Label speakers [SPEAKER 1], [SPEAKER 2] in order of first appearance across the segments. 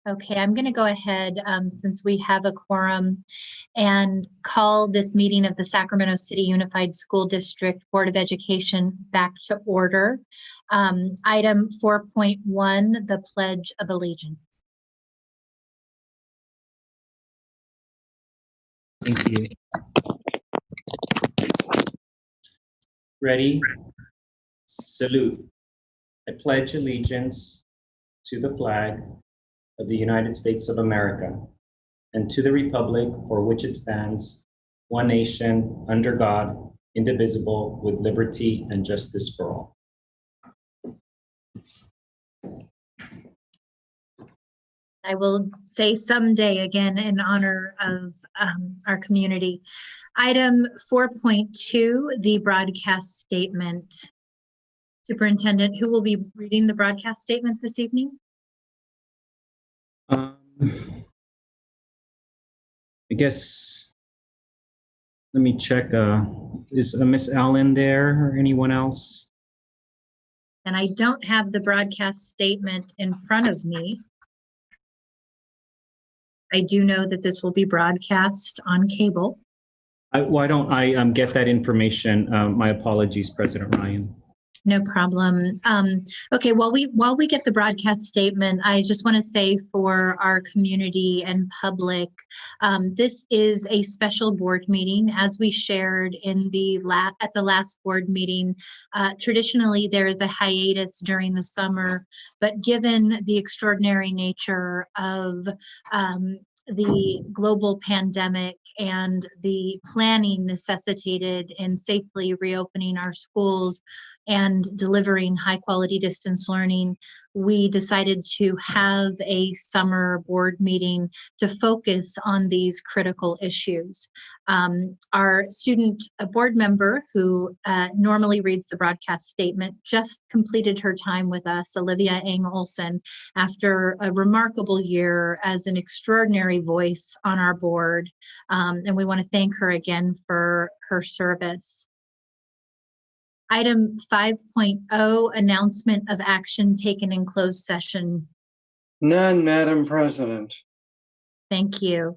[SPEAKER 1] Okay, I'm going to go ahead, since we have a quorum, and call this meeting of the Sacramento City Unified School District Board of Education back to order. Item 4.1, the Pledge of Allegiance.
[SPEAKER 2] Thank you. Ready? Salute. I pledge allegiance to the flag of the United States of America and to the republic for which it stands, one nation, under God, indivisible, with liberty and justice for all.
[SPEAKER 1] I will say someday again in honor of our community. Item 4.2, the broadcast statement. Superintendent, who will be reading the broadcast statement this evening?
[SPEAKER 2] I guess, let me check. Is Miss Allen there or anyone else?
[SPEAKER 1] And I don't have the broadcast statement in front of me. I do know that this will be broadcast on cable.
[SPEAKER 2] Why don't I get that information? My apologies, President Ryan.
[SPEAKER 1] No problem. Okay, while we get the broadcast statement, I just want to say for our community and public, this is a special board meeting. As we shared in at the last board meeting, traditionally there is a hiatus during the summer, but given the extraordinary nature of the global pandemic and the planning necessitated in safely reopening our schools and delivering high quality distance learning, we decided to have a summer board meeting to focus on these critical issues. Our student board member who normally reads the broadcast statement just completed her time with us, Olivia Eng Olson, after a remarkable year as an extraordinary voice on our board. And we want to thank her again for her service. Item 5.0, announcement of action taken in closed session.
[SPEAKER 3] None, Madam President.
[SPEAKER 1] Thank you.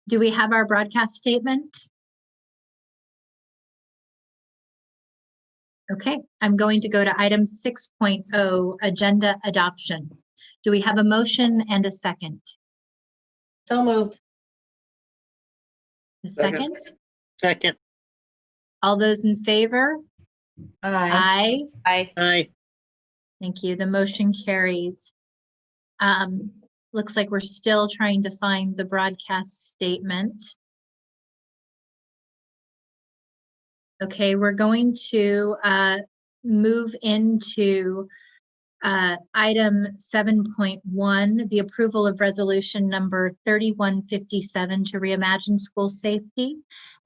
[SPEAKER 1] Do we have our broadcast statement? Okay, I'm going to go to item 6.0, agenda adoption. Do we have a motion and a second?
[SPEAKER 4] So moved.
[SPEAKER 1] A second?
[SPEAKER 4] Second.
[SPEAKER 1] All those in favor?
[SPEAKER 4] Aye.
[SPEAKER 1] Aye.
[SPEAKER 4] Aye.
[SPEAKER 1] Thank you. The motion carries. Looks like we're still trying to find the broadcast statement. Okay, we're going to move into item 7.1, the approval of resolution number 3157 to reimagine school safety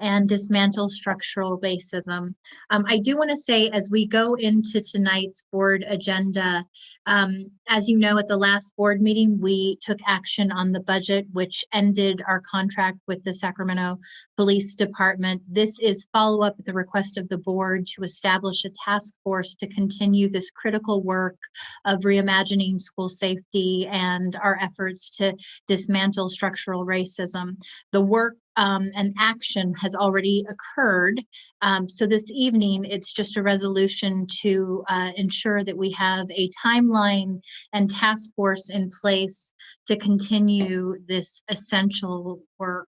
[SPEAKER 1] and dismantle structural racism. I do want to say, as we go into tonight's board agenda, as you know, at the last board meeting, we took action on the budget, which ended our contract with the Sacramento Police Department. This is follow-up at the request of the board to establish a task force to continue this critical work of reimagining school safety and our efforts to dismantle structural racism. The work and action has already occurred. So this evening, it's just a resolution to ensure that we have a timeline and task force in place to continue this essential work.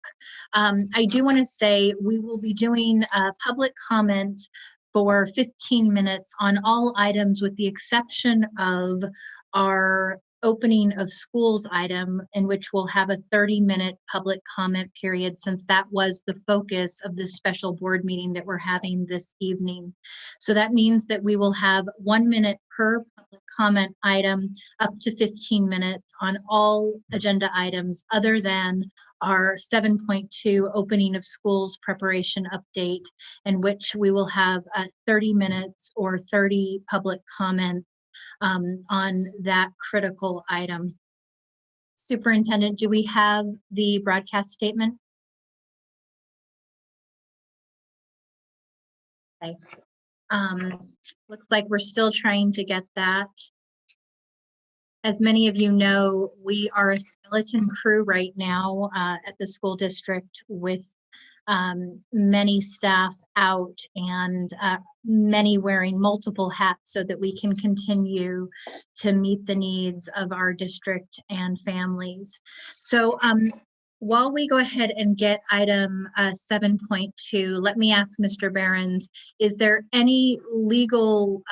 [SPEAKER 1] I do want to say we will be doing a public comment for 15 minutes on all items with the exception of our opening of schools item, in which we'll have a 30-minute public comment period, since that was the focus of this special board meeting that we're having this evening. So that means that we will have 1 minute per public comment item, up to 15 minutes on all agenda items other than our 7.2 opening of schools preparation update, in which we will have 30 minutes or 30 public comments on that critical item. Superintendent, do we have the broadcast statement? Okay. Looks like we're still trying to get that. As many of you know, we are a skeleton crew right now at the school district with many staff out and many wearing multiple hats so that we can continue to meet the needs of our district and families. So while we go ahead and get item 7.2, let me ask Mr. Behrens, is there any legal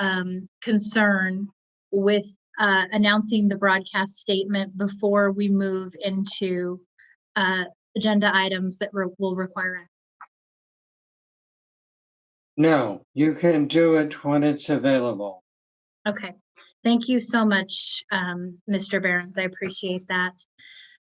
[SPEAKER 1] concern with announcing the broadcast statement before we move into agenda items that will require it?
[SPEAKER 3] No, you can do it when it's available.
[SPEAKER 1] Okay, thank you so much, Mr. Behrens. I appreciate that.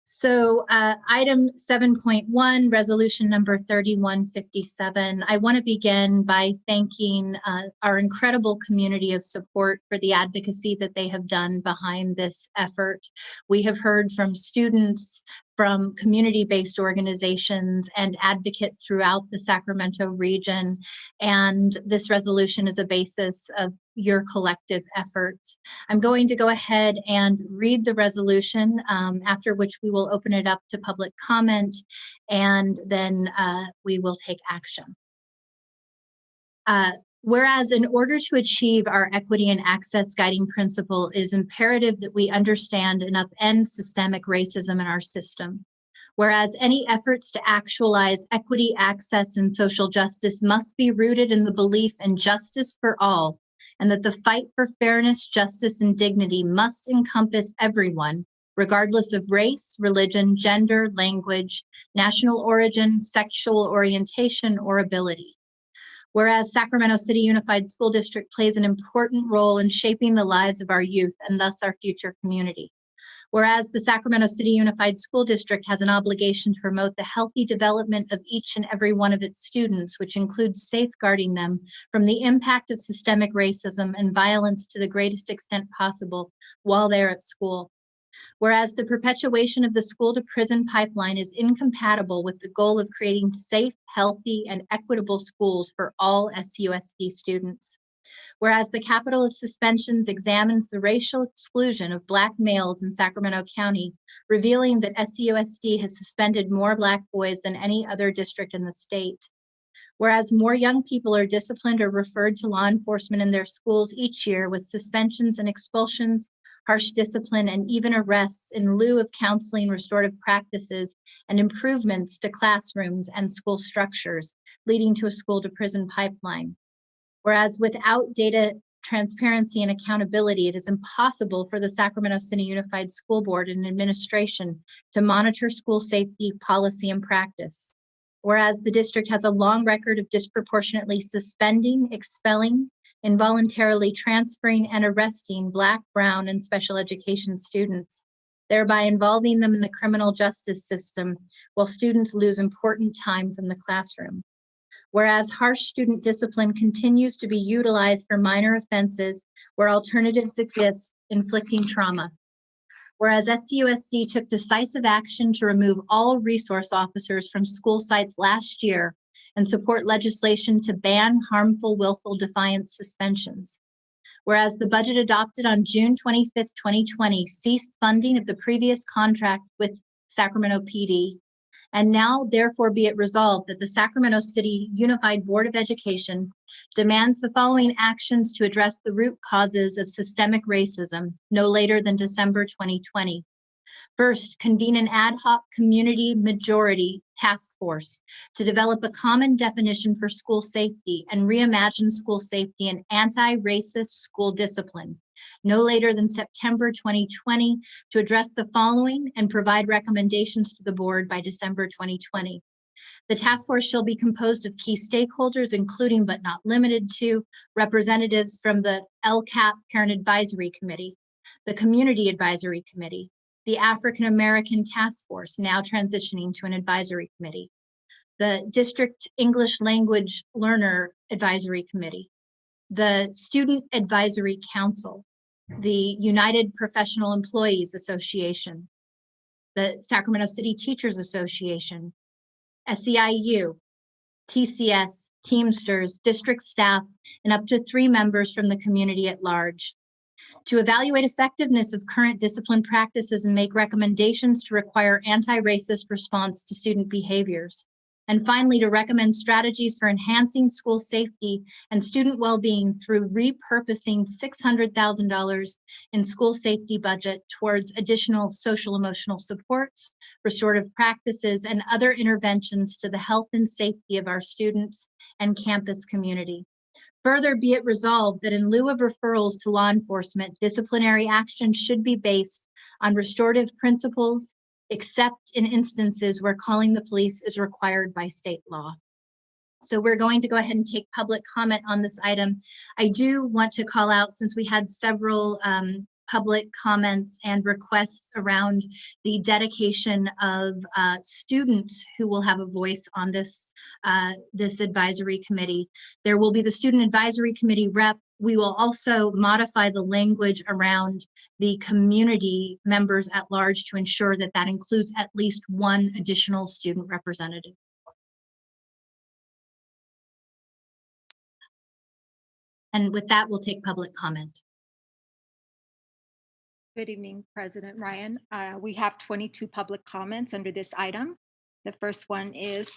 [SPEAKER 1] So item 7.1, resolution number 3157. I want to begin by thanking our incredible community of support for the advocacy that they have done behind this effort. We have heard from students, from community-based organizations and advocates throughout the Sacramento region, and this resolution is a basis of your collective efforts. I'm going to go ahead and read the resolution, after which we will open it up to public comment, and then we will take action. Whereas in order to achieve our equity and access guiding principle, it is imperative that we understand and upend systemic racism in our system. Whereas any efforts to actualize equity, access, and social justice must be rooted in the belief in justice for all, and that the fight for fairness, justice, and dignity must encompass everyone, regardless of race, religion, gender, language, national origin, sexual orientation, or ability. Whereas Sacramento City Unified School District plays an important role in shaping the lives of our youth and thus our future community. Whereas the Sacramento City Unified School District has an obligation to promote the healthy development of each and every one of its students, which includes safeguarding them from the impact of systemic racism and violence to the greatest extent possible while they're at school. Whereas the perpetuation of the school-to-prison pipeline is incompatible with the goal of creating safe, healthy, and equitable schools for all SUSD students. Whereas the capital of suspensions examines the racial exclusion of Black males in Sacramento County, revealing that SUSD has suspended more Black boys than any other district in the state. Whereas more young people are disciplined or referred to law enforcement in their schools each year with suspensions and expulsions, harsh discipline, and even arrests in lieu of counseling, restorative practices, and improvements to classrooms and school structures, leading to a school-to-prison pipeline. Whereas without data transparency and accountability, it is impossible for the Sacramento City Unified School Board and administration to monitor school safety, policy, and practice. Whereas the district has a long record of disproportionately suspending, expelling, involuntarily transferring, and arresting Black, Brown, and special education students, thereby involving them in the criminal justice system while students lose important time from the classroom. Whereas harsh student discipline continues to be utilized for minor offenses where alternatives exist, inflicting trauma. Whereas SUSD took decisive action to remove all resource officers from school sites last year and support legislation to ban harmful, willful defiance suspensions. Whereas the budget adopted on June 25th, 2020 ceased funding of the previous contract with Sacramento PD. And now, therefore, be it resolved that the Sacramento City Unified Board of Education demands the following actions to address the root causes of systemic racism no later than December 2020. First, convene an ad hoc community majority task force to develop a common definition for school safety and reimagine school safety and anti-racist school discipline no later than September 2020 to address the following and provide recommendations to the board by December 2020. The task force shall be composed of key stakeholders, including but not limited to representatives from the LCAP Parent Advisory Committee, the Community Advisory Committee, the African American Task Force, now transitioning to an advisory committee, the District English Language Learner Advisory Committee, the Student Advisory Council, the United Professional Employees Association, the Sacramento City Teachers Association, SEIU, TCS, Teamsters, district staff, and up to 3 members from the community at large. To evaluate effectiveness of current discipline practices and make recommendations to require anti-racist response to student behaviors. And finally, to recommend strategies for enhancing school safety and student well-being through repurposing $600,000 in school safety budget towards additional social emotional supports, restorative practices, and other interventions to the health and safety of our students and campus community. Further, be it resolved that in lieu of referrals to law enforcement, disciplinary action should be based on restorative principles, except in instances where calling the police is required by state law. So we're going to go ahead and take public comment on this item. I do want to call out, since we had several public comments and requests around the dedication of students who will have a voice on this advisory committee. There will be the student advisory committee rep. We will also modify the language around the community members at large to ensure that that includes at least one additional student representative. And with that, we'll take public comment.
[SPEAKER 5] Good evening, President Ryan. We have 22 public comments under this item. The first one is.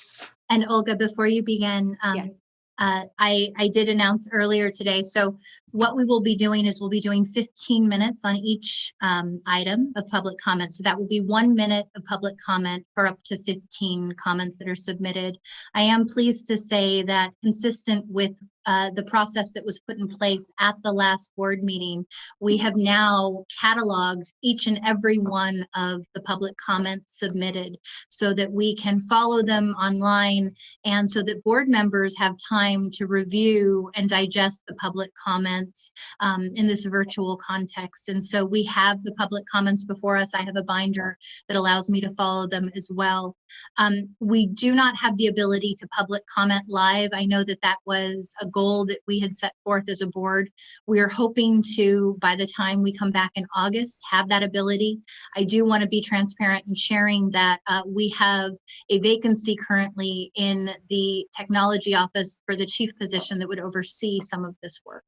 [SPEAKER 1] And Olga, before you begin,
[SPEAKER 5] Yes.
[SPEAKER 1] I did announce earlier today. So what we will be doing is we'll be doing 15 minutes on each item of public comment. So that will be 1 minute of public comment for up to 15 comments that are submitted. I am pleased to say that consistent with the process that was put in place at the last board meeting, we have now cataloged each and every one of the public comments submitted so that we can follow them online and so that board members have time to review and digest the public comments in this virtual context. And so we have the public comments before us. I have a binder that allows me to follow them as well. We do not have the ability to public comment live. I know that that was a goal that we had set forth as a board. We are hoping to, by the time we come back in August, have that ability. I do want to be transparent in sharing that we have a vacancy currently in the technology office for the chief position that would oversee some of this work.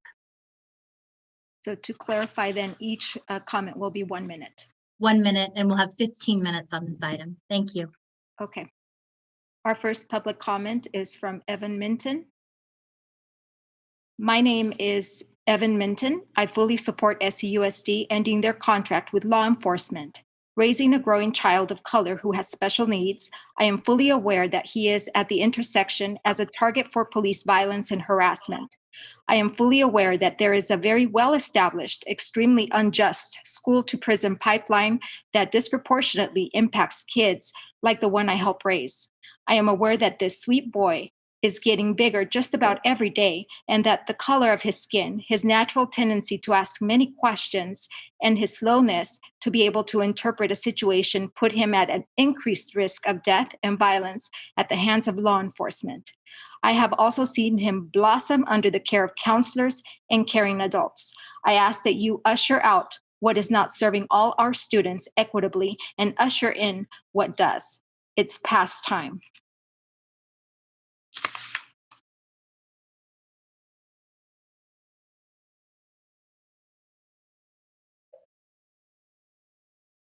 [SPEAKER 5] So to clarify then, each comment will be 1 minute.
[SPEAKER 1] 1 minute, and we'll have 15 minutes on this item. Thank you.
[SPEAKER 5] Okay. Our first public comment is from Evan Minton. My name is Evan Minton. I fully support SCUSD ending their contract with law enforcement. Raising a growing child of color who has special needs, I am fully aware that he is at the intersection as a target for police violence and harassment. I am fully aware that there is a very well-established, extremely unjust school-to-prison pipeline that disproportionately impacts kids like the one I help raise. I am aware that this sweet boy is getting bigger just about every day, and that the color of his skin, his natural tendency to ask many questions, and his slowness to be able to interpret a situation put him at an increased risk of death and violence at the hands of law enforcement. I have also seen him blossom under the care of counselors and caring adults. I ask that you usher out what is not serving all our students equitably and usher in what does. It's past time.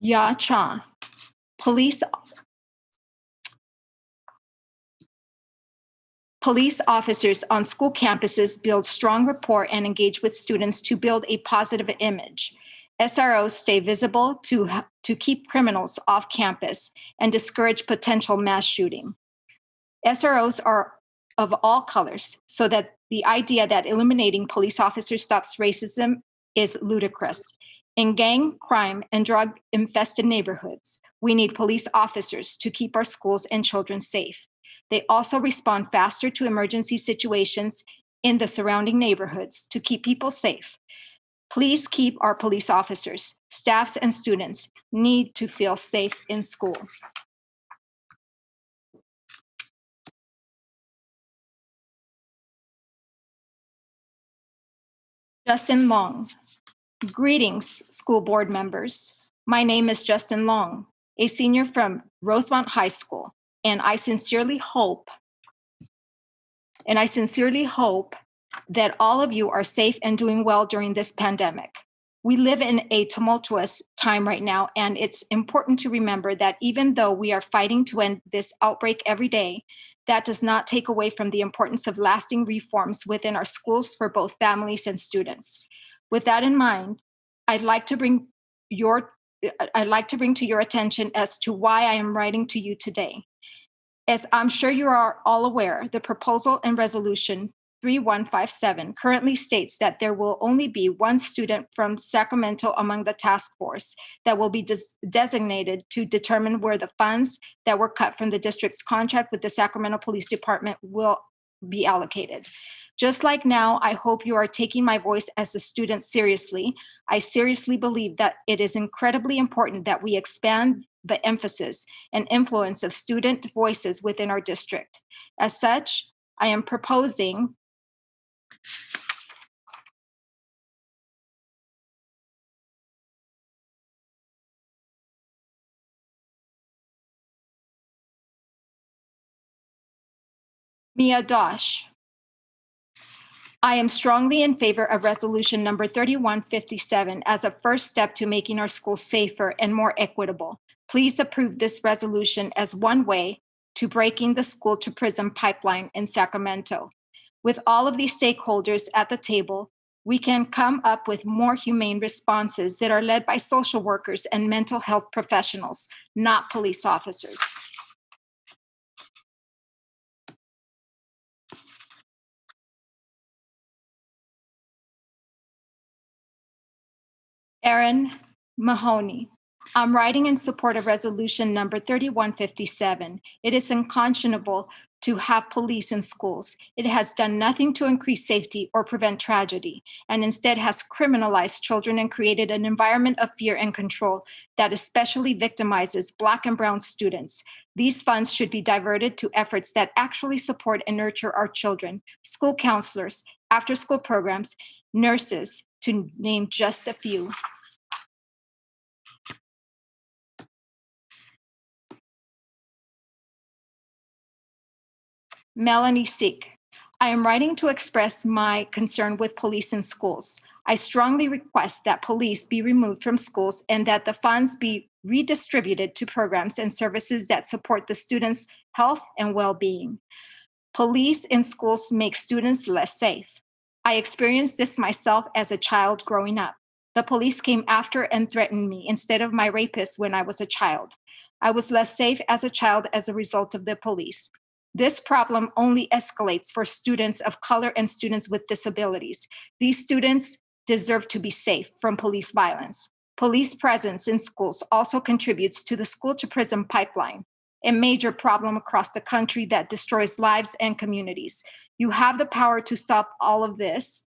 [SPEAKER 5] Ya Cha, police officers on school campuses build strong rapport and engage with students to build a positive image. SROs stay visible to keep criminals off campus and discourage potential mass shooting. SROs are of all colors, so that the idea that eliminating police officers stops racism is ludicrous. In gang, crime, and drug-infested neighborhoods, we need police officers to keep our schools and children safe. They also respond faster to emergency situations in the surrounding neighborhoods to keep people safe. Please keep our police officers. Staffs and students need to feel safe in school. Justin Long. Greetings, school board members. My name is Justin Long, a senior from Rosemont High School, and I sincerely hope that all of you are safe and doing well during this pandemic. We live in a tumultuous time right now, and it's important to remember that even though we are fighting to end this outbreak every day, that does not take away from the importance of lasting reforms within our schools for both families and students. With that in mind, I'd like to bring to your attention as to why I am writing to you today. As I'm sure you are all aware, the proposal and resolution 3157 currently states that there will only be one student from Sacramento among the task force that will be designated to determine where the funds that were cut from the district's contract with the Sacramento Police Department will be allocated. Just like now, I hope you are taking my voice as a student seriously. I seriously believe that it is incredibly important that we expand the emphasis and influence of student voices within our district. As such, I am proposing Mia Dosh. I am strongly in favor of resolution number 3157 as a first step to making our schools safer and more equitable. Please approve this resolution as one way to breaking the school to prison pipeline in Sacramento. With all of these stakeholders at the table, we can come up with more humane responses that are led by social workers and mental health professionals, not police officers. Erin Mahoney. I'm writing in support of resolution number 3157. It is unconscionable to have police in schools. It has done nothing to increase safety or prevent tragedy, and instead has criminalized children and created an environment of fear and control that especially victimizes Black and Brown students. These funds should be diverted to efforts that actually support and nurture our children, school counselors, after-school programs, nurses, to name just a few. Melanie Seek. I am writing to express my concern with police in schools. I strongly request that police be removed from schools and that the funds be redistributed to programs and services that support the students' health and well-being. Police in schools make students less safe. I experienced this myself as a child growing up. The police came after and threatened me instead of my rapist when I was a child. I was less safe as a child as a result of the police. This problem only escalates for students of color and students with disabilities. These students deserve to be safe from police violence. Police presence in schools also contributes to the school to prison pipeline, a major problem across the country that destroys lives and communities. You have the power to stop all of this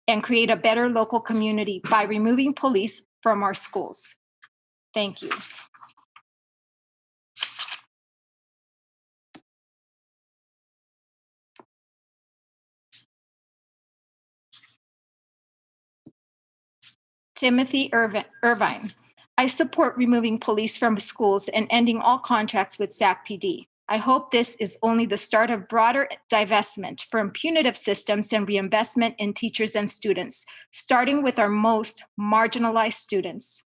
[SPEAKER 5] and create a better local community by removing police from our schools. Thank you. Timothy Irvine. I support removing police from schools and ending all contracts with SAC-PD. I hope this is only the start of broader divestment from punitive systems and reinvestment in teachers and students, starting with our most marginalized students.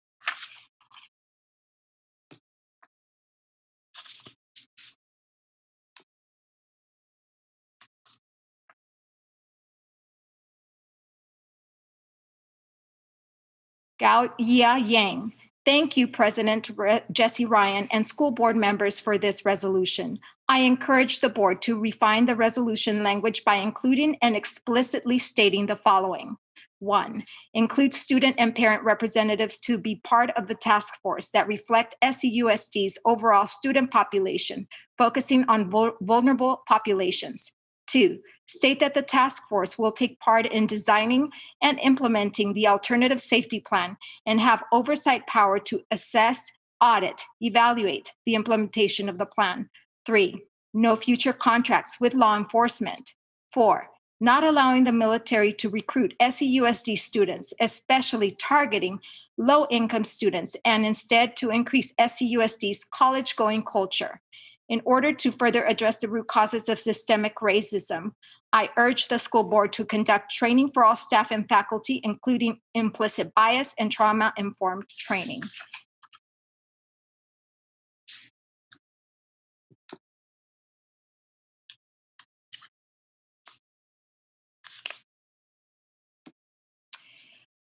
[SPEAKER 5] Gao Yia Yang. Thank you, President Jesse Ryan and school board members for this resolution. I encourage the board to refine the resolution language by including and explicitly stating the following. 1, include student and parent representatives to be part of the task force that reflect SEUSD's overall student population, focusing on vulnerable populations. 2, state that the task force will take part in designing and implementing the alternative safety plan and have oversight power to assess, audit, evaluate the implementation of the plan. 3, no future contracts with law enforcement. 4, not allowing the military to recruit SEUSD students, especially targeting low-income students, and instead to increase SEUSD's college-going culture. In order to further address the root causes of systemic racism, I urge the school board to conduct training for all staff and faculty, including implicit bias and trauma-informed training.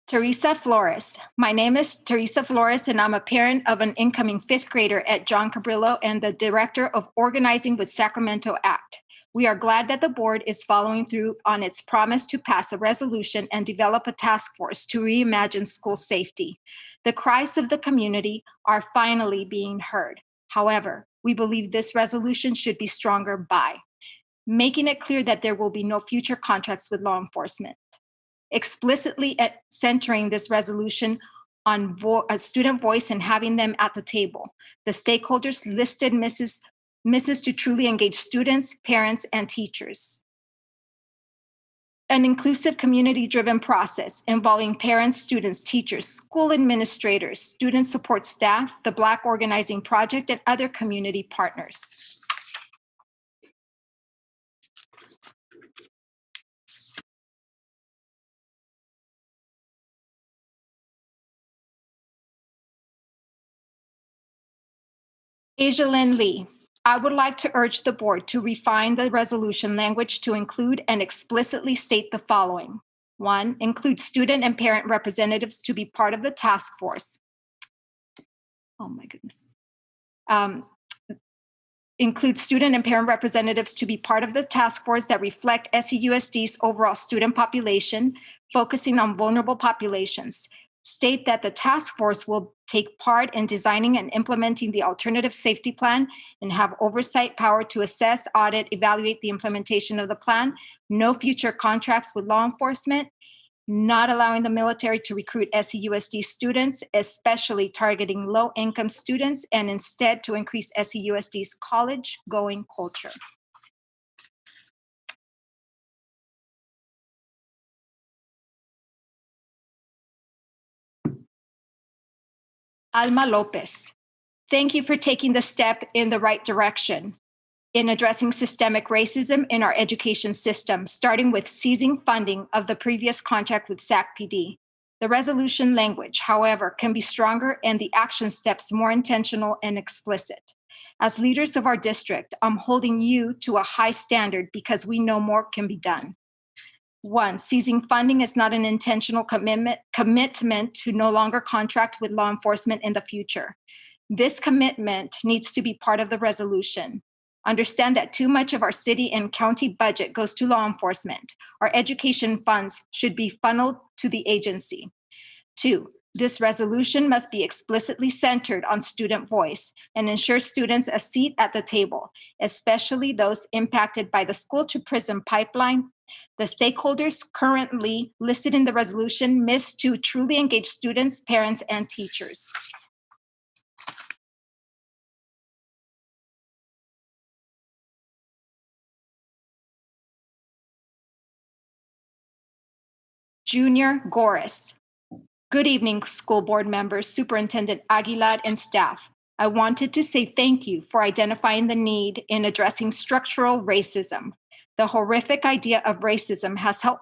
[SPEAKER 5] Teresa Flores. My name is Teresa Flores, and I'm a parent of an incoming fifth grader at John Cabrillo and the director of Organizing with Sacramento Act. We are glad that the board is following through on its promise to pass a resolution and develop a task force to reimagine school safety. The cries of the community are finally being heard. However, we believe this resolution should be stronger by making it clear that there will be no future contracts with law enforcement, explicitly centering this resolution on student voice and having them at the table. The stakeholders listed misses to truly engage students, parents, and teachers. An inclusive community-driven process involving parents, students, teachers, school administrators, student support staff, the Black Organizing Project, and other community partners. Asia Lynn Lee, I would like to urge the board to refine the resolution language to include and explicitly state the following. 1, include student and parent representatives to be part of the task force. Oh my goodness. Include student and parent representatives to be part of the task force that reflect SCUSD's overall student population, focusing on vulnerable populations. State that the task force will take part in designing and implementing the alternative safety plan and have oversight power to assess, audit, evaluate the implementation of the plan. No future contracts with law enforcement. Not allowing the military to recruit SCUSD students, especially targeting low-income students, and instead to increase SCUSD's college-going culture. Alma Lopez, thank you for taking the step in the right direction in addressing systemic racism in our education system, starting with seizing funding of the previous contract with SACPD. The resolution language, however, can be stronger and the action steps more intentional and explicit. As leaders of our district, I'm holding you to a high standard because we know more can be done. 1, seizing funding is not an intentional commitment to no longer contract with law enforcement in the future. This commitment needs to be part of the resolution. Understand that too much of our city and county budget goes to law enforcement. Our education funds should be funneled to the agency. 2, this resolution must be explicitly centered on student voice and ensure students a seat at the table, especially those impacted by the school to prison pipeline. The stakeholders currently listed in the resolution miss to truly engage students, parents, and teachers. Junior Goris. Good evening, school board members, Superintendent Aguilar, and staff. I wanted to say thank you for identifying the need in addressing structural racism. The horrific idea of racism has helped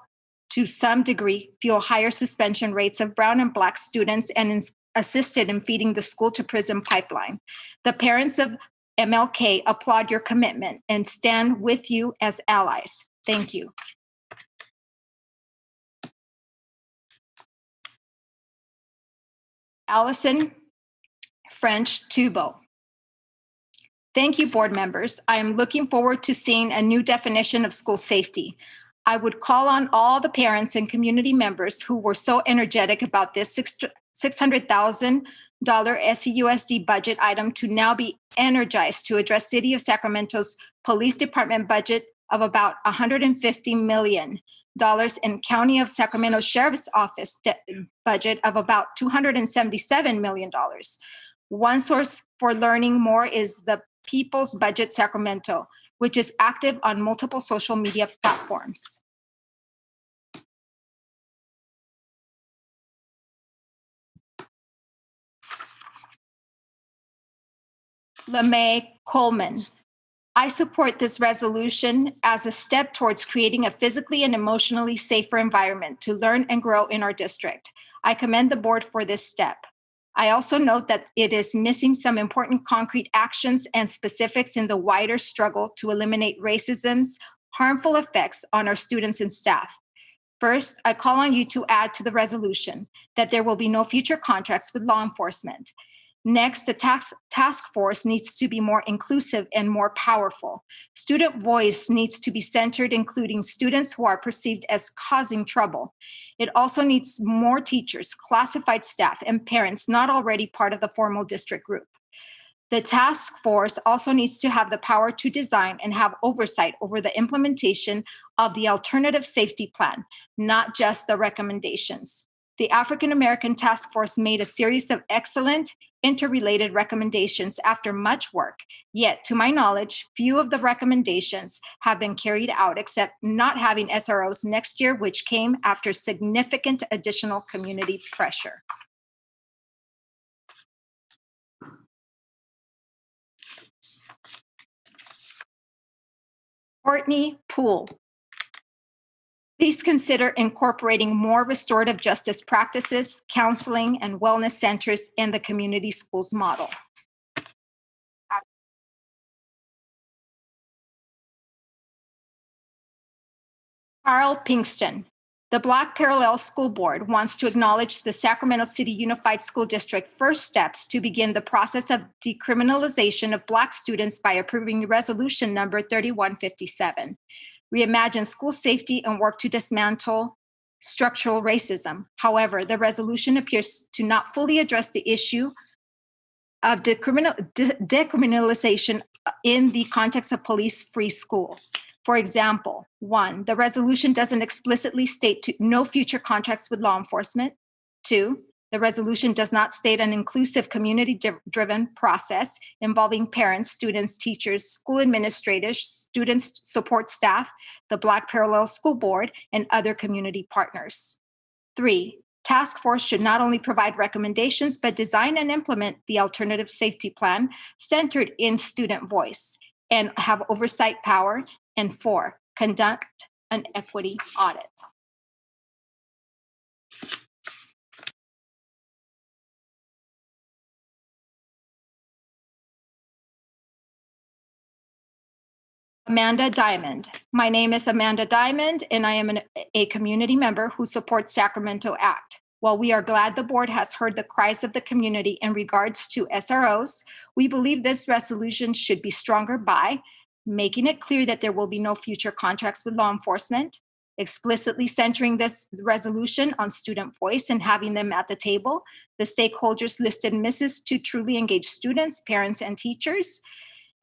[SPEAKER 5] to some degree fuel higher suspension rates of Brown and Black students and assisted in feeding the school to prison pipeline. The parents of MLK applaud your commitment and stand with you as allies. Thank you. Allison French Tubo. Thank you, board members. I am looking forward to seeing a new definition of school safety. I would call on all the parents and community members who were so energetic about this $600,000 SCUSD budget item to now be energized to address City of Sacramento's police department budget of about $150 million and County of Sacramento Sheriff's Office budget of about $277 million. One source for learning more is the People's Budget Sacramento, which is active on multiple social media platforms. LeMay Coleman. I support this resolution as a step towards creating a physically and emotionally safer environment to learn and grow in our district. I commend the board for this step. I also note that it is missing some important concrete actions and specifics in the wider struggle to eliminate racism's harmful effects on our students and staff. First, I call on you to add to the resolution that there will be no future contracts with law enforcement. Next, the task force needs to be more inclusive and more powerful. Student voice needs to be centered, including students who are perceived as causing trouble. It also needs more teachers, classified staff, and parents not already part of the formal district group. The task force also needs to have the power to design and have oversight over the implementation of the alternative safety plan, not just the recommendations. The African American Task Force made a series of excellent interrelated recommendations after much work, yet to my knowledge, few of the recommendations have been carried out except not having SROs next year, which came after significant additional community pressure. Courtney Poole. Please consider incorporating more restorative justice practices, counseling, and wellness centers in the community schools model. Carl Pinkston. The Black Parallel School Board wants to acknowledge the Sacramento City Unified School District first steps to begin the process of decriminalization of Black students by approving resolution number 3157. Reimagine school safety and work to dismantle structural racism. However, the resolution appears to not fully address the issue of decriminalization in the context of police-free school. For example, 1, the resolution doesn't explicitly state no future contracts with law enforcement. 2, the resolution does not state an inclusive community-driven process involving parents, students, teachers, school administrators, students support staff, the Black Parallel School Board, and other community partners. 3, task force should not only provide recommendations, but design and implement the alternative safety plan centered in student voice and have oversight power. And 4, conduct an equity audit. Amanda Diamond. My name is Amanda Diamond, and I am a community member who supports Sacramento Act. While we are glad the board has heard the cries of the community in regards to SROs, we believe this resolution should be stronger by making it clear that there will be no future contracts with law enforcement, explicitly centering this resolution on student voice and having them at the table. The stakeholders listed misses to truly engage students, parents, and teachers.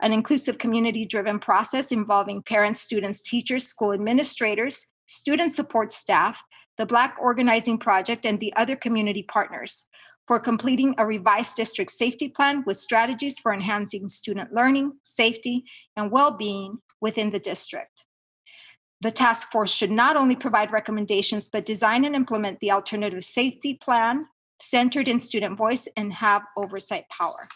[SPEAKER 5] An inclusive community-driven process involving parents, students, teachers, school administrators, student support staff, the Black Organizing Project, and the other community partners for completing a revised district safety plan with strategies for enhancing student learning, safety, and well-being within the district. The task force should not only provide recommendations, but design and implement the alternative safety plan centered in student voice and have oversight power.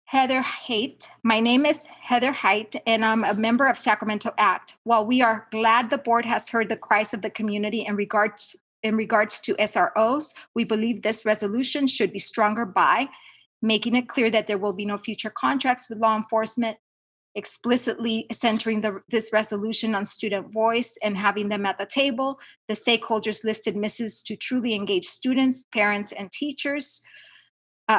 [SPEAKER 5] Heather Haight. My name is Heather Haight, and I'm a member of Sacramento Act. While we are glad the board has heard the cries of the community in regards to SROs, we believe this resolution should be stronger by making it clear that there will be no future contracts with law enforcement, explicitly centering this resolution on student voice and having them at the table. The stakeholders listed misses to truly engage students, parents, and teachers.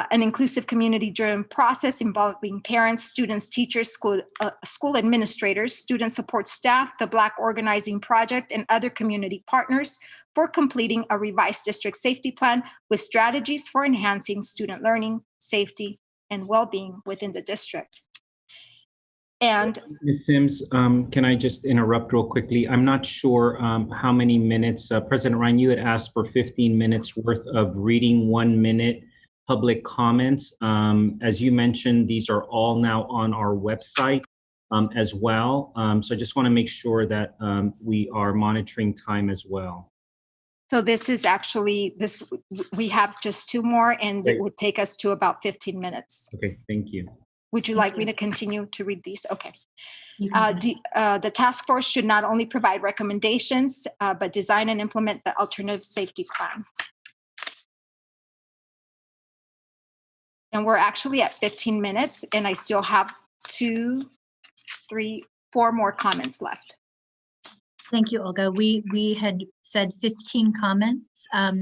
[SPEAKER 5] An inclusive community-driven process involving parents, students, teachers, school administrators, student support staff, the Black Organizing Project, and other community partners for completing a revised district safety plan with strategies for enhancing student learning, safety, and well-being within the district. And
[SPEAKER 2] Ms. Sims, can I just interrupt real quickly? I'm not sure how many minutes. President Ryan, you had asked for 15 minutes worth of reading 1 minute public comments. As you mentioned, these are all now on our website as well. So I just want to make sure that we are monitoring time as well.
[SPEAKER 5] So this is actually, we have just 2 more, and
[SPEAKER 2] Great.
[SPEAKER 5] it would take us to about 15 minutes.
[SPEAKER 2] Okay, thank you.
[SPEAKER 5] Would you
[SPEAKER 1] Thank
[SPEAKER 5] like me
[SPEAKER 1] you.
[SPEAKER 5] to continue to read these? Okay.
[SPEAKER 1] You can finish.
[SPEAKER 5] The task force should not only provide recommendations, but design and implement the alternative safety plan. And we're actually at 15 minutes, and I still have 2, 3, 4 more comments left.
[SPEAKER 1] Thank you, Olga. We had said 15 comments at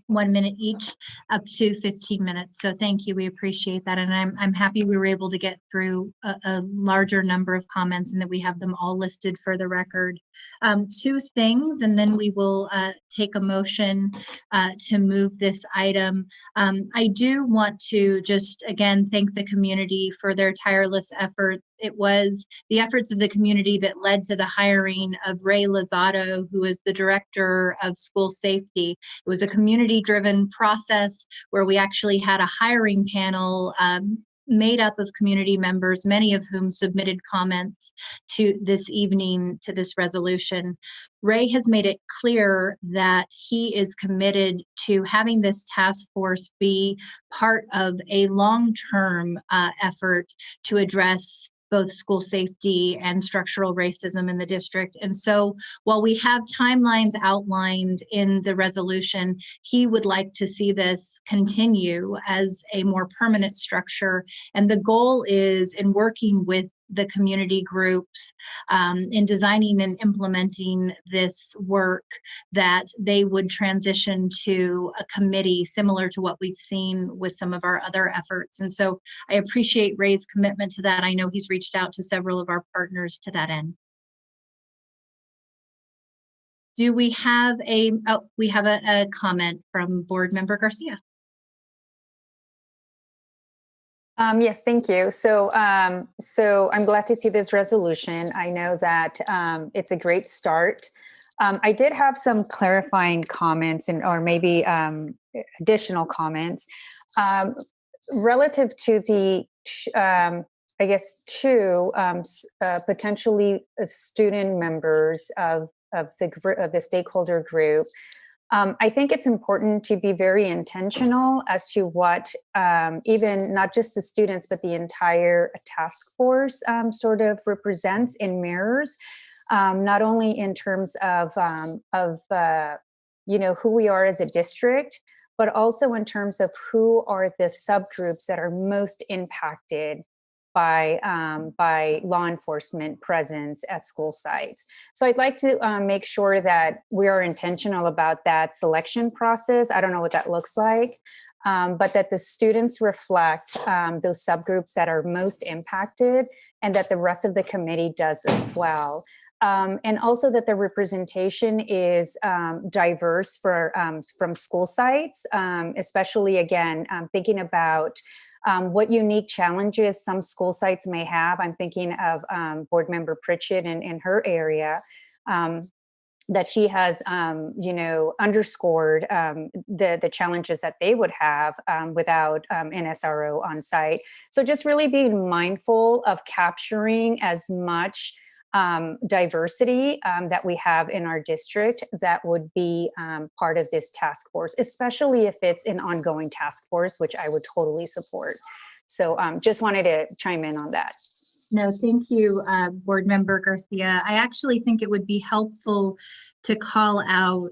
[SPEAKER 1] 1 minute each, up to 15 minutes. So thank you. We appreciate that. And I'm happy we were able to get through a larger number of comments and that we have them all listed for the record. 2 things, and then we will take a motion to move this item. I do want to just again thank the community for their tireless efforts. It was the efforts of the community that led to the hiring of Ray Lozado, who is the director of school safety. It was a community-driven process where we actually had a hiring panel made up of community members, many of whom submitted comments to this evening to this resolution. Ray has made it clear that he is committed to having this task force be part of a long-term effort to address both school safety and structural racism in the district. And so while we have timelines outlined in the resolution, he would like to see this continue as a more permanent structure. And the goal is, in working with the community groups in designing and implementing this work, that they would transition to a committee similar to what we've seen with some of our other efforts. And so I appreciate Ray's commitment to that. I know he's reached out to several of our partners to that end. Do we have we have a comment from Board Member Garcia.
[SPEAKER 6] Yes, thank you. So I'm glad to see this resolution. I know that it's a great start. I did have some clarifying comments or maybe additional comments relative to the, I guess, 2 potentially student members of the stakeholder group. I think it's important to be very intentional as to what even not just the students, but the entire task force sort of represents and mirrors, not only in terms of who we are as a district, but also in terms of who are the subgroups that are most impacted by law enforcement presence at school sites. So I'd like to make sure that we are intentional about that selection process. I don't know what that looks like, but that the students reflect those subgroups that are most impacted, and that the rest of the committee does as well. And also that the representation is diverse from school sites, especially, again, thinking about what unique challenges some school sites may have. I'm thinking of Board Member Pritchett in her area, that she has, underscored the challenges that they would have without an SRO on site. So just really being mindful of capturing as much diversity that we have in our district that would be part of this task force, especially if it's an ongoing task force, which I would totally support. So just wanted to chime in on that.
[SPEAKER 1] No, thank you, Board Member Garcia. I actually think it would be helpful to call out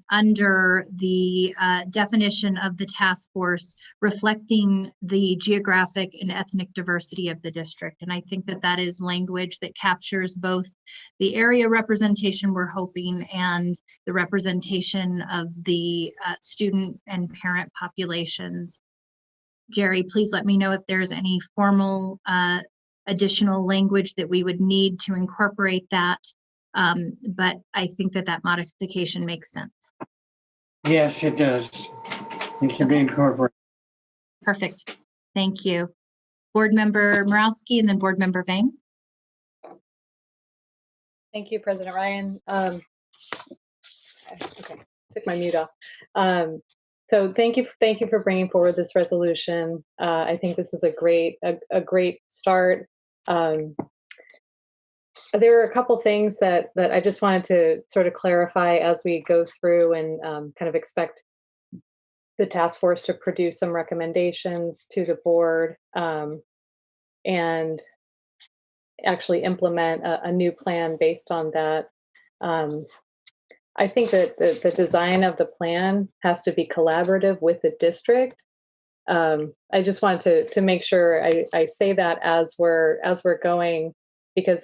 [SPEAKER 1] under the definition of the task force, reflecting the geographic and ethnic diversity of the district. And I think that that is language that captures both the area representation we're hoping and the representation of the student and parent populations. Jerry, please let me know if there's any formal additional language that we would need to incorporate that. But I think that that modification makes sense.
[SPEAKER 3] Yes, it does. It can be incorporated.
[SPEAKER 1] Perfect. Thank you. Board Member Morawski and then Board Member Vang.
[SPEAKER 7] Thank you, President Ryan. Okay, took my mute off. So thank you for bringing forward this resolution. I think this is a great start. there were a couple things that I just wanted to sort of clarify as we go through and kind of expect the task force to produce some recommendations to the board, and actually implement a new plan based on that. I think that the design of the plan has to be collaborative with the district. I just wanted to make sure I say that as we're going, because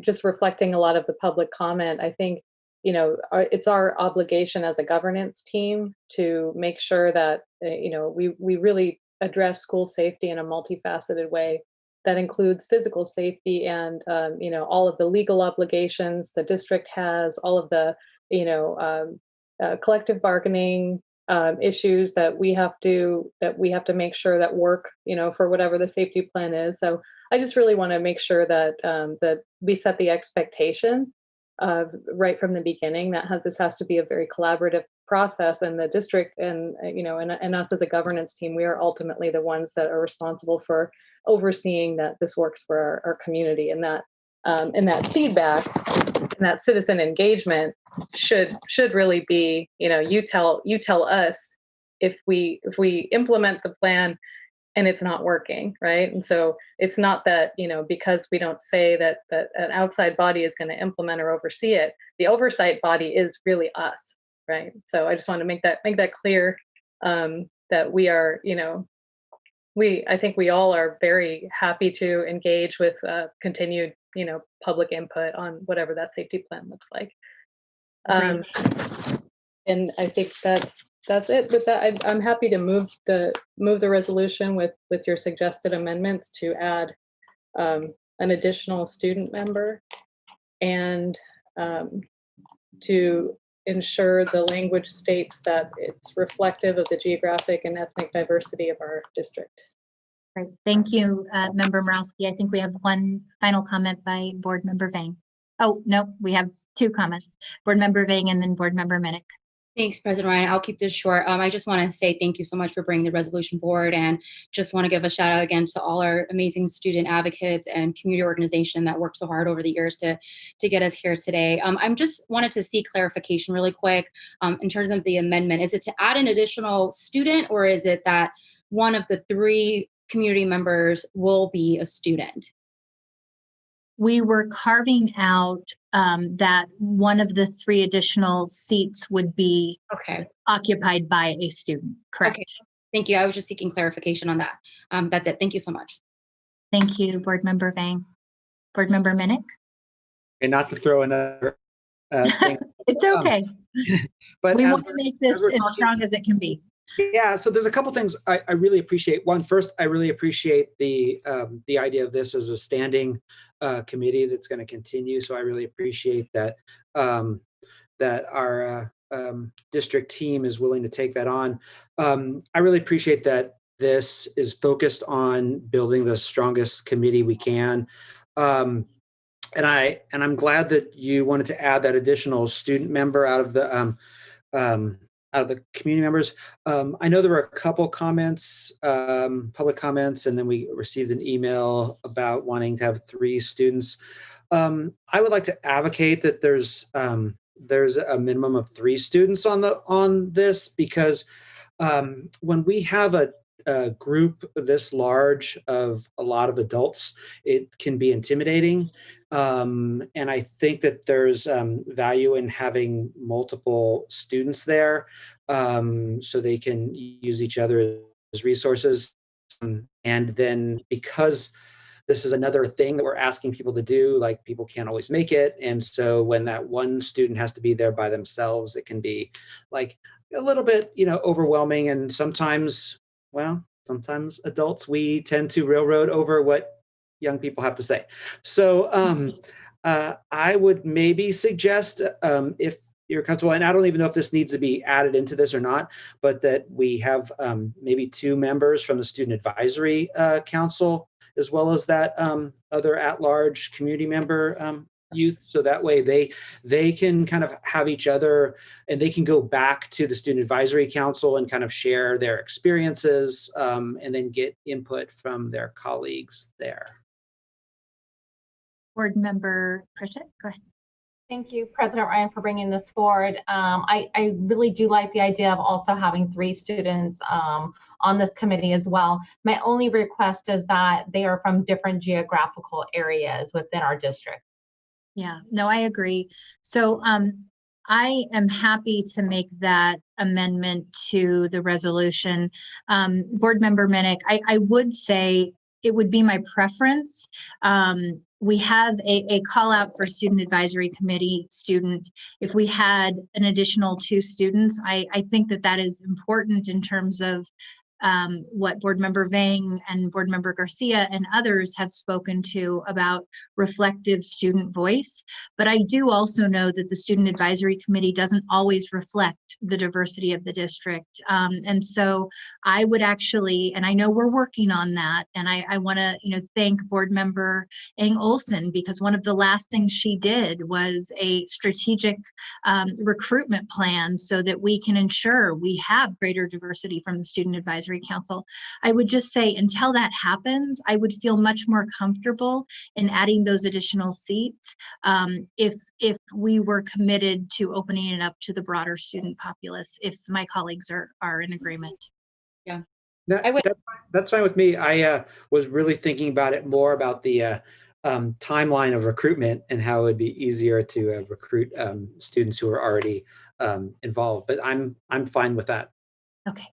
[SPEAKER 7] just reflecting a lot of the public comment, I think, it's our obligation as a governance team to make sure that, we really address school safety in a multifaceted way that includes physical safety and, all of the legal obligations the district has, all of the, collective bargaining issues that we have to make sure that work, for whatever the safety plan is. So I just really want to make sure that that we set the expectation right from the beginning that this has to be a very collaborative process, and the district and and us as a governance team, we are ultimately the ones that are responsible for overseeing that this works for our community, and that feedback and that citizen engagement should really be, you tell us if we implement the plan and it's not working, right? And so it's not that, because we don't say that an outside body is going to implement or oversee it, the oversight body is really us, right? So I just want to make that clear, that we are, I think we all are very happy to engage with continued, public input on whatever that safety plan looks like. And I think that's it. With that, I'm happy to move the resolution with your suggested amendments to add an additional student member, and to ensure the language states that it's reflective of the geographic and ethnic diversity of our district.
[SPEAKER 1] Great. Thank you, Member Morowski. I think we have one final comment by Board Member Vang. Oh, no, we have two comments. Board Member Vang and then Board Member Minnick.
[SPEAKER 8] Thanks, President Ryan. I'll keep this short. I just want to say thank you so much for bringing the resolution forward, and just want to give a shout out again to all our amazing student advocates and community organization that worked so hard over the years to get us here today. I'm just wanted to see clarification really quick in terms of the amendment. Is it to add an additional student, or is it that one of the 3 community members will be a student?
[SPEAKER 1] We were carving out that one of the 3 additional seats would be occupied by a student, correct?
[SPEAKER 8] Okay. Thank you. I was just seeking clarification on that. That's it. Thank you so much.
[SPEAKER 1] Thank you, Board Member Vang. Board Member Minnick?
[SPEAKER 9] And not to throw another thing.
[SPEAKER 1] It's okay.
[SPEAKER 9] But
[SPEAKER 1] we want to make this as strong as it can be.
[SPEAKER 9] Yeah, so there's a couple things I really appreciate. One, first, I really appreciate the idea of this as a standing committee that's going to continue. So I really appreciate that that our district team is willing to take that on. I really appreciate that this is focused on building the strongest committee we can. And I'm glad that you wanted to add that additional student member out of the community members. I know there were a couple comments, public comments, and then we received an email about wanting to have 3 students. I would like to advocate that there's a minimum of 3 students on this, because when we have a group this large of a lot of adults, it can be intimidating. And I think that there's value in having multiple students there, so they can use each other as resources. And then, because this is another thing that we're asking people to do, like, people can't always make it. And so when that one student has to be there by themselves, it can be like a little bit, overwhelming. And sometimes adults, we tend to railroad over what young people have to say. So I would maybe suggest, if you're comfortable, and I don't even know if this needs to be added into this or not, but that we have maybe 2 members from the Student Advisory Council, as well as that other at-large community member youth. So that way they can kind of have each other, and they can go back to the Student Advisory Council and kind of share their experiences, and then get input from their colleagues there.
[SPEAKER 1] Board Member Pritchett, go ahead.
[SPEAKER 10] Thank you, President Ryan, for bringing this forward. I really do like the idea of also having 3 students on this committee as well. My only request is that they are from different geographical areas within our district.
[SPEAKER 1] Yeah, no, I agree. So I am happy to make that amendment to the resolution. Board Member Minnick, I would say it would be my preference. We have a call out for Student Advisory Committee student. If we had an additional 2 students, I think that is important in terms of what Board Member Vang and Board Member Garcia and others have spoken to about reflective student voice. But I do also know that the Student Advisory Committee doesn't always reflect the diversity of the district. And so I would actually, and I know we're working on that, and I want to thank Board Member Ang Olson, because one of the last things she did was a strategic recruitment plan so that we can ensure we have greater diversity from the Student Advisory Council. I would just say until that happens, I would feel much more comfortable in adding those additional seats if we were committed to opening it up to the broader student populace, if my colleagues are in agreement.
[SPEAKER 8] Yeah.
[SPEAKER 9] That's fine with me. I was really thinking about it more about the timeline of recruitment and how it would be easier to recruit students who are already involved. But I'm fine with that.
[SPEAKER 1] Okay.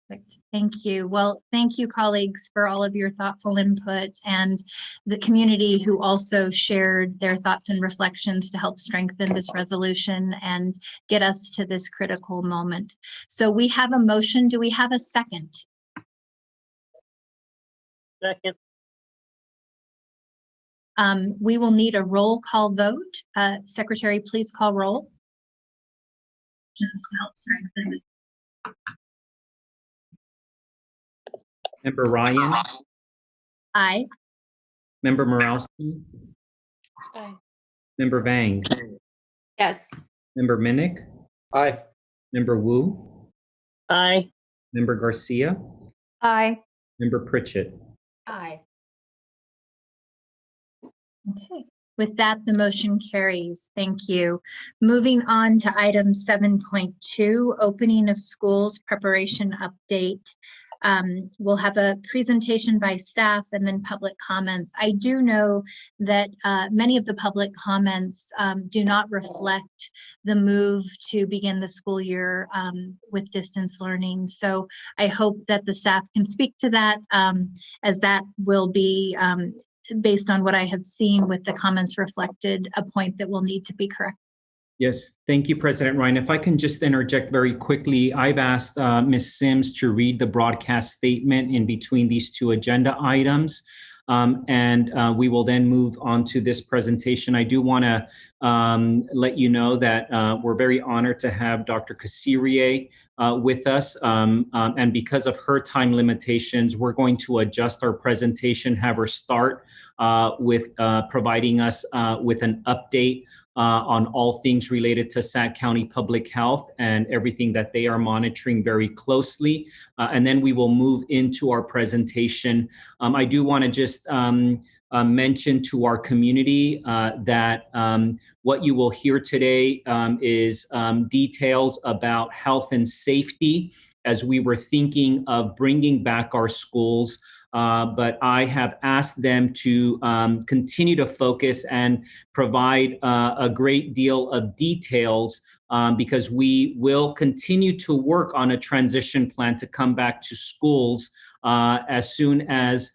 [SPEAKER 1] Perfect. Thank you. Well, thank you, colleagues, for all of your thoughtful input, and the community who also shared their thoughts and reflections to help strengthen this resolution and get us to this critical moment. So we have a motion. Do we have a second?
[SPEAKER 4] Second.
[SPEAKER 1] We will need a roll call vote. Secretary, please call roll. Just to help strengthen this.
[SPEAKER 2] Member Ryan?
[SPEAKER 1] Aye.
[SPEAKER 2] Member Morawski?
[SPEAKER 10] Aye.
[SPEAKER 2] Member Vang?
[SPEAKER 8] Yes.
[SPEAKER 2] Member Minnick?
[SPEAKER 9] Aye.
[SPEAKER 2] Member Wu?
[SPEAKER 4] Aye.
[SPEAKER 2] Member Garcia?
[SPEAKER 6] Aye.
[SPEAKER 2] Member Pritchett?
[SPEAKER 10] Aye.
[SPEAKER 1] Okay. With that, the motion carries. Thank you. Moving on to item 7.2, opening of schools preparation update. We'll have a presentation by staff and then public comments. I do know that many of the public comments do not reflect the move to begin the school year with distance learning. So I hope that the staff can speak to that, as that will be based on what I have seen with the comments reflected, a point that will need to be corrected.
[SPEAKER 2] Yes, thank you, President Ryan. If I can just interject very quickly, I've asked Ms. Sims to read the broadcast statement in between these 2 agenda items, and we will then move on to this presentation. I do want to let you know that we're very honored to have Dr. Kasirye with us, and because of her time limitations, we're going to adjust our presentation, have her start with providing us with an update on all things related to Sac County Public Health and everything that they are monitoring very closely. And then we will move into our presentation. I do want to just mention to our community that what you will hear today is details about health and safety as we were thinking of bringing back our schools. But I have asked them to continue to focus and provide a great deal of details because we will continue to work on a transition plan to come back to schools as soon as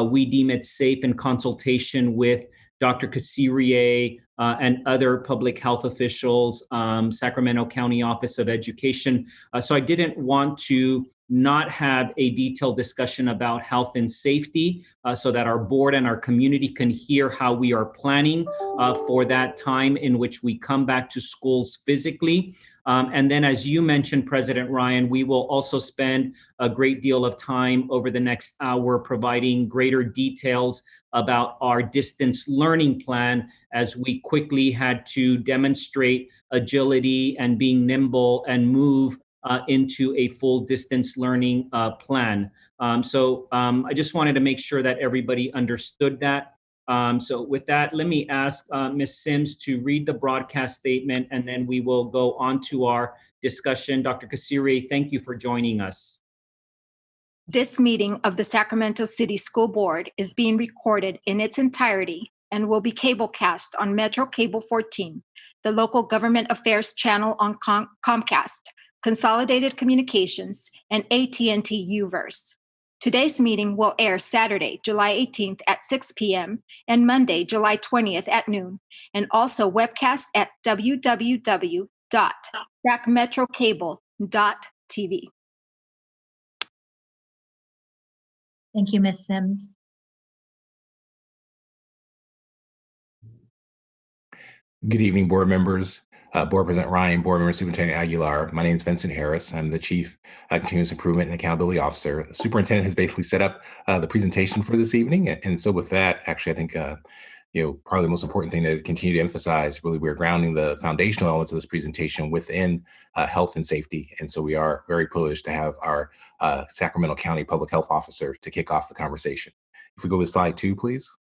[SPEAKER 2] we deem it safe in consultation with Dr. Kasirye and other public health officials, Sacramento County Office of Education. So I didn't want to not have a detailed discussion about health and safety so that our board and our community can hear how we are planning for that time in which we come back to schools physically. And then, as you mentioned, President Ryan, we will also spend a great deal of time over the next hour providing greater details about our distance learning plan as we quickly had to demonstrate agility and being nimble and move into a full distance learning plan. So I just wanted to make sure that everybody understood that. So with that, let me ask Ms. Sims to read the broadcast statement, and then we will go on to our discussion. Dr. Kasiri, thank you for joining us.
[SPEAKER 5] This meeting of the Sacramento City School Board is being recorded in its entirety and will be cablecast on Metro Cable 14, the local government affairs channel on Comcast, Consolidated Communications, and AT&T Uverse. Today's meeting will air Saturday, July 18th at 6 p.m. and Monday, July 20th at noon, and also webcast at www.sacmetrocable.tv.
[SPEAKER 1] Thank you, Ms. Sims.
[SPEAKER 11] Good evening, board members, Board President Ryan, Board Member Superintendent Aguilar. My name is Vincent Harris. I'm the Chief Continuous Improvement and Accountability Officer. The superintendent has basically set up the presentation for this evening. And so with that, actually, I think, probably the most important thing to continue to emphasize, really, we're grounding the foundational elements of this presentation within health and safety. And so we are very privileged to have our Sacramento County Public Health Officer to kick off the conversation. If we go to slide 2, please.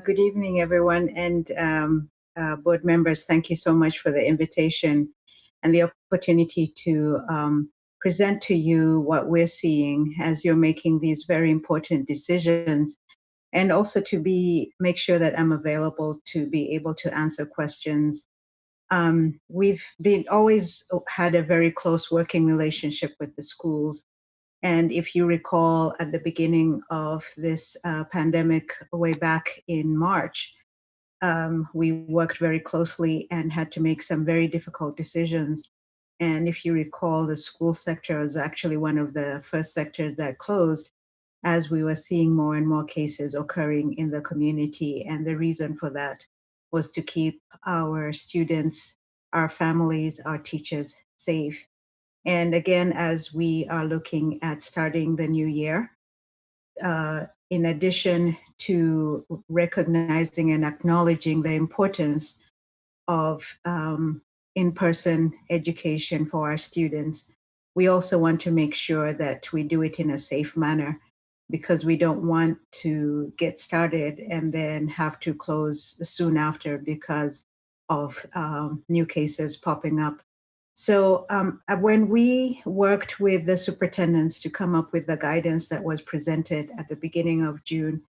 [SPEAKER 12] Good evening, everyone, and board members. Thank you so much for the invitation and the opportunity to present to you what we're seeing as you're making these very important decisions, and also to make sure that I'm available to be able to answer questions. We've always had a very close working relationship with the schools. And if you recall, at the beginning of this pandemic, way back in March, we worked very closely and had to make some very difficult decisions. And if you recall, the school sector was actually one of the first sectors that closed as we were seeing more and more cases occurring in the community. And the reason for that was to keep our students, our families, our teachers safe. And again, as we are looking at starting the new year, in addition to recognizing and acknowledging the importance of in-person education for our students, we also want to make sure that we do it in a safe manner, because we don't want to get started and then have to close soon after because of new cases popping up. So when we worked with the superintendents to come up with the guidance that was presented at the beginning of June,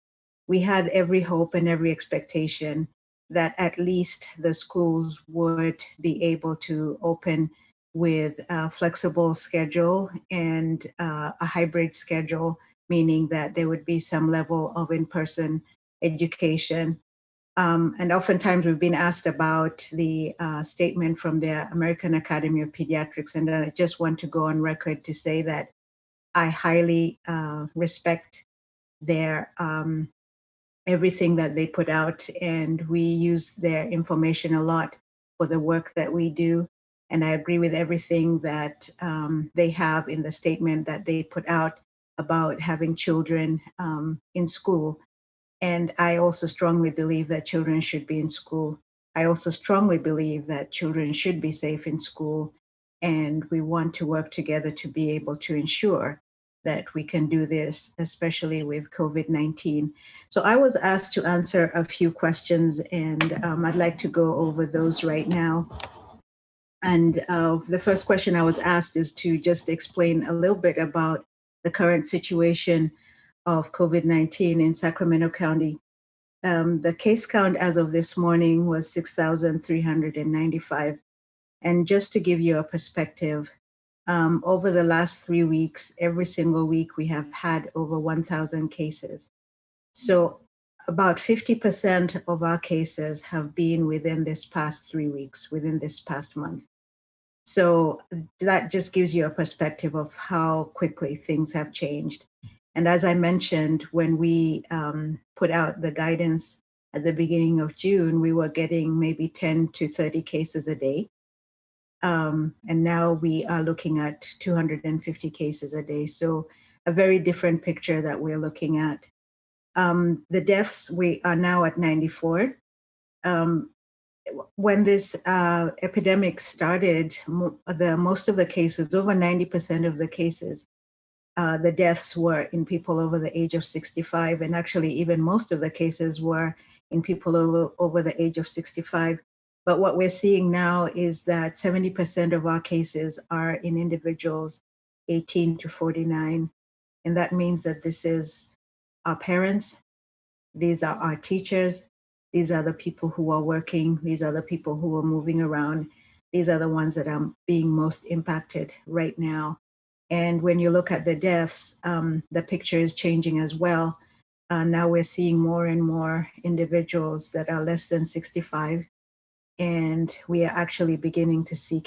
[SPEAKER 12] we had every hope and every expectation that at least the schools would be able to open with a flexible schedule and a hybrid schedule, meaning that there would be some level of in-person education. And oftentimes we've been asked about the statement from the American Academy of Pediatrics, and I just want to go on record to say that I highly respect their everything that they put out, and we use their information a lot for the work that we do. And I agree with everything that they have in the statement that they put out about having children in school. And I also strongly believe that children should be in school. I also strongly believe that children should be safe in school. And we want to work together to be able to ensure that we can do this, especially with COVID-19. So I was asked to answer a few questions, and I'd like to go over those right now. And the first question I was asked is to just explain a little bit about the current situation of COVID-19 in Sacramento County. The case count as of this morning was 6,395. And just to give you a perspective, over the last 3 weeks, every single week, we have had over 1,000 cases. So about 50% of our cases have been within this past 3 weeks, within this past month. So that just gives you a perspective of how quickly things have changed. And as I mentioned, when we put out the guidance at the beginning of June, we were getting maybe 10 to 30 cases a day. And now we are looking at 250 cases a day. So a very different picture that we're looking at. The deaths, we are now at 94. when this epidemic started, most of the cases, over 90% of the cases, the deaths were in people over the age of 65, and actually even most of the cases were in people over the age of 65. But what we're seeing now is that 70% of our cases are in individuals 18 to 49. And that means that this is our parents, these are our teachers, these are the people who are working, these are the people who are moving around, these are the ones that are being most impacted right now. And when you look at the deaths, the picture is changing as well. Now we're seeing more and more individuals that are less than 65. And we are actually beginning to see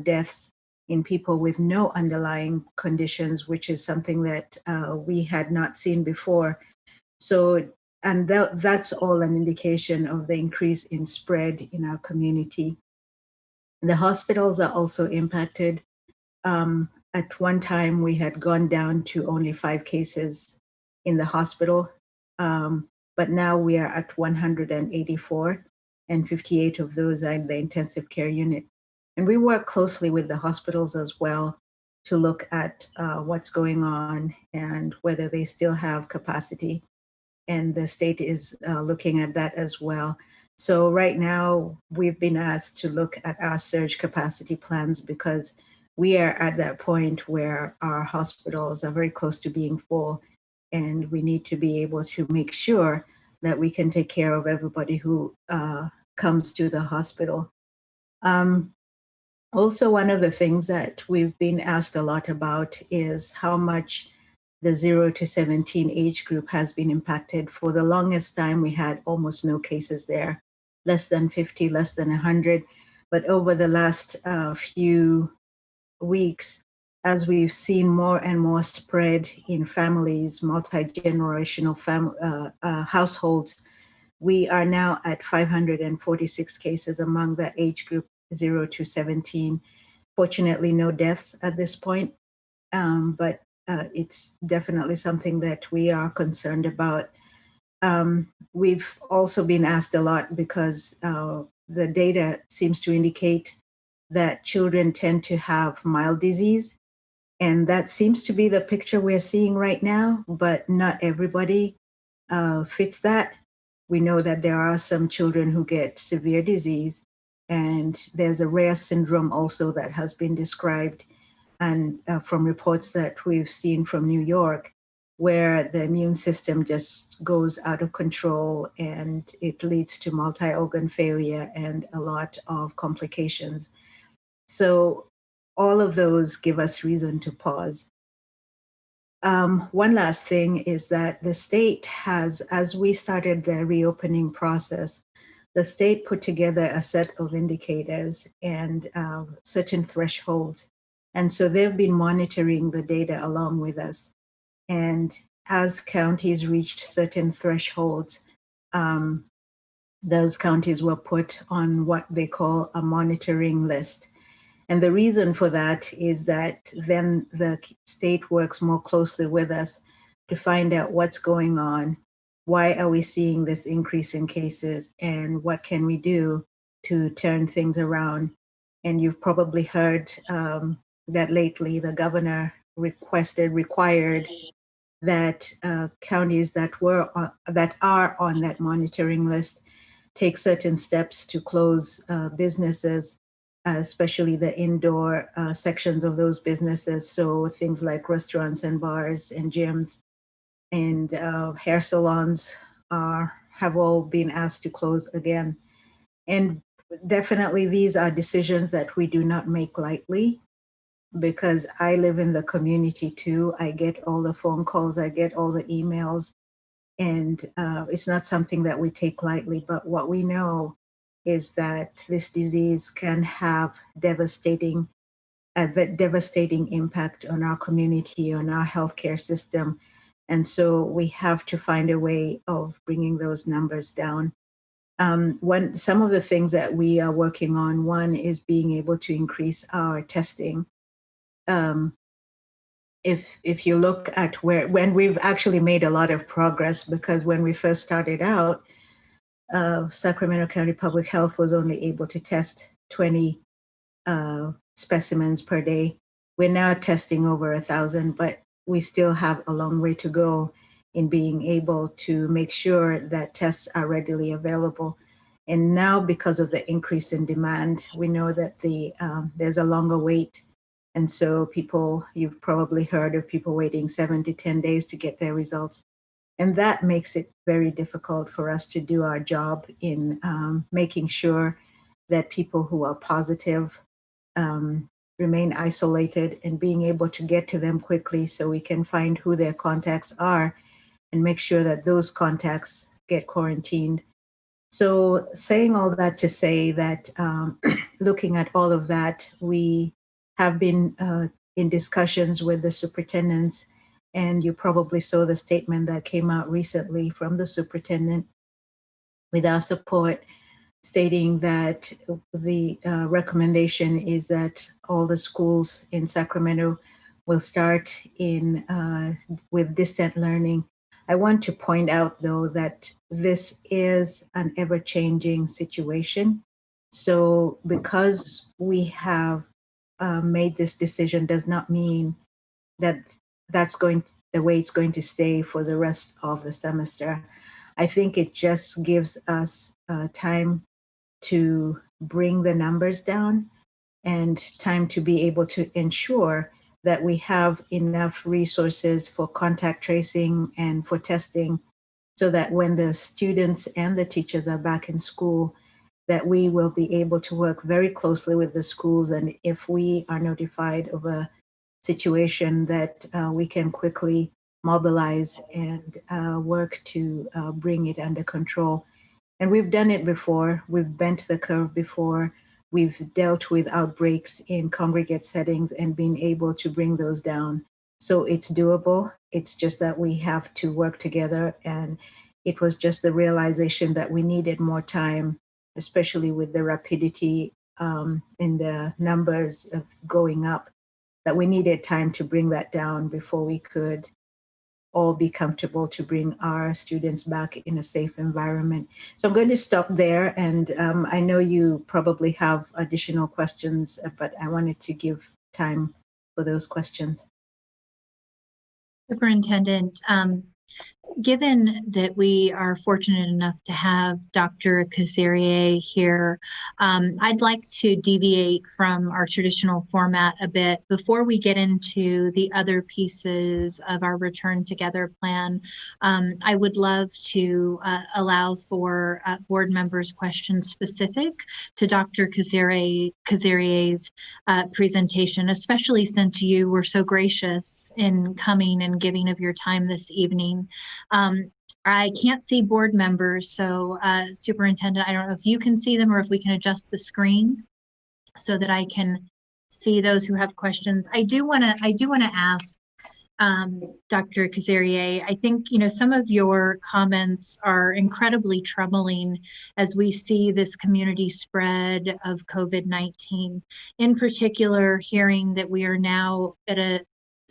[SPEAKER 12] deaths in people with no underlying conditions, which is something that we had not seen before. So, and that's all an indication of the increase in spread in our community. The hospitals are also impacted. At one time, we had gone down to only 5 cases in the hospital, but now we are at 184, and 58 of those are in the intensive care unit. And we work closely with the hospitals as well to look at what's going on and whether they still have capacity. And the state is looking at that as well. So right now, we've been asked to look at our surge capacity plans because we are at that point where our hospitals are very close to being full, and we need to be able to make sure that we can take care of everybody who comes to the hospital. Also, one of the things that we've been asked a lot about is how much the 0 to 17 age group has been impacted. For the longest time, we had almost no cases there, less than 50, less than 100. But over the last few weeks, as we've seen more and more spread in families, multi-generational households, we are now at 546 cases among the age group 0 to 17. Fortunately, no deaths at this point, but it's definitely something that we are concerned about. We've also been asked a lot because the data seems to indicate that children tend to have mild disease. And that seems to be the picture we're seeing right now, but not everybody fits that. We know that there are some children who get severe disease, and there's a rare syndrome also that has been described, and from reports that we've seen from New York, where the immune system just goes out of control and it leads to multi-organ failure and a lot of complications. So all of those give us reason to pause. One last thing is that the state has, as we started the reopening process, the state put together a set of indicators and certain thresholds. And so they've been monitoring the data along with us. And as counties reached certain thresholds, those counties were put on what they call a monitoring list. And the reason for that is that then the state works more closely with us to find out what's going on, why are we seeing this increase in cases, and what can we do to turn things around. And you've probably heard that lately the governor required that counties that are on that monitoring list take certain steps to close businesses, especially the indoor sections of those businesses. So things like restaurants and bars and gyms and hair salons have all been asked to close again. And definitely these are decisions that we do not make lightly, because I live in the community too. I get all the phone calls, I get all the emails, and it's not something that we take lightly. But what we know is that this disease can have devastating impact on our community, on our healthcare system. And so we have to find a way of bringing those numbers down. Some of the things that we are working on, one is being able to increase our testing. If you look at when we've actually made a lot of progress, because when we first started out, Sacramento County Public Health was only able to test 20 specimens per day. We're now testing over 1,000, but we still have a long way to go in being able to make sure that tests are readily available. And now, because of the increase in demand, we know that there's a longer wait. And so you've probably heard of people waiting 7 to 10 days to get their results. And that makes it very difficult for us to do our job in making sure that people who are positive remain isolated and being able to get to them quickly so we can find who their contacts are and make sure that those contacts get quarantined. So saying all that to say that looking at all of that, we have been in discussions with the superintendents, and you probably saw the statement that came out recently from the superintendent with our support, stating that the recommendation is that all the schools in Sacramento will start with distant learning. I want to point out, though, that this is an ever-changing situation. So because we have made this decision does not mean that that's the way it's going to stay for the rest of the semester. I think it just gives us time to bring the numbers down and time to be able to ensure that we have enough resources for contact tracing and for testing, so that when the students and the teachers are back in school, that we will be able to work very closely with the schools. And if we are notified of a situation, that we can quickly mobilize and work to bring it under control. And we've done it before. We've bent the curve before. We've dealt with outbreaks in congregate settings and been able to bring those down. So it's doable. It's just that we have to work together. And it was just the realization that we needed more time, especially with the rapidity in the numbers of going up, that we needed time to bring that down before we could all be comfortable to bring our students back in a safe environment. So I'm going to stop there. And I know you probably have additional questions, but I wanted to give time for those questions.
[SPEAKER 1] Superintendent, given that we are fortunate enough to have Dr. Kazarian here, I'd like to deviate from our traditional format a bit before we get into the other pieces of our Return Together plan. I would love to allow for board members' questions specific to Dr. Kazarian's presentation, especially since you were so gracious in coming and giving of your time this evening. I can't see board members, so Superintendent, I don't know if you can see them or if we can adjust the screen so that I can see those who have questions. I do want to ask Dr. Kazarian. I think some of your comments are incredibly troubling as we see this community spread of COVID-19. In particular, hearing that we are now at a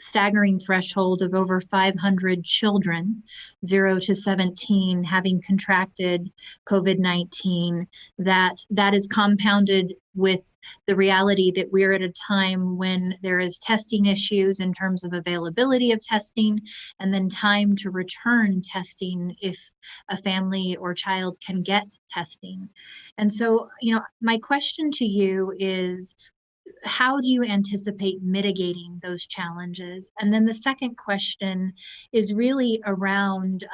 [SPEAKER 1] staggering threshold of over 500 children, 0 to 17, having contracted COVID-19, that is compounded with the reality that we're at a time when there is testing issues in terms of availability of testing, and then time to return testing if a family or child can get testing. And so, my question to you is, how do you anticipate mitigating those challenges? And then the second question is really around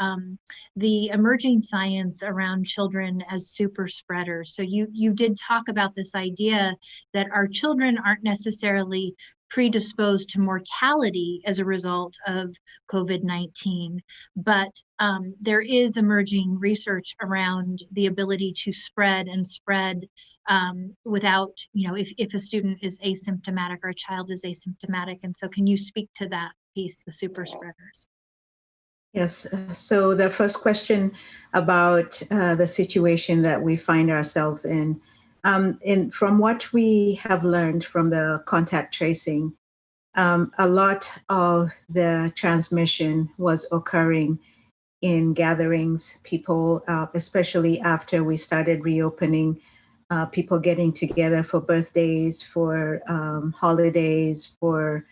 [SPEAKER 1] the emerging science around children as super spreaders. So you did talk about this idea that our children aren't necessarily predisposed to mortality as a result of COVID-19, but there is emerging research around the ability to spread without, if a student is asymptomatic or a child is asymptomatic. And so can you speak to that piece, the super spreaders?
[SPEAKER 12] Yes, so the first question about the situation that we find ourselves in. From what we have learned from the contact tracing, a lot of the transmission was occurring in gatherings, people, especially after we started reopening, people getting together for birthdays, for holidays, for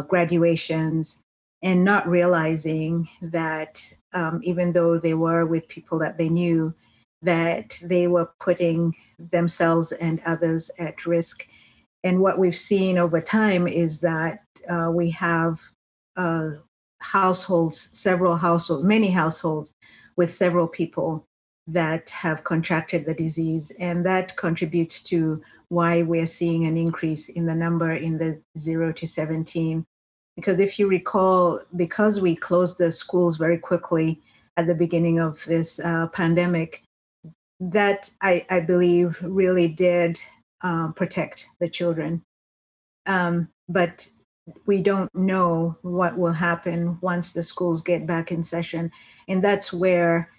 [SPEAKER 12] graduations, and not realizing that even though they were with people that they knew, that they were putting themselves and others at risk. And what we've seen over time is that we have households, several households, many households with several people that have contracted the disease. And that contributes to why we're seeing an increase in the number in the 0 to 17. Because if you recall, because we closed the schools very quickly at the beginning of this pandemic, that I believe really did protect the children. But we don't know what will happen once the schools get back in session. And that's where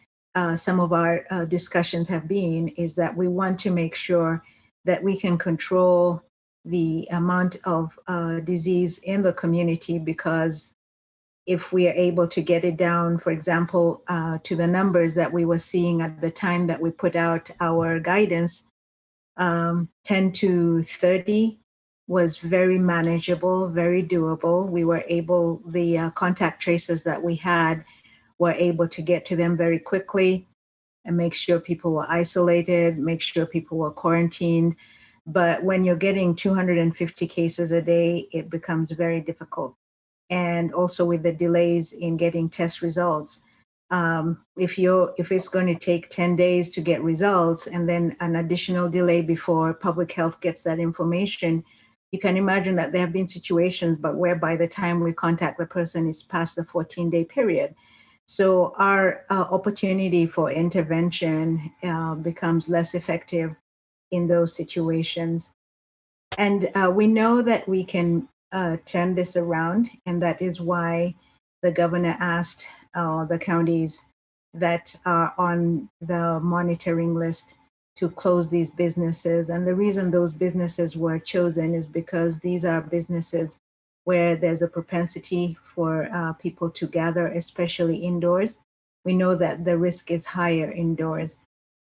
[SPEAKER 12] some of our discussions have been, is that we want to make sure that we can control the amount of disease in the community, because if we are able to get it down, for example, to the numbers that we were seeing at the time that we put out our guidance, 10 to 30 was very manageable, very doable. We were able, the contact tracers that we had were able to get to them very quickly and make sure people were isolated, make sure people were quarantined. But when you're getting 250 cases a day, it becomes very difficult. And also with the delays in getting test results, if it's going to take 10 days to get results and then an additional delay before public health gets that information, you can imagine that there have been situations, but where by the time we contact the person, it's past the 14-day period. So our opportunity for intervention becomes less effective in those situations. And we know that we can turn this around, and that is why the governor asked the counties that are on the monitoring list to close these businesses. And the reason those businesses were chosen is because these are businesses where there's a propensity for people to gather, especially indoors. We know that the risk is higher indoors.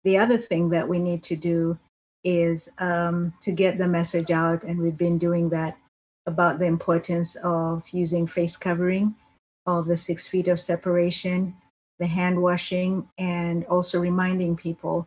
[SPEAKER 12] The other thing that we need to do is to get the message out, and we've been doing that, about the importance of using face covering, of the 6 feet of separation, the hand washing, and also reminding people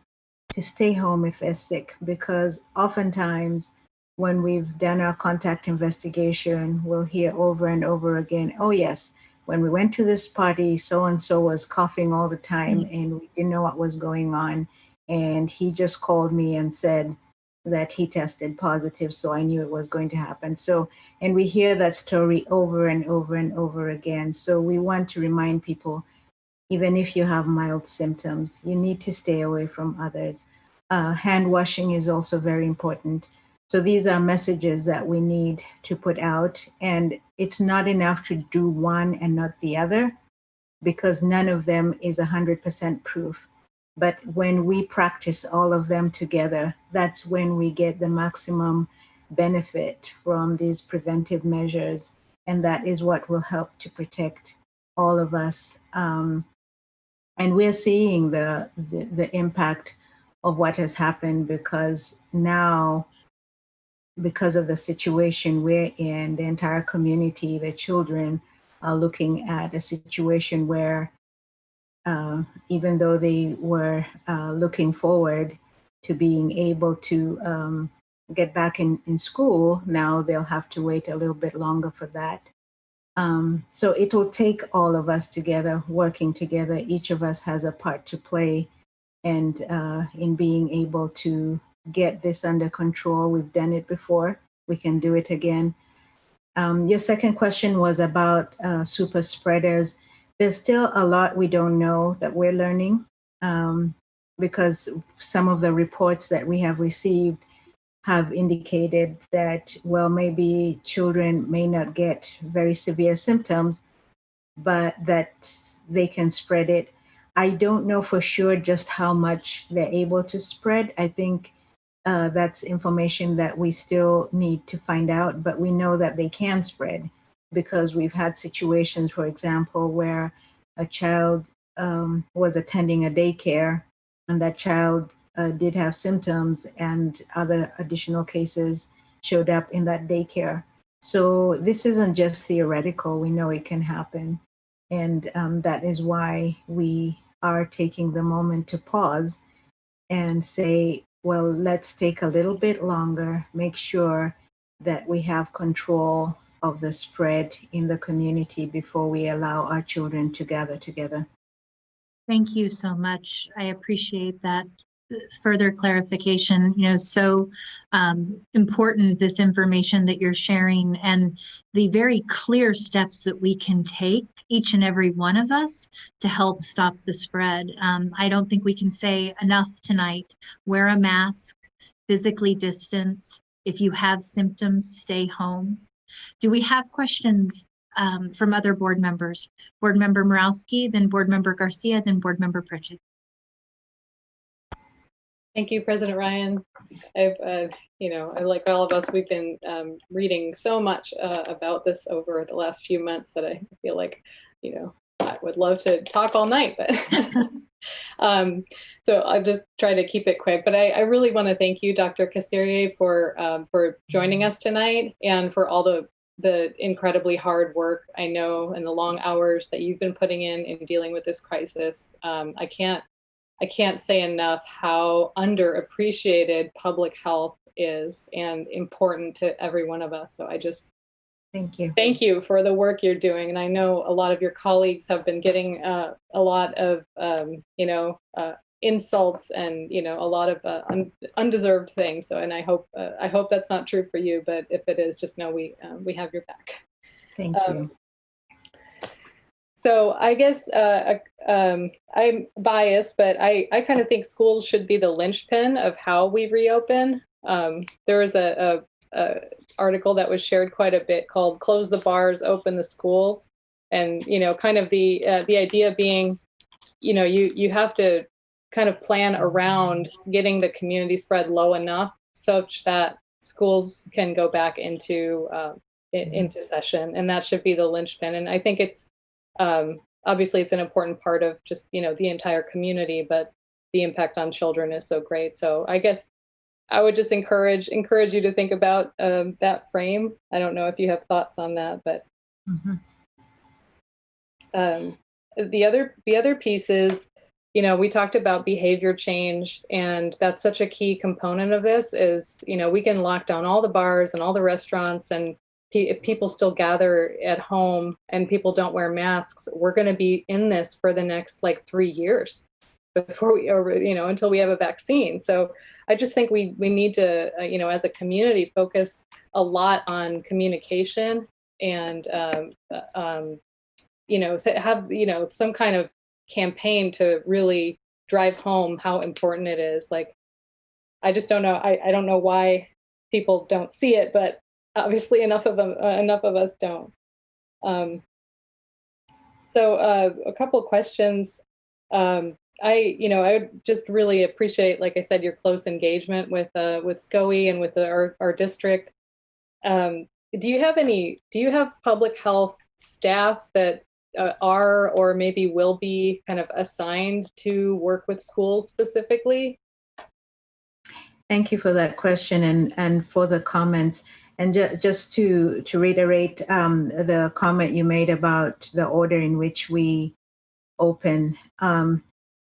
[SPEAKER 12] to stay home if they're sick, because oftentimes when we've done our contact investigation, we'll hear over and over again, oh yes, when we went to this party, so-and-so was coughing all the time and we didn't know what was going on. And he just called me and said that he tested positive, so I knew it was going to happen. So, and we hear that story over and over and over again. So we want to remind people, even if you have mild symptoms, you need to stay away from others. Hand washing is also very important. So these are messages that we need to put out, and it's not enough to do one and not the other, because none of them is 100% proof. But when we practice all of them together, that's when we get the maximum benefit from these preventive measures. And that is what will help to protect all of us. And we're seeing the impact of what has happened, because now, because of the situation we're in, the entire community, the children are looking at a situation where even though they were looking forward to being able to get back in school, now they'll have to wait a little bit longer for that. So it will take all of us together, working together. Each of us has a part to play, and in being able to get this under control. We've done it before. We can do it again. Your second question was about super spreaders. There's still a lot we don't know that we're learning, because some of the reports that we have received have indicated that, well, maybe children may not get very severe symptoms, but that they can spread it. I don't know for sure just how much they're able to spread. I think that's information that we still need to find out, but we know that they can spread, because we've had situations, for example, where a child was attending a daycare, and that child did have symptoms, and other additional cases showed up in that daycare. So this isn't just theoretical. We know it can happen. And that is why we are taking the moment to pause and say, well, let's take a little bit longer, make sure that we have control of the spread in the community before we allow our children to gather together.
[SPEAKER 1] Thank you so much. I appreciate that further clarification. So important, this information that you're sharing, and the very clear steps that we can take, each and every one of us, to help stop the spread. I don't think we can say enough tonight. Wear a mask, physically distance. If you have symptoms, stay home. Do we have questions from other board members? Board Member Morawski, then Board Member Garcia, then Board Member Pritchett.
[SPEAKER 7] Thank you, President Ryan. I've, like all of us, we've been reading so much about this over the last few months that I feel like, I would love to talk all night, but so I'll just try to keep it quick. But I really want to thank you, Dr. Casterier, for joining us tonight, and for all the incredibly hard work I know and the long hours that you've been putting in dealing with this crisis. I can't say enough how underappreciated public health is and important to every one of us. So I just thank you for the work you're doing. And I know a lot of your colleagues have been getting a lot of, insults and, a lot of undeserved things. So, and I hope that's not true for you, but if it is, just know we have your back.
[SPEAKER 12] Thank you.
[SPEAKER 7] So I guess I'm biased, but I kind of think schools should be the linchpin of how we reopen. There was a article that was shared quite a bit called "Close the Bars, Open the Schools," and kind of the idea being, you have to kind of plan around getting the community spread low enough such that schools can go back into session, and that should be the linchpin. And I think it's obviously it's an important part of just, the entire community, but the impact on children is so great. So I guess I would just encourage you to think about that frame. I don't know if you have thoughts on that, but the other piece is, we talked about behavior change, and that's such a key component of this is, we can lock down all the bars and all the restaurants, and if people still gather at home and people don't wear masks, we're going to be in this for the next 3 years before until we have a vaccine. So I just think we need to, as a community, focus a lot on communication and, have, some kind of campaign to really drive home how important it is. I just don't know. I don't know why people don't see it, but obviously enough of us don't. So a couple of questions. I would just really appreciate, like I said, your close engagement with SCOE and with our district. Do you have public health staff that are or maybe will be kind of assigned to work with schools specifically?
[SPEAKER 12] Thank you for that question and for the comments. And just to reiterate the comment you made about the order in which we open,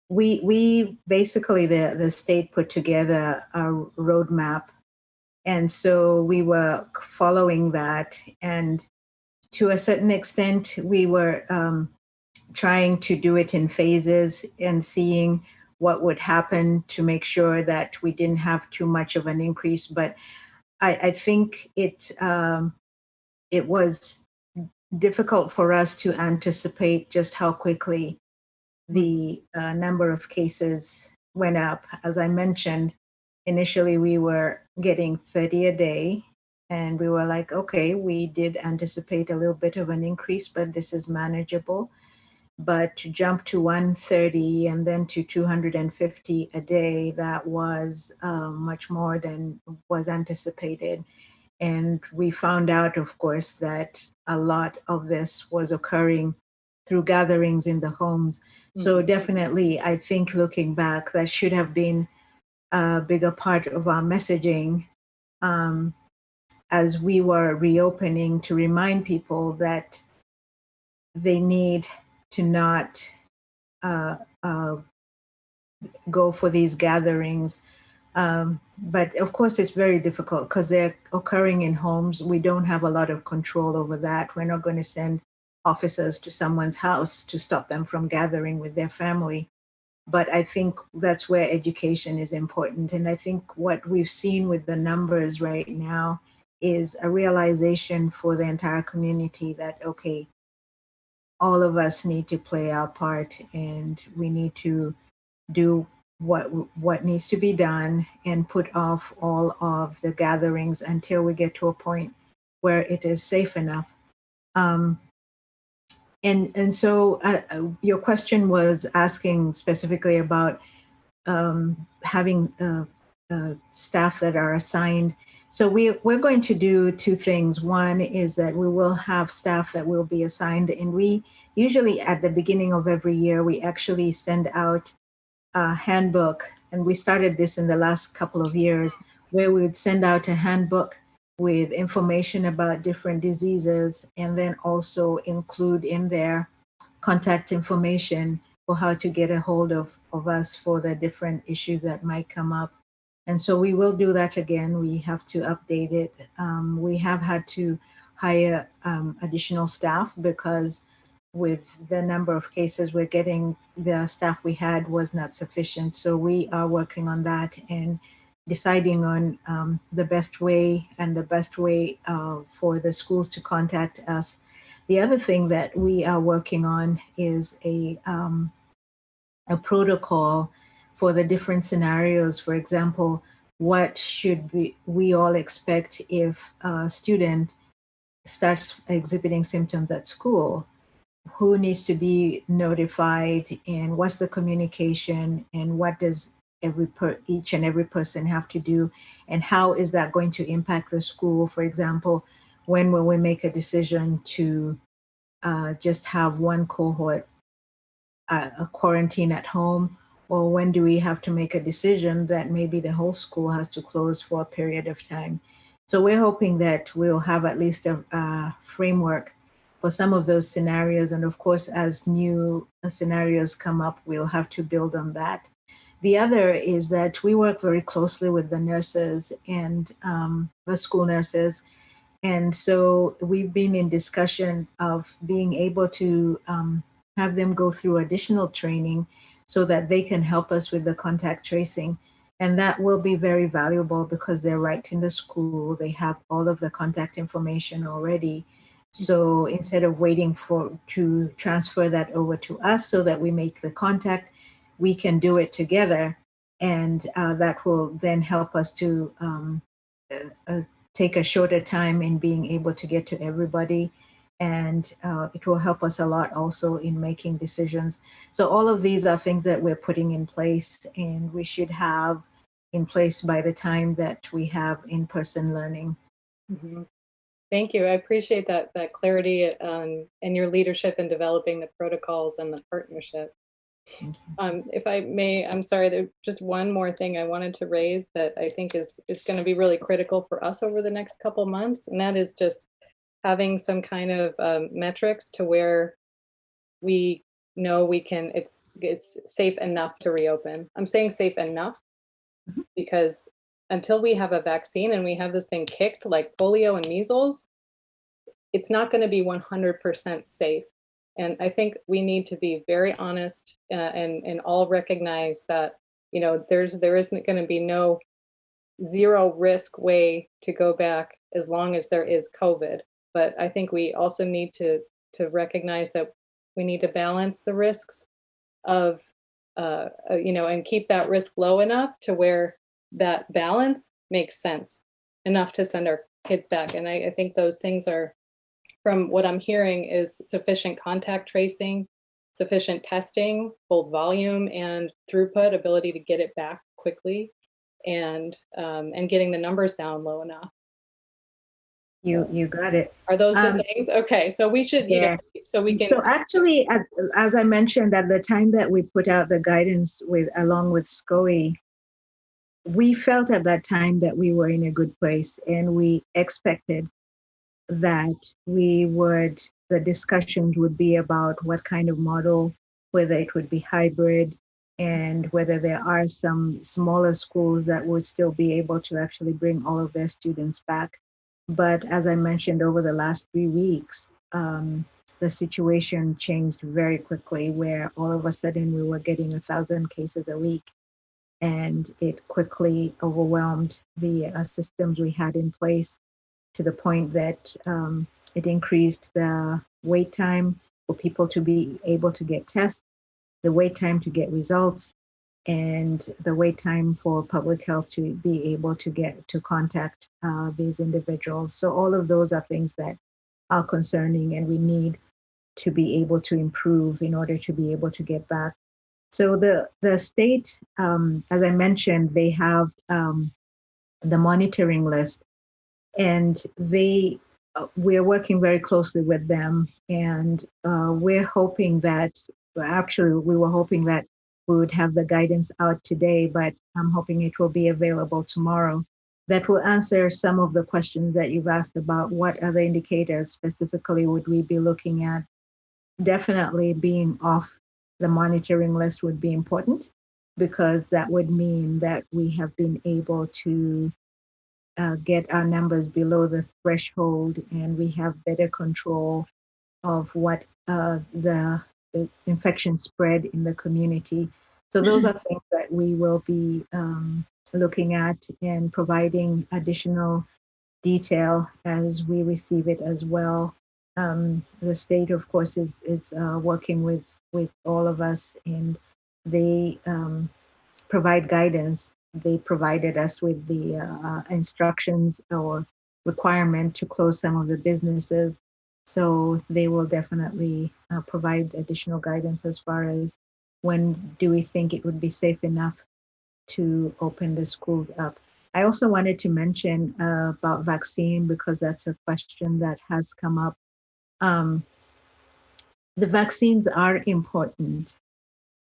[SPEAKER 12] we basically, the state put together a roadmap, and so we were following that, and to a certain extent we were trying to do it in phases and seeing what would happen to make sure that we didn't have too much of an increase. But I think it was difficult for us to anticipate just how quickly the number of cases went up. As I mentioned, initially we were getting 30 a day, and we were like, okay, we did anticipate a little bit of an increase, but this is manageable. But to jump to 130 and then to 250 a day, that was much more than was anticipated. And we found out, of course, that a lot of this was occurring through gatherings in the homes. So definitely, I think looking back, that should have been a bigger part of our messaging as we were reopening, to remind people that they need to not go for these gatherings. But of course, it's very difficult because they're occurring in homes. We don't have a lot of control over that. We're not going to send officers to someone's house to stop them from gathering with their family. But I think that's where education is important. And I think what we've seen with the numbers right now is a realization for the entire community that, okay, all of us need to play our part, and we need to do what needs to be done and put off all of the gatherings until we get to a point where it is safe enough. And so your question was asking specifically about having staff that are assigned. So we're going to do two things. One is that we will have staff that will be assigned, and we usually at the beginning of every year, we actually send out a handbook, and we started this in the last couple of years, where we would send out a handbook with information about different diseases, and then also include in there contact information for how to get a hold of us for the different issues that might come up. And so we will do that again. We have to update it. We have had to hire additional staff because with the number of cases we're getting, the staff we had was not sufficient. So we are working on that and deciding on the best way for the schools to contact us. The other thing that we are working on is a protocol for the different scenarios. For example, what should we all expect if a student starts exhibiting symptoms at school? Who needs to be notified, and what's the communication, and what does each and every person have to do, and how is that going to impact the school? For example, when will we make a decision to just have one cohort a quarantine at home, or when do we have to make a decision that maybe the whole school has to close for a period of time? So we're hoping that we'll have at least a framework for some of those scenarios. And of course, as new scenarios come up, we'll have to build on that. The other is that we work very closely with the nurses and the school nurses. And so we've been in discussion of being able to have them go through additional training so that they can help us with the contact tracing. And that will be very valuable because they're right in the school. They have all of the contact information already. So instead of waiting to transfer that over to us so that we make the contact, we can do it together. And that will then help us to take a shorter time in being able to get to everybody. And it will help us a lot also in making decisions. So all of these are things that we're putting in place, and we should have in place by the time that we have in-person learning.
[SPEAKER 7] Mm-hmm. Thank you. I appreciate that clarity and your leadership in developing the protocols and the partnership. If I may, I'm sorry, there's just one more thing I wanted to raise that I think is going to be really critical for us over the next couple months, and that is just having some kind of metrics to where we know we can, it's safe enough to reopen. I'm saying safe enough because until we have a vaccine and we have this thing kicked like polio and measles, it's not going to be 100% safe. And I think we need to be very honest and all recognize that, you know, there isn't going to be no zero risk way to go back as long as there is COVID. But I think we also need to recognize that we need to balance the risks of, and keep that risk low enough to where that balance makes sense enough to send our kids back. And I think those things are, from what I'm hearing, is sufficient contact tracing, sufficient testing, both volume and throughput, ability to get it back quickly, and getting the numbers down low enough.
[SPEAKER 12] You got it.
[SPEAKER 7] Are those the things? Okay, so we should, you know, so we can.
[SPEAKER 12] So actually, as I mentioned, at the time that we put out the guidance along with SCOE, we felt at that time that we were in a good place, and we expected that the discussions would be about what kind of model, whether it would be hybrid, and whether there are some smaller schools that would still be able to actually bring all of their students back. But as I mentioned, over the last 3 weeks, the situation changed very quickly, where all of a sudden we were getting 1,000 cases a week, and it quickly overwhelmed the systems we had in place, to the point that it increased the wait time for people to be able to get tests, the wait time to get results, and the wait time for public health to be able to contact these individuals. So all of those are things that are concerning, and we need to be able to improve in order to be able to get back. So the state, as I mentioned, they have the monitoring list, and we're working very closely with them, and we're hoping that, actually we were hoping that we would have the guidance out today, but I'm hoping it will be available tomorrow. That will answer some of the questions that you've asked about what other indicators specifically would we be looking at. Definitely being off the monitoring list would be important, because that would mean that we have been able to get our numbers below the threshold, and we have better control of what the infection spread in the community. So those are things that we will be looking at and providing additional detail as we receive it as well. The state, of course, is working with all of us, and they provide guidance. They provided us with the instructions or requirement to close some of the businesses. So they will definitely provide additional guidance as far as when do we think it would be safe enough to open the schools up. I also wanted to mention about vaccine, because that's a question that has come up. The vaccines are important,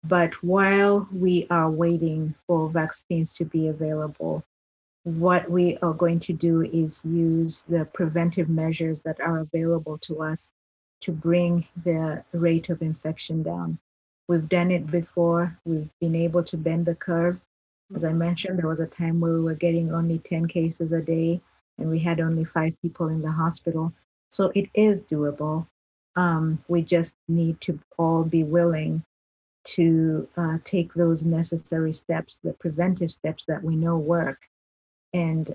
[SPEAKER 12] but while we are waiting for vaccines to be available, what we are going to do is use the preventive measures that are available to us to bring the rate of infection down. We've done it before. We've been able to bend the curve. As I mentioned, there was a time where we were getting only 10 cases a day, and we had only 5 people in the hospital. So it is doable. We just need to all be willing to take those necessary steps, the preventive steps that we know work. And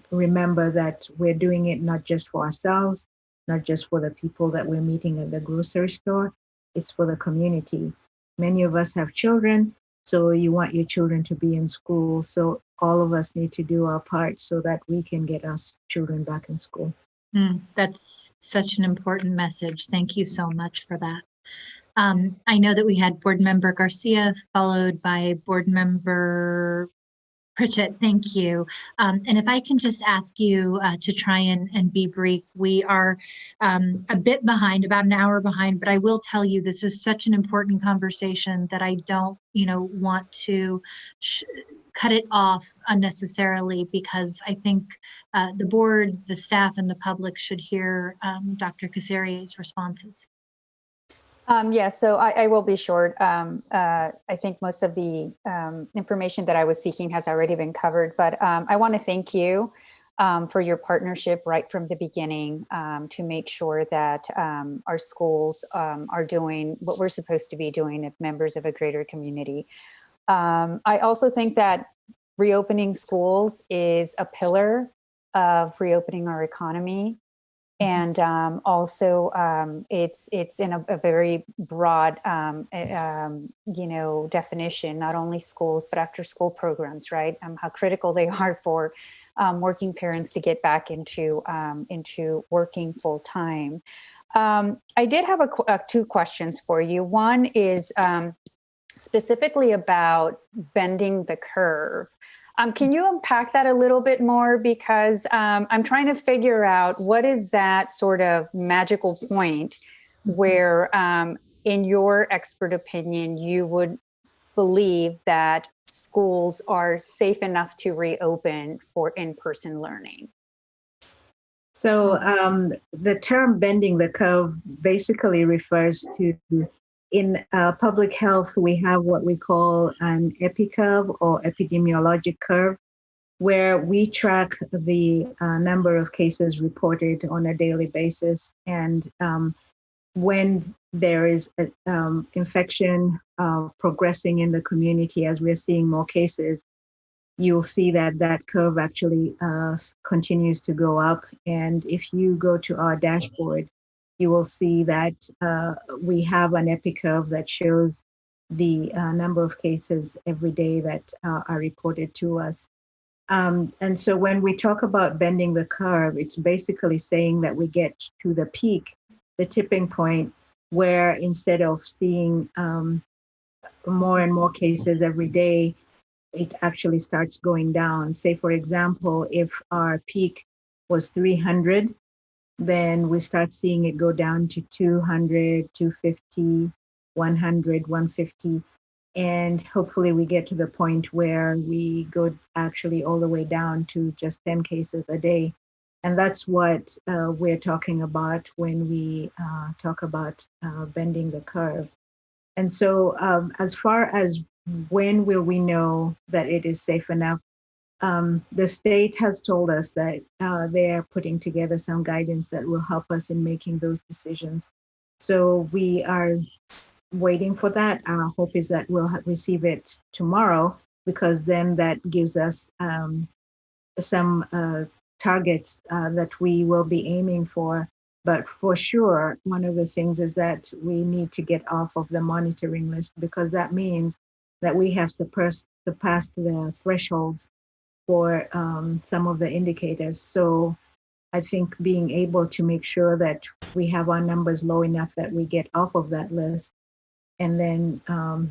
[SPEAKER 12] remember that we're doing it not just for ourselves, not just for the people that we're meeting at the grocery store, it's for the community. Many of us have children, so you want your children to be in school. So all of us need to do our part so that we can get our children back in school.
[SPEAKER 1] That's such an important message. Thank you so much for that. I know that we had Board Member Garcia followed by Board Member Pritchett. Thank you. And if I can just ask you to try and be brief. We are a bit behind, about an hour behind, but I will tell you this is such an important conversation that I don't, want to cut it off unnecessarily, because I think the board, the staff, and the public should hear Dr. Kasirie's responses.
[SPEAKER 6] So I will be short. I think most of the information that I was seeking has already been covered, but I want to thank you for your partnership right from the beginning to make sure that our schools are doing what we're supposed to be doing as members of a greater community. I also think that reopening schools is a pillar of reopening our economy. And also, it's in a very broad, definition, not only schools, but after school programs, right? How critical they are for working parents to get back into working full time. I did have 2 questions for you. One is specifically about bending the curve. Can you unpack that a little bit more? Because I'm trying to figure out what is that sort of magical point where, in your expert opinion, you would believe that schools are safe enough to reopen for in-person learning.
[SPEAKER 12] So the term bending the curve basically refers to, in public health, we have what we call an EpiCurve or epidemiologic curve, where we track the number of cases reported on a daily basis. And when there is infection progressing in the community, as we're seeing more cases, you'll see that that curve actually continues to go up. And if you go to our dashboard, you will see that we have an EpiCurve that shows the number of cases every day that are reported to us. And so when we talk about bending the curve, it's basically saying that we get to the peak, the tipping point, where instead of seeing more and more cases every day, it actually starts going down. Say, for example, if our peak was 300, then we start seeing it go down to 200, 250, 100, 150. And hopefully we get to the point where we go actually all the way down to just 10 cases a day. And that's what we're talking about when we talk about bending the curve. And so as far as when will we know that it is safe enough, the state has told us that they are putting together some guidance that will help us in making those decisions. So we are waiting for that. Our hope is that we'll receive it tomorrow, because then that gives us some targets that we will be aiming for. But for sure, one of the things is that we need to get off of the monitoring list, because that means that we have surpassed the thresholds for some of the indicators. So I think being able to make sure that we have our numbers low enough that we get off of that list, and then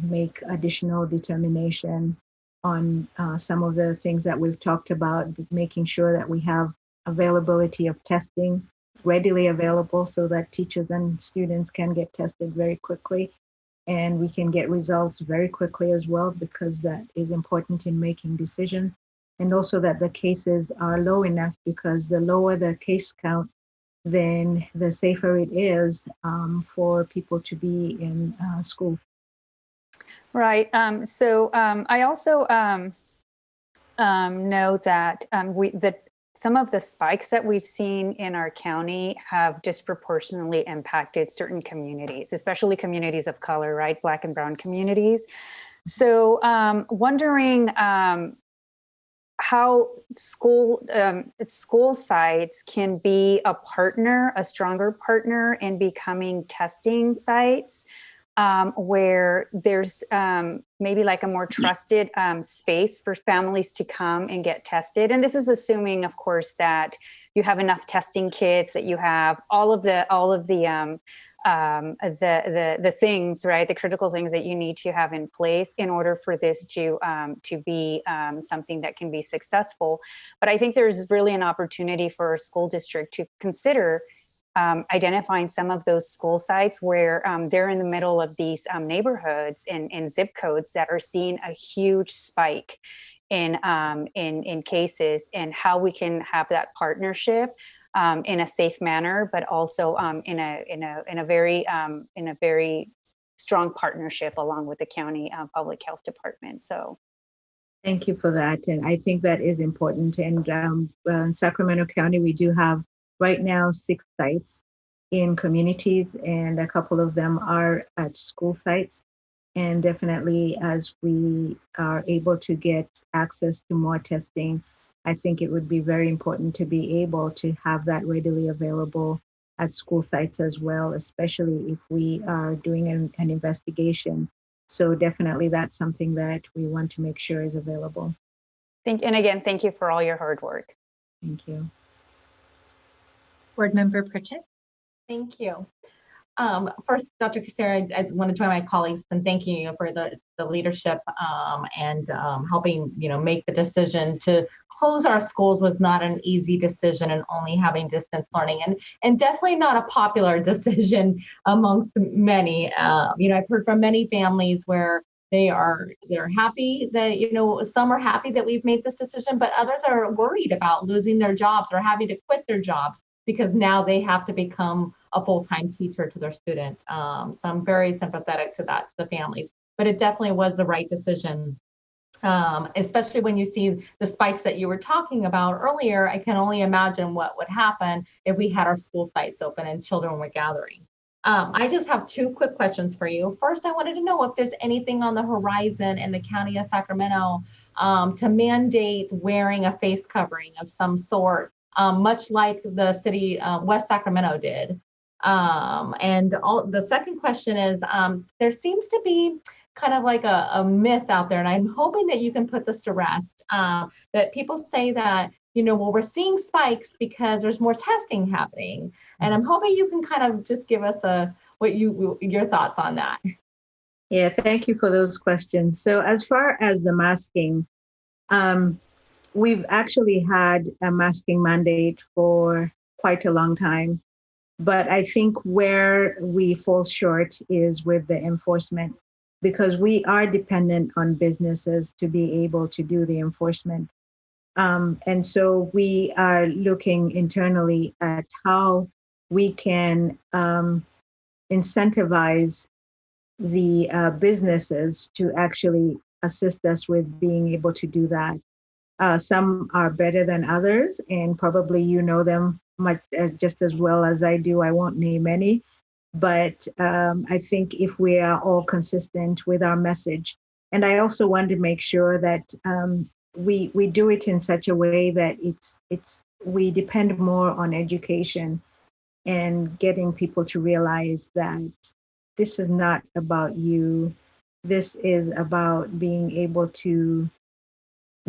[SPEAKER 12] make additional determination on some of the things that we've talked about, making sure that we have availability of testing readily available so that teachers and students can get tested very quickly, and we can get results very quickly as well, because that is important in making decisions. And also that the cases are low enough, because the lower the case count, then the safer it is for people to be in schools.
[SPEAKER 6] Right. So I also know that some of the spikes that we've seen in our county have disproportionately impacted certain communities, especially communities of color, right? Black and brown communities. So wondering how school sites can be a partner, a stronger partner in becoming testing sites, where there's maybe like a more trusted space for families to come and get tested. And this is assuming, of course, that you have enough testing kits, that you have all of the things, right, the critical things that you need to have in place in order for this to be something that can be successful. But I think there's really an opportunity for a school district to consider identifying some of those school sites where they're in the middle of these neighborhoods and zip codes that are seeing a huge spike in cases, and how we can have that partnership in a safe manner, but also in a very strong partnership along with the county public health department. So.
[SPEAKER 12] Thank you for that. And I think that is important. And in Sacramento County, we do have right now 6 sites in communities, and a couple of them are at school sites. And definitely, as we are able to get access to more testing, I think it would be very important to be able to have that readily available at school sites as well, especially if we are doing an investigation. So definitely that's something that we want to make sure is available.
[SPEAKER 6] And again, thank you for all your hard work.
[SPEAKER 12] Thank you.
[SPEAKER 1] Board Member Pritchett.
[SPEAKER 10] Thank you. First, Dr. Kassir, I want to join my colleagues in thanking you for the leadership and helping, make the decision to close our schools was not an easy decision, and only having distance learning, and definitely not a popular decision amongst many. I've heard from many families where they're happy that, some are happy that we've made this decision, but others are worried about losing their jobs or having to quit their jobs because now they have to become a full-time teacher to their student. So I'm very sympathetic to that, to the families, but it definitely was the right decision. Especially when you see the spikes that you were talking about earlier. I can only imagine what would happen if we had our school sites open and children were gathering. I just have two quick questions for you. First, I wanted to know if there's anything on the horizon in the county of Sacramento to mandate wearing a face covering of some sort, much like the city, West Sacramento did. The second question is, there seems to be kind of like a myth out there, and I'm hoping that you can put this to rest, that people say that, we're seeing spikes because there's more testing happening. And I'm hoping you can kind of just give us your thoughts on that.
[SPEAKER 12] Yeah, thank you for those questions. So as far as the masking, we've actually had a masking mandate for quite a long time. But I think where we fall short is with the enforcement, because we are dependent on businesses to be able to do the enforcement. And so we are looking internally at how we can incentivize the businesses to actually assist us with being able to do that. Some are better than others, and probably you know them much just as well as I do. I won't name any, but I think if we are all consistent with our message, and I also want to make sure that we do it in such a way that we depend more on education and getting people to realize that this is not about you. This is about being able to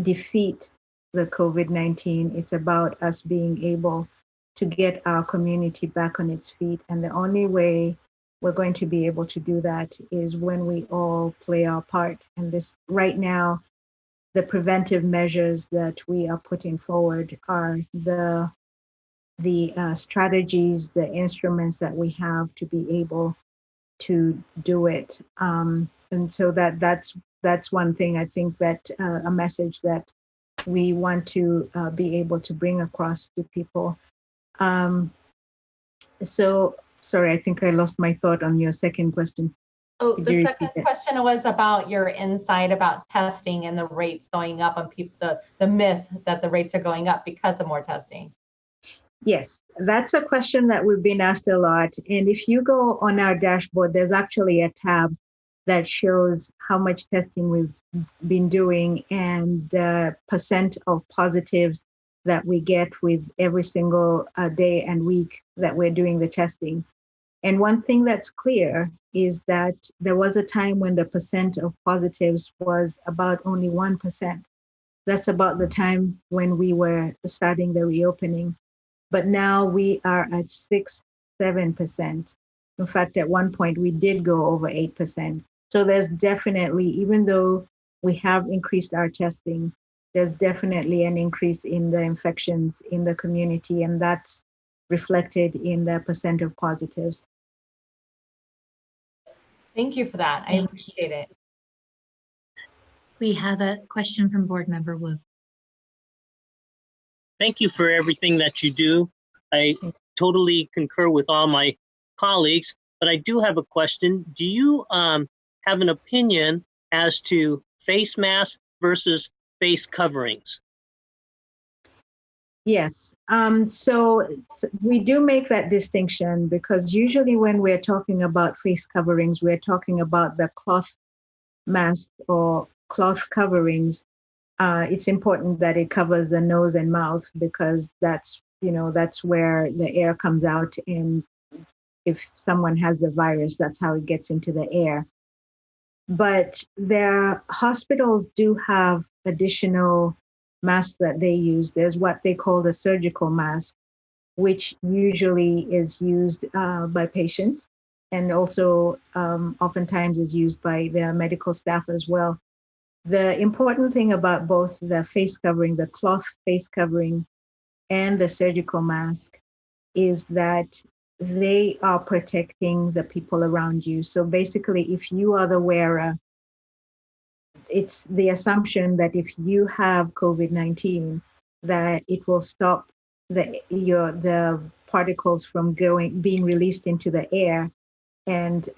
[SPEAKER 12] defeat the COVID-19. It's about us being able to get our community back on its feet. And the only way we're going to be able to do that is when we all play our part. And this right now, the preventive measures that we are putting forward are the strategies, the instruments that we have to be able to do it. And so that's one thing I think that a message that we want to be able to bring across to people. So sorry, I think I lost my thought on your second question.
[SPEAKER 10] Oh, the second question was about your insight about testing and the rates going up, and the myth that the rates are going up because of more testing.
[SPEAKER 12] Yes, that's a question that we've been asked a lot. And if you go on our dashboard, there's actually a tab that shows how much testing we've been doing and the percent of positives that we get with every single day and week that we're doing the testing. And one thing that's clear is that there was a time when the percent of positives was about only 1%. That's about the time when we were starting the reopening. But now we are at 6-7%. In fact, at one point we did go over 8%. So there's definitely, even though we have increased our testing, there's definitely an increase in the infections in the community, and that's reflected in the percent of positives.
[SPEAKER 10] Thank you for that. I appreciate it.
[SPEAKER 1] We have a question from Board Member Wu.
[SPEAKER 4] Thank you for everything that you do. I totally concur with all my colleagues, but I do have a question. Do you have an opinion as to face masks versus face coverings?
[SPEAKER 12] Yes. So we do make that distinction because usually when we're talking about face coverings, we're talking about the cloth mask or cloth coverings. It's important that it covers the nose and mouth because that's where the air comes out. And if someone has the virus, that's how it gets into the air. But their hospitals do have additional masks that they use. There's what they call the surgical mask, which usually is used by patients. and also oftentimes is used by the medical staff as well. The important thing about both the face covering, the cloth face covering, and the surgical mask is that they are protecting the people around you. So basically, if you are the wearer, it's the assumption that if you have COVID-19, that it will stop the particles from being released into the air and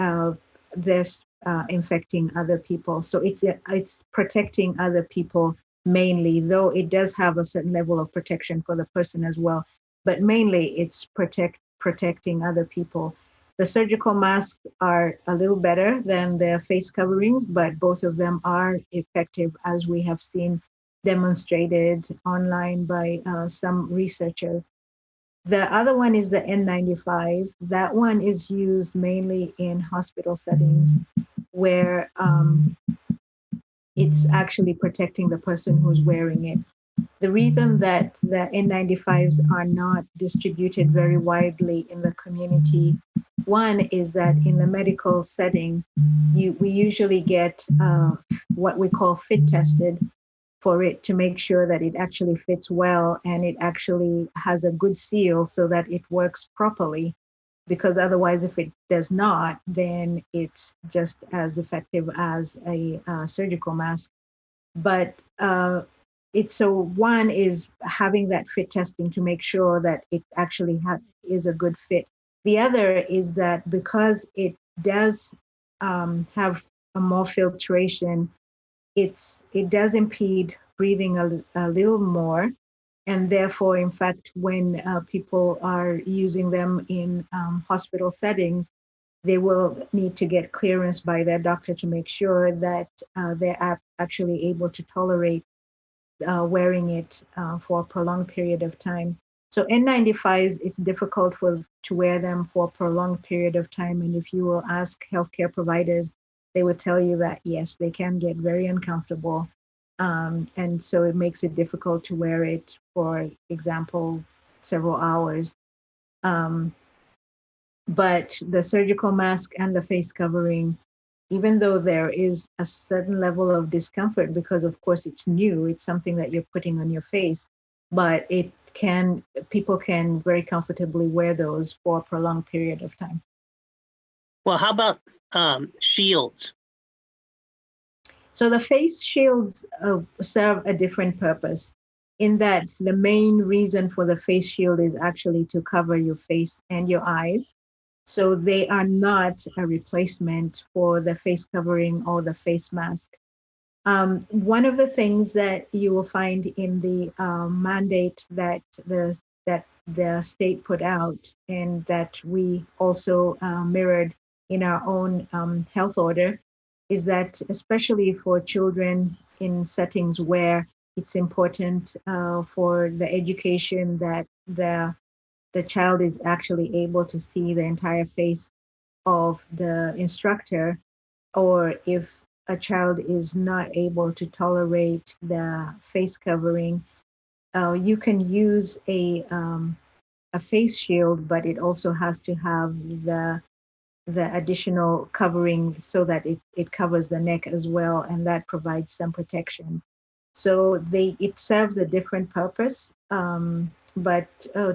[SPEAKER 12] this infecting other people. So it's protecting other people mainly, though it does have a certain level of protection for the person as well. But mainly it's protecting other people. The surgical masks are a little better than the face coverings, but both of them are effective, as we have seen demonstrated online by some researchers. The other one is the N95. That one is used mainly in hospital settings where it's actually protecting the person who's wearing it. The reason that the N95s are not distributed very widely in the community, one is that in the medical setting, we usually get what we call fit tested for it to make sure that it actually fits well and it actually has a good seal so that it works properly. Because otherwise, if it does not, then it's just as effective as a surgical mask. But so one is having that fit testing to make sure that it actually is a good fit. The other is that because it does have a more filtration, it does impede breathing a little more. And therefore, in fact, when people are using them in hospital settings, they will need to get clearance by their doctor to make sure that they're actually able to tolerate wearing it for a prolonged period of time. So N95s, it's difficult to wear them for a prolonged period of time. And if you will ask healthcare providers, they would tell you that, yes, they can get very uncomfortable. And so it makes it difficult to wear it, for example, several hours. But the surgical mask and the face covering, even though there is a certain level of discomfort, because of course it's new, it's something that you're putting on your face, but people can very comfortably wear those for a prolonged period of time.
[SPEAKER 4] Well, how about shields?
[SPEAKER 12] So the face shields serve a different purpose in that the main reason for the face shield is actually to cover your face and your eyes. So they are not a replacement for the face covering or the face mask. One of the things that you will find in the mandate that the state put out and that we also mirrored in our own health order is that especially for children in settings where it's important for the education that the child is actually able to see the entire face of the instructor, or if a child is not able to tolerate the face covering, you can use a face shield, but it also has to have the additional covering so that it covers the neck as well, and that provides some protection. So it serves a different purpose, but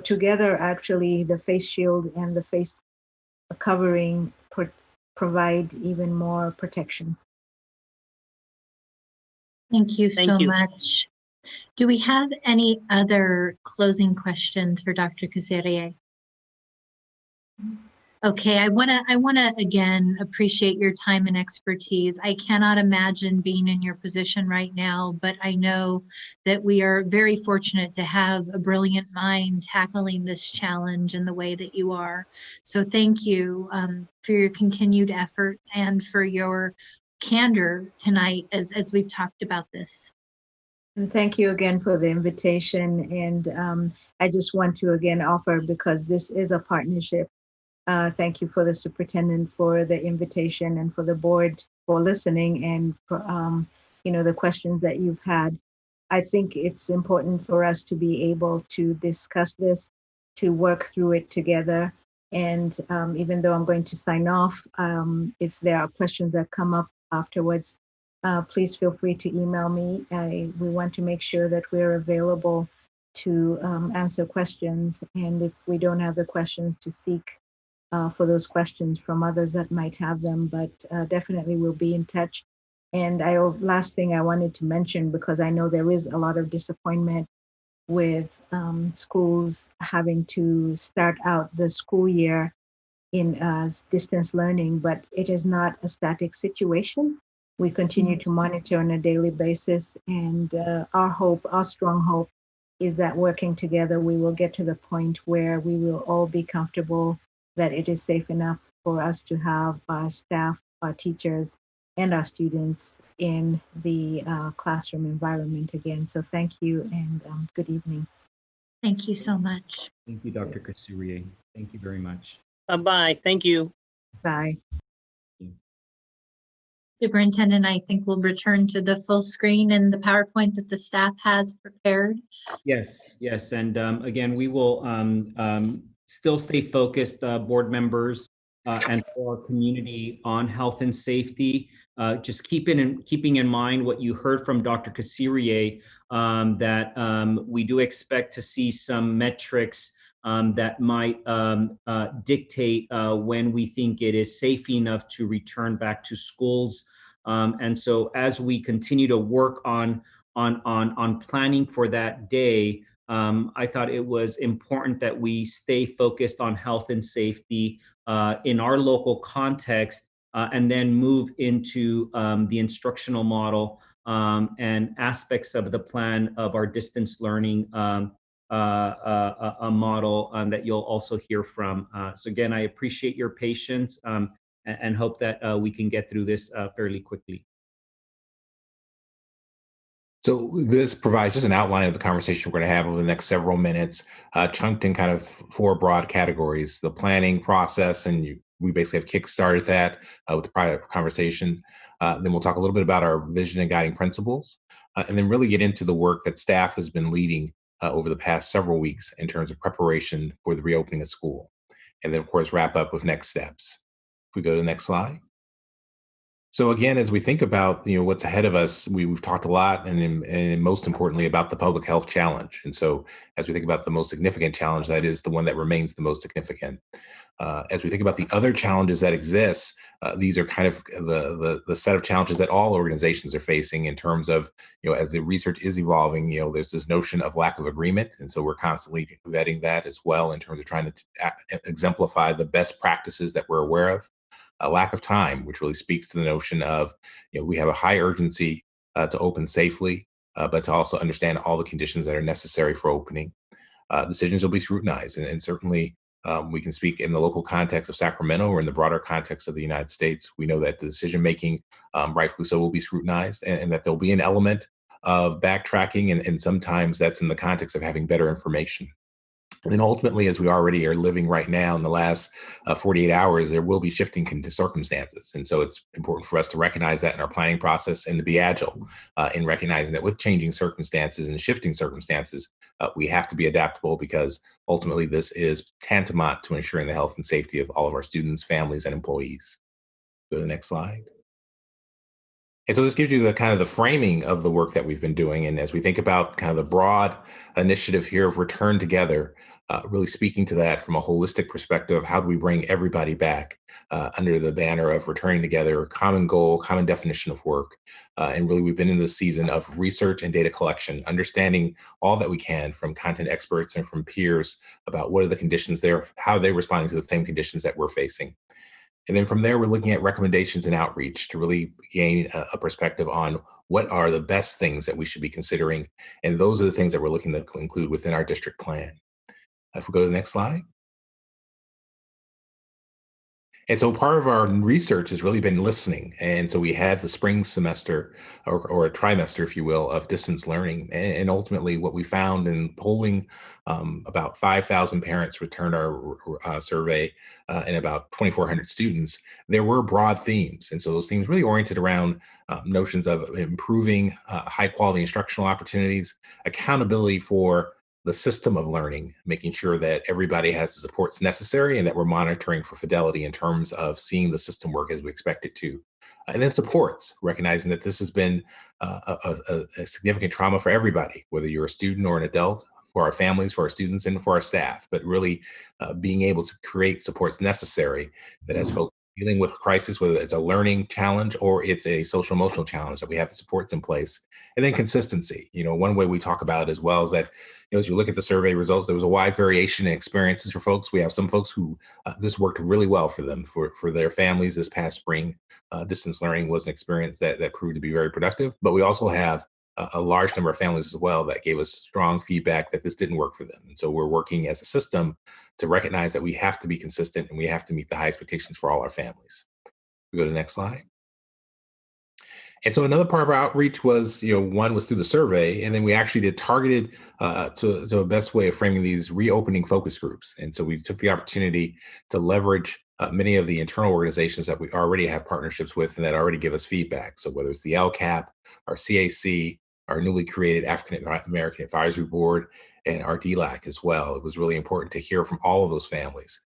[SPEAKER 12] together actually the face shield and the face covering provide even more protection.
[SPEAKER 1] Thank you
[SPEAKER 4] Thank
[SPEAKER 1] so
[SPEAKER 4] you.
[SPEAKER 1] much. Do we have any other closing questions for Dr. Kazarieh? Okay, I wanna again appreciate your time and expertise. I cannot imagine being in your position right now, but I know that we are very fortunate to have a brilliant mind tackling this challenge in the way that you are. So thank you for your continued efforts and for your candor tonight as we've talked about this.
[SPEAKER 12] And thank you again for the invitation. And I just want to again offer, because this is a partnership, thank you for the superintendent for the invitation and for the board for listening and for, the questions that you've had. I think it's important for us to be able to discuss this, to work through it together, And even though I'm going to sign off, if there are questions that come up afterwards, please feel free to email me. We want to make sure that we're available to answer questions. And if we don't have the questions, to seek for those questions from others that might have them. But definitely we'll be in touch. And last thing I wanted to mention, because I know there is a lot of disappointment with schools having to start out the school year in distance learning, but it is not a static situation. We continue to monitor on a daily basis, and our strong hope is that working together, we will get to the point where we will all be comfortable that it is safe enough for us to have our staff, our teachers, and our students in the classroom environment again. So thank you and good evening.
[SPEAKER 1] Thank you so much.
[SPEAKER 13] Thank you, Dr. Kasuriye. Thank you very much.
[SPEAKER 4] Bye-bye. Thank you.
[SPEAKER 12] Bye.
[SPEAKER 1] Superintendent, I think we'll return to the full screen and the PowerPoint that the staff has prepared.
[SPEAKER 2] Yes, yes. And again, we will still stay focused, board members and for our community on health and safety. Just keeping in mind what you heard from Dr. Kasuriye, that we do expect to see some metrics that might dictate when we think it is safe enough to return back to schools. And so as we continue to work on planning for that day, I thought it was important that we stay focused on health and safety in our local context, and then move into the instructional model and aspects of the plan of our distance learning a model that you'll also hear from. So again, I appreciate your patience and hope that we can get through this fairly quickly.
[SPEAKER 11] So this provides just an outline of the conversation we're going to have over the next several minutes, chunked in kind of 4 broad categories: the planning process, and we basically have kickstarted that with the prior conversation. Then we'll talk a little bit about our vision and guiding principles, and then really get into the work that staff has been leading over the past several weeks in terms of preparation for the reopening of school. And then, of course, wrap up with next steps. If we go to the next slide. So again, as we think about what's ahead of us, we've talked a lot, and most importantly about the public health challenge. And so as we think about the most significant challenge, that is the one that remains the most significant. As we think about the other challenges that exist, these are kind of the set of challenges that all organizations are facing in terms of, as the research is evolving, there's this notion of lack of agreement. And so we're constantly vetting that as well in terms of trying to exemplify the best practices that we're aware of. A lack of time, which really speaks to the notion of, we have a high urgency to open safely, but to also understand all the conditions that are necessary for opening. Decisions will be scrutinized, and certainly we can speak in the local context of Sacramento or in the broader context of the United States. We know that the decision-making, rightfully so, will be scrutinized, and that there'll be an element of backtracking, and sometimes that's in the context of having better information. And then ultimately, as we already are living right now in the last 48 hours, there will be shifting circumstances. And so it's important for us to recognize that in our planning process and to be agile in recognizing that with changing circumstances and shifting circumstances, we have to be adaptable, because ultimately this is tantamount to ensuring the health and safety of all of our students, families, and employees. Go to the next slide. And so this gives you the kind of the framing of the work that we've been doing. And as we think about kind of the broad initiative here of Return Together, really speaking to that from a holistic perspective of how do we bring everybody back under the banner of returning together, common goal, common definition of work. And really, we've been in this season of research and data collection, understanding all that we can from content experts and from peers about what are the conditions there, how are they responding to the same conditions that we're facing. And then from there, we're looking at recommendations and outreach to really gain a perspective on what are the best things that we should be considering. And those are the things that we're looking to include within our district plan. If we go to the next slide. And so part of our research has really been listening. And so we had the spring semester or a trimester, if you will, of distance learning. And ultimately what we found in polling, about 5,000 parents returned our survey and about 2,400 students, there were broad themes. And so those themes really oriented around notions of improving high quality instructional opportunities, accountability for the system of learning, making sure that everybody has the supports necessary and that we're monitoring for fidelity in terms of seeing the system work as we expect it to. And then supports, recognizing that this has been a significant trauma for everybody, whether you're a student or an adult, for our families, for our students, and for our staff, but really being able to create supports necessary that as folks dealing with crisis, whether it's a learning challenge or it's a social emotional challenge, that we have the supports in place. And then consistency. One way we talk about it as well is that, as you look at the survey results, there was a wide variation in experiences for folks. We have some folks who this worked really well for them, for their families this past spring. Distance learning was an experience that proved to be very productive, but we also have a large number of families as well that gave us strong feedback that this didn't work for them. And so we're working as a system to recognize that we have to be consistent and we have to meet the high expectations for all our families. We go to the next slide. And so another part of our outreach was, one was through the survey, and then we actually did targeted to a best way of framing these reopening focus groups. And so we took the opportunity to leverage many of the internal organizations that we already have partnerships with and that already give us feedback. So whether it's the LCAP, our CAC, our newly created African American Advisory Board, and our DLAC as well. It was really important to hear from all of those families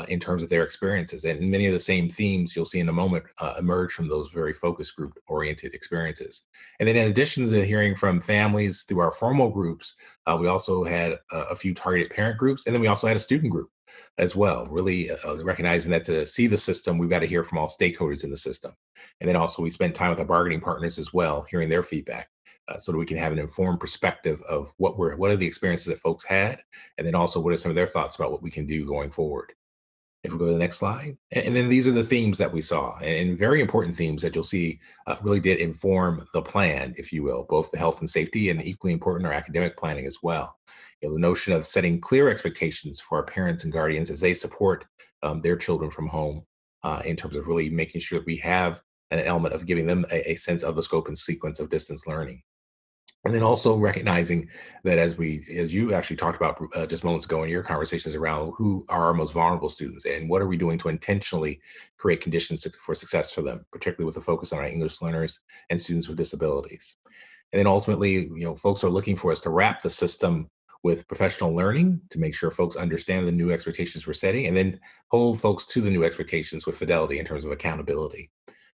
[SPEAKER 11] in terms of their experiences. And many of the same themes you'll see in a moment emerge from those very focus group oriented experiences. And then in addition to hearing from families through our formal groups, we also had a few targeted parent groups, and then we also had a student group as well, really recognizing that to see the system, we've got to hear from all stakeholders in the system. And then also we spent time with our bargaining partners as well, hearing their feedback. So that we can have an informed perspective of what are the experiences that folks had, and then also what are some of their thoughts about what we can do going forward. If we go to the next slide, and then these are the themes that we saw, and very important themes that you'll see really did inform the plan, if you will, both the health and safety, and equally important, our academic planning as well. The notion of setting clear expectations for our parents and guardians as they support their children from home, in terms of really making sure that we have an element of giving them a sense of the scope and sequence of distance learning. And then also recognizing that as you actually talked about just moments ago in your conversations around who are our most vulnerable students and what are we doing to intentionally create conditions for success for them, particularly with a focus on our English learners and students with disabilities. And then ultimately, folks are looking for us to wrap the system with professional learning to make sure folks understand the new expectations we're setting, and then hold folks to the new expectations with fidelity in terms of accountability.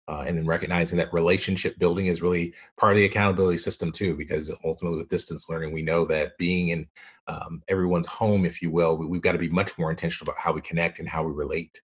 [SPEAKER 11] And then recognizing that relationship building is really part of the accountability system too, because ultimately with distance learning, we know that being in everyone's home, if you will, we've got to be much more intentional about how we connect and how we relate.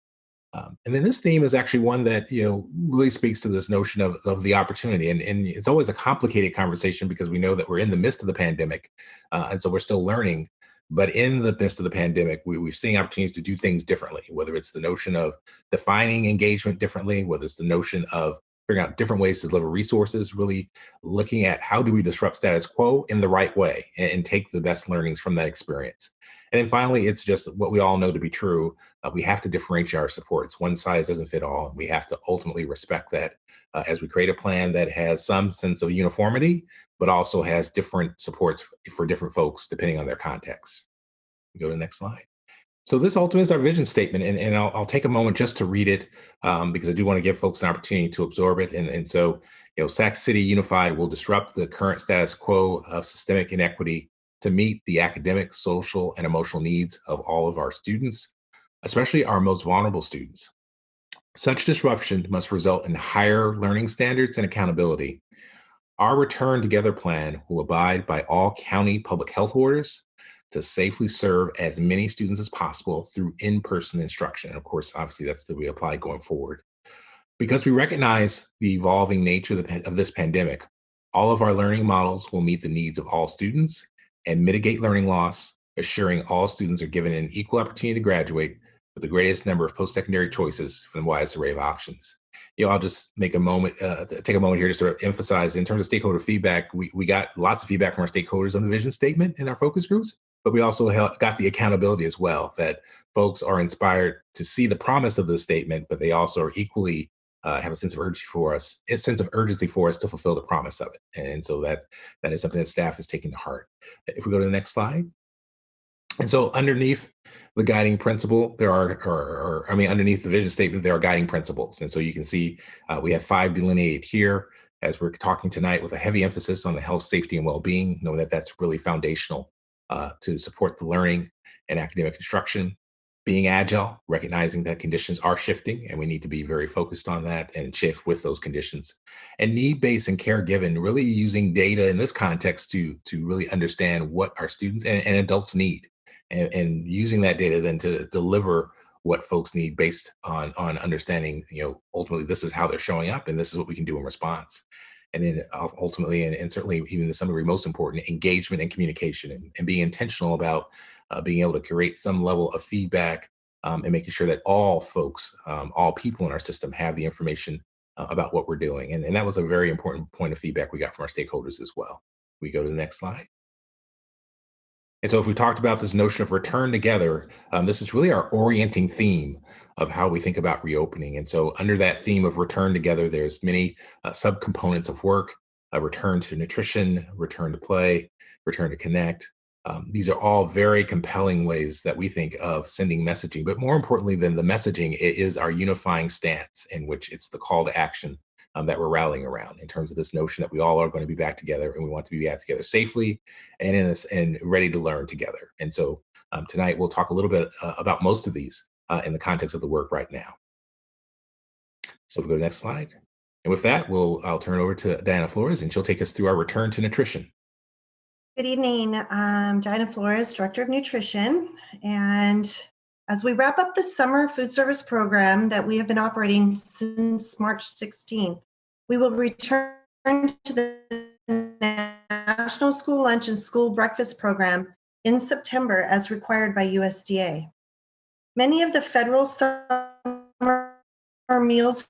[SPEAKER 11] And then this theme is actually one that, really speaks to this notion of the opportunity. And it's always a complicated conversation because we know that we're in the midst of the pandemic. And so we're still learning. But in the midst of the pandemic, we're seeing opportunities to do things differently, whether it's the notion of defining engagement differently, whether it's the notion of figuring out different ways to deliver resources, really looking at how do we disrupt status quo in the right way and take the best learnings from that experience. And then finally, it's just what we all know to be true. We have to differentiate our supports. One size doesn't fit all. We have to ultimately respect that as we create a plan that has some sense of uniformity, but also has different supports for different folks depending on their context. Go to the next slide. So this ultimately is our vision statement, and I'll take a moment just to read it because I do want to give folks an opportunity to absorb it. And so, Sac City Unified will disrupt the current status quo of systemic inequity to meet the academic, social, and emotional needs of all of our students, especially our most vulnerable students. Such disruption must result in higher learning standards and accountability. Our Return Together plan will abide by all county public health orders to safely serve as many students as possible through in-person instruction. And of course, obviously, that's to be applied going forward. Because we recognize the evolving nature of this pandemic, all of our learning models will meet the needs of all students and mitigate learning loss, assuring all students are given an equal opportunity to graduate with the greatest number of post-secondary choices from the widest array of options. I'll just take a moment here just to emphasize in terms of stakeholder feedback, we got lots of feedback from our stakeholders on the vision statement in our focus groups, but we also got the accountability as well, that folks are inspired to see the promise of the statement, but they also are equally have a sense of urgency for us to fulfill the promise of it. And so that is something that staff is taking to heart. If we go to the next slide. And so underneath the guiding principle, underneath the vision statement, there are guiding principles. And so you can see we have 5 delineated here as we're talking tonight with a heavy emphasis on the health, safety, and well-being, knowing that that's really foundational to support the learning and academic instruction. Being agile, recognizing that conditions are shifting and we need to be very focused on that and shift with those conditions. And need-based and care-given, really using data in this context to really understand what our students and adults need, and using that data then to deliver what folks need based on understanding, ultimately this is how they're showing up and this is what we can do in response. And then ultimately, and certainly even to some degree most important, engagement and communication, and being intentional about being able to create some level of feedback, and making sure that all folks, all people in our system have the information about what we're doing. And that was a very important point of feedback we got from our stakeholders as well. We go to the next slide. And so if we talked about this notion of return together, this is really our orienting theme of how we think about reopening. And so under that theme of return together, there's many subcomponents of work: return to nutrition, return to play, return to connect. These are all very compelling ways that we think of sending messaging. But more importantly than the messaging, it is our unifying stance, in which it's the call to action that we're rallying around, in terms of this notion that we all are going to be back together, and we want to be back together safely and ready to learn together. And so tonight we'll talk a little bit about most of these in the context of the work right now. So if we go to the next slide. And with that, I'll turn it over to Diana Flores, and she'll take us through our return to nutrition.
[SPEAKER 14] Good evening. I'm Diana Flores, Director of Nutrition. And as we wrap up the summer food service program that we have been operating since March 16th, we will return to the National School Lunch and School Breakfast Program in September as required by USDA. Many of the federal summer meals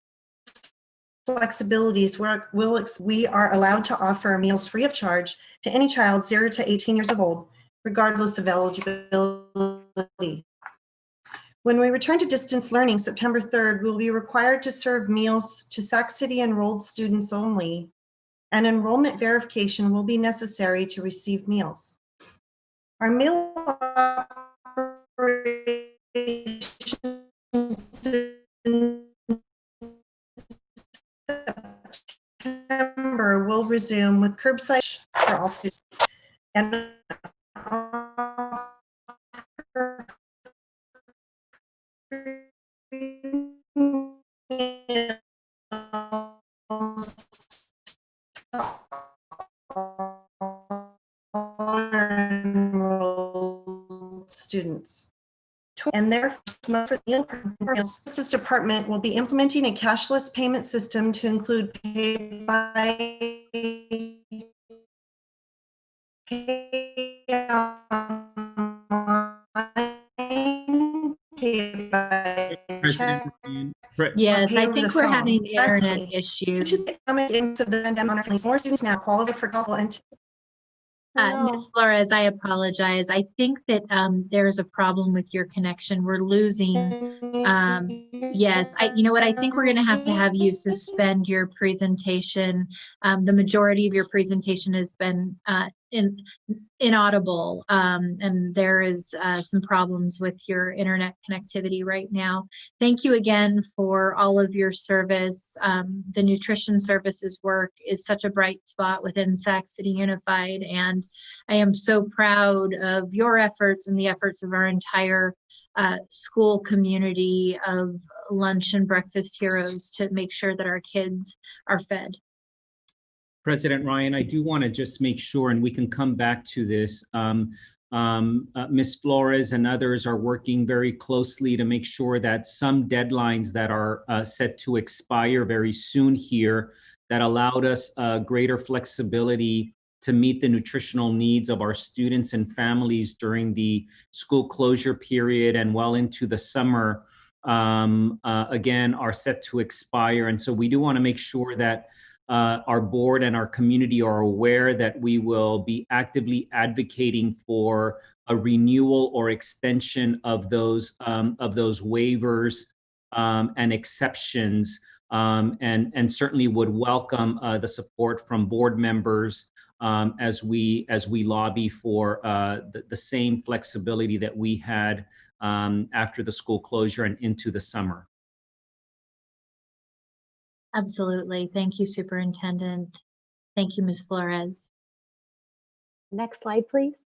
[SPEAKER 14] flexibilities we are allowed to offer meals free of charge to any child 0 to 18 years old, regardless of eligibility. When we return to distance learning September 3rd, we will be required to serve meals to Sac City enrolled students only, and enrollment verification will be necessary to receive meals. Our meal operations September will resume with curbside for all students and students. And therefore, for the Justice Department will be implementing a cashless payment system to include pay by
[SPEAKER 1] Yes, I think we're having internet issues.
[SPEAKER 14] More students now qualify for golf and
[SPEAKER 1] Ms. Flores, I apologize. I think that there's a problem with your connection. We're losing. Yes, you know what? I think we're going to have you suspend your presentation. The majority of your presentation has been inaudible, and there is some problems with your internet connectivity right now. Thank you again for all of your service. The nutrition services work is such a bright spot within Sac City Unified, and I am so proud of your efforts and the efforts of our entire school community of lunch and breakfast heroes to make sure that our kids are fed.
[SPEAKER 2] President Ryan, I do want to just make sure, and we can come back to this. Ms. Flores and others are working very closely to make sure that some deadlines that are set to expire very soon here that allowed us greater flexibility to meet the nutritional needs of our students and families during the school closure period and well into the summer, again, are set to expire. And so we do want to make sure that our board and our community are aware that we will be actively advocating for a renewal or extension of those waivers and exceptions, and certainly would welcome the support from board members as we lobby for the same flexibility that we had after the school closure and into the summer.
[SPEAKER 1] Absolutely. Thank you, Superintendent. Thank you, Ms. Flores.
[SPEAKER 6] Next slide, please.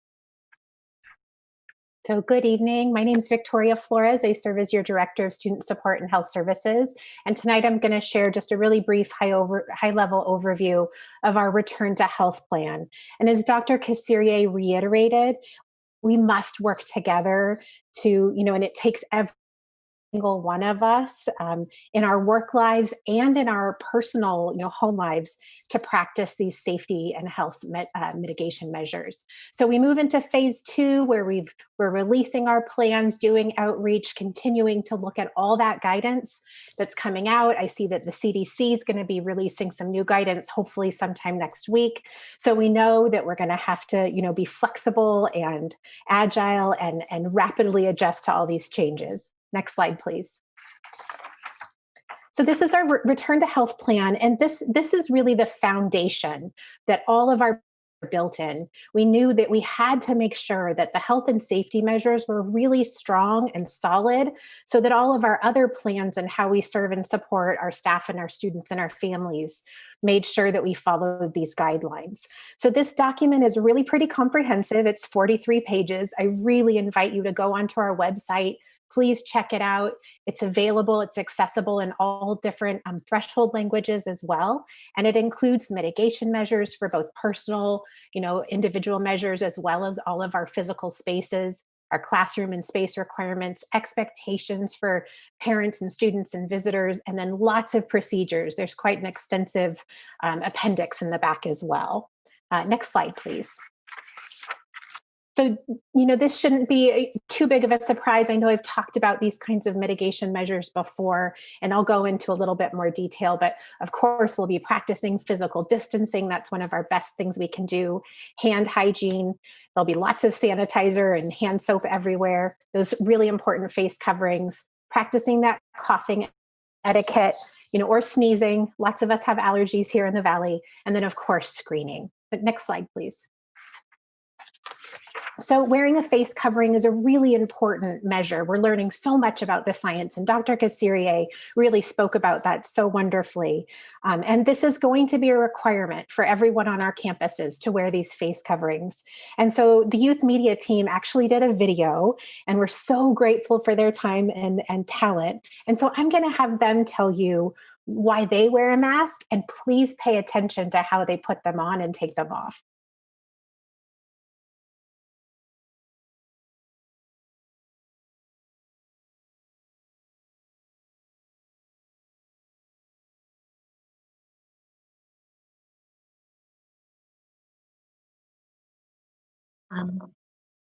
[SPEAKER 15] So good evening. My name is Victoria Flores. I serve as your Director of Student Support and Health Services. And tonight I'm going to share just a really brief high-level overview of our Return to Health plan. And as Dr. Kassirier reiterated, we must work together to, and it takes every single one of us in our work lives and in our personal, home lives to practice these safety and health mitigation measures. So we move into phase 2 where we're releasing our plans, doing outreach, continuing to look at all that guidance that's coming out. I see that the CDC is going to be releasing some new guidance, hopefully sometime next week. So we know that we're going to have to, be flexible and agile and rapidly adjust to all these changes. Next slide, please. So this is our Return to Health plan, and this is really the foundation that all of our built in. We knew that we had to make sure that the health and safety measures were really strong and solid so that all of our other plans and how we serve and support our staff and our students and our families made sure that we followed these guidelines. So this document is really pretty comprehensive. It's 43 pages. I really invite you to go onto our website. Please check it out. It's available. It's accessible in all different threshold languages as well. And it includes mitigation measures for both personal, individual measures, as well as all of our physical spaces, our classroom and space requirements, expectations for parents and students and visitors, and then lots of procedures. There's quite an extensive appendix in the back as well. Next slide, please. So, this shouldn't be too big of a surprise. I know I've talked about these kinds of mitigation measures before, and I'll go into a little bit more detail, but of course we'll be practicing physical distancing. That's one of our best things we can do. Hand hygiene. There'll be lots of sanitizer and hand soap everywhere. Those really important face coverings. Practicing that coughing etiquette, or sneezing. Lots of us have allergies here in the Valley. And then of course, screening. But next slide, please. So wearing a face covering is a really important measure. We're learning so much about the science, and Dr. Kassirier really spoke about that so wonderfully. And this is going to be a requirement for everyone on our campuses to wear these face coverings. And so the youth media team actually did a video, and we're so grateful for their time and talent. And so I'm going to have them tell you why they wear a mask, and please pay attention to how they put them on and take them off.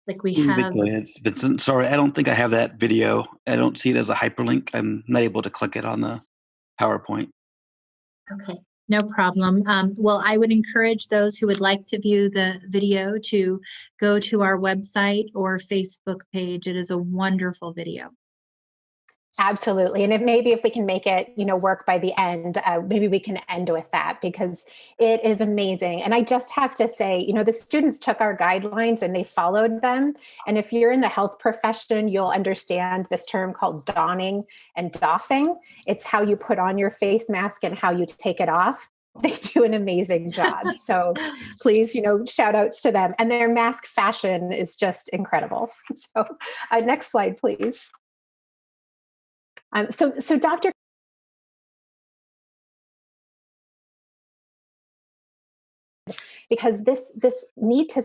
[SPEAKER 1] Like we have.
[SPEAKER 16] It's Vincent. Sorry, I don't think I have that video. I don't see it as a hyperlink. I'm not able to click it on the PowerPoint.
[SPEAKER 1] Okay, no problem. Well, I would encourage those who would like to view the video to go to our website or Facebook page. It is a wonderful video.
[SPEAKER 15] Absolutely. And maybe if we can make it, work by the end, maybe we can end with that because it is amazing. And I just have to say, the students took our guidelines and they followed them. And if you're in the health profession, you'll understand this term called donning and doffing. It's how you put on your face mask and how you take it off. They do an amazing job. So please, shout outs to them. And their mask fashion is just incredible. So next slide, please. So Dr. Because this need to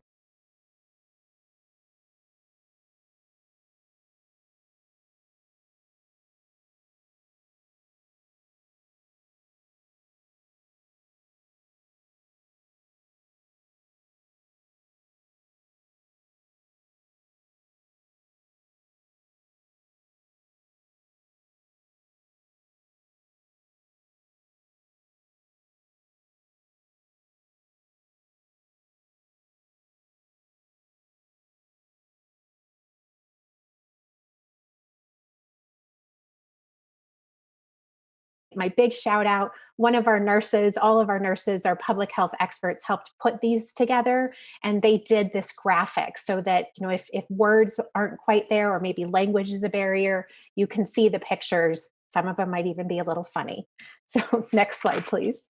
[SPEAKER 15] my big shout out, one of our nurses, all of our nurses, our public health experts helped put these together, and they did this graphic so that, if words aren't quite there or maybe language is a barrier, you can see the pictures. Some of them might even be a little funny. So next slide, please.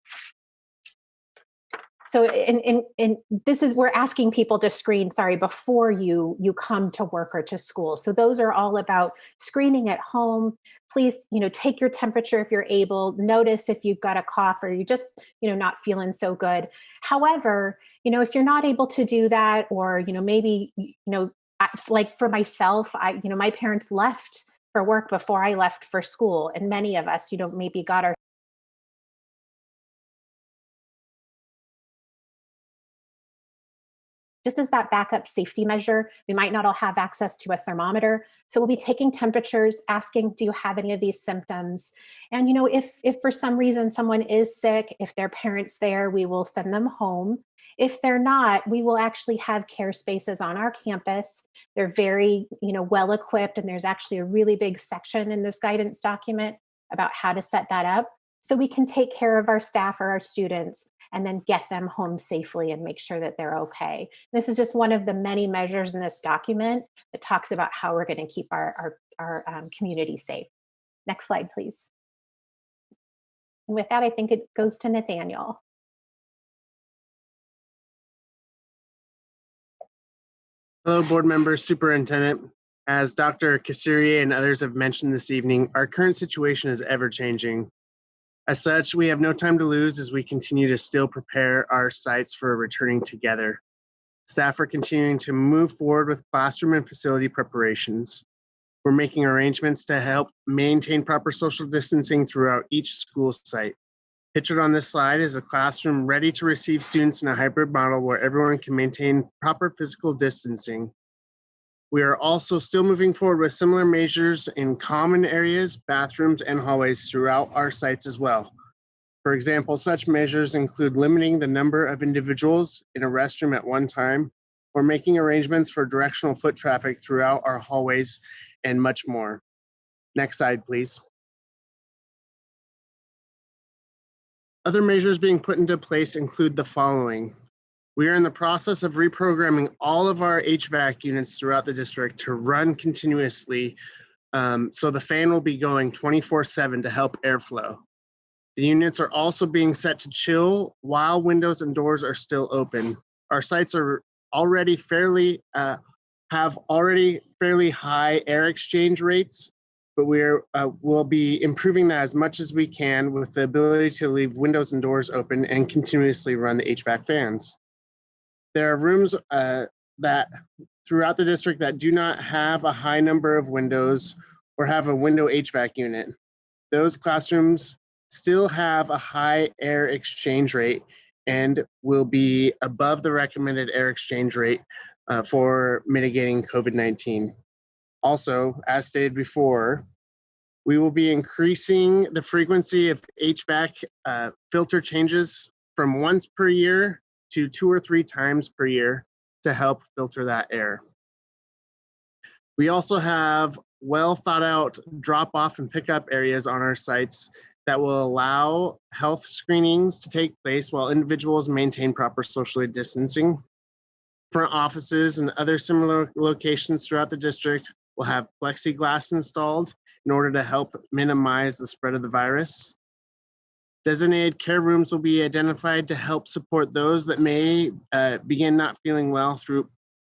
[SPEAKER 15] So in this is, we're asking people to screen, before you come to work or to school. So those are all about screening at home. Please, take your temperature if you're able. Notice if you've got a cough or you just, not feeling so good. However, if you're not able to do that, or, maybe, like for myself, my parents left for work before I left for school. And many of us, maybe got our just as that backup safety measure. We might not all have access to a thermometer. So we'll be taking temperatures, asking, do you have any of these symptoms? And, if for some reason someone is sick, if their parent's there, we will send them home. If they're not, we will actually have care spaces on our campus. They're very, well equipped. And there's actually a really big section in this guidance document about how to set that up. So we can take care of our staff or our students and then get them home safely and make sure that they're okay. This is just one of the many measures in this document that talks about how we're going to keep our community safe. Next slide, please. And with that, I think it goes to Nathaniel.
[SPEAKER 17] Hello, board members, superintendent. As Dr. Kassirier and others have mentioned this evening, our current situation is ever changing. As such, we have no time to lose as we continue to still prepare our sites for returning together. Staff are continuing to move forward with classroom and facility preparations. We're making arrangements to help maintain proper social distancing throughout each school site. Pictured on this slide is a classroom ready to receive students in a hybrid model where everyone can maintain proper physical distancing. We are also still moving forward with similar measures in common areas, bathrooms, and hallways throughout our sites as well. For example, such measures include limiting the number of individuals in a restroom at one time, or making arrangements for directional foot traffic throughout our hallways, and much more. Next slide, please. Other measures being put into place include the following. We are in the process of reprogramming all of our HVAC units throughout the district to run continuously, so the fan will be going 24/7 to help airflow. The units are also being set to chill while windows and doors are still open. Our sites are already have fairly high air exchange rates, but we'll be improving that as much as we can with the ability to leave windows and doors open and continuously run the HVAC fans. There are rooms that throughout the district that do not have a high number of windows or have a window HVAC unit. Those classrooms still have a high air exchange rate and will be above the recommended air exchange rate for mitigating COVID-19. Also, as stated before, we will be increasing the frequency of HVAC filter changes from once per year to 2 or 3 times per year to help filter that air. We also have well thought out drop off and pickup areas on our sites that will allow health screenings to take place while individuals maintain proper social distancing. Front offices and other similar locations throughout the district will have plexiglass installed in order to help minimize the spread of the virus. Designated care rooms will be identified to help support those that may begin not feeling well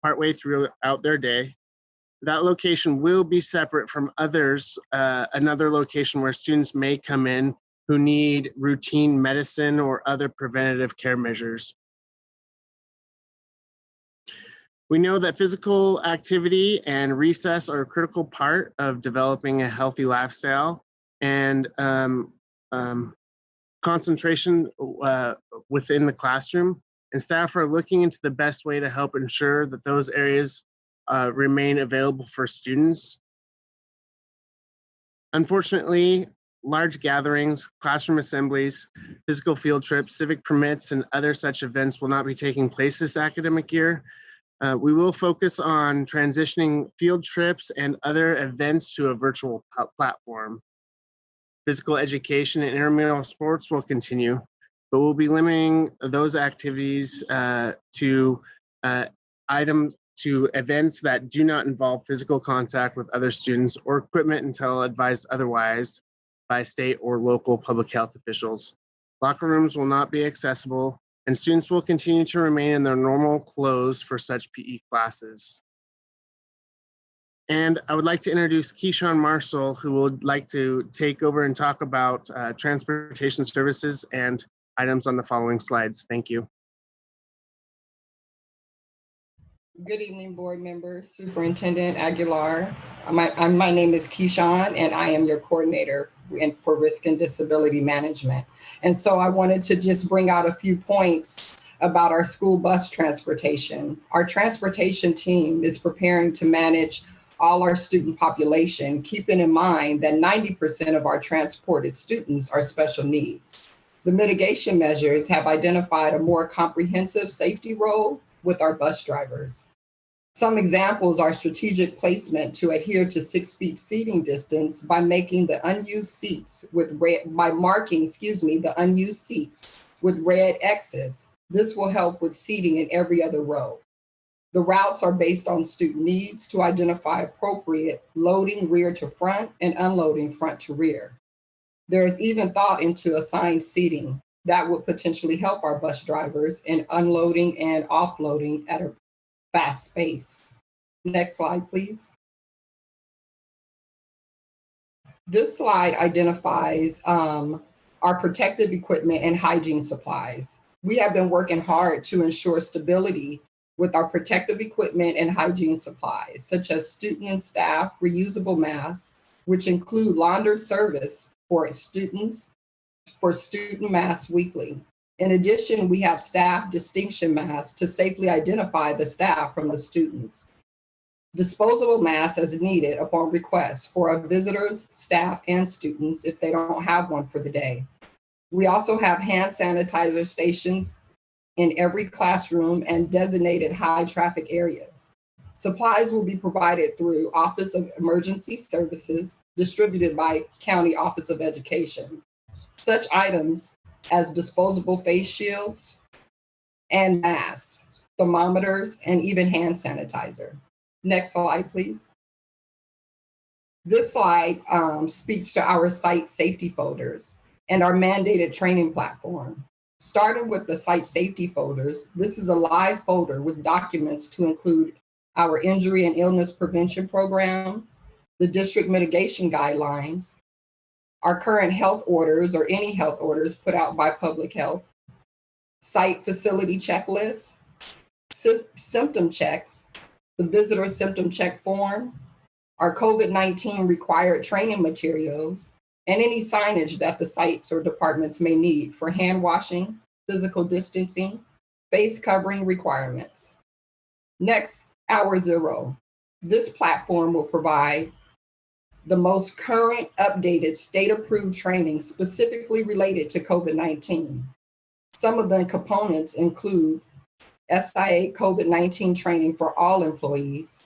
[SPEAKER 17] partway throughout their day. That location will be separate from others, another location where students may come in who need routine medicine or other preventative care measures. We know that physical activity and recess are a critical part of developing a healthy lifestyle, and concentration within the classroom, and staff are looking into the best way to help ensure that those areas remain available for students. Unfortunately, large gatherings, classroom assemblies, physical field trips, civic permits, and other such events will not be taking place this academic year. We will focus on transitioning field trips and other events to a virtual platform. Physical education and intramural sports will continue, but we'll be limiting those activities to events that do not involve physical contact with other students or equipment until advised otherwise by state or local public health officials. Locker rooms will not be accessible, and students will continue to remain in their normal clothes for such PE classes. And I would like to introduce Keyshawn Marshall, who would like to take over and talk about transportation services and items on the following slides. Thank you.
[SPEAKER 18] Good evening, board members, Superintendent Aguilar. My name is Keyshawn, and I am your coordinator for risk and disability management. And so I wanted to just bring out a few points about our school bus transportation. Our transportation team is preparing to manage all our student population, keeping in mind that 90% of our transported students are special needs. The mitigation measures have identified a more comprehensive safety role with our bus drivers. Some examples are strategic placement to adhere to 6 feet seating distance by making the unused seats with the unused seats with red X's. This will help with seating in every other row. The routes are based on student needs to identify appropriate loading rear to front and unloading front to rear. There is even thought into assigned seating that would potentially help our bus drivers in unloading and offloading at a fast pace. Next slide, please. This slide identifies our protective equipment and hygiene supplies. We have been working hard to ensure stability with our protective equipment and hygiene supplies, such as student and staff reusable masks, which include laundered service for student masks weekly. In addition, we have staff distinction masks to safely identify the staff from the students. Disposable masks as needed upon request for our visitors, staff, and students if they don't have one for the day. We also have hand sanitizer stations in every classroom and designated high traffic areas. Supplies will be provided through Office of Emergency Services, distributed by County Office of Education. Such items as disposable face shields and masks, thermometers, and even hand sanitizer. Next slide, please. This slide speaks to our site safety folders and our mandated training platform. Starting with the site safety folders, this is a live folder with documents to include our injury and illness prevention program, the district mitigation guidelines, our current health orders or any health orders put out by public health, site facility checklists, symptom checks, the visitor symptom check form, our COVID-19 required training materials, and any signage that the sites or departments may need for hand washing, physical distancing, face covering requirements. Next, Hour Zero. This platform will provide the most current updated state-approved training specifically related to COVID-19. Some of the components include SIA COVID-19 training for all employees.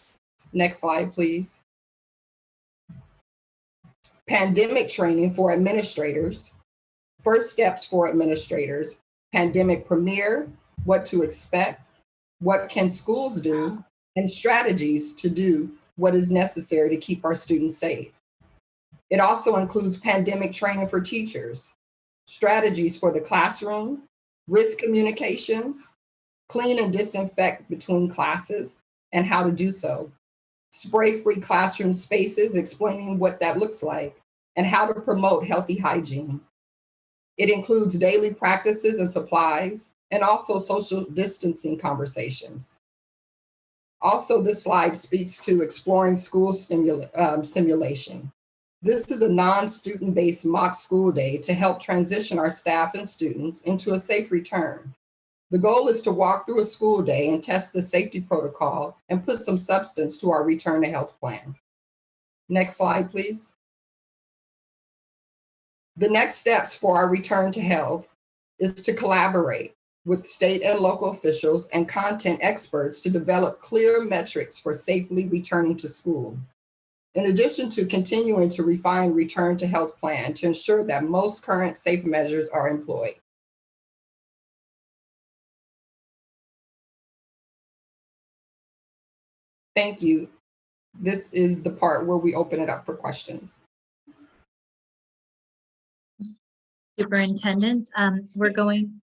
[SPEAKER 18] Next slide, please. Pandemic training for administrators, first steps for administrators, pandemic premiere, what to expect, what can schools do, and strategies to do what is necessary to keep our students safe. It also includes pandemic training for teachers, strategies for the classroom, risk communications, clean and disinfect between classes, and how to do so. Spray-free classroom spaces, explaining what that looks like, and how to promote healthy hygiene. It includes daily practices and supplies, and also social distancing conversations. Also, this slide speaks to exploring school simulation. This is a non-student-based mock school day to help transition our staff and students into a safe return. The goal is to walk through a school day and test the safety protocol and put some substance to our return to health plan. Next slide, please. The next steps for our return to health is to collaborate with state and local officials and content experts to develop clear metrics for safely returning to school. In addition to continuing to refine return to health plan to ensure that most current safe measures are employed. Thank you. This is the part where we open it up for questions.
[SPEAKER 1] Superintendent, we're going,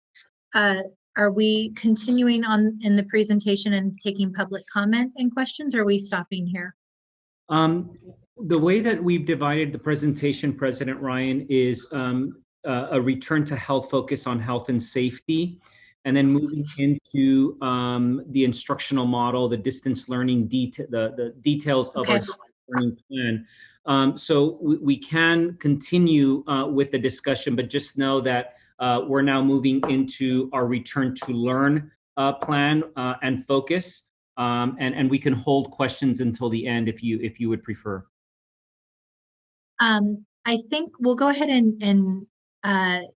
[SPEAKER 1] are Are we continuing on in the presentation and taking public comment and questions, or are we stopping here?
[SPEAKER 13] The way that we've divided the presentation, President Ryan, is a return to health focus on health and safety, and then moving into the instructional model, the distance learning, the details of our learning plan. So we can continue with the discussion, but just know that we're now moving into our return to learn plan and focus, and we can hold questions until the end if you would prefer.
[SPEAKER 1] I think we'll go ahead and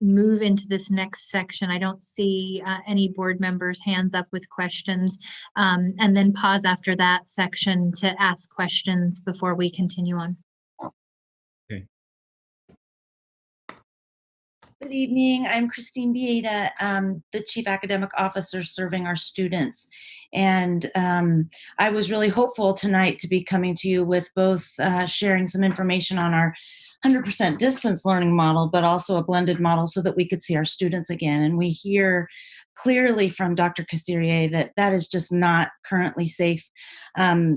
[SPEAKER 1] move into this next section. I don't see any board members' hands up with questions, and then pause after that section to ask questions before we continue on.
[SPEAKER 13] Okay.
[SPEAKER 19] Good evening. I'm Christine Bieda, the Chief Academic Officer serving our students. And I was really hopeful tonight to be coming to you with both sharing some information on our 100% distance learning model, but also a blended model so that we could see our students again. And we hear clearly from Dr. Kassirier that that is just not currently safe.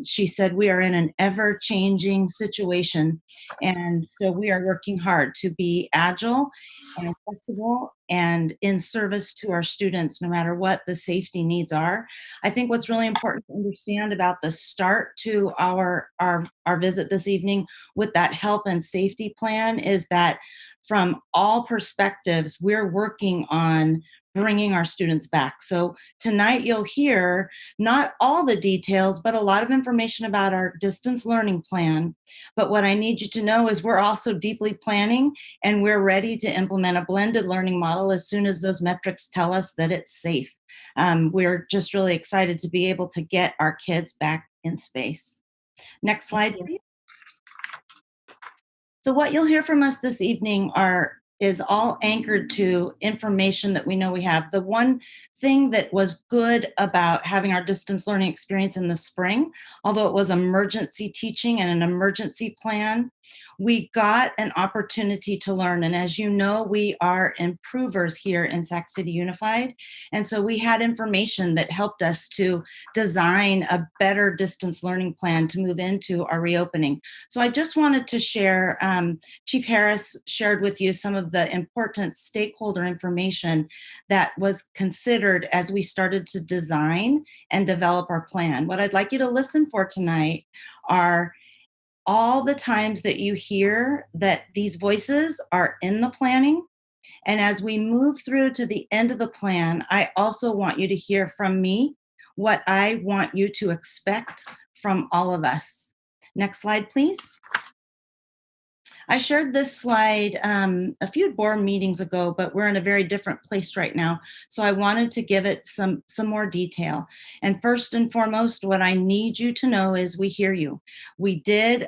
[SPEAKER 19] She said we are in an ever-changing situation, and so we are working hard to be agile and flexible and in service to our students, no matter what the safety needs are. I think what's really important to understand about the start to our visit this evening with that health and safety plan is that from all perspectives, we're working on bringing our students back. So tonight you'll hear not all the details, but a lot of information about our distance learning plan. But what I need you to know is we're also deeply planning, and we're ready to implement a blended learning model as soon as those metrics tell us that it's safe. We're just really excited to be able to get our kids back in space. Next slide, please. So what you'll hear from us this evening is all anchored to information that we know we have. The one thing that was good about having our distance learning experience in the spring, although it was emergency teaching and an emergency plan, we got an opportunity to learn. And as you know, we are improvers here in Sac City Unified. And so we had information that helped us to design a better distance learning plan to move into our reopening. So I just wanted to share, Chief Harris shared with you some of the important stakeholder information that was considered as we started to design and develop our plan. What I'd like you to listen for tonight are all the times that you hear that these voices are in the planning. And as we move through to the end of the plan, I also want you to hear from me what I want you to expect from all of us. Next slide, please. I shared this slide a few board meetings ago, but we're in a very different place right now. So I wanted to give it some more detail. And first and foremost, what I need you to know is we hear you. We did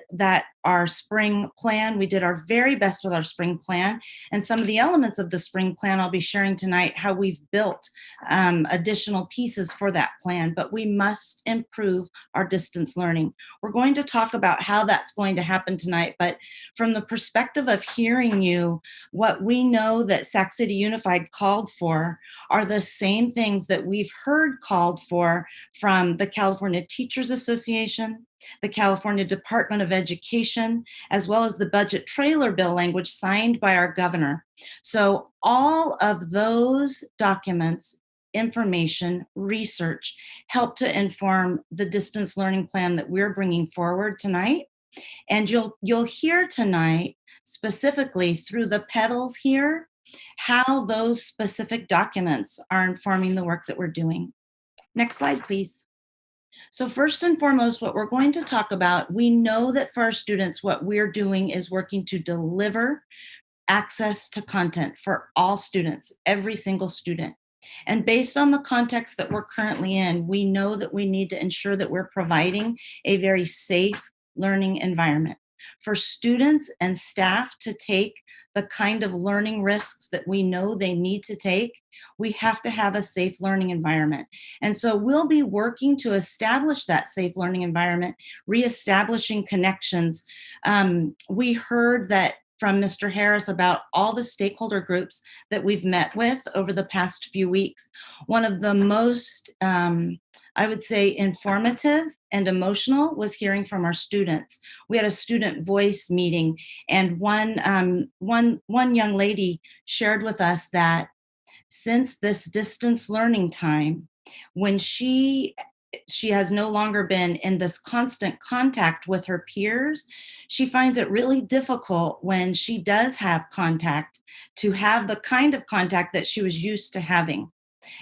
[SPEAKER 19] our spring plan. We did our very best with our spring plan. And some of the elements of the spring plan I'll be sharing tonight, how we've built additional pieces for that plan. But we must improve our distance learning. We're going to talk about how that's going to happen tonight. But from the perspective of hearing you, what we know that Sac City Unified called for are the same things that we've heard called for from the California Teachers Association, the California Department of Education, as well as the budget trailer bill language signed by our governor. So all of those documents, information, research help to inform the distance learning plan that we're bringing forward tonight. And you'll hear tonight, specifically through the petals here, how those specific documents are informing the work that we're doing. Next slide, please. So first and foremost, what we're going to talk about, we know that for our students, what we're doing is working to deliver access to content for all students, every single student. And based on the context that we're currently in, we know that we need to ensure that we're providing a very safe learning environment for students and staff to take the kind of learning risks that we know they need to take. We have to have a safe learning environment. And so we'll be working to establish that safe learning environment, reestablishing connections. We heard that from Mr. Harris about all the stakeholder groups that we've met with over the past few weeks. One of the most, I would say, informative and emotional was hearing from our students. We had a student voice meeting, and one young lady shared with us that since this distance learning time, when she has no longer been in this constant contact with her peers, she finds it really difficult when she does have contact to have the kind of contact that she was used to having.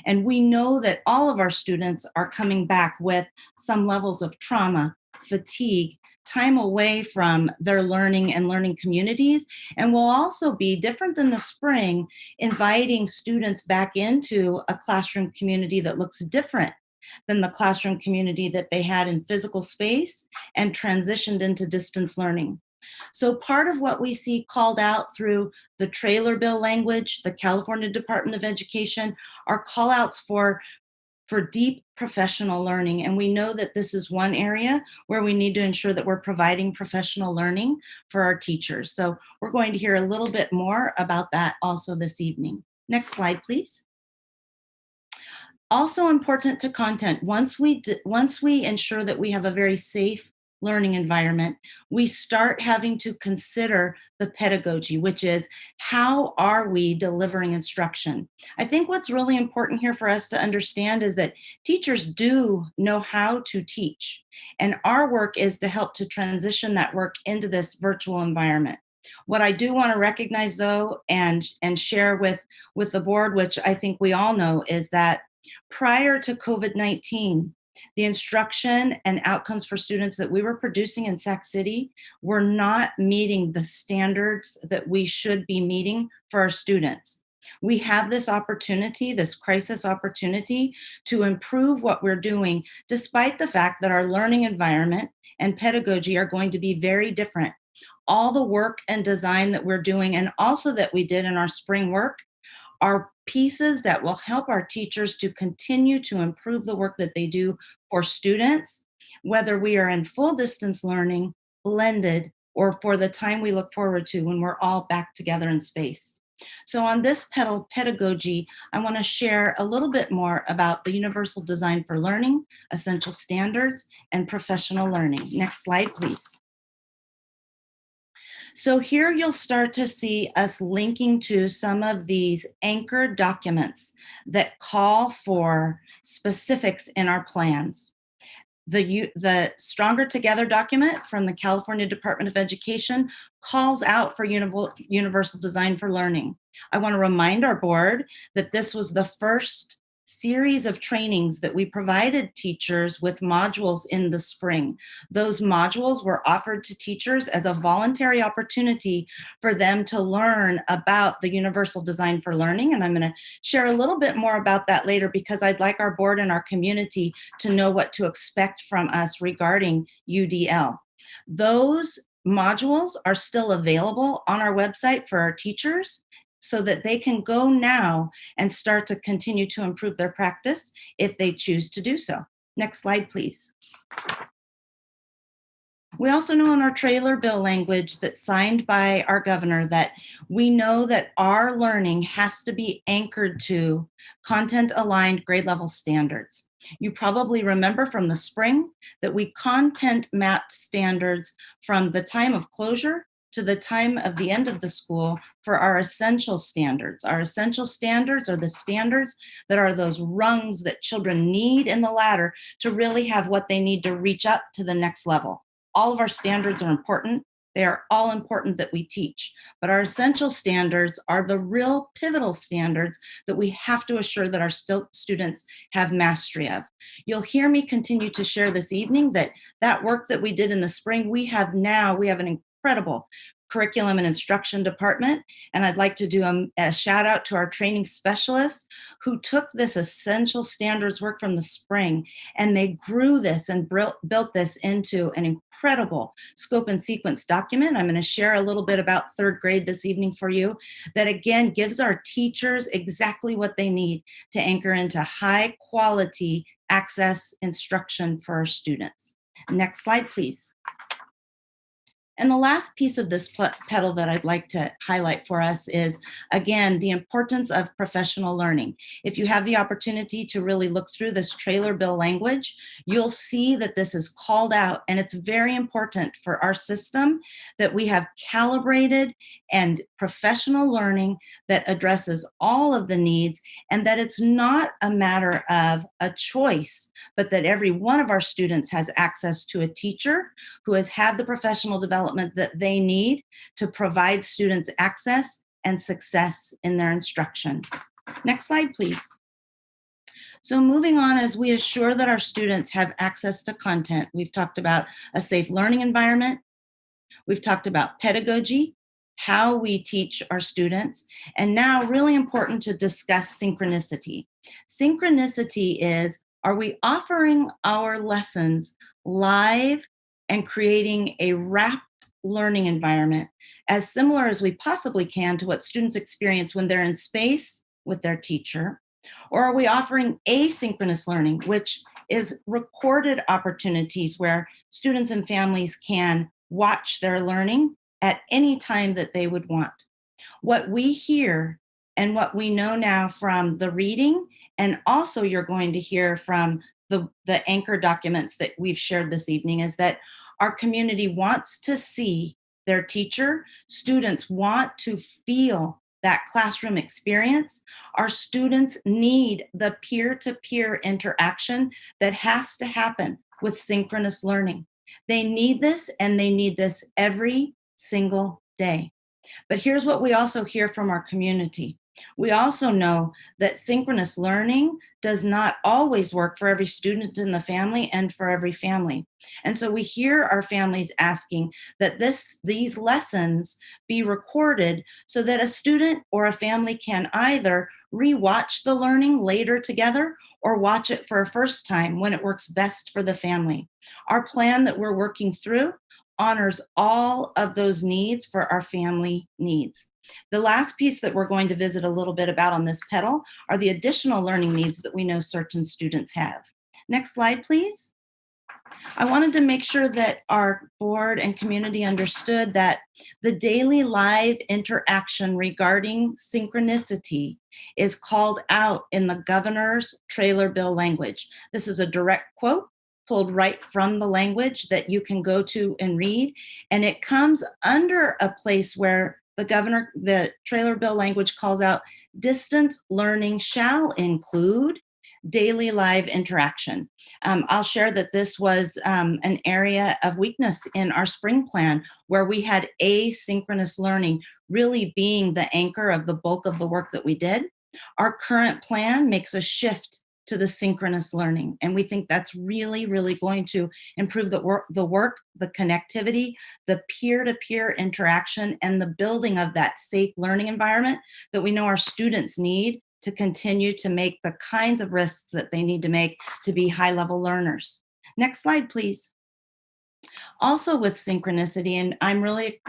[SPEAKER 19] And we know that all of our students are coming back with some levels of trauma, fatigue, time away from their learning and learning communities, and will also be different than the spring, inviting students back into a classroom community that looks different than the classroom community that they had in physical space and transitioned into distance learning. So part of what we see called out through the trailer bill language, the California Department of Education, are call outs for deep professional learning. And we know that this is one area where we need to ensure that we're providing professional learning for our teachers. So we're going to hear a little bit more about that also this evening. Next slide, please. Also important to content, once we ensure that we have a very safe learning environment, we start having to consider the pedagogy, which is how are we delivering instruction? I think what's really important here for us to understand is that teachers do know how to teach, and our work is to help to transition that work into this virtual environment. What I do want to recognize, though, and share with the board, which I think we all know, is that prior to COVID-19, the instruction and outcomes for students that we were producing in Sac City were not meeting the standards that we should be meeting for our students. We have this opportunity, this crisis opportunity, to improve what we're doing, despite the fact that our learning environment and pedagogy are going to be very different. All the work and design that we're doing, and also that we did in our spring work, are pieces that will help our teachers to continue to improve the work that they do for students, whether we are in full distance learning, blended, or for the time we look forward to when we're all back together in space. So on this pedagogy, I want to share a little bit more about the Universal Design for Learning, Essential Standards, and Professional Learning. Next slide, please. So here you'll start to see us linking to some of these anchor documents that call for specifics in our plans. The Stronger Together document from the California Department of Education calls out for universal design for learning. I want to remind our board that this was the first series of trainings that we provided teachers with modules in the spring. Those modules were offered to teachers as a voluntary opportunity for them to learn about the Universal Design for Learning. And I'm going to share a little bit more about that later, because I'd like our board and our community to know what to expect from us regarding UDL. Those modules are still available on our website for our teachers, so that they can go now and start to continue to improve their practice if they choose to do so. Next slide, please. We also know in our trailer bill language that's signed by our governor that we know that our learning has to be anchored to content-aligned grade level standards. You probably remember from the spring that we content mapped standards from the time of closure to the time of the end of the school for our essential standards. Our essential standards are the standards that are those rungs that children need in the ladder to really have what they need to reach up to the next level. All of our standards are important. They are all important that we teach. But our essential standards are the real pivotal standards that we have to assure that our students have mastery of. You'll hear me continue to share this evening that work that we did in the spring, we have an incredible curriculum and instruction department. And I'd like to do a shout out to our training specialists who took this essential standards work from the spring, and they grew this and built this into an incredible scope and sequence document. I'm going to share a little bit about third grade this evening for you, that again gives our teachers exactly what they need to anchor into high quality access instruction for our students. Next slide, please. And the last piece of this petal that I'd like to highlight for us is, again, the importance of professional learning. If you have the opportunity to really look through this trailer bill language, you'll see that this is called out, and it's very important for our system that we have calibrated and professional learning that addresses all of the needs, and that it's not a matter of a choice, but that every one of our students has access to a teacher who has had the professional development that they need to provide students access and success in their instruction. Next slide, please. So moving on, as we assure that our students have access to content, we've talked about a safe learning environment. We've talked about pedagogy, how we teach our students, and now really important to discuss synchronicity. Synchronicity is, are we offering our lessons live and creating a wrapped learning environment as similar as we possibly can to what students experience when they're in space with their teacher? Or are we offering asynchronous learning, which is recorded opportunities where students and families can watch their learning at any time that they would want? What we hear and what we know now from the reading, and also you're going to hear from the anchor documents that we've shared this evening, is that our community wants to see their teacher. Students want to feel that classroom experience. Our students need the peer-to-peer interaction that has to happen with synchronous learning. They need this, and they need this every single day. But here's what we also hear from our community. We also know that synchronous learning does not always work for every student in the family and for every family. And so we hear our families asking that these lessons be recorded so that a student or a family can either rewatch the learning later together or watch it for a first time when it works best for the family. Our plan that we're working through honors all of those needs for our family needs. The last piece that we're going to visit a little bit about on this petal are the additional learning needs that we know certain students have. Next slide, please. I wanted to make sure that our board and community understood that the daily live interaction regarding synchronicity is called out in the governor's trailer bill language. This is a direct quote pulled right from the language that you can go to and read, and it comes under a place where the trailer bill language calls out distance learning shall include daily live interaction. I'll share that this was an area of weakness in our spring plan where we had asynchronous learning really being the anchor of the bulk of the work that we did. Our current plan makes a shift to the synchronous learning. And we think that's really, really going to improve the work, the connectivity, the peer-to-peer interaction, and the building of that safe learning environment that we know our students need to continue to make the kinds of risks that they need to make to be high-level learners. Next slide, please. Also with synchronicity, and I'm really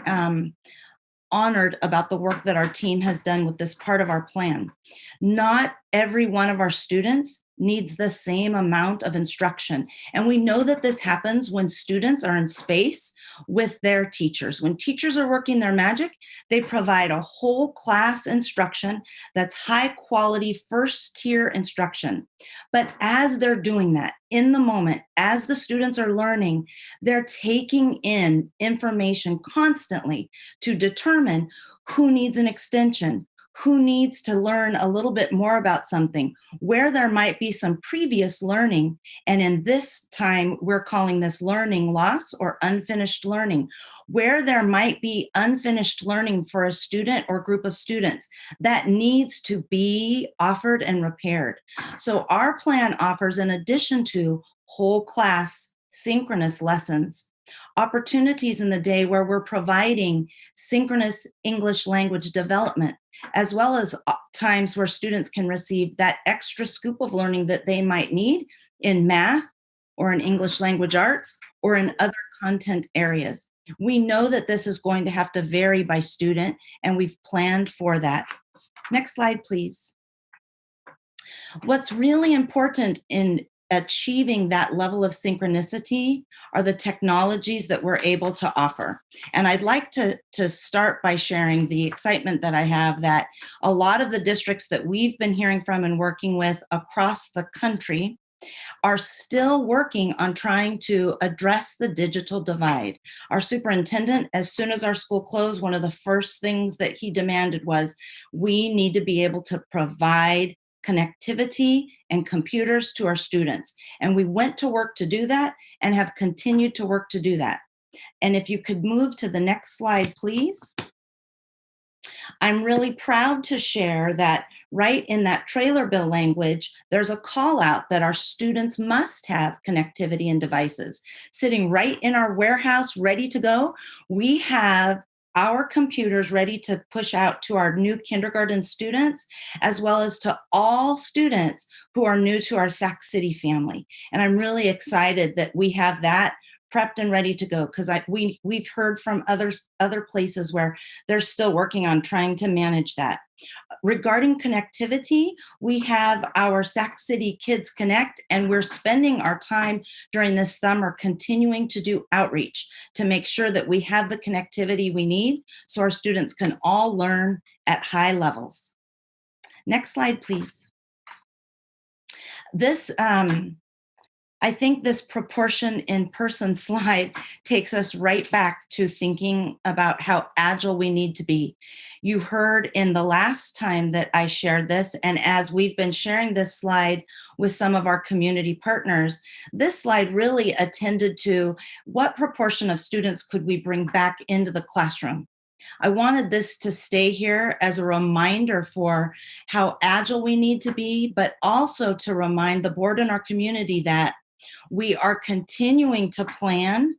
[SPEAKER 19] honored about the work that our team has done with this part of our plan. Not every one of our students needs the same amount of instruction. And we know that this happens when students are in space with their teachers. When teachers are working their magic, they provide a whole class instruction that's high quality, first tier instruction. But as they're doing that, in the moment, as the students are learning, they're taking in information constantly to determine who needs an extension, who needs to learn a little bit more about something, where there might be some previous learning. And in this time, we're calling this learning loss or unfinished learning, where there might be unfinished learning for a student or group of students that needs to be offered and repaired. So our plan offers, in addition to whole class synchronous lessons, opportunities in the day where we're providing synchronous English language development, as well as times where students can receive that extra scoop of learning that they might need in math or in English language arts or in other content areas. We know that this is going to have to vary by student, and we've planned for that. Next slide, please. What's really important in achieving that level of synchronicity are the technologies that we're able to offer. And I'd like to start by sharing the excitement that I have that a lot of the districts that we've been hearing from and working with across the country are still working on trying to address the digital divide. Our superintendent, as soon as our school closed, one of the first things that he demanded was, we need to be able to provide connectivity and computers to our students. And we went to work to do that and have continued to work to do that. And if you could move to the next slide, please. I'm really proud to share that right in that trailer bill language, there's a call out that our students must have connectivity and devices. Sitting right in our warehouse, ready to go, we have our computers ready to push out to our new kindergarten students, as well as to all students who are new to our Sac City family. And I'm really excited that we have that prepped and ready to go, because we've heard from other places where they're still working on trying to manage that. Regarding connectivity, we have our Sac City Kids Connect, and we're spending our time during this summer continuing to do outreach to make sure that we have the connectivity we need so our students can all learn at high levels. Next slide, please. This I think this proportion in person slide takes us right back to thinking about how agile we need to be. You heard in the last time that I shared this, and as we've been sharing this slide with some of our community partners, this slide really attended to what proportion of students could we bring back into the classroom. I wanted this to stay here as a reminder for how agile we need to be, but also to remind the board and our community that we are continuing to plan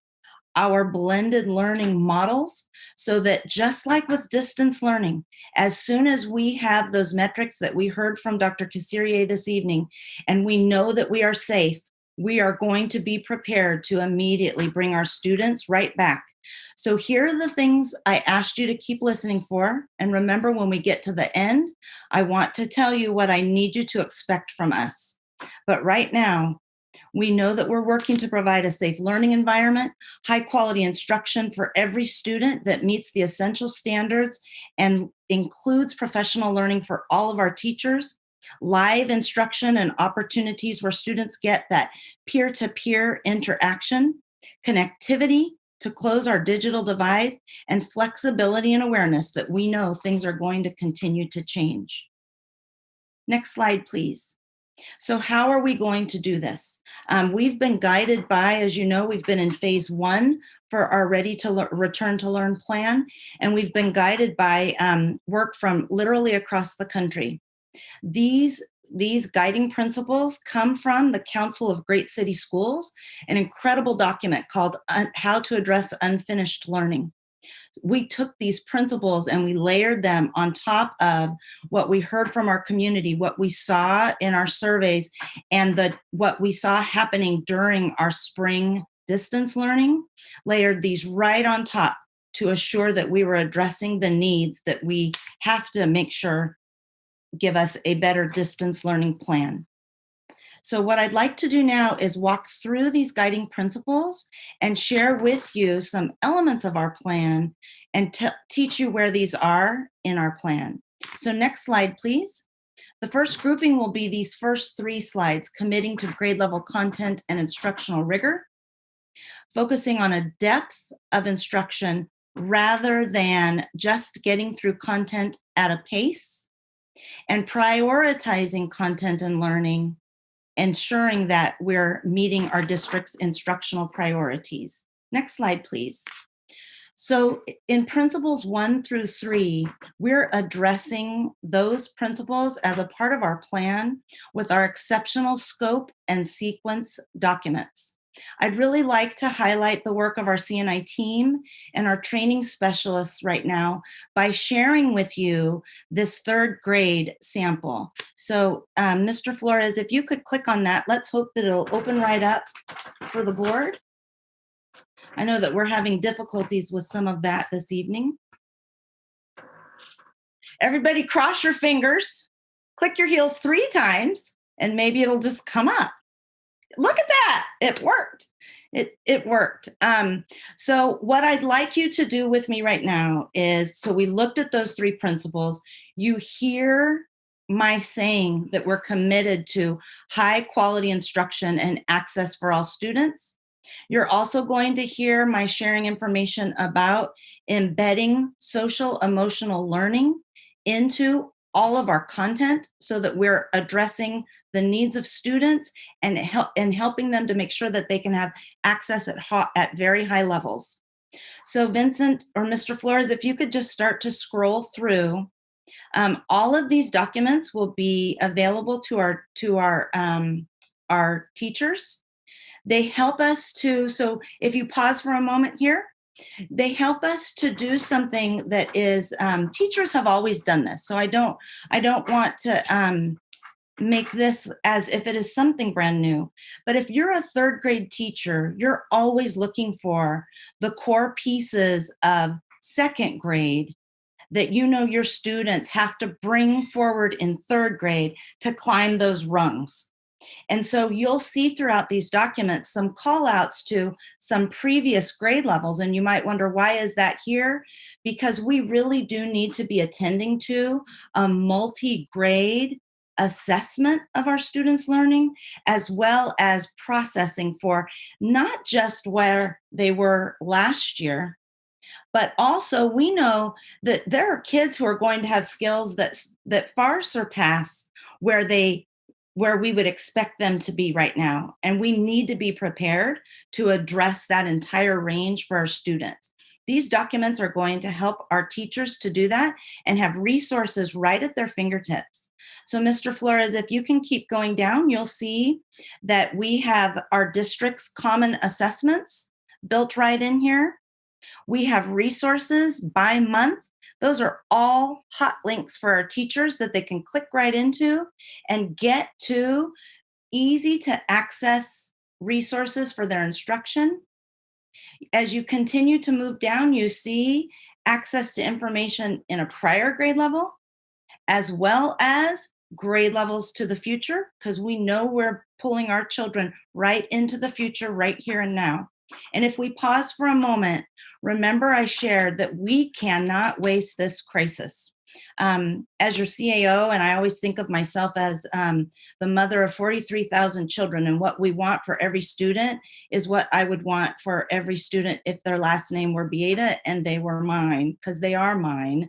[SPEAKER 19] our blended learning models so that, just like with distance learning, as soon as we have those metrics that we heard from Dr. Kassirier this evening, and we know that we are safe, we are going to be prepared to immediately bring our students right back. So here are the things I asked you to keep listening for. And remember, when we get to the end, I want to tell you what I need you to expect from us. But right now, we know that we're working to provide a safe learning environment, high quality instruction for every student that meets the essential standards and includes professional learning for all of our teachers, live instruction and opportunities where students get that peer-to-peer interaction, connectivity to close our digital divide, and flexibility and awareness that we know things are going to continue to change. Next slide, please. So how are we going to do this? We've been guided by, as you know, we've been in phase 1 for our Ready to Return to Learn plan, and we've been guided by work from literally across the country. These guiding principles come from the Council of Great City Schools, an incredible document called How to Address Unfinished Learning. We took these principles and we layered them on top of what we heard from our community, what we saw in our surveys, and what we saw happening during our spring distance learning, layered these right on top to assure that we were addressing the needs that we have to make sure give us a better distance learning plan. So what I'd like to do now is walk through these guiding principles and share with you some elements of our plan and teach you where these are in our plan. So next slide, please. The first grouping will be these first 3 slides, committing to grade level content and instructional rigor, focusing on a depth of instruction rather than just getting through content at a pace, and prioritizing content and learning, ensuring that we're meeting our district's instructional priorities. Next slide, please. So in principles 1 through 3, we're addressing those principles as a part of our plan with our exceptional scope and sequence documents. I'd really like to highlight the work of our CNI team and our training specialists right now by sharing with you this 3rd grade sample. So Mr. Flores, if you could click on that, let's hope that it'll open right up for the board. I know that we're having difficulties with some of that this evening. Everybody cross your fingers, click your heels 3 times, and maybe it'll just come up. Look at that. It worked. It worked. So what I'd like you to do with me right now is, so we looked at those 3 principles. You hear my saying that we're committed to high quality instruction and access for all students. You're also going to hear my sharing information about embedding social emotional learning into all of our content so that we're addressing the needs of students and helping them to make sure that they can have access at very high levels. So Vincent or Mr. Flores, if you could just start to scroll through. All of these documents will be available to our teachers. They help us to, so if you pause for a moment here, they help us to do something that is, teachers have always done this. So I don't want to make this as if it is something brand new. But if you're a 3rd grade teacher, you're always looking for the core pieces of 2nd grade that you know your students have to bring forward in 3rd grade to climb those rungs. And so you'll see throughout these documents some call outs to some previous grade levels. And you might wonder, why is that here? Because we really do need to be attending to a multi-grade assessment of our students' learning, as well as processing for not just where they were last year, but also we know that there are kids who are going to have skills that far surpass where we would expect them to be right now. And we need to be prepared to address that entire range for our students. These documents are going to help our teachers to do that and have resources right at their fingertips. So Mr. Flores, if you can keep going down, you'll see that we have our district's common assessments built right in here. We have resources by month. Those are all hot links for our teachers that they can click right into and get to easy to access resources for their instruction. As you continue to move down, you see access to information in a prior grade level, as well as grade levels to the future, because we know we're pulling our children right into the future right here and now. And if we pause for a moment, remember I shared that we cannot waste this crisis. As your CAO, and I always think of myself as the mother of 43,000 children, and what we want for every student is what I would want for every student if their last name were Bieda and they were mine, because they are mine.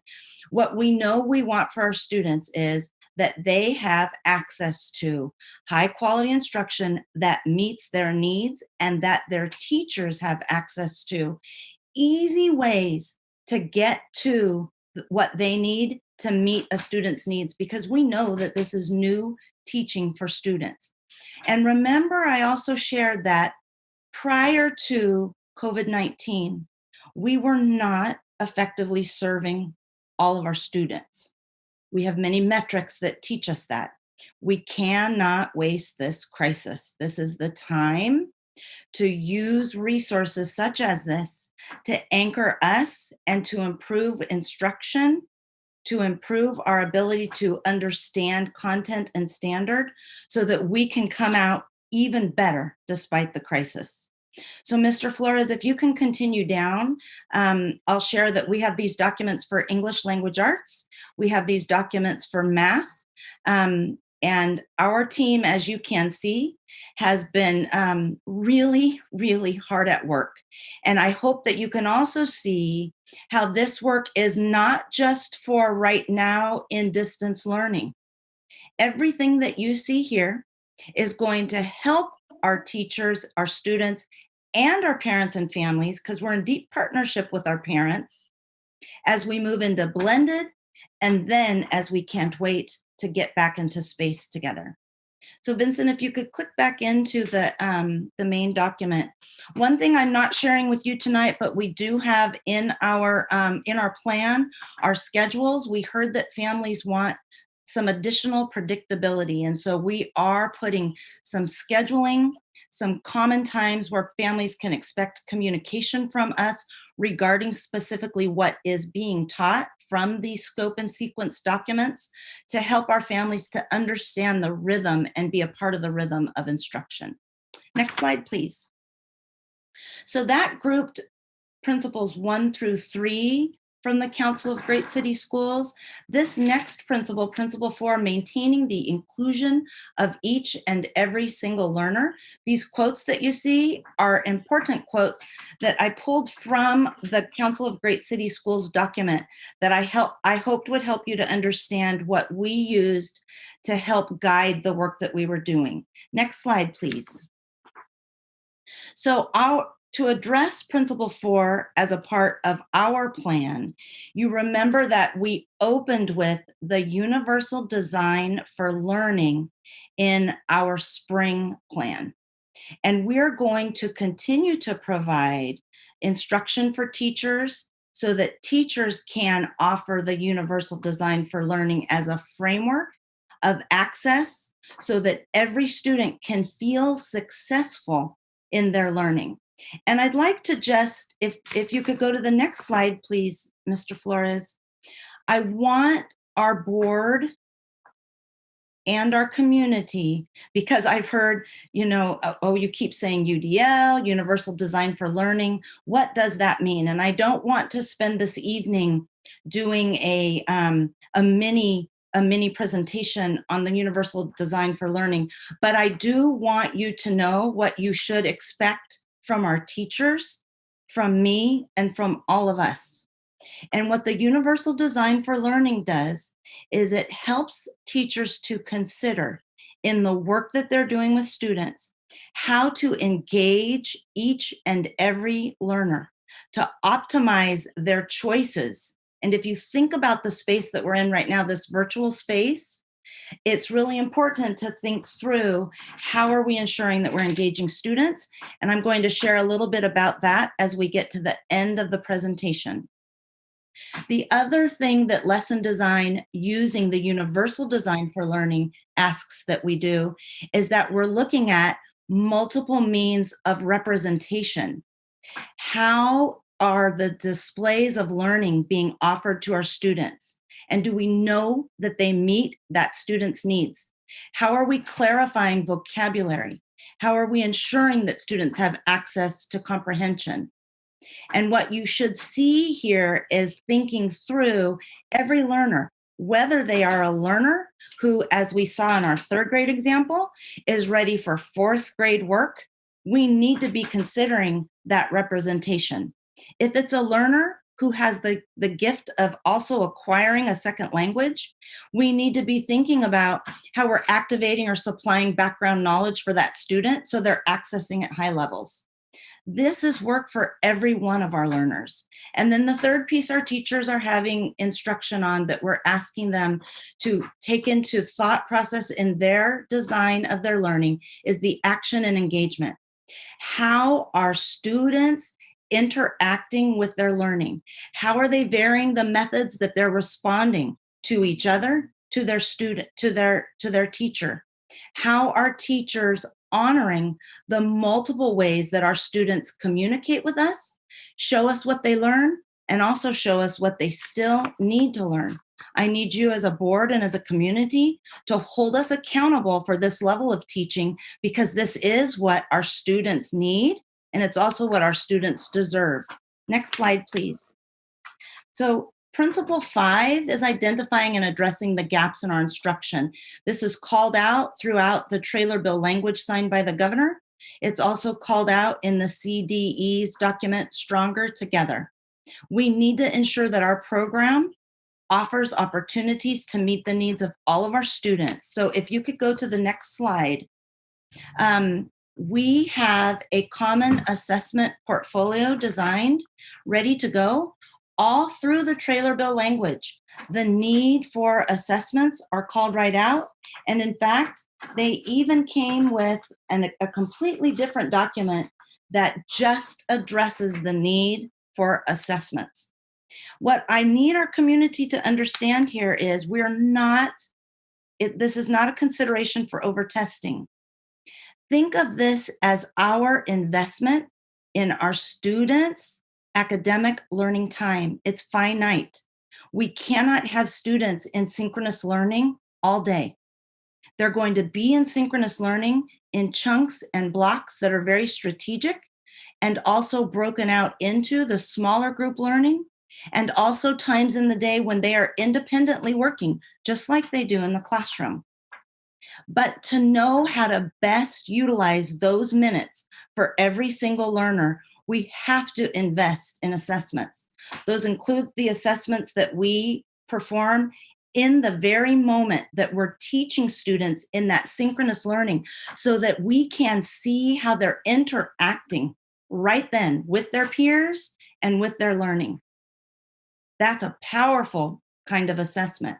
[SPEAKER 19] What we know we want for our students is that they have access to high quality instruction that meets their needs, and that their teachers have access to easy ways to get to what they need to meet a student's needs, because we know that this is new teaching for students. And remember, I also shared that prior to COVID-19, we were not effectively serving all of our students. We have many metrics that teach us that. We cannot waste this crisis. This is the time to use resources such as this to anchor us and to improve instruction, to improve our ability to understand content and standard so that we can come out even better despite the crisis. So Mr. Flores, if you can continue down, I'll share that we have these documents for English language arts. We have these documents for math. And our team, as you can see, has been really, really hard at work. And I hope that you can also see how this work is not just for right now in distance learning. Everything that you see here is going to help our teachers, our students, and our parents and families, because we're in deep partnership with our parents, as we move into blended, and then as we can't wait to get back into space together. So Vincent, if you could click back into the main document. One thing I'm not sharing with you tonight, but we do have in our plan, our schedules. We heard that families want some additional predictability. And so we are putting some scheduling, some common times where families can expect communication from us regarding specifically what is being taught from these scope and sequence documents to help our families to understand the rhythm and be a part of the rhythm of instruction. Next slide, please. So that grouped principles 1 through 3 from the Council of Great City Schools. This next principle, principle 4, maintaining the inclusion of each and every single learner. These quotes that you see are important quotes that I pulled from the Council of Great City Schools document that I hoped would help you to understand what we used to help guide the work that we were doing. Next slide, please. So to address principle 4 as a part of our plan, you remember that we opened with the universal design for learning in our spring plan. And we're going to continue to provide instruction for teachers so that teachers can offer the universal design for learning as a framework of access so that every student can feel successful in their learning. And I'd like to just, if you could go to the next slide, please, Mr. Flores. I want our board and our community, because I've heard, oh, you keep saying UDL, Universal Design for Learning. What does that mean? And I don't want to spend this evening doing a mini presentation on the Universal Design for Learning, but I do want you to know what you should expect from our teachers, from me, and from all of us. And what the Universal Design for Learning does is it helps teachers to consider in the work that they're doing with students how to engage each and every learner to optimize their choices. And if you think about the space that we're in right now, this virtual space, it's really important to think through how are we ensuring that we're engaging students. And I'm going to share a little bit about that as we get to the end of the presentation. The other thing that lesson design using the Universal Design for Learning asks that we do is that we're looking at multiple means of representation. How are the displays of learning being offered to our students? And do we know that they meet that student's needs? How are we clarifying vocabulary? How are we ensuring that students have access to comprehension? And what you should see here is thinking through every learner, whether they are a learner who, as we saw in our 3rd grade example, is ready for 4th grade work. We need to be considering that representation. If it's a learner who has the gift of also acquiring a second language, we need to be thinking about how we're activating or supplying background knowledge for that student so they're accessing at high levels. This is work for every one of our learners. And then the third piece our teachers are having instruction on that we're asking them to take into thought process in their design of their learning is the action and engagement. How are students interacting with their learning? How are they varying the methods that they're responding to each other, to their student, to their teacher? How are teachers honoring the multiple ways that our students communicate with us, show us what they learn, and also show us what they still need to learn? I need you as a board and as a community to hold us accountable for this level of teaching, because this is what our students need, and it's also what our students deserve. Next slide, please. So Principle 5 is identifying and addressing the gaps in our instruction. This is called out throughout the trailer bill language signed by the governor. It's also called out in the CDE's document, Stronger Together. We need to ensure that our program offers opportunities to meet the needs of all of our students. So if you could go to the next slide. We have a common assessment portfolio designed, ready to go, all through the trailer bill language. The need for assessments are called right out. And in fact, they even came with a completely different document that just addresses the need for assessments. What I need our community to understand here is this is not a consideration for over-testing. Think of this as our investment in our students' academic learning time. It's finite. We cannot have students in synchronous learning all day. They're going to be in synchronous learning in chunks and blocks that are very strategic, and also broken out into the smaller group learning, and also times in the day when they are independently working, just like they do in the classroom. But to know how to best utilize those minutes for every single learner, we have to invest in assessments. Those include the assessments that we perform in the very moment that we're teaching students in that synchronous learning, so that we can see how they're interacting right then with their peers and with their learning. That's a powerful kind of assessment.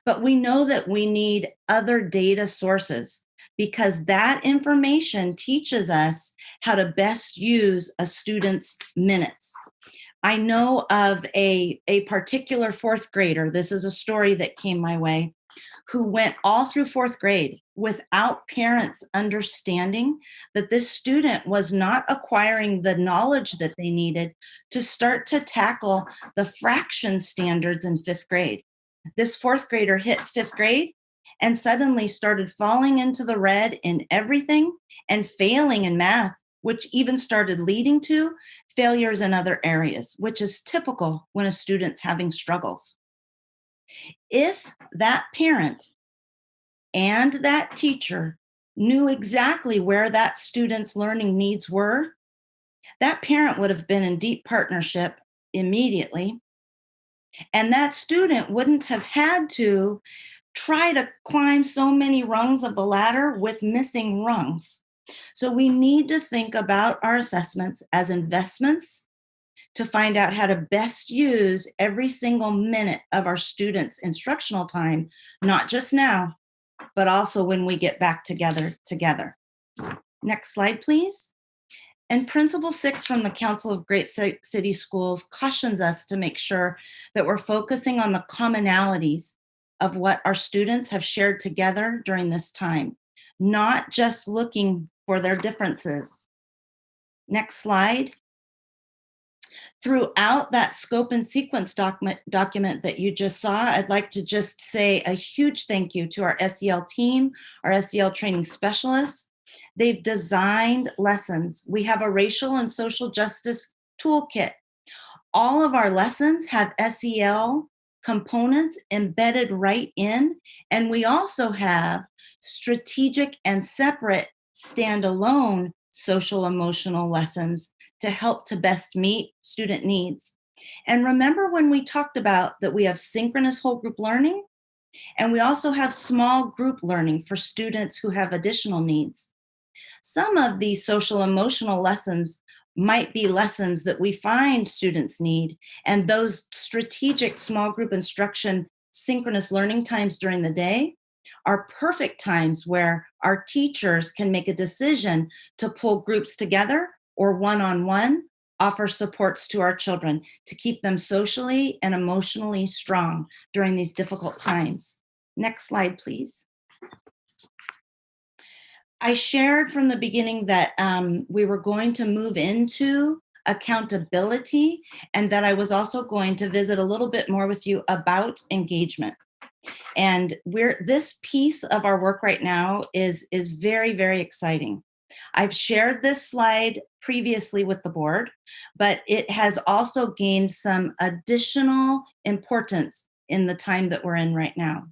[SPEAKER 19] But we know that we need other data sources, because that information teaches us how to best use a student's minutes. I know of a particular fourth grader, this is a story that came my way, who went all through fourth grade without parents understanding that this student was not acquiring the knowledge that they needed to start to tackle the fraction standards in fifth grade. This fourth grader hit fifth grade and suddenly started falling into the red in everything and failing in math, which even started leading to failures in other areas, which is typical when a student's having struggles. If that parent and that teacher knew exactly where that student's learning needs were, that parent would have been in deep partnership immediately. And that student wouldn't have had to try to climb so many rungs of the ladder with missing rungs. So we need to think about our assessments as investments to find out how to best use every single minute of our students' instructional time, not just now, but also when we get back together. Next slide, please. And Principle 6 from the Council of Great City Schools cautions us to make sure that we're focusing on the commonalities of what our students have shared together during this time, not just looking for their differences. Next slide. Throughout that scope and sequence document that you just saw, I'd like to just say a huge thank you to our SEL team, our SEL training specialists. They've designed lessons. We have a racial and social justice toolkit. All of our lessons have SEL components embedded right in, and we also have strategic and separate standalone social emotional lessons to help to best meet student needs. And remember when we talked about that we have synchronous whole group learning, and we also have small group learning for students who have additional needs. Some of these social emotional lessons might be lessons that we find students need, and those strategic small group instruction synchronous learning times during the day are perfect times where our teachers can make a decision to pull groups together or one-on-one, offer supports to our children to keep them socially and emotionally strong during these difficult times. Next slide, please. I shared from the beginning that we were going to move into accountability, and that I was also going to visit a little bit more with you about engagement. And this piece of our work right now is very, very exciting. I've shared this slide previously with the board, but it has also gained some additional importance in the time that we're in right now.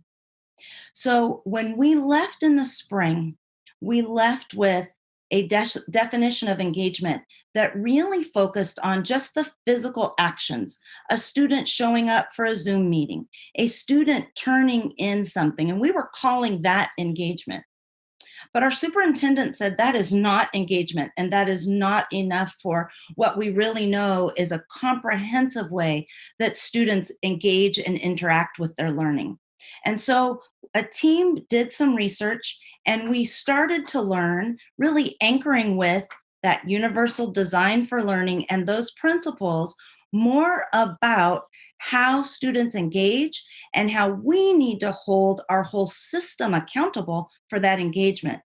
[SPEAKER 19] So when we left in the spring, we left with a definition of engagement that really focused on just the physical actions, a student showing up for a Zoom meeting, a student turning in something, and we were calling that engagement. But our superintendent said that is not engagement, and that is not enough for what we really know is a comprehensive way that students engage and interact with their learning. And so a team did some research, and we started to learn, really anchoring with that universal design for learning and those principles, more about how students engage and how we need to hold our whole system accountable for that engagement.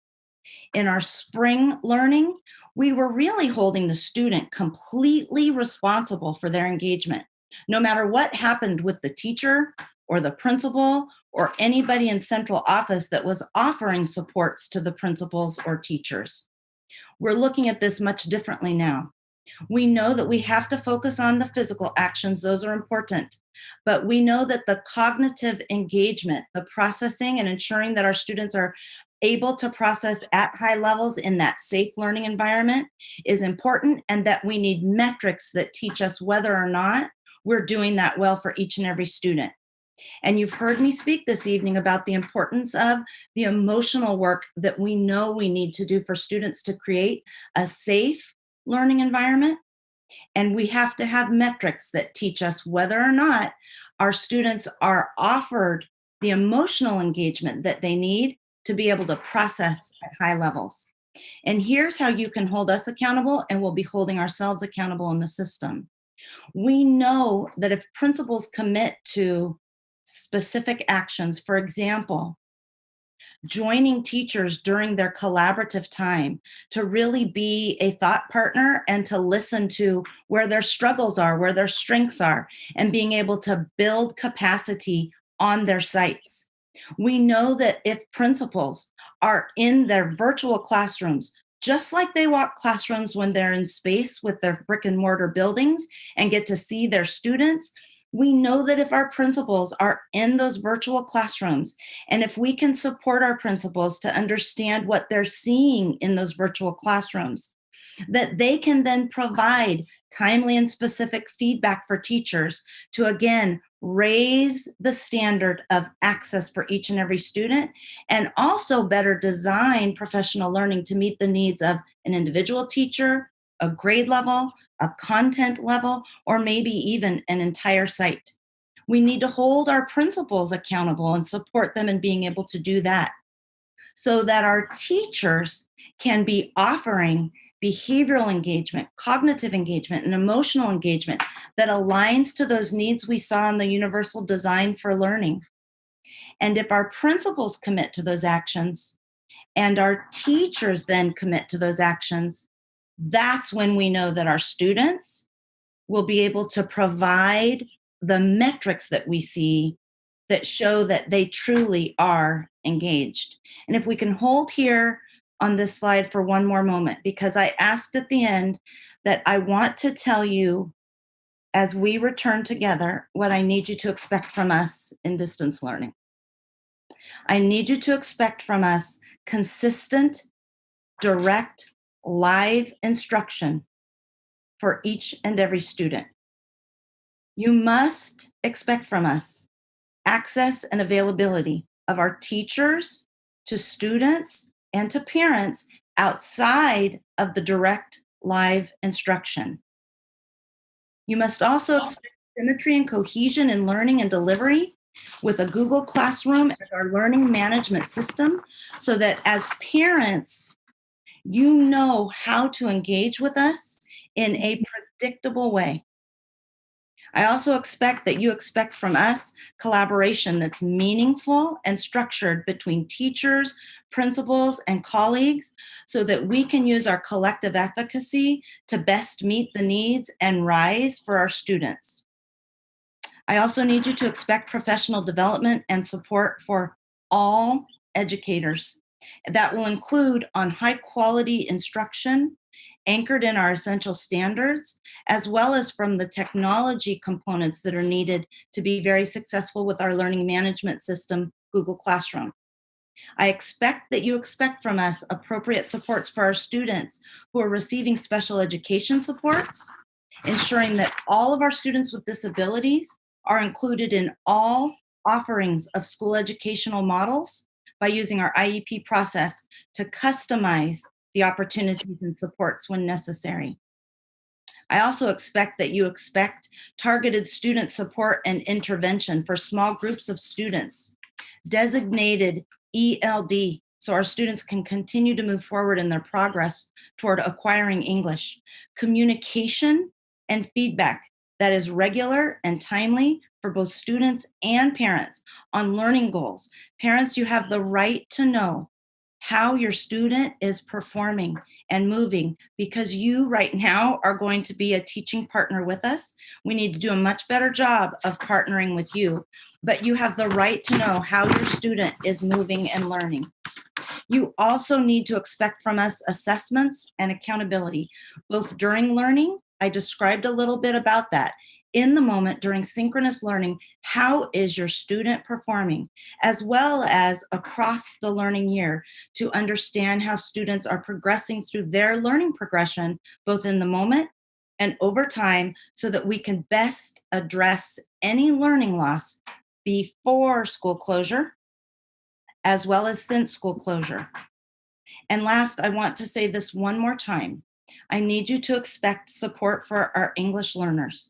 [SPEAKER 19] In our spring learning, we were really holding the student completely responsible for their engagement. No matter what happened with the teacher or the principal or anybody in central office that was offering supports to the principals or teachers. We're looking at this much differently now. We know that we have to focus on the physical actions, those are important, but we know that the cognitive engagement, the processing and ensuring that our students are able to process at high levels in that safe learning environment is important, and that we need metrics that teach us whether or not we're doing that well for each and every student. And you've heard me speak this evening about the importance of the emotional work that we know we need to do for students to create a safe learning environment. And we have to have metrics that teach us whether or not our students are offered the emotional engagement that they need to be able to process at high levels. And here's how you can hold us accountable, and we'll be holding ourselves accountable in the system. We know that if principals commit to specific actions, for example, joining teachers during their collaborative time to really be a thought partner and to listen to where their struggles are, where their strengths are, and being able to build capacity on their sites. We know that if principals are in their virtual classrooms, just like they walk classrooms when they're in space with their brick and mortar buildings and get to see their students, we know that if our principals are in those virtual classrooms, and if we can support our principals to understand what they're seeing in those virtual classrooms, that they can then provide timely and specific feedback for teachers to, again, raise the standard of access for each and every student, and also better design professional learning to meet the needs of an individual teacher, a grade level, a content level, or maybe even an entire site. We need to hold our principals accountable and support them in being able to do that, so that our teachers can be offering behavioral engagement, cognitive engagement, and emotional engagement that aligns to those needs we saw in the Universal Design for Learning. And if our principals commit to those actions and our teachers then commit to those actions, that's when we know that our students will be able to provide the metrics that we see that show that they truly are engaged. And if we can hold here on this slide for one more moment, because I asked at the end that I want to tell you, as we return together, what I need you to expect from us in distance learning. I need you to expect from us consistent, direct, live instruction for each and every student. You must expect from us access and availability of our teachers to students and to parents outside of the direct live instruction. You must also expect symmetry and cohesion in learning and delivery with a Google Classroom as our learning management system, so that as parents, you know how to engage with us in a predictable way. I also expect that you expect from us collaboration that's meaningful and structured between teachers, principals, and colleagues, so that we can use our collective efficacy to best meet the needs and rise for our students. I also need you to expect professional development and support for all educators. That will include on high quality instruction, anchored in our essential standards, as well as from the technology components that are needed to be very successful with our learning management system, Google Classroom. I expect that you expect from us appropriate supports for our students who are receiving special education supports, ensuring that all of our students with disabilities are included in all offerings of school educational models by using our IEP process to customize the opportunities and supports when necessary. I also expect that you expect targeted student support and intervention for small groups of students, designated ELD, so our students can continue to move forward in their progress toward acquiring English, communication and feedback that is regular and timely for both students and parents on learning goals. Parents, you have the right to know how your student is performing and moving, because you right now are going to be a teaching partner with us. We need to do a much better job of partnering with you, but you have the right to know how your student is moving and learning. You also need to expect from us assessments and accountability, both during learning. I described a little bit about that. In the moment during synchronous learning, how is your student performing, as well as across the learning year, to understand how students are progressing through their learning progression, both in the moment and over time, so that we can best address any learning loss before school closure, as well as since school closure. And last, I want to say this one more time. I need you to expect support for our English learners,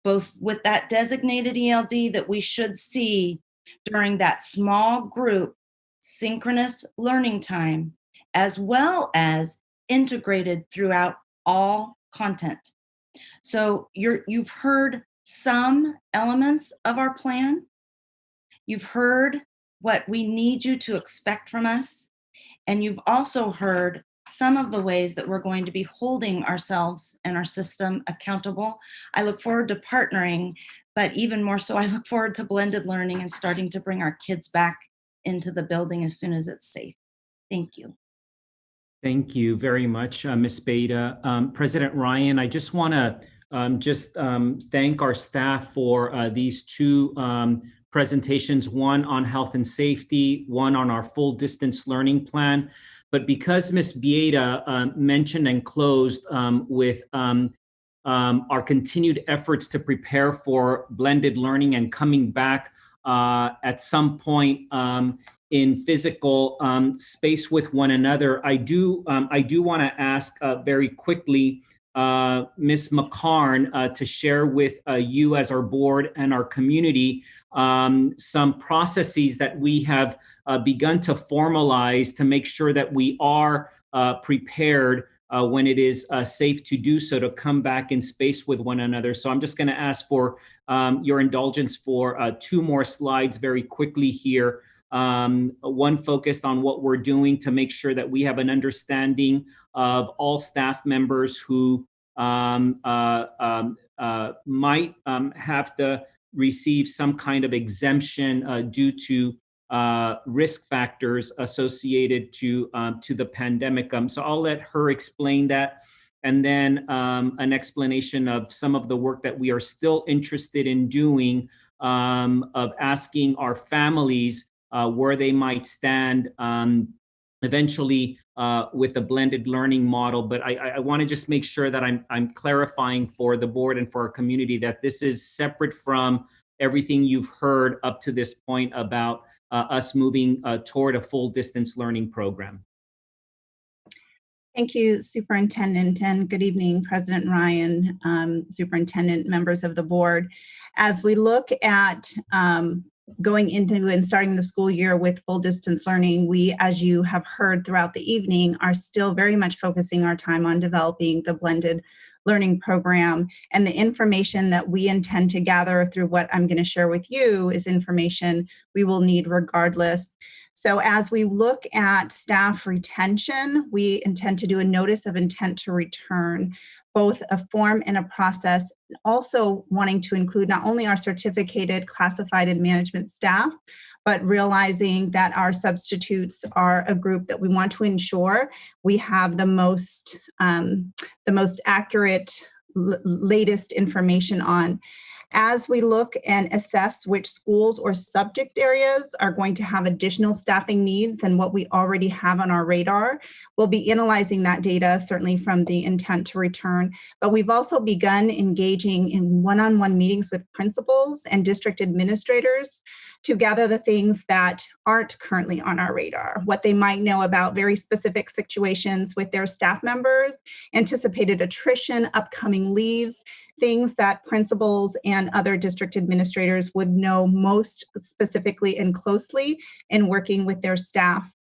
[SPEAKER 19] both with that designated ELD that we should see during that small group synchronous learning time, as well as integrated throughout all content. So you've heard some elements of our plan. You've heard what we need you to expect from us. And you've also heard some of the ways that we're going to be holding ourselves and our system accountable. I look forward to partnering, but even more so, I look forward to blended learning and starting to bring our kids back into the building as soon as it's safe. Thank you.
[SPEAKER 13] Thank you very much, Ms. Beta. President Ryan, I just want to thank our staff for these two presentations, one on health and safety, one on our full distance learning plan. But because Ms. Beta mentioned and closed with our continued efforts to prepare for blended learning and coming back at some point in physical space with one another, I do want to ask very quickly Ms. McCarn to share with you as our board and our community some processes that we have begun to formalize to make sure that we are prepared when it is safe to do so, to come back in space with one another. So I'm just going to ask for your indulgence for two more slides very quickly here. One focused on what we're doing to make sure that we have an understanding of all staff members who might have to receive some kind of exemption due to risk factors associated to the pandemic. So I'll let her explain that, and then an explanation of some of the work that we are still interested in doing, of asking our families where they might stand eventually with the blended learning model. But I want to just make sure that I'm clarifying for the board and for our community that this is separate from everything you've heard up to this point about us moving toward a full distance learning program.
[SPEAKER 20] Thank you, Superintendent, and good evening, President Ryan, Superintendent, members of the board. As we look at going into and starting the school year with full distance learning, we, as you have heard throughout the evening, are still very much focusing our time on developing the blended learning program. And the information that we intend to gather through what I'm going to share with you is information we will need regardless. So as we look at staff retention, we intend to do a notice of intent to return, both a form and a process, also wanting to include not only our certificated, classified, and management staff, but realizing that our substitutes are a group that we want to ensure we have the most accurate, latest information on. As we look and assess which schools or subject areas are going to have additional staffing needs than what we already have on our radar, we'll be analyzing that data, certainly from the intent to return. But we've also begun engaging in one-on-one meetings with principals and district administrators to gather the things that aren't currently on our radar, what they might know about very specific situations with their staff members, anticipated attrition, upcoming leaves, things that principals and other district administrators would know most specifically and closely in working with their staff.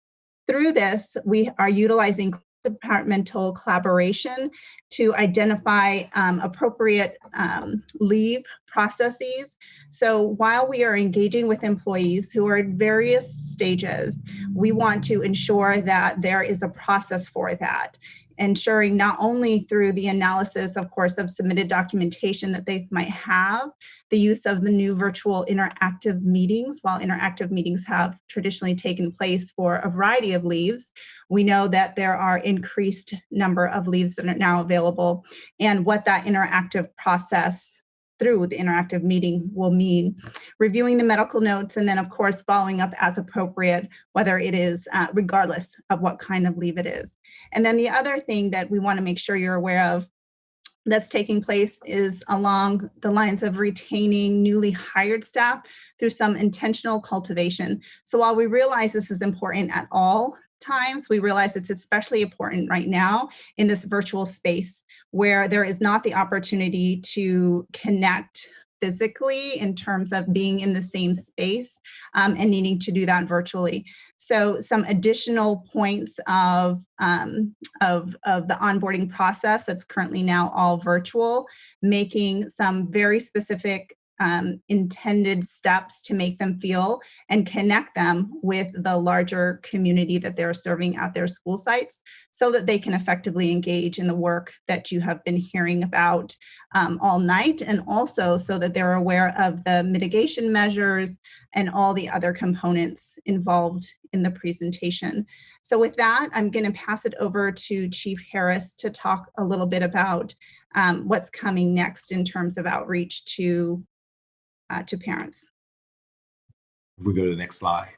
[SPEAKER 20] Through this, we are utilizing departmental collaboration to identify appropriate leave processes. So while we are engaging with employees who are at various stages, we want to ensure that there is a process for that, ensuring not only through the analysis, of course, of submitted documentation that they might have, the use of the new virtual interactive meetings. While interactive meetings have traditionally taken place for a variety of leaves, we know that there are increased number of leaves that are now available, and what that interactive process through the interactive meeting will mean, reviewing the medical notes, and then of course following up as appropriate, whether it is regardless of what kind of leave it is. And then the other thing that we want to make sure you're aware of that's taking place is along the lines of retaining newly hired staff through some intentional cultivation. So while we realize this is important at all times, we realize it's especially important right now in this virtual space where there is not the opportunity to connect physically in terms of being in the same space and needing to do that virtually. So some additional points of the onboarding process that's currently now all virtual, making some very specific intended steps to make them feel and connect them with the larger community that they're serving at their school sites so that they can effectively engage in the work that you have been hearing about all night, and also so that they're aware of the mitigation measures and all the other components involved in the presentation. So with that, I'm going to pass it over to Chief Harris to talk a little bit about what's coming next in terms of outreach to parents.
[SPEAKER 11] If we go to the next slide.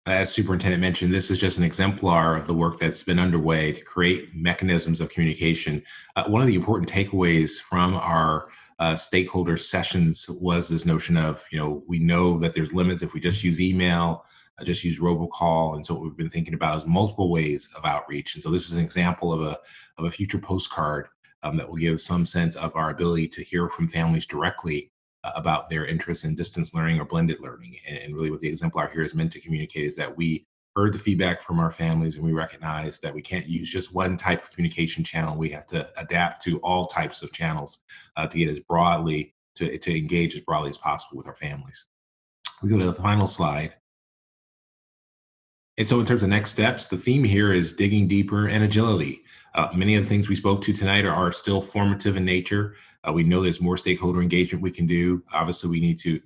[SPEAKER 11] As Superintendent mentioned, this is just an exemplar of the work that's been underway to create mechanisms of communication. One of the important takeaways from our stakeholder sessions was this notion of, we know that there's limits if we just use email, just use robocall. And so what we've been thinking about is multiple ways of outreach. And so this is an example of a future postcard that will give some sense of our ability to hear from families directly about their interest in distance learning or blended learning. And really what the exemplar here is meant to communicate is that we heard the feedback from our families and we recognize that we can't use just one type of communication channel. We have to adapt to all types of channels to get as broadly, to engage as broadly as possible with our families. We go to the final slide. And so in terms of next steps, the theme here is digging deeper and agility. Many of the things we spoke to tonight are still formative in nature. We know there's more stakeholder engagement we can do. Obviously, we need to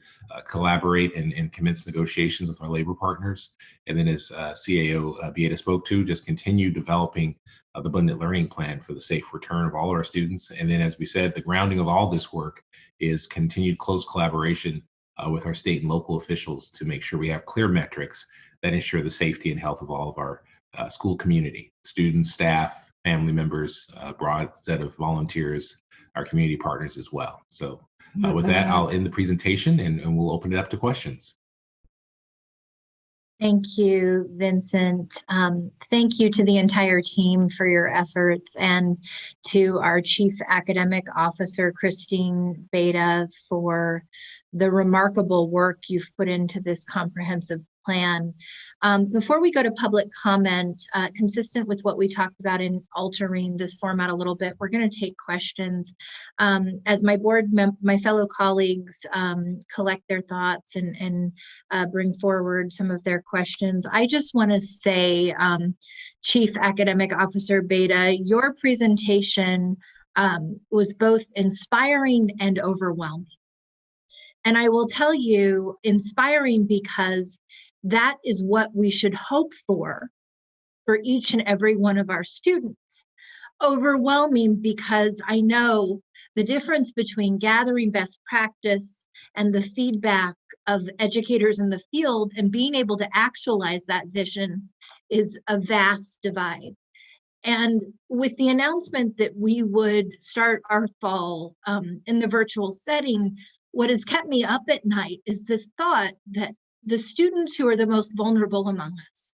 [SPEAKER 11] collaborate and commence negotiations with our labor partners. And then as CAO Bieda spoke to, just continue developing the blended learning plan for the safe return of all of our students. And then, as we said, the grounding of all this work is continued close collaboration with our state and local officials to make sure we have clear metrics that ensure the safety and health of all of our school community, students, staff, family members, a broad set of volunteers, our community partners as well. So with that, I'll end the presentation and we'll open it up to questions.
[SPEAKER 1] Thank you, Vincent. Thank you to the entire team for your efforts, and to our Chief Academic Officer, Christine Bieda, for the remarkable work you've put into this comprehensive plan. Before we go to public comment, consistent with what we talked about in altering this format a little bit, we're going to take questions as my my fellow colleagues collect their thoughts and bring forward some of their questions. I just want to say, Chief Academic Officer Bieda, your presentation was both inspiring and overwhelming. And I will tell you, inspiring because that is what we should hope for each and every one of our students. Overwhelming because I know the difference between gathering best practice and the feedback of educators in the field and being able to actualize that vision is a vast divide. And with the announcement that we would start our fall in the virtual setting, what has kept me up at night is this thought that the students who are the most vulnerable among us,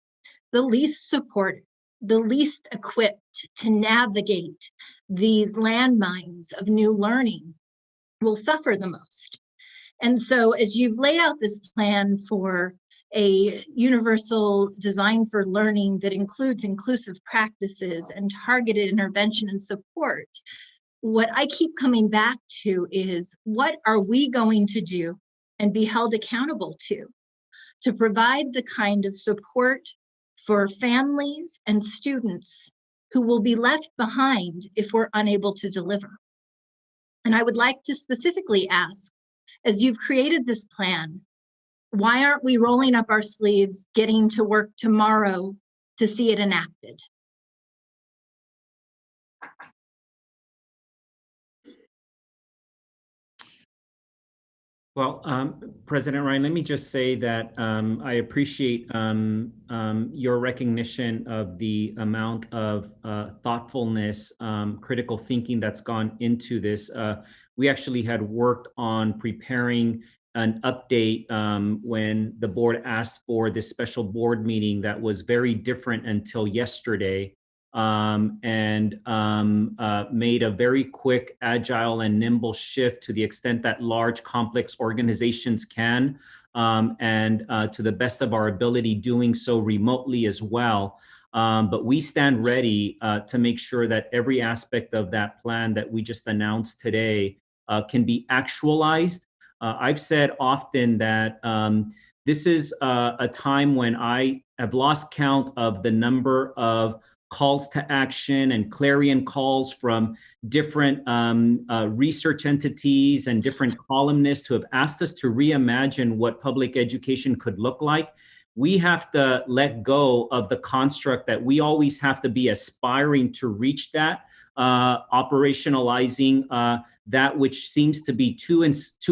[SPEAKER 1] the least supported, the least equipped to navigate these landmines of new learning, will suffer the most. And so as you've laid out this plan for a universal design for learning that includes inclusive practices and targeted intervention and support, what I keep coming back to is, what are we going to do and be held accountable to provide the kind of support for families and students who will be left behind if we're unable to deliver? And I would like to specifically ask, as you've created this plan, why aren't we rolling up our sleeves, getting to work tomorrow to see it enacted?
[SPEAKER 13] Well, President Ryan, let me just say that I appreciate your recognition of the amount of thoughtfulness, critical thinking that's gone into this. We actually had worked on preparing an update when the board asked for this special board meeting that was very different until yesterday. And made a very quick, agile, and nimble shift to the extent that large, complex organizations can, and to the best of our ability, doing so remotely as well. But we stand ready to make sure that every aspect of that plan that we just announced today can be actualized. I've said often that this is a time when I have lost count of the number of calls to action and clarion calls from different research entities and different columnists who have asked us to reimagine what public education could look like. We have to let go of the construct that we always have to be aspiring to reach that, operationalizing that which seems to be too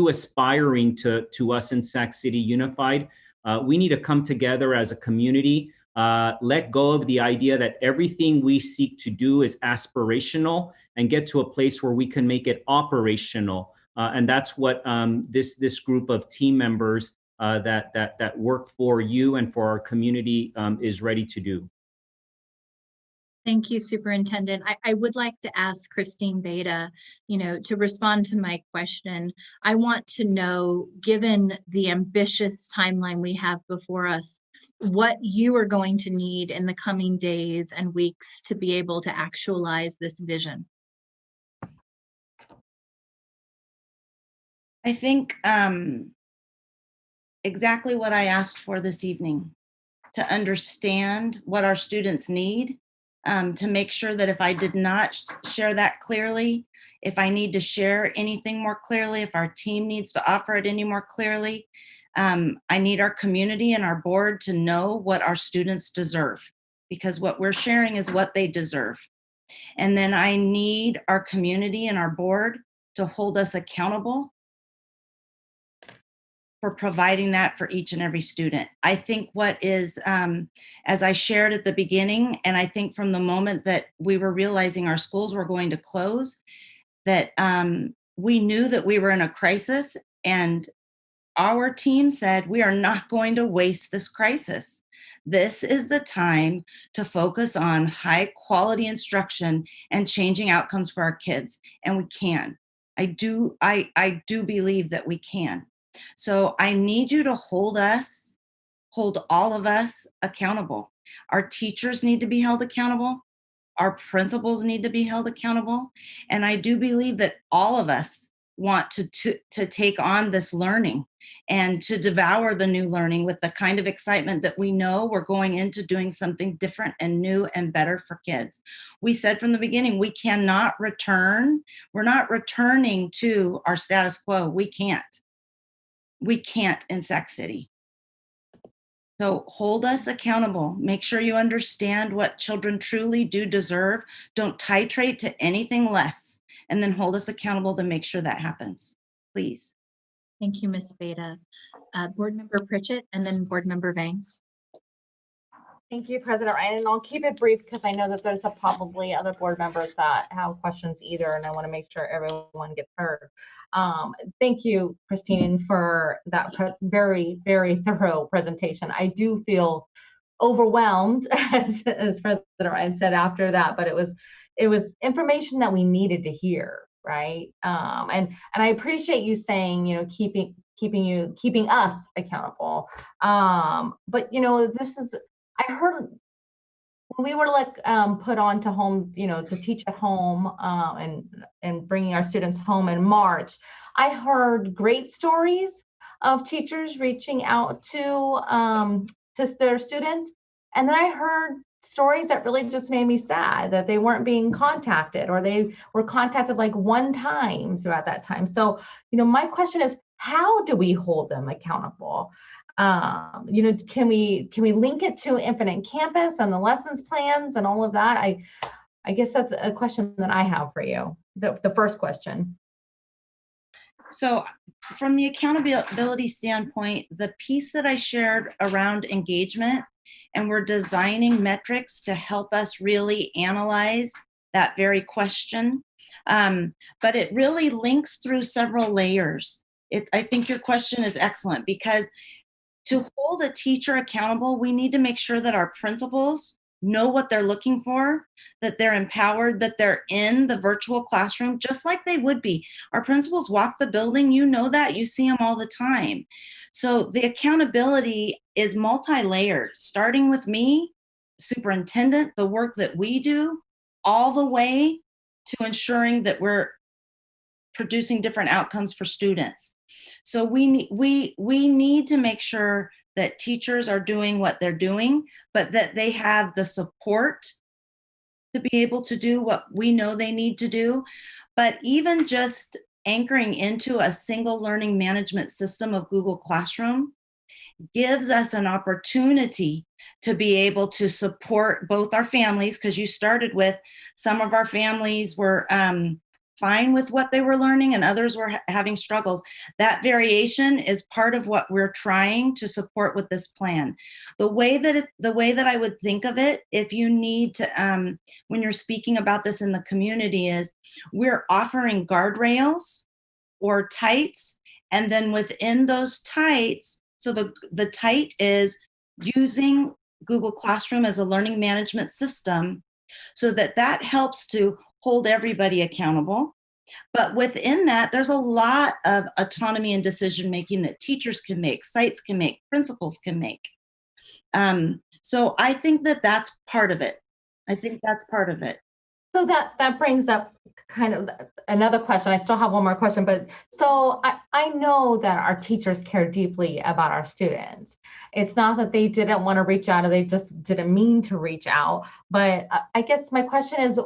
[SPEAKER 13] aspiring to us in Sac City Unified. We need to come together as a community, let go of the idea that everything we seek to do is aspirational, and get to a place where we can make it operational. And that's what this group of team members that work for you and for our community is ready to do.
[SPEAKER 1] Thank you, Superintendent. I would like to ask Christine Beda, to respond to my question. I want to know, given the ambitious timeline we have before us, what you are going to need in the coming days and weeks to be able to actualize this vision.
[SPEAKER 19] I think exactly what I asked for this evening, to understand what our students need, to make sure that if I did not share that clearly, if I need to share anything more clearly, if our team needs to offer it any more clearly, I need our community and our board to know what our students deserve, because what we're sharing is what they deserve. And then I need our community and our board to hold us accountable for providing that for each and every student. I think what is, as I shared at the beginning, and I think from the moment that we were realizing our schools were going to close, that we knew that we were in a crisis, and our team said, we are not going to waste this crisis. This is the time to focus on high quality instruction and changing outcomes for our kids. And we can. I do believe that we can. So I need you to hold all of us accountable. Our teachers need to be held accountable. Our principals need to be held accountable. And I do believe that all of us want to take on this learning and to devour the new learning with the kind of excitement that we know we're going into doing something different and new and better for kids. We said from the beginning, we cannot return. We're not returning to our status quo. We can't in Sac City. So hold us accountable. Make sure you understand what children truly do deserve. Don't titrate to anything less. And then hold us accountable to make sure that happens, please.
[SPEAKER 1] Thank you, Ms. Beda. Board Member Pritchett, and then Board Member Vang.
[SPEAKER 10] Thank you, President Ryan. And I'll keep it brief because I know that there's probably other board members that have questions either, and I want to make sure everyone gets heard. Thank you, Christine, for that very, very thorough presentation. I do feel overwhelmed, as President Ryan said after that, but it was information that we needed to hear, right? And I appreciate you saying, keeping keeping us accountable. But I heard when we were put on to home, to teach at home, and bringing our students home in March, I heard great stories of teachers reaching out to their students, and then I heard stories that really just made me sad that they weren't being contacted, or they were contacted like one time throughout that time. So, my question is, how do we hold them accountable? Can we link it to Infinite Campus and the lessons plans and all of that? I guess that's a question that I have for you. The first question.
[SPEAKER 19] So from the accountability standpoint, the piece that I shared around engagement, and we're designing metrics to help us really analyze that very question. But it really links through several layers. I think your question is excellent, because to hold a teacher accountable, we need to make sure that our principals know what they're looking for, that they're empowered, that they're in the virtual classroom, just like they would be. Our principals walk the building, you know that, you see them all the time. So the accountability is multi-layered, starting with me, superintendent, the work that we do, all the way to ensuring that we're producing different outcomes for students. So we need to make sure that teachers are doing what they're doing, but that they have the support to be able to do what we know they need to do. But even just anchoring into a single learning management system of Google Classroom gives us an opportunity to be able to support both our families, because you started with some of our families were fine with what they were learning and others were having struggles. That variation is part of what we're trying to support with this plan. The way that I would think of it, if you need to, when you're speaking about this in the community, is we're offering guardrails or tights, and then within those tights, so the tight is using Google Classroom as a learning management system, so that helps to hold everybody accountable. But within that, there's a lot of autonomy and decision making that teachers can make, sites can make, principals can make. So I think that that's part of it.
[SPEAKER 10] So that brings up kind of another question. I still have one more question, but so I know that our teachers care deeply about our students. It's not that they didn't want to reach out or they just didn't mean to reach out, but I guess my question is,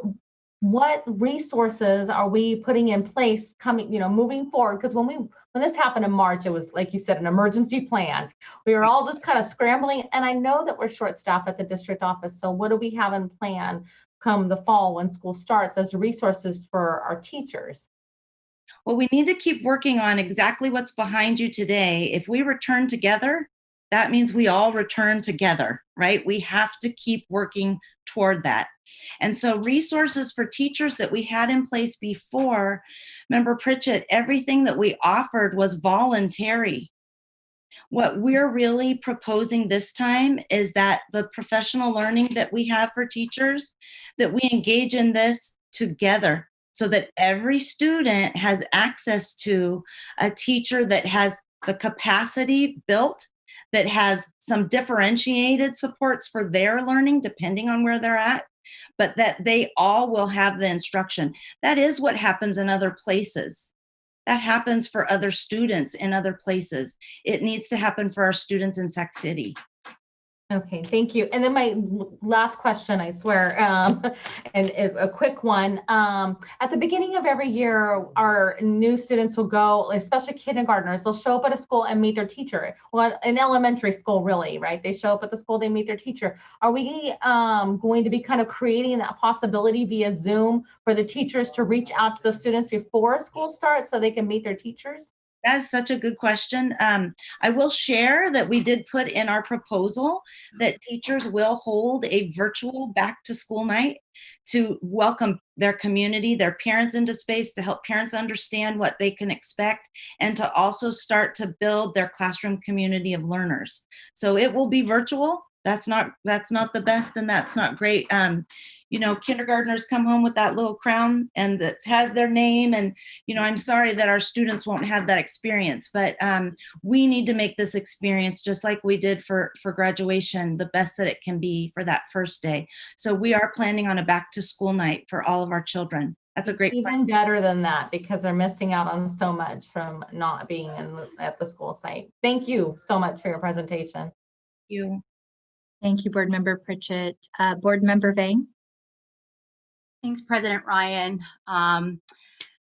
[SPEAKER 10] what resources are we putting in place moving forward? Because when this happened in March, it was, like you said, an emergency plan. We were all just kind of scrambling, and I know that we're short-staffed at the district office. So what do we have in plan come the fall when school starts as resources for our teachers?
[SPEAKER 19] Well, we need to keep working on exactly what's behind you today. If we return together, that means we all return together, right? We have to keep working toward that. And so resources for teachers that we had in place before, remember, Pritchett, everything that we offered was voluntary. What we're really proposing this time is that the professional learning that we have for teachers, that we engage in this together so that every student has access to a teacher that has the capacity built, that has some differentiated supports for their learning depending on where they're at, but that they all will have the instruction. That is what happens in other places. That happens for other students in other places. It needs to happen for our students in Sac City.
[SPEAKER 10] Okay, thank you. And then my last question, I swear, and a quick one. At the beginning of every year, our new students will go, especially kindergartners, they'll show up at a school and meet their teacher. Well, in elementary school, really, right? They show up at the school, they meet their teacher. Are we going to be kind of creating that possibility via Zoom for the teachers to reach out to the students before school starts so they can meet their teachers?
[SPEAKER 19] That's such a good question. I will share that we did put in our proposal that teachers will hold a virtual back to school night to welcome their community, their parents into space, to help parents understand what they can expect, and to also start to build their classroom community of learners. So it will be virtual. that's not the best, and that's not great. Kindergartners come home with that little crown and that has their name, and I'm sorry that our students won't have that experience, but we need to make this experience, just like we did for graduation, the best that it can be for that first day. So we are planning on a back to school night for all of our children. That's a great
[SPEAKER 10] Even better than that, because they're missing out on so much from not being at the school site. Thank you so much for your presentation.
[SPEAKER 1] Thank you, Board Member Pritchett. Board Member Vang.
[SPEAKER 8] Thanks, President Ryan.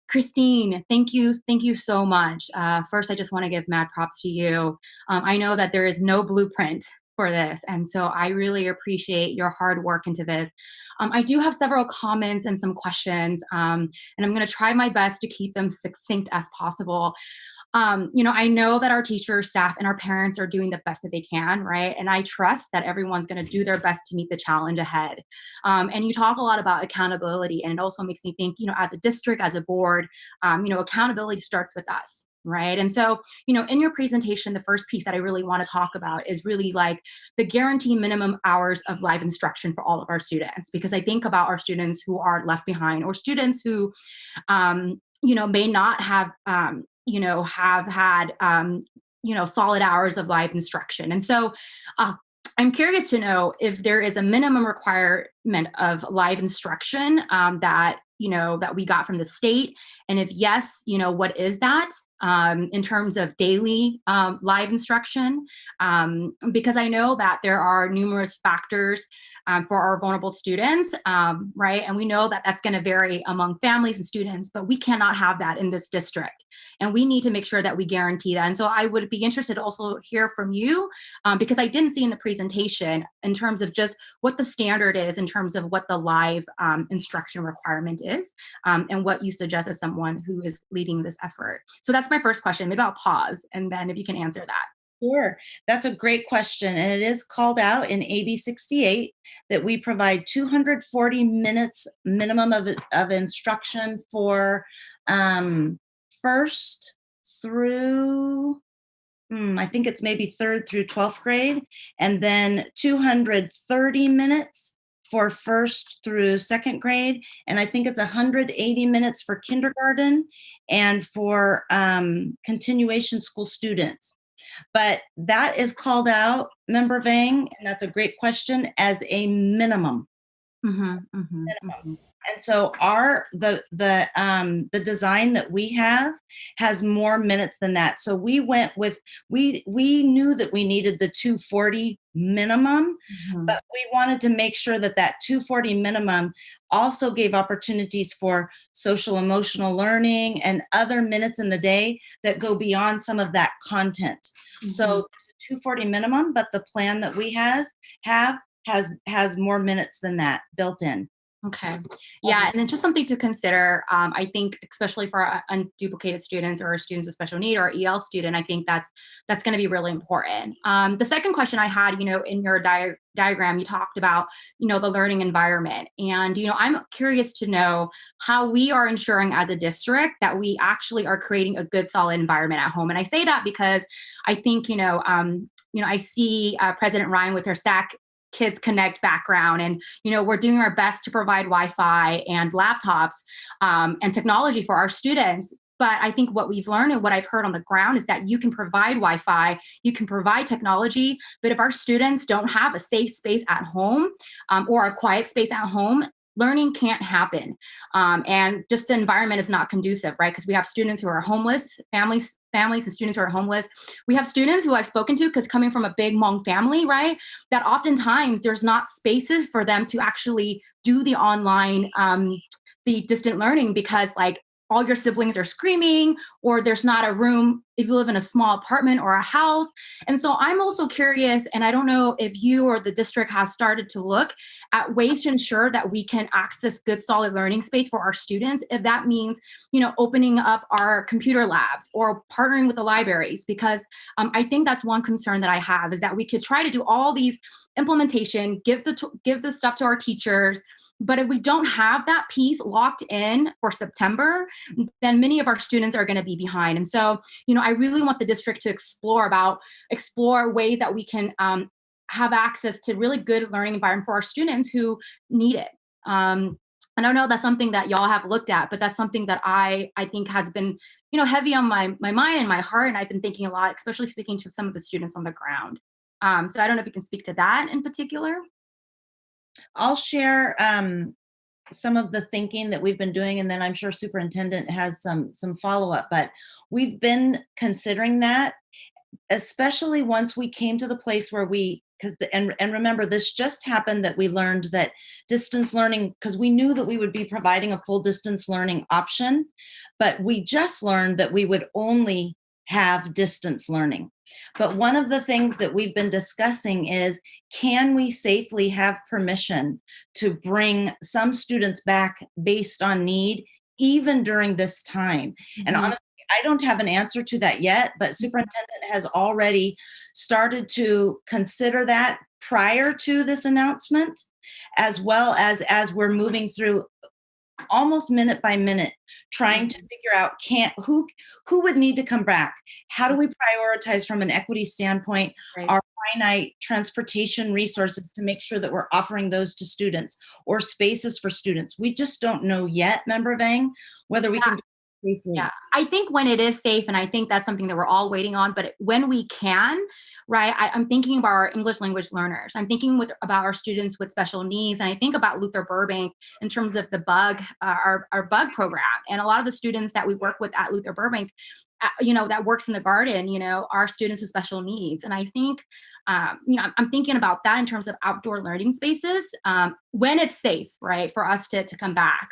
[SPEAKER 8] Christine, thank you so much. First, I just want to give mad props to you. I know that there is no blueprint for this, and so I really appreciate your hard work into this. I do have several comments and some questions, and I'm going to try my best to keep them succinct as possible. I know that our teachers, staff, and our parents are doing the best that they can, right? And I trust that everyone's going to do their best to meet the challenge ahead. And you talk a lot about accountability, and it also makes me think, as a district, as a board, accountability starts with us. Right. And so, in your presentation, the first piece that I really want to talk about is really like the guaranteed minimum hours of live instruction for all of our students, because I think about our students who are left behind, or students who, may not have, have had, solid hours of live instruction. And so I'm curious to know if there is a minimum requirement of live instruction that we got from the state. And if yes, what is that in terms of daily live instruction? Because I know that there are numerous factors for our vulnerable students, right? And we know that that's going to vary among families and students, but we cannot have that in this district. And we need to make sure that we guarantee that. And so I would be interested to also hear from you, because I didn't see in the presentation in terms of just what the standard is in terms of what the live instruction requirement is, and what you suggest as someone who is leading this effort. So that's my first question. Maybe I'll pause, and then if you can answer that.
[SPEAKER 19] Sure. That's a great question. And it is called out in AB 68 that we provide 240 minutes minimum of instruction for first through, I think it's maybe 3rd through 12th grade, and then 230 minutes for 1st through 2nd grade. And I think it's 180 minutes for kindergarten and for continuation school students. But that is called out, Member Vang, and that's a great question, as a minimum. Minimum. And so the design that we have has more minutes than that. So we went with, we knew that we needed the 240 minimum, but we wanted to make sure that 240 minimum also gave opportunities for social emotional learning and other minutes in the day that go beyond some of that content. So there's a 240 minimum, but the plan that we have has more minutes than that built in.
[SPEAKER 8] Okay. Yeah. And then just something to consider, I think, especially for our unduplicated students or students with special need or EL student, I think that's going to be really important. The second question I had, in your diagram, you talked about, the learning environment. And, I'm curious to know how we are ensuring as a district that we actually are creating a good, solid environment at home. And I say that because I think, I see President Ryan with her SAC Kids Connect background, and we're doing our best to provide Wi-Fi and laptops and technology for our students. But I think what we've learned and what I've heard on the ground is that you can provide Wi-Fi, you can provide technology, but if our students don't have a safe space at home or a quiet space at home, learning can't happen. And just the environment is not conducive, right? Because we have students who are homeless, families and students who are homeless. We have students who I've spoken to, because coming from a big Hmong family, right, that oftentimes there's not spaces for them to actually do the online, the distant learning, because all your siblings are screaming, or there's not a room if you live in a small apartment or a house. And so I'm also curious, and I don't know if you or the district has started to look at ways to ensure that we can access good, solid learning space for our students. If that means, opening up our computer labs or partnering with the libraries, because I think that's one concern that I have, is that we could try to do all these implementation, give the stuff to our teachers, but if we don't have that piece locked in for September, then many of our students are going to be behind. And so, I really want the district to explore ways that we can have access to really good learning environment for our students who need it. I don't know, that's something that y'all have looked at, but that's something that I think has been, heavy on my mind and my heart. And I've been thinking a lot, especially speaking to some of the students on the ground. So I don't know if you can speak to that in particular.
[SPEAKER 19] I'll share some of the thinking that we've been doing, and then I'm sure superintendent has some follow-up, but we've been considering that, especially once we came to the place where and remember, this just happened, that we learned that distance learning, because we knew that we would be providing a full distance learning option, but we just learned that we would only have distance learning. But one of the things that we've been discussing is, can we safely have permission to bring some students back based on need, even during this time? And honestly, I don't have an answer to that yet, but superintendent has already started to consider that prior to this announcement, as well as we're moving through almost minute by minute, trying to figure out who would need to come back. How do we prioritize from an equity standpoint our finite transportation resources to make sure that we're offering those to students, or spaces for students? We just don't know yet, Member Vang, whether we can do it safely.
[SPEAKER 8] Yeah, I think when it is safe, and I think that's something that we're all waiting on, but when we can, right, I'm thinking about our English language learners. I'm thinking about our students with special needs, and I think about Luther Burbank in terms of the BUG, our BUG program. And a lot of the students that we work with at Luther Burbank, that works in the garden, are students with special needs. And I think, I'm thinking about that in terms of outdoor learning spaces when it's safe, right, for us to come back.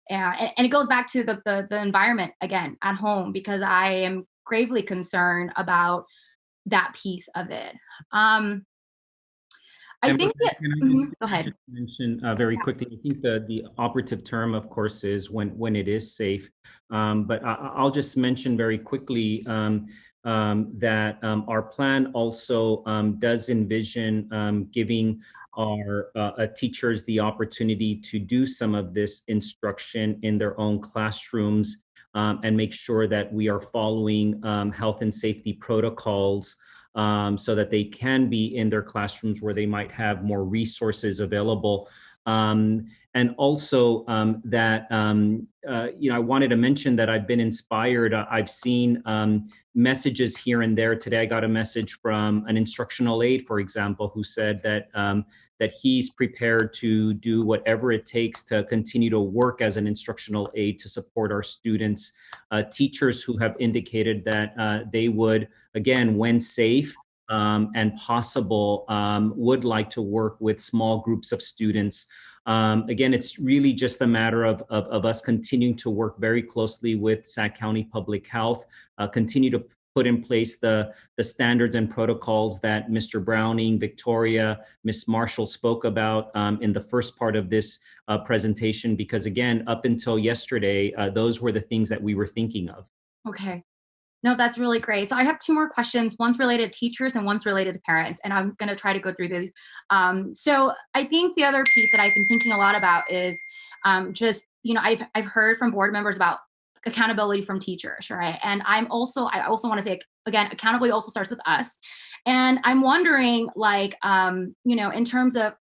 [SPEAKER 8] And it goes back to the environment again at home, because I am gravely concerned about that piece of it. I think that, go ahead.
[SPEAKER 13] Just mention very quickly, I think the operative term, of course, is when it is safe. But I'll just mention very quickly that our plan also does envision giving our teachers the opportunity to do some of this instruction in their own classrooms and make sure that we are following health and safety protocols so that they can be in their classrooms where they might have more resources available. And also that, I wanted to mention that I've been inspired. I've seen messages here and there. Today, I got a message from an instructional aide, for example, who said that that he's prepared to do whatever it takes to continue to work as an instructional aide to support our students. Teachers who have indicated that they would, again, when safe and possible, would like to work with small groups of students. Again, it's really just a matter of us continuing to work very closely with Sac County Public Health, continue to put in place the standards and protocols that Mr. Browning, Victoria, Ms. Marshall spoke about in the first part of this presentation, because again, up until yesterday, those were the things that we were thinking of.
[SPEAKER 8] Okay. No, that's really great. So I have two more questions. One's related to teachers and one's related to parents, and I'm going to try to go through these. So I think the other piece that I've been thinking a lot about is just, I've heard from board members about accountability from teachers, right? And I also want to say, again, accountability also starts with us. And I'm wondering, in terms of,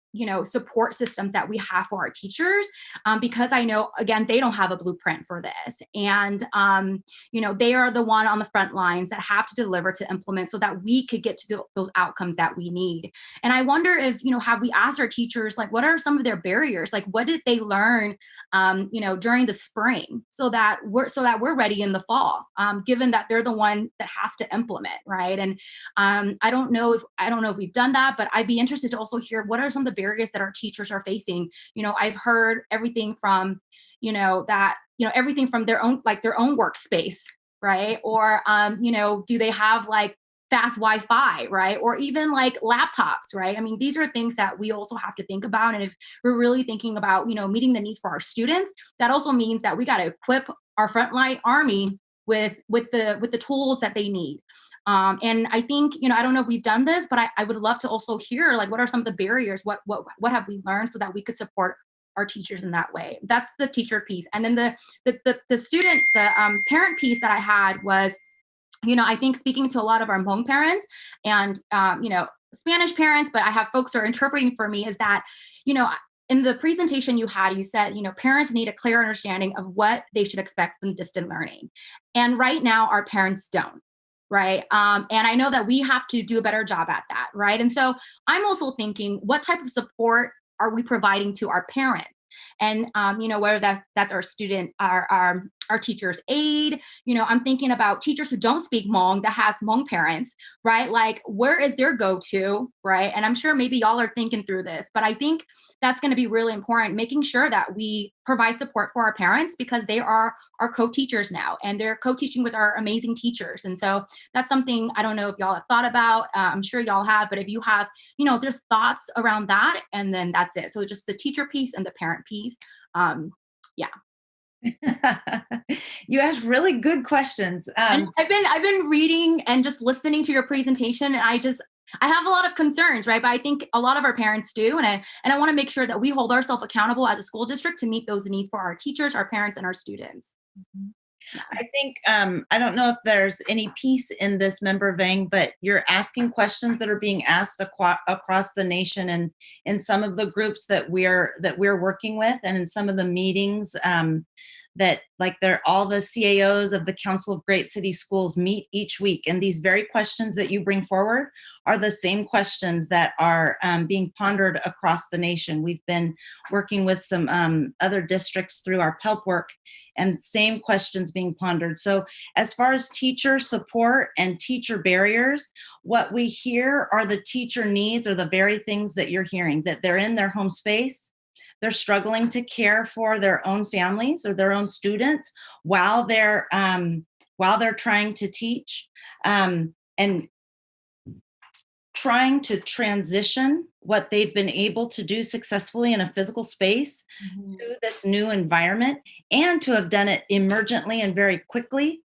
[SPEAKER 8] support systems that we have for our teachers, because I know, again, they don't have a blueprint for this. And, they are the one on the front lines that have to deliver to implement so that we could get to those outcomes that we need. And I wonder if, have we asked our teachers, what are some of their barriers? What did they learn, during the spring so that we're ready in the fall, given that they're the one that has to implement, right? And I don't know if we've done that, but I'd be interested to also hear what are some of the barriers that our teachers are facing. I've heard everything from, everything from their own workspace, right? Or, do they have fast Wi-Fi, right? Or even laptops, right? I mean, these are things that we also have to think about. And if we're really thinking about, meeting the needs for our students, that also means that we got to equip our frontline army with the tools that they need. And I think, I don't know if we've done this, but I would love to also hear, what are some of the barriers? What have we learned so that we could support our teachers in that way? That's the teacher piece. And then the student, parent piece that I had was, I think speaking to a lot of our Hmong parents and, Spanish parents, but I have folks who are interpreting for me, is that, you know, in the presentation you had, you said, you know, parents need a clear understanding of what they should expect from distant learning. And right now, our parents don't, right? And I know that we have to do a better job at that, right? And so I'm also thinking, what type of support are we providing to our parents? And, you know, whether that's our student, our teacher's aide, you know, I'm thinking about teachers who don't speak Hmong that has Hmong parents, right? Like, where is their go-to, right? And I'm sure maybe y'all are thinking through this, but I think that's going to be really important, making sure that we provide support for our parents, because they are our co-teachers now, and they're co-teaching with our amazing teachers. And so that's something I don't know if y'all have thought about. I'm sure y'all have, but if you have, you know, there's thoughts around that, and then that's it. So just the teacher piece and the parent piece. Yeah.
[SPEAKER 19] You asked really good questions.
[SPEAKER 8] And I've been reading and just listening to your presentation, and I have a lot of concerns, right? But I think a lot of our parents do, and I want to make sure that we hold ourselves accountable as a school district to meet those needs for our teachers, our parents, and our students.
[SPEAKER 19] Mm-hmm. I think, I don't know if there's any piece in this, Member Vang, but you're asking questions that are being asked across the nation, and in some of the groups that we're working with, and in some of the meetings that, like, all the CAOs of the Council of Great City Schools meet each week. And these very questions that you bring forward are the same questions that are being pondered across the nation. We've been working with some other districts through our PELP work, and same questions being pondered. So as far as teacher support and teacher barriers, what we hear are the teacher needs are the very things that you're hearing, that they're in their home space. They're struggling to care for their own families or their own students while they're trying to teach, and trying to transition what they've been able to do successfully in a physical space to this new environment, and to have done it emergently and very quickly.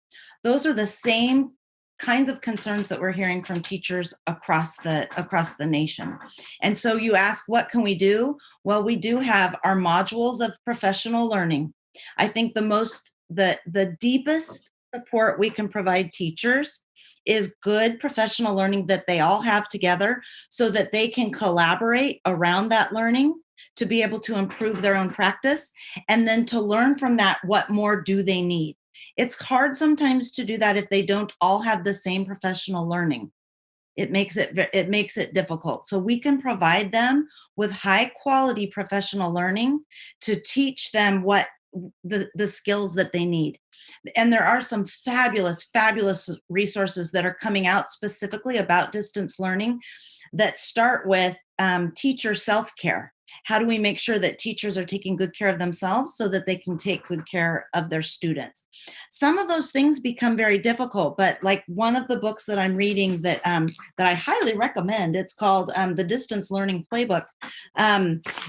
[SPEAKER 19] Those are the same kinds of concerns that we're hearing from teachers across the nation. And so you ask, what can we do? Well, we do have our modules of professional learning. I think the deepest support we can provide teachers is good professional learning that they all have together, so that they can collaborate around that learning to be able to improve their own practice, and then to learn from that, what more do they need? It's hard sometimes to do that if they don't all have the same professional learning. It makes it difficult. So we can provide them with high quality professional learning to teach them what the skills that they need. And there are some fabulous resources that are coming out specifically about distance learning that start with teacher self-care. How do we make sure that teachers are taking good care of themselves so that they can take good care of their students? Some of those things become very difficult, but like one of the books that I'm reading that I highly recommend, it's called The Distance Learning Playbook.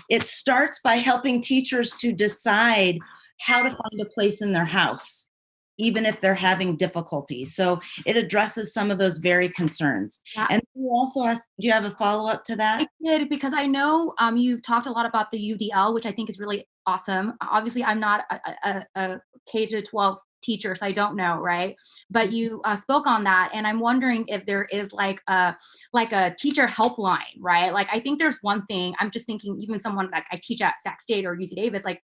[SPEAKER 19] It starts by helping teachers to decide how to find a place in their house, even if they're having difficulties. So it addresses some of those very concerns.
[SPEAKER 8] Yeah.
[SPEAKER 19] And you also asked, do you have a follow-up to that?
[SPEAKER 8] I did, because I know you talked a lot about the UDL, which I think is really awesome. Obviously, I'm not a K-12 teacher, so I don't know, right? But you spoke on that, and I'm wondering if there is like a teacher helpline, right? Like, I think there's one thing, I'm just thinking, even someone like I teach at Sac State or UC Davis, like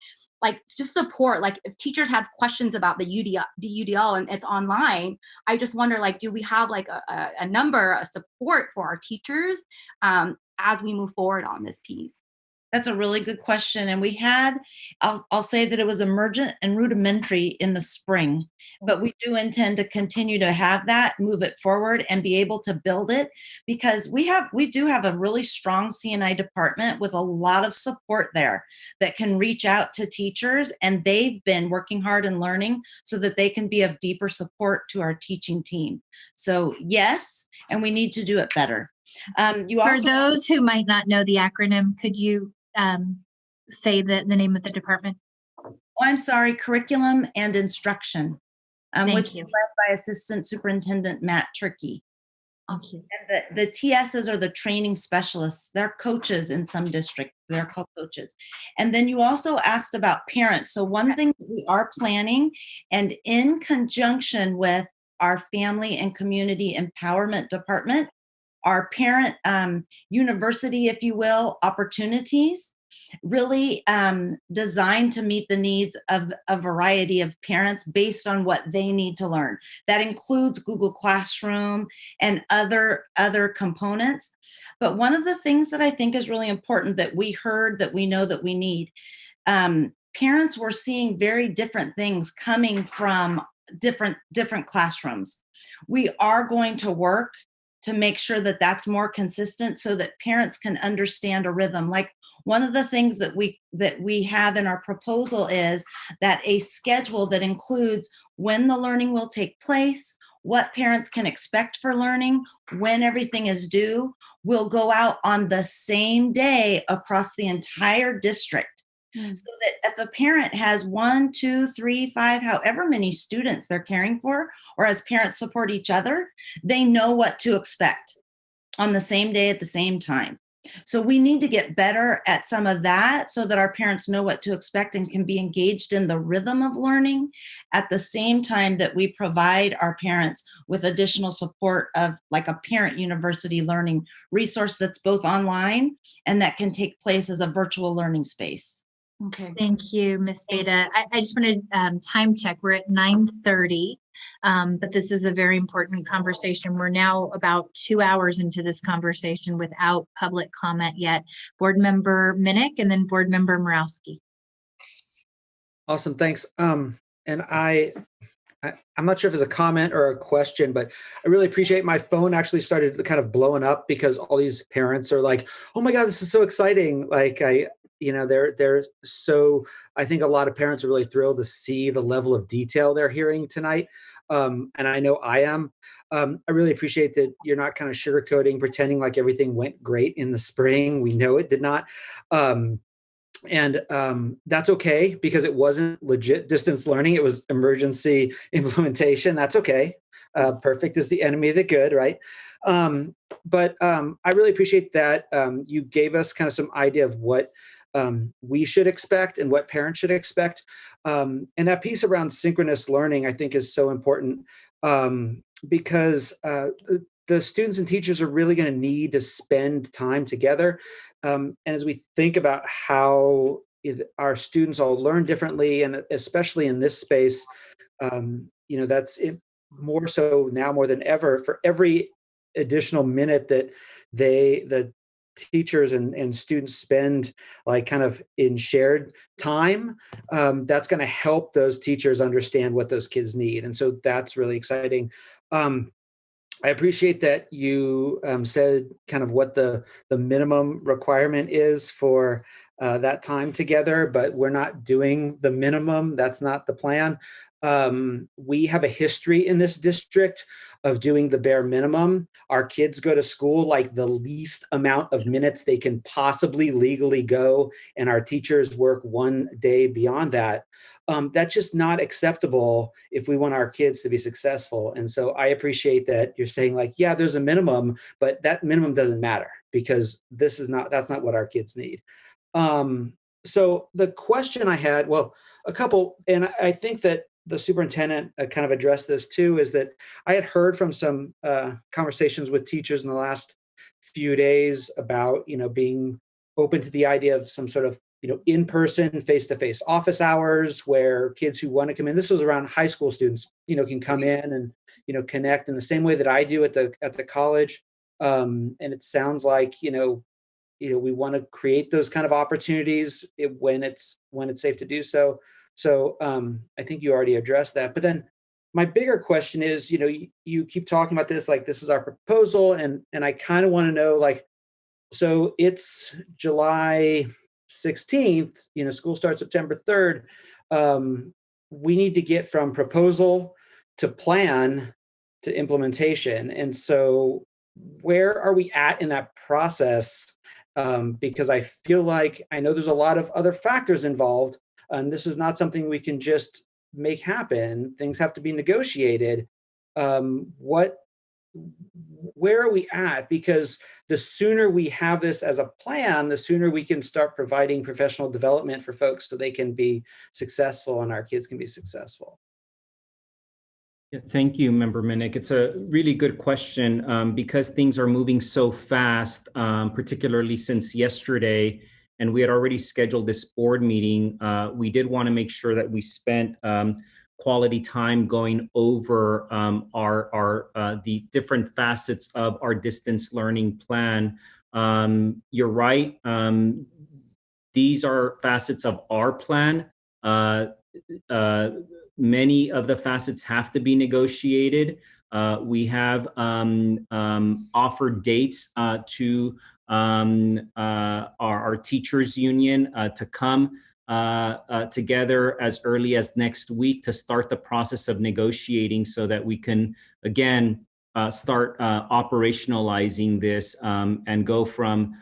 [SPEAKER 8] just support. Like, if teachers have questions about the UDL and it's online, I just wonder, like, do we have like a number, a support for our teachers as we move forward on this piece?
[SPEAKER 19] That's a really good question. And we had, I'll say that it was emergent and rudimentary in the spring, but we do intend to continue to have that, move it forward, and be able to build it, because we do have a really strong C&I department with a lot of support there that can reach out to teachers, and they've been working hard and learning so that they can be of deeper support to our teaching team. So yes, and we need to do it better.
[SPEAKER 1] For those who might not know the acronym, could you say the name of the department?
[SPEAKER 19] Oh, I'm sorry, Curriculum and Instruction, which is led by Assistant Superintendent Matt Turkey.
[SPEAKER 1] Thank you.
[SPEAKER 19] And the TSs are the training specialists. They're coaches in some districts. They're called coaches. And then you also asked about parents. So one thing that we are planning, and in conjunction with our Family and Community Empowerment Department, our parent university, if you will, opportunities, really designed to meet the needs of a variety of parents based on what they need to learn. That includes Google Classroom and other components. But one of the things that I think is really important that we heard, that we know that we need, parents were seeing very different things coming from different classrooms. We are going to work to make sure that that's more consistent so that parents can understand a rhythm. Like, one of the things that we have in our proposal is that a schedule that includes when the learning will take place, what parents can expect for learning, when everything is due, will go out on the same day across the entire district. So that if a parent has 1, 2, 3, 5, however many students they're caring for, or as parents support each other, they know what to expect on the same day at the same time. So we need to get better at some of that so that our parents know what to expect and can be engaged in the rhythm of learning at the same time that we provide our parents with additional support of like a parent university learning resource that's both online and that can take place as a virtual learning space. Okay.
[SPEAKER 1] Thank you, Ms. Beta. I just want to time check. We're at 9:30, but this is a very important conversation. We're now about 2 hours into this conversation without public comment yet. Board Member Minnick and then Board Member Morawski.
[SPEAKER 9] Awesome, thanks. And I'm not sure if it's a comment or a question, but I really appreciate my phone actually started kind of blowing up because all these parents are like, oh my God, this is so exciting. Like they're so, I think a lot of parents are really thrilled to see the level of detail they're hearing tonight. And I know I am. I really appreciate that you're not kind of sugarcoating, pretending like everything went great in the spring. We know it did not. And that's okay because it wasn't legit distance learning. It was emergency implementation. That's okay. Perfect is the enemy of the good, right? But I really appreciate that you gave us kind of some idea of what we should expect and what parents should expect. And that piece around synchronous learning, I think, is so important because the students and teachers are really going to need to spend time together. And as we think about how our students all learn differently, and especially in this space, that's more so now more than ever. For every additional minute that the teachers and students spend like kind of in shared time, that's going to help those teachers understand what those kids need. And so that's really exciting. I appreciate that you said kind of what the minimum requirement is for that time together, but we're not doing the minimum. That's not the plan. We have a history in this district of doing the bare minimum. Our kids go to school like the least amount of minutes they can possibly legally go, and our teachers work one day beyond that. That's just not acceptable if we want our kids to be successful. And so I appreciate that you're saying like, yeah, there's a minimum, but that minimum doesn't matter because that's not what our kids need. So the question I had, well, a couple, and I think that the superintendent kind of addressed this too, is that I had heard from some conversations with teachers in the last few days about, being open to the idea of some sort of, in-person, face-to-face office hours where kids who want to come in, this was around high school students, can come in and, connect in the same way that I do at the college. And it sounds like, we want to create those kind of opportunities when it's safe to do so. So I think you already addressed that. But then my bigger question is, you keep talking about this, like this is our proposal. And I kind of want to know, like, so it's July 16th, school starts September 3rd. We need to get from proposal to plan to implementation. And so where are we at in that process? Because I feel like I know there's a lot of other factors involved. And this is not something we can just make happen. Things have to be negotiated. Where are we at? Because the sooner we have this as a plan, the sooner we can start providing professional development for folks so they can be successful and our kids can be successful.
[SPEAKER 13] Yeah, thank you, Member Minnick. It's a really good question because things are moving so fast, particularly since yesterday, and we had already scheduled this board meeting. We did want to make sure that we spent quality time going over the different facets of our distance learning plan. You're right. These are facets of our plan. Many of the facets have to be negotiated. We have offered dates to our teachers union to come together as early as next week to start the process of negotiating so that we can, again, start operationalizing this and go from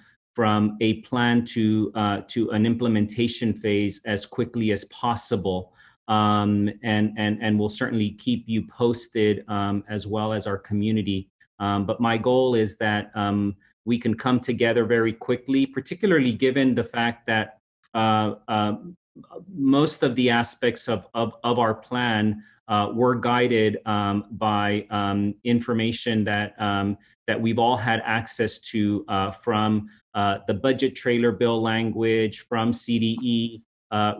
[SPEAKER 13] a plan to an implementation phase as quickly as possible. And we'll certainly keep you posted as well as our community. But my goal is that we can come together very quickly, particularly given the fact that most of the aspects of our plan were guided by information that we've all had access to from the budget trailer bill language, from CDE,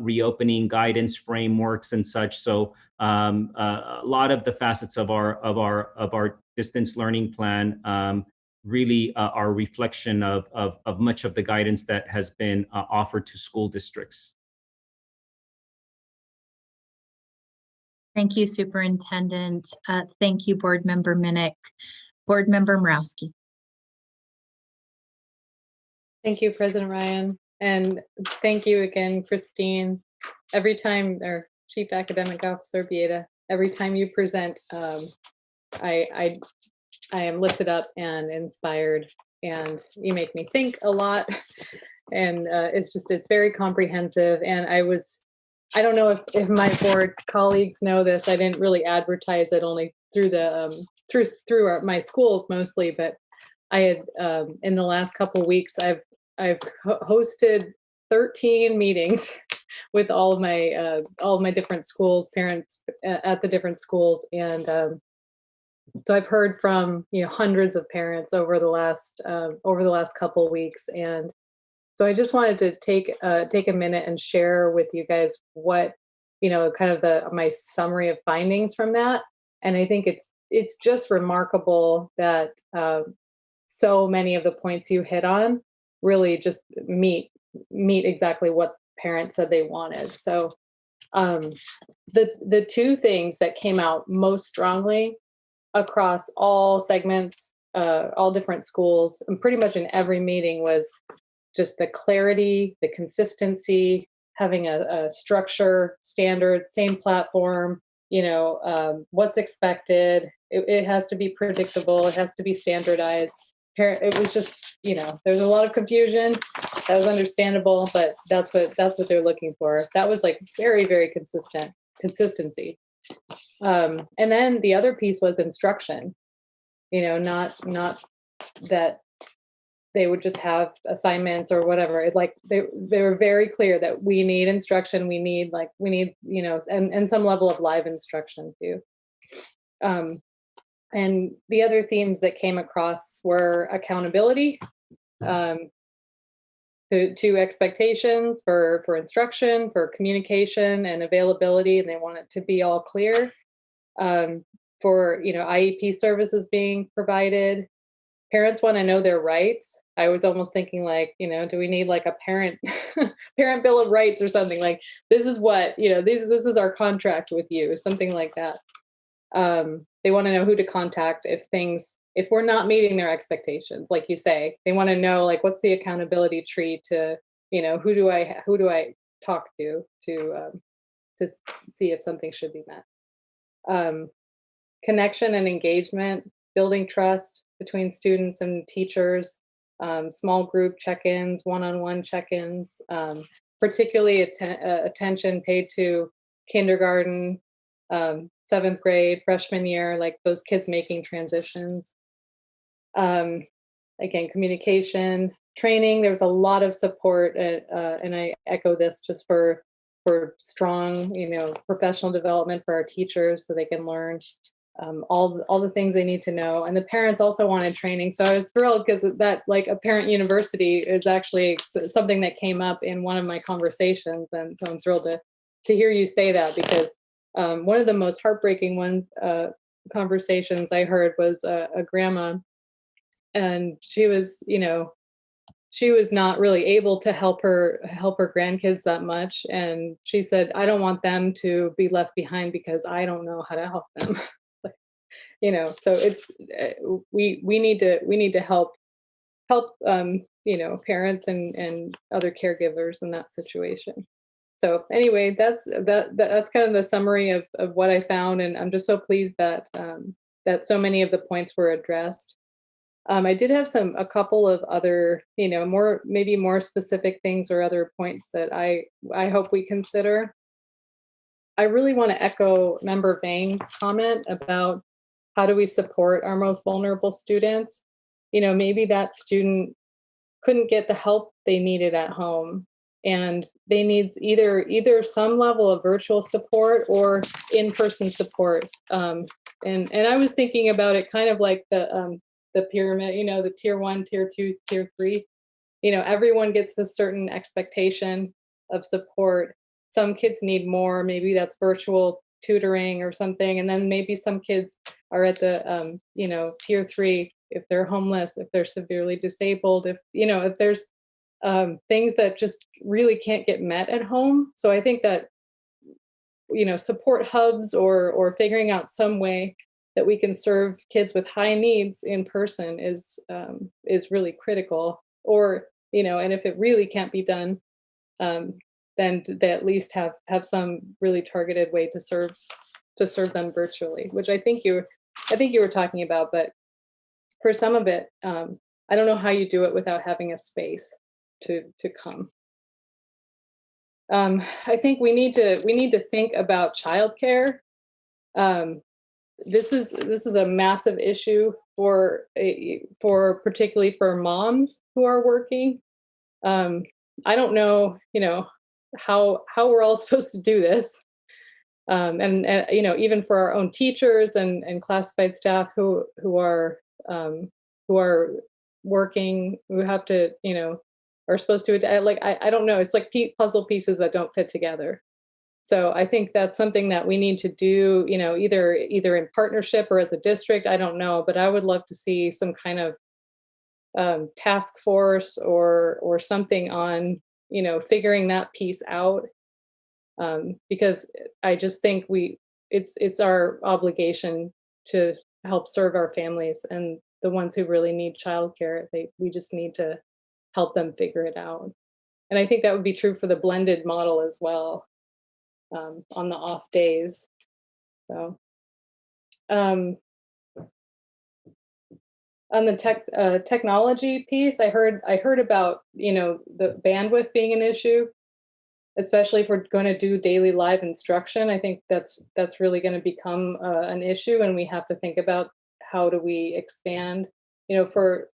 [SPEAKER 13] reopening guidance frameworks and such. So a lot of the facets of our distance learning plan really are a reflection of much of the guidance that has been offered to school districts.
[SPEAKER 1] Thank you, Superintendent. Thank you, Board Member Minnick. Board Member Morawski.
[SPEAKER 7] Thank you, President Ryan. And thank you again, Christine. Every time, or Chief Academic Officer Bieda, every time you present, I am lifted up and inspired, and you make me think a lot. And it's very comprehensive. And I don't know if my board colleagues know this. I didn't really advertise it, only through the through my schools mostly. But I had in the last couple of weeks, I've hosted 13 meetings with all of my different schools, parents at the different schools, and so I've heard from hundreds of parents over the last couple of weeks, and so I just wanted to take a minute and share with you guys what kind of my summary of findings from that. And I think it's just remarkable that so many of the points you hit on really just meet exactly what parents said they wanted. So the two things that came out most strongly across all segments, all different schools, and pretty much in every meeting was just the clarity, the consistency, having a structure, standard, same platform, what's expected. It has to be predictable. It has to be standardized. It was just, there's a lot of confusion. That was understandable, but that's what they're looking for. That was like very, very consistency. And then the other piece was instruction, not that they would just have assignments or whatever. They were very clear that we need instruction. We need, and some level of live instruction too. And the other themes that came across were accountability, to expectations for instruction, for communication and availability, and they want it to be all clear. For IEP services being provided, parents want to know their rights. I was almost thinking do we need like a parent bill of rights or something, like this is what this is our contract with you, something like that. They want to know who to contact if we're not meeting their expectations, like you say. They want to know what's the accountability tree to who do I talk to see if something should be met. Connection and engagement, building trust between students and teachers, small group check-ins, one-on-one check-ins, particularly attention paid to kindergarten, 7th grade, freshman year, like those kids making transitions. Again, communication, training, there was a lot of support, and I echo this just for strong, professional development for our teachers so they can learn. all the things they need to know. And the parents also wanted training. So I was thrilled because that, like, a parent university is actually something that came up in one of my conversations. And so I'm thrilled to hear you say that, because one of the most heartbreaking conversations I heard was a grandma, and she was not really able to help her grandkids that much. And she said, I don't want them to be left behind because I don't know how to help them. So it's we need to help parents and other caregivers in that situation. So anyway, that's kind of the summary of what I found, and I'm just so pleased that that so many of the points were addressed. I did have a couple of other, maybe more specific things or other points that I hope we consider. I really want to echo Member Vang's comment about how do we support our most vulnerable students. Maybe that student couldn't get the help they needed at home, and they need either some level of virtual support or in-person support. And I was thinking about it kind of like the pyramid, the tier 1, tier 2, tier 3. Everyone gets a certain expectation of support. Some kids need more, maybe that's virtual tutoring or something. And then maybe some kids are at the, tier 3, if they're homeless, if they're severely disabled, if there's things that just really can't get met at home. So I think that, support hubs or figuring out some way that we can serve kids with high needs in person is really critical. Or, and if it really can't be done, then they at least have some really targeted way to serve them virtually, which I think you were talking about. But for some of it, I don't know how you do it without having a space to come. I think we need to think about childcare. This is a massive issue for particularly for moms who are working. I don't know, how we're all supposed to do this. And even for our own teachers and classified staff who are working, who have to, are supposed to, I don't know. It's like puzzle pieces that don't fit together. So I think that's something that we need to do, either in partnership or as a district. I don't know, but I would love to see some kind of task force or something on, figuring that piece out. Because I just think it's our obligation to help serve our families, and the ones who really need childcare, we just need to help them figure it out. And I think that would be true for the blended model as well, on the off days. So, on the technology piece, I heard about, the bandwidth being an issue, especially if we're going to do daily live instruction. I think that's really going to become an issue, and we have to think about how do we expand, for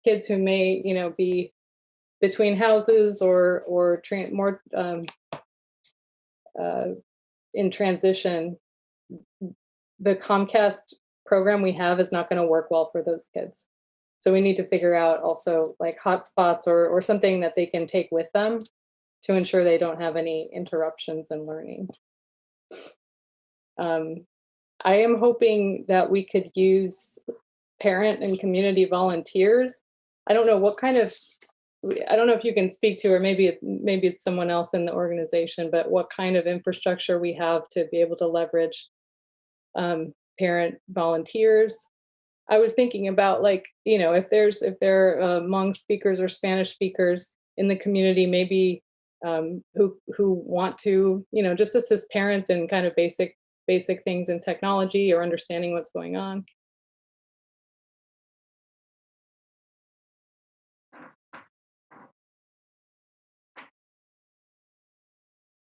[SPEAKER 7] kids who may, be between houses or more in transition. The Comcast program we have is not going to work well for those kids. So we need to figure out also like hotspots or something that they can take with them to ensure they don't have any interruptions in learning. I am hoping that we could use parent and community volunteers. I don't know if you can speak to, or maybe it's someone else in the organization, but what kind of infrastructure we have to be able to leverage parent volunteers. I was thinking about if there are Hmong speakers or Spanish speakers in the community, maybe who want to, just assist parents in kind of basic things in technology or understanding what's going on.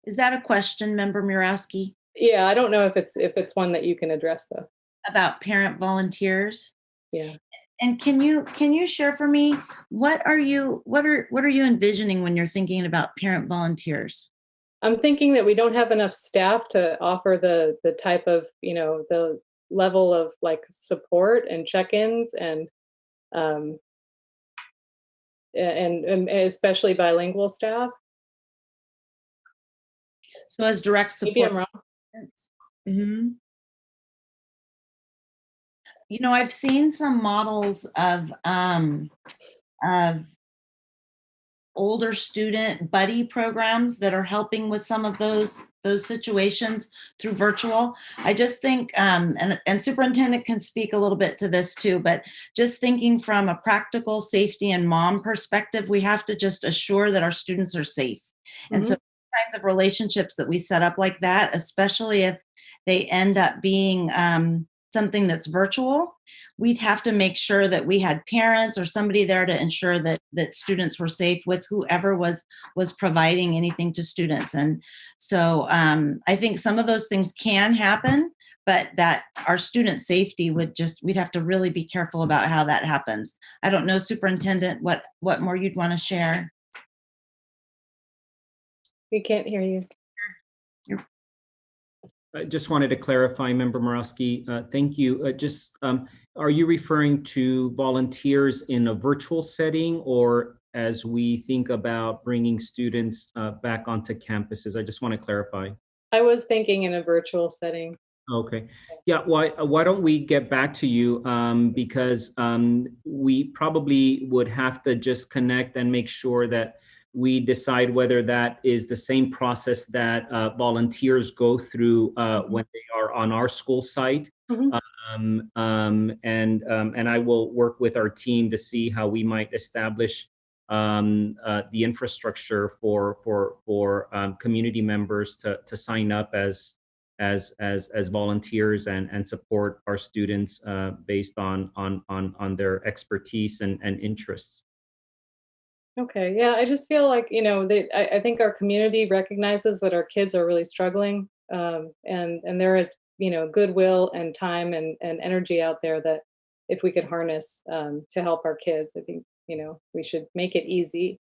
[SPEAKER 19] Is that a question, Member Murawski?
[SPEAKER 7] Yeah, I don't know if it's one that you can address though.
[SPEAKER 19] About parent volunteers?
[SPEAKER 7] Yeah.
[SPEAKER 19] And can you share for me what are you envisioning when you're thinking about parent volunteers?
[SPEAKER 7] I'm thinking that we don't have enough staff to offer the type of, the level of like support and check-ins um, and especially bilingual staff.
[SPEAKER 19] So as direct
[SPEAKER 7] Maybe
[SPEAKER 19] support.
[SPEAKER 7] I'm wrong.
[SPEAKER 19] I've seen some models of older student buddy programs that are helping with some of those situations through virtual. I just think, and superintendent can speak a little bit to this too, but just thinking from a practical safety and mom perspective, we have to just assure that our students are safe. And so kinds of relationships that we set up like that, especially if they end up being something that's virtual, we'd have to make sure that we had parents or somebody there to ensure that students were safe with whoever was providing anything to students. And so I think some of those things can happen, but that our student safety we'd have to really be careful about how that happens. I don't know, Superintendent, what more you'd want to share?
[SPEAKER 7] We can't hear you.
[SPEAKER 13] I just wanted to clarify, Member Morawski, thank you. Are you referring to volunteers in a virtual setting, or as we think about bringing students back onto campuses? I just want to clarify.
[SPEAKER 7] I was thinking in a virtual setting.
[SPEAKER 13] Okay. Yeah, why don't we get back to you, because we probably would have to just connect and make sure that we decide whether that is the same process that volunteers go through when they are on our school site. And I will work with our team to see how we might establish the infrastructure for community members to sign up as volunteers and support our students based on their expertise and interests.
[SPEAKER 7] Okay, yeah, I just feel like, I think our community recognizes that our kids are really struggling, and there is, goodwill and time and energy out there that if we could harness to help our kids, I think, we should make it easy.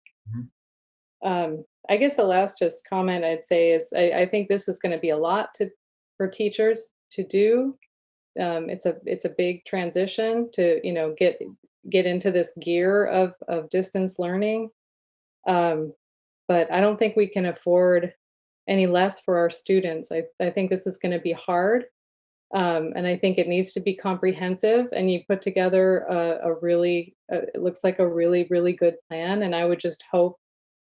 [SPEAKER 7] I guess the last just comment I'd say is I think this is going to be a lot for teachers to do. It's a big transition to, get into this gear of distance learning. But I don't think we can afford any less for our students. I think this is going to be hard. And I think it needs to be comprehensive, and you put together it looks like a really, really good plan. And I would just hope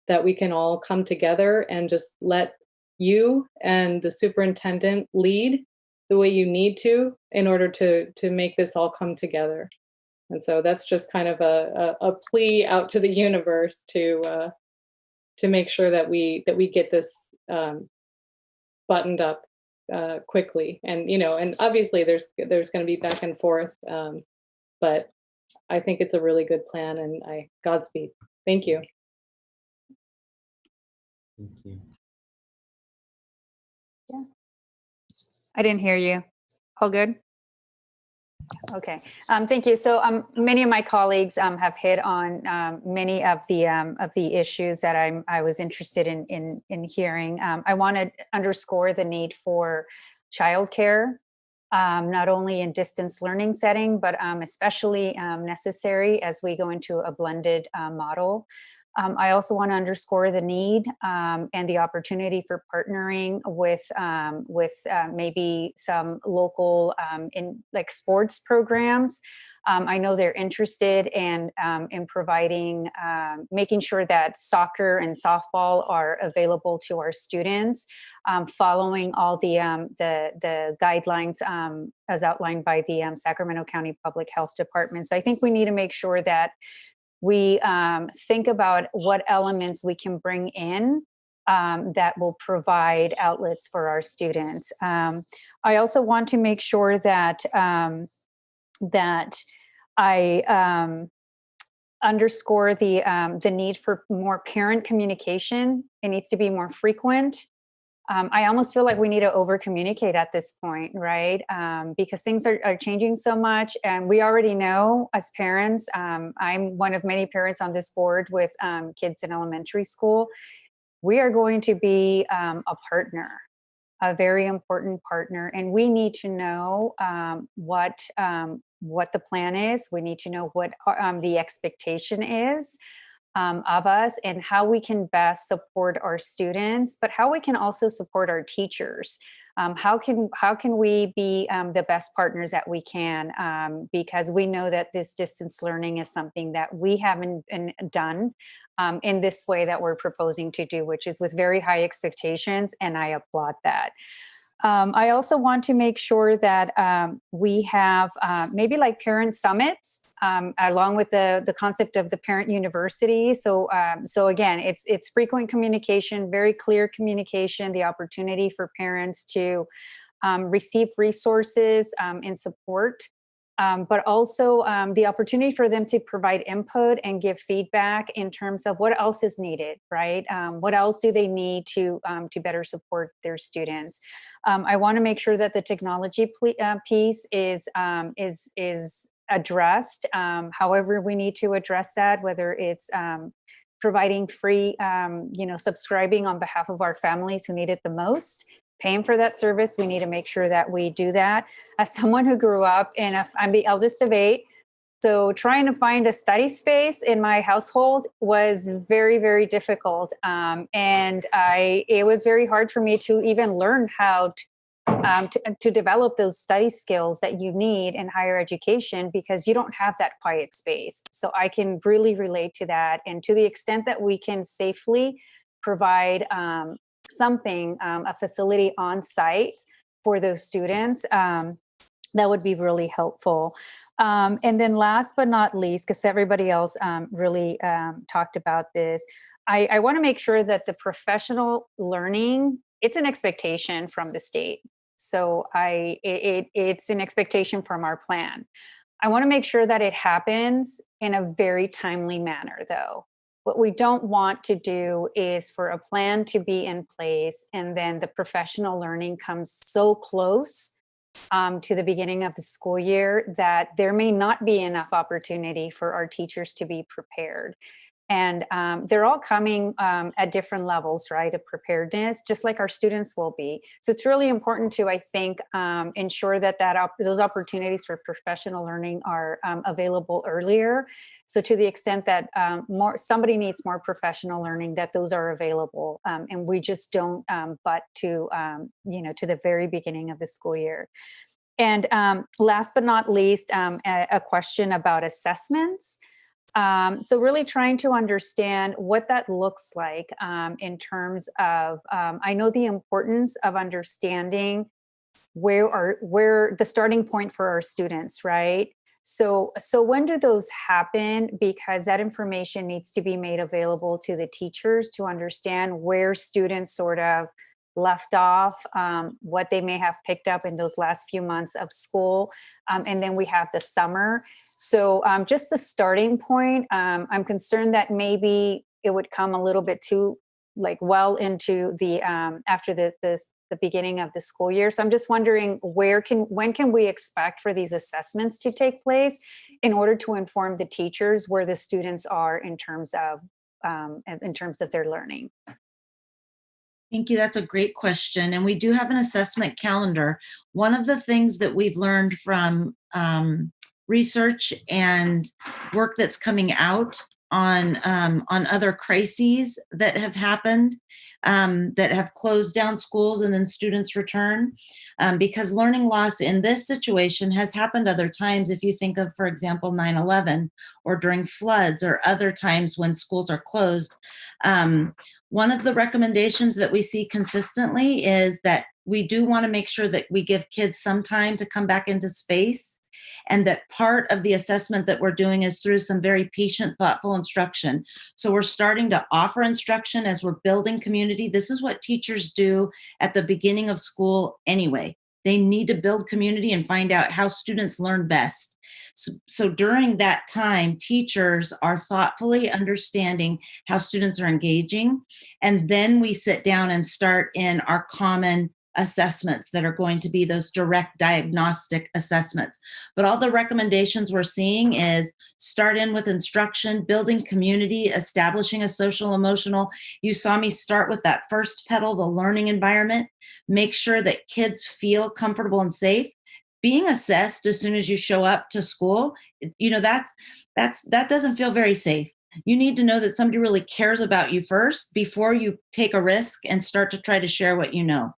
[SPEAKER 7] that we can all come together and just let you and the superintendent lead the way you need to in order to make this all come together. And so that's just kind of a plea out to the universe to make sure that we get this buttoned up quickly. And and obviously there's going to be back and forth, but I think it's a really good plan, and Godspeed. Thank you.
[SPEAKER 13] Thank you.
[SPEAKER 6] Yeah. I didn't hear you. All good? Okay, thank you. So many of my colleagues have hit on many of the issues that I was interested in hearing. I want to underscore the need for childcare, not only in distance learning setting, but especially necessary as we go into a blended model. I also want to underscore the need and the opportunity for partnering with maybe some local in like sports programs. I know they're interested in providing, making sure that soccer and softball are available to our students, following all the guidelines as outlined by the Sacramento County Public Health Department. So I think we need to make sure that we think about what elements we can bring in that will provide outlets for our students. I also want to make sure that I underscore the need for more parent communication. It needs to be more frequent. I almost feel like we need to over communicate at this point, right? Because things are changing so much, and we already know as parents, I'm one of many parents on this board with kids in elementary school. we are going to be a partner, a very important partner, and we need to know what the plan is. We need to know what the expectation is of us, and how we can best support our students, but how we can also support our teachers. How can we be the best partners that we can? Because we know that this distance learning is something that we haven't done in this way that we're proposing to do, which is with very high expectations, and I applaud that. I also want to make sure that we have maybe like parent summits, along with the concept of the parent university. So again, it's frequent communication, very clear communication, the opportunity for parents to receive resources and support, but also the opportunity for them to provide input and give feedback in terms of what else is needed, right? What else do they need to better support their students? I want to make sure that the technology piece is addressed. However, we need to address that, whether it's providing free, subscribing on behalf of our families who need it the most, paying for that service. We need to make sure that we do that. As someone who grew up I'm the eldest of 8, so trying to find a study space in my household was very, very difficult. It was very hard for me to even learn how to develop those study skills that you need in higher education, because you don't have that quiet space. So I can really relate to that. And to the extent that we can safely provide a facility on site for those students, that would be really helpful. And then last but not least, because everybody else really talked about this, I want to make sure that the professional learning, it's an expectation from the state. So it's an expectation from our plan. I want to make sure that it happens in a very timely manner, though. What we don't want to do is for a plan to be in place and then the professional learning comes so close to the beginning of the school year that there may not be enough opportunity for our teachers to be prepared. And they're all coming at different levels, right, of preparedness, just like our students will be. So it's really important to, I think, ensure that those opportunities for professional learning are available earlier. So to the extent that somebody needs more professional learning, that those are available, and we just don't butt to the very beginning of the school year. And last but not least, a question about assessments. So really trying to understand what that looks like in terms of, I know the importance of understanding where the starting point for our students, right? So when do those happen? Because that information needs to be made available to the teachers to understand where students sort of left off, what they may have picked up in those last few months of school. And then we have the summer. So just the starting point, I'm concerned that maybe it would come a little bit too well into the after the beginning of the school year. So I'm just wondering when can we expect for these assessments to take place in order to inform the teachers where the students are in terms of their learning?
[SPEAKER 19] Thank you. That's a great question. And we do have an assessment calendar. One of the things that we've learned from research and work that's coming out on other crises that have happened, that have closed down schools and then students return, because learning loss in this situation has happened other times. If you think of, for example, 9/11 or during floods or other times when schools are closed, one of the recommendations that we see consistently is that we do want to make sure that we give kids some time to come back into space, and that part of the assessment that we're doing is through some very patient, thoughtful instruction. So we're starting to offer instruction as we're building community. This is what teachers do at the beginning of school anyway. They need to build community and find out how students learn best. So during that time, teachers are thoughtfully understanding how students are engaging. And then we sit down and start in our common assessments that are going to be those direct diagnostic assessments. But all the recommendations we're seeing is start in with instruction, building community, establishing a social emotional. You saw me start with that first petal, the learning environment. Make sure that kids feel comfortable and safe. Being assessed as soon as you show up to school, that doesn't feel very safe. You need to know that somebody really cares about you first before you take a risk and start to try to share what you know.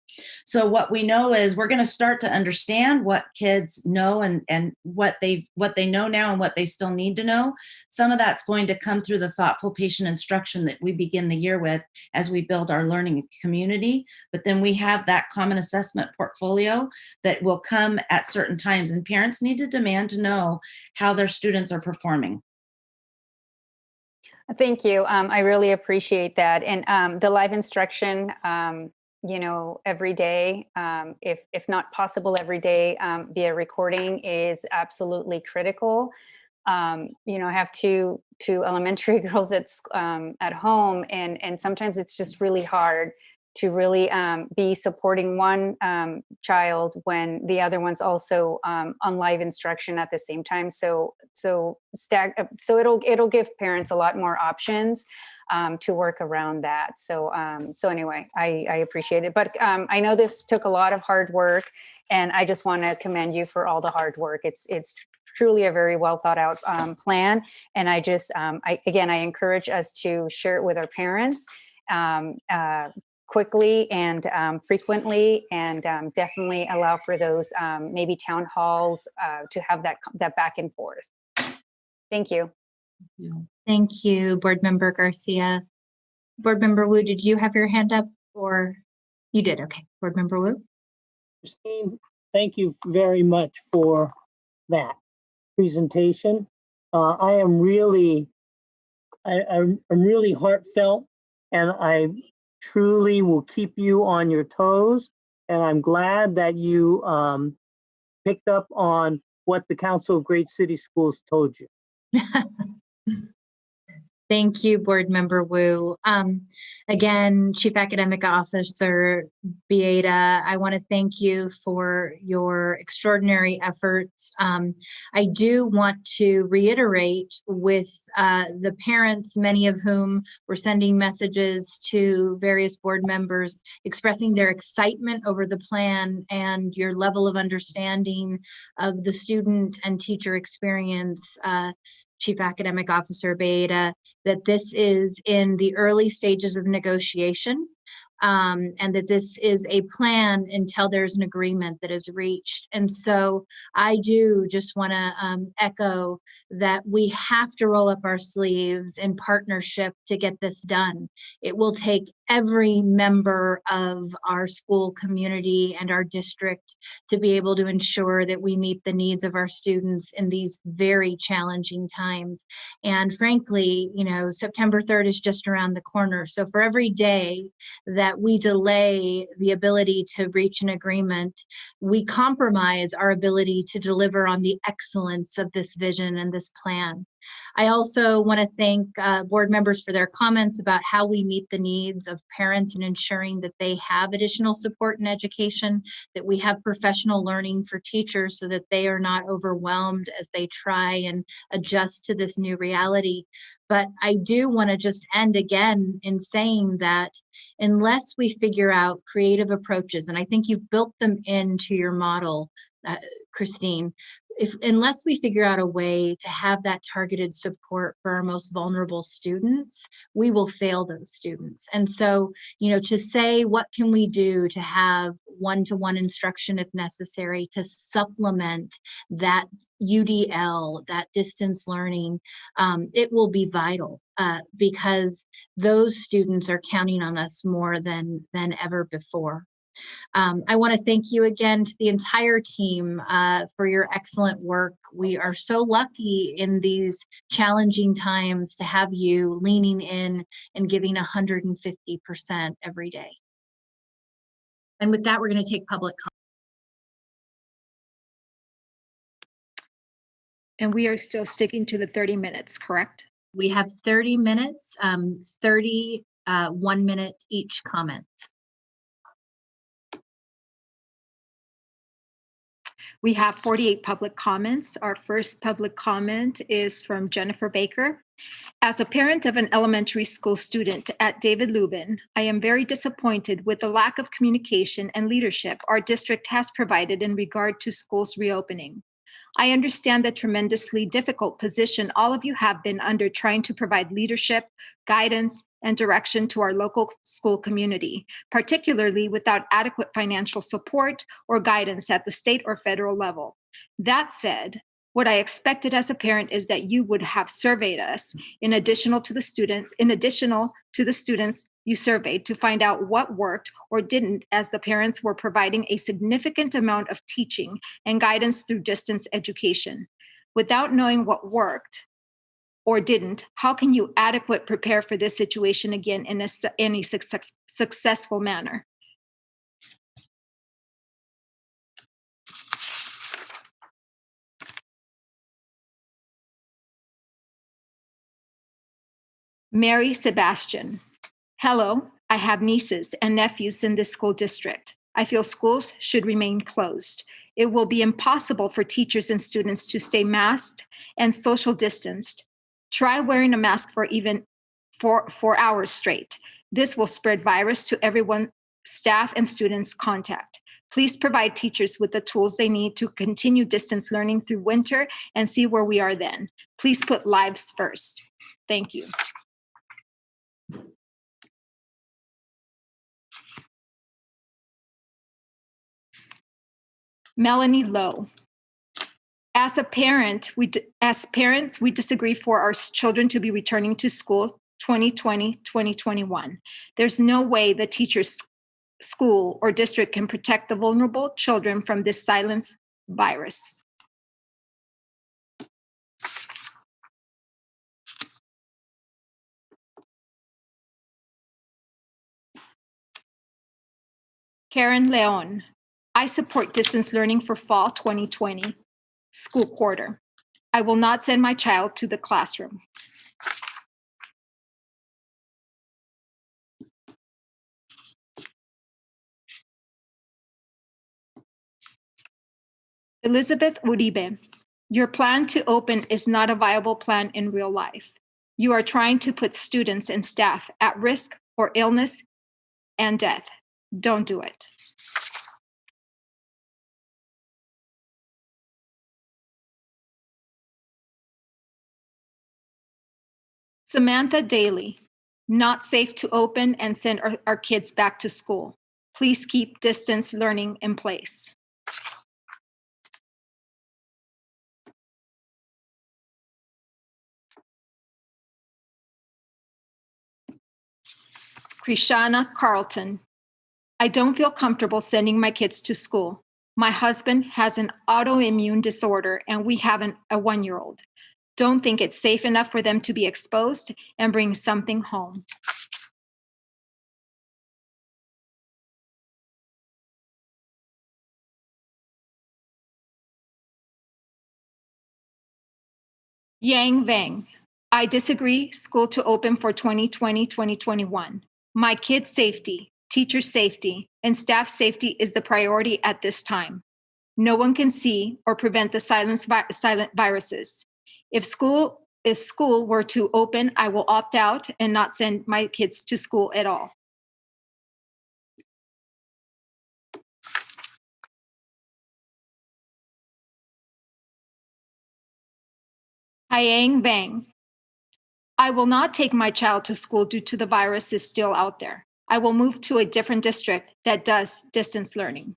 [SPEAKER 19] So what we know is we're going to start to understand what kids know and what they know now and what they still need to know. Some of that's going to come through the thoughtful patient instruction that we begin the year with as we build our learning community. But then we have that common assessment portfolio that will come at certain times, and parents need to demand to know how their students are performing.
[SPEAKER 6] Thank you. I really appreciate that. And the live instruction, every day, if not possible every day, via recording is absolutely critical. I have two elementary girls at home, and sometimes it's just really hard to really be supporting one child when the other one's also on live instruction at the same time. So it'll give parents a lot more options to work around that. So anyway, I appreciate it. But I know this took a lot of hard work, and I just want to commend you for all the hard work. It's truly a very well thought out plan. And I encourage us to share it with our parents quickly and frequently, and definitely allow for those maybe town halls to have that back and forth. Thank you.
[SPEAKER 1] Thank you, Board Member Garcia. Board Member Wu, did you have your hand up, or you did? Okay, Board Member Wu.
[SPEAKER 21] Christine, thank you very much for that presentation. I'm really heartfelt, and I truly will keep you on your toes. And I'm glad that you picked up on what the Council of Great City Schools told you.
[SPEAKER 1] Thank you, Board Member Wu. Again, Chief Academic Officer Bieda, I want to thank you for your extraordinary efforts. I do want to reiterate with the parents, many of whom were sending messages to various board members expressing their excitement over the plan and your level of understanding of the student and teacher experience, Chief Academic Officer Bieda, that this is in the early stages of negotiation, and that this is a plan until there's an agreement that is reached. And so I do just want to echo that we have to roll up our sleeves in partnership to get this done. It will take every member of our school community and our district to be able to ensure that we meet the needs of our students in these very challenging times. And frankly, September 3rd is just around the corner. So for every day that we delay the ability to reach an agreement, we compromise our ability to deliver on the excellence of this vision and this plan. I also want to thank board members for their comments about how we meet the needs of parents and ensuring that they have additional support and education, that we have professional learning for teachers so that they are not overwhelmed as they try and adjust to this new reality. But I do want to just end again in saying that unless we figure out creative approaches, and I think you've built them into your model, Christine, unless we figure out a way to have that targeted support for our most vulnerable students, we will fail those students. And so, to say, what can we do to have one-to-one instruction if necessary to supplement that UDL, that distance learning, it will be vital because those students are counting on us more than ever before. I want to thank you again to the entire team for your excellent work. We are so lucky in these challenging times to have you leaning in and giving 150% every day. And with that, we're going to take public comment.
[SPEAKER 5] And we are still sticking to the 30 minutes, correct?
[SPEAKER 1] We have 30 minutes, 1 minute each comment.
[SPEAKER 5] We have 48 public comments. Our first public comment is from Jennifer Baker. As a parent of an elementary school student at David Lubin, I am very disappointed with the lack of communication and leadership our district has provided in regard to schools reopening. I understand the tremendously difficult position all of you have been under trying to provide leadership, guidance, and direction to our local school community, particularly without adequate financial support or guidance at the state or federal level. That said, what I expected as a parent is that you would have surveyed us in addition to the students you surveyed to find out what worked or didn't, as the parents were providing a significant amount of teaching and guidance through distance education. Without knowing what worked or didn't, how can you adequately prepare for this situation again in a successful manner? Mary Sebastian. Hello, I have nieces and nephews in this school district. I feel schools should remain closed. It will be impossible for teachers and students to stay masked and social distanced. Try wearing a mask for even 4 hours straight. This will spread virus to everyone, staff and students contact. Please provide teachers with the tools they need to continue distance learning through winter and see where we are then. Please put lives first. Thank you. Melanie Lowe. As parents, we disagree for our children to be returning to school 2020-2021. There's no way the teachers, school, or district can protect the vulnerable children from this silent virus. Karen Leon. I support distance learning for fall 2020 school quarter. I will not send my child to the classroom. Elizabeth Uribe, your plan to open is not a viable plan in real life. You are trying to put students and staff at risk for illness and death. Don't do it. Samantha Daly, not safe to open and send our kids back to school. Please keep distance learning in place. Krishana Carlton, I don't feel comfortable sending my kids to school. My husband has an autoimmune disorder and we have a 1-year-old. Don't think it's safe enough for them to be exposed and bring something home. Yang Vang, I disagree school to open for 2020-2021. My kids' safety, teacher safety, and staff safety is the priority at this time. No one can see or prevent the silent viruses. If school were to open, I will opt out and not send my kids to school at all. Hyang Bang, I will not take my child to school due to the virus is still out there. I will move to a different district that does distance learning.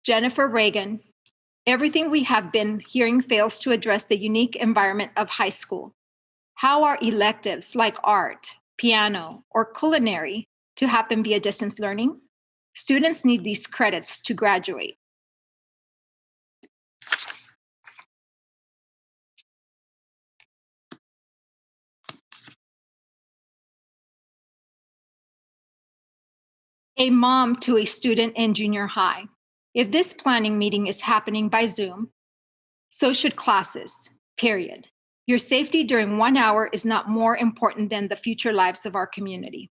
[SPEAKER 5] Jennifer Reagan, everything we have been hearing fails to address the unique environment of high school. How are electives like art, piano, or culinary to happen via distance learning? Students need these credits to graduate. A mom to a student in junior high. If this planning meeting is happening by Zoom, so should classes, period. Your safety during 1 hour is not more important than the future lives of our community.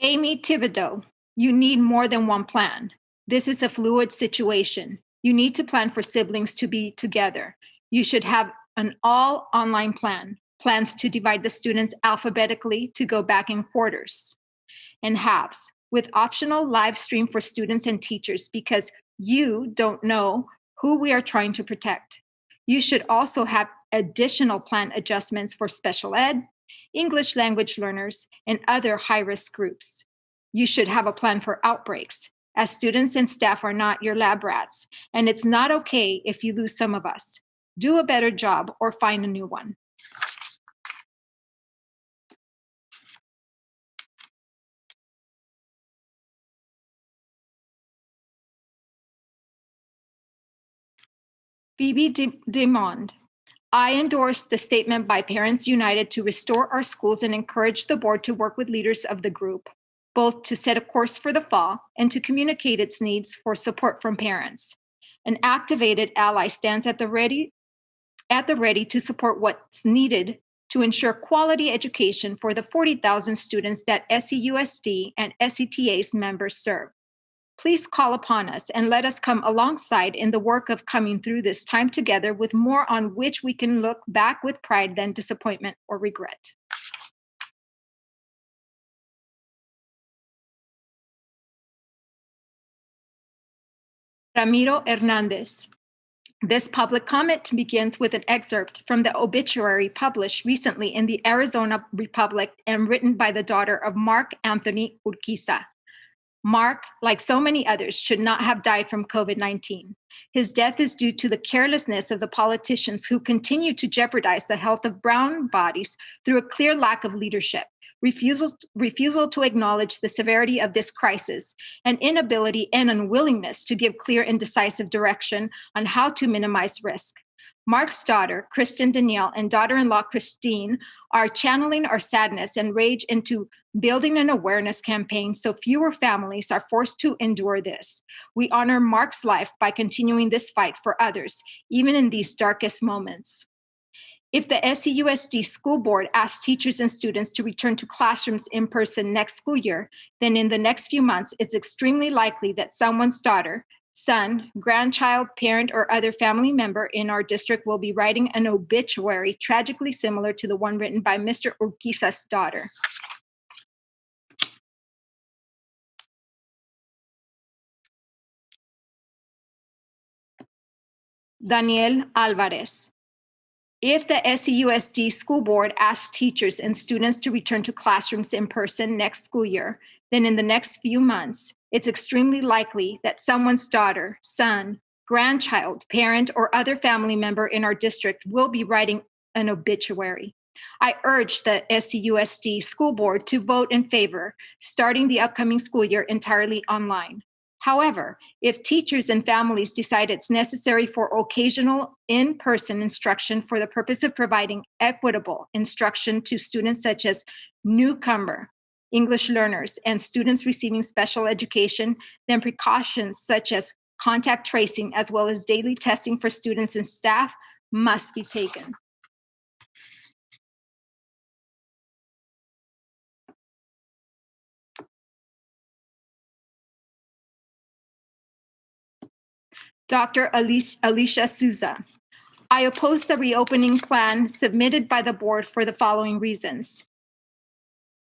[SPEAKER 5] Amy Thibodeau, you need more than one plan. This is a fluid situation. You need to plan for siblings to be together. You should have an all online plan, plans to divide the students alphabetically to go back in quarters and halves, with optional live stream for students and teachers because you don't know who we are trying to protect. You should also have additional plan adjustments for special ed, English language learners, and other high-risk groups. You should have a plan for outbreaks, as students and staff are not your lab rats, and it's not okay if you lose some of us. Do a better job or find a new one. Phoebe DeMond, I endorse the statement by Parents United to restore our schools and encourage the board to work with leaders of the group, both to set a course for the fall and to communicate its needs for support from parents. An activated ally stands at the ready to support what's needed to ensure quality education for the 40,000 students that SEUSD and SETA's members serve. Please call upon us and let us come alongside in the work of coming through this time together with more on which we can look back with pride than disappointment or regret. Ramiro Hernandez. This public comment begins with an excerpt from the obituary published recently in the Arizona Republic and written by the daughter of Mark Anthony Urquiza. Mark, like so many others, should not have died from COVID-19. His death is due to the carelessness of the politicians who continue to jeopardize the health of brown bodies through a clear lack of leadership, refusal to acknowledge the severity of this crisis, and inability and unwillingness to give clear and decisive direction on how to minimize risk. Mark's daughter, Kristen Danielle, and daughter-in-law, Christine, are channeling our sadness and rage into building an awareness campaign so fewer families are forced to endure this. We honor Mark's life by continuing this fight for others, even in these darkest moments. If the SEUSD school board asks teachers and students to return to classrooms in person next school year, then in the next few months, it's extremely likely that someone's daughter, son, grandchild, parent, or other family member in our district will be writing an obituary tragically similar to the one written by Mr. Urquiza's daughter. Daniel Alvarez. If the SEUSD school board asks teachers and students to return to classrooms in person next school year, then in the next few months, it's extremely likely that someone's daughter, son, grandchild, parent, or other family member in our district will be writing an obituary. I urge the SEUSD school board to vote in favor, starting the upcoming school year entirely online. However, if teachers and families decide it's necessary for occasional in-person instruction for the purpose of providing equitable instruction to students such as newcomer English learners and students receiving special education, then precautions such as contact tracing as well as daily testing for students and staff must be taken. Dr. Alicia Souza. I oppose the reopening plan submitted by the board for the following reasons.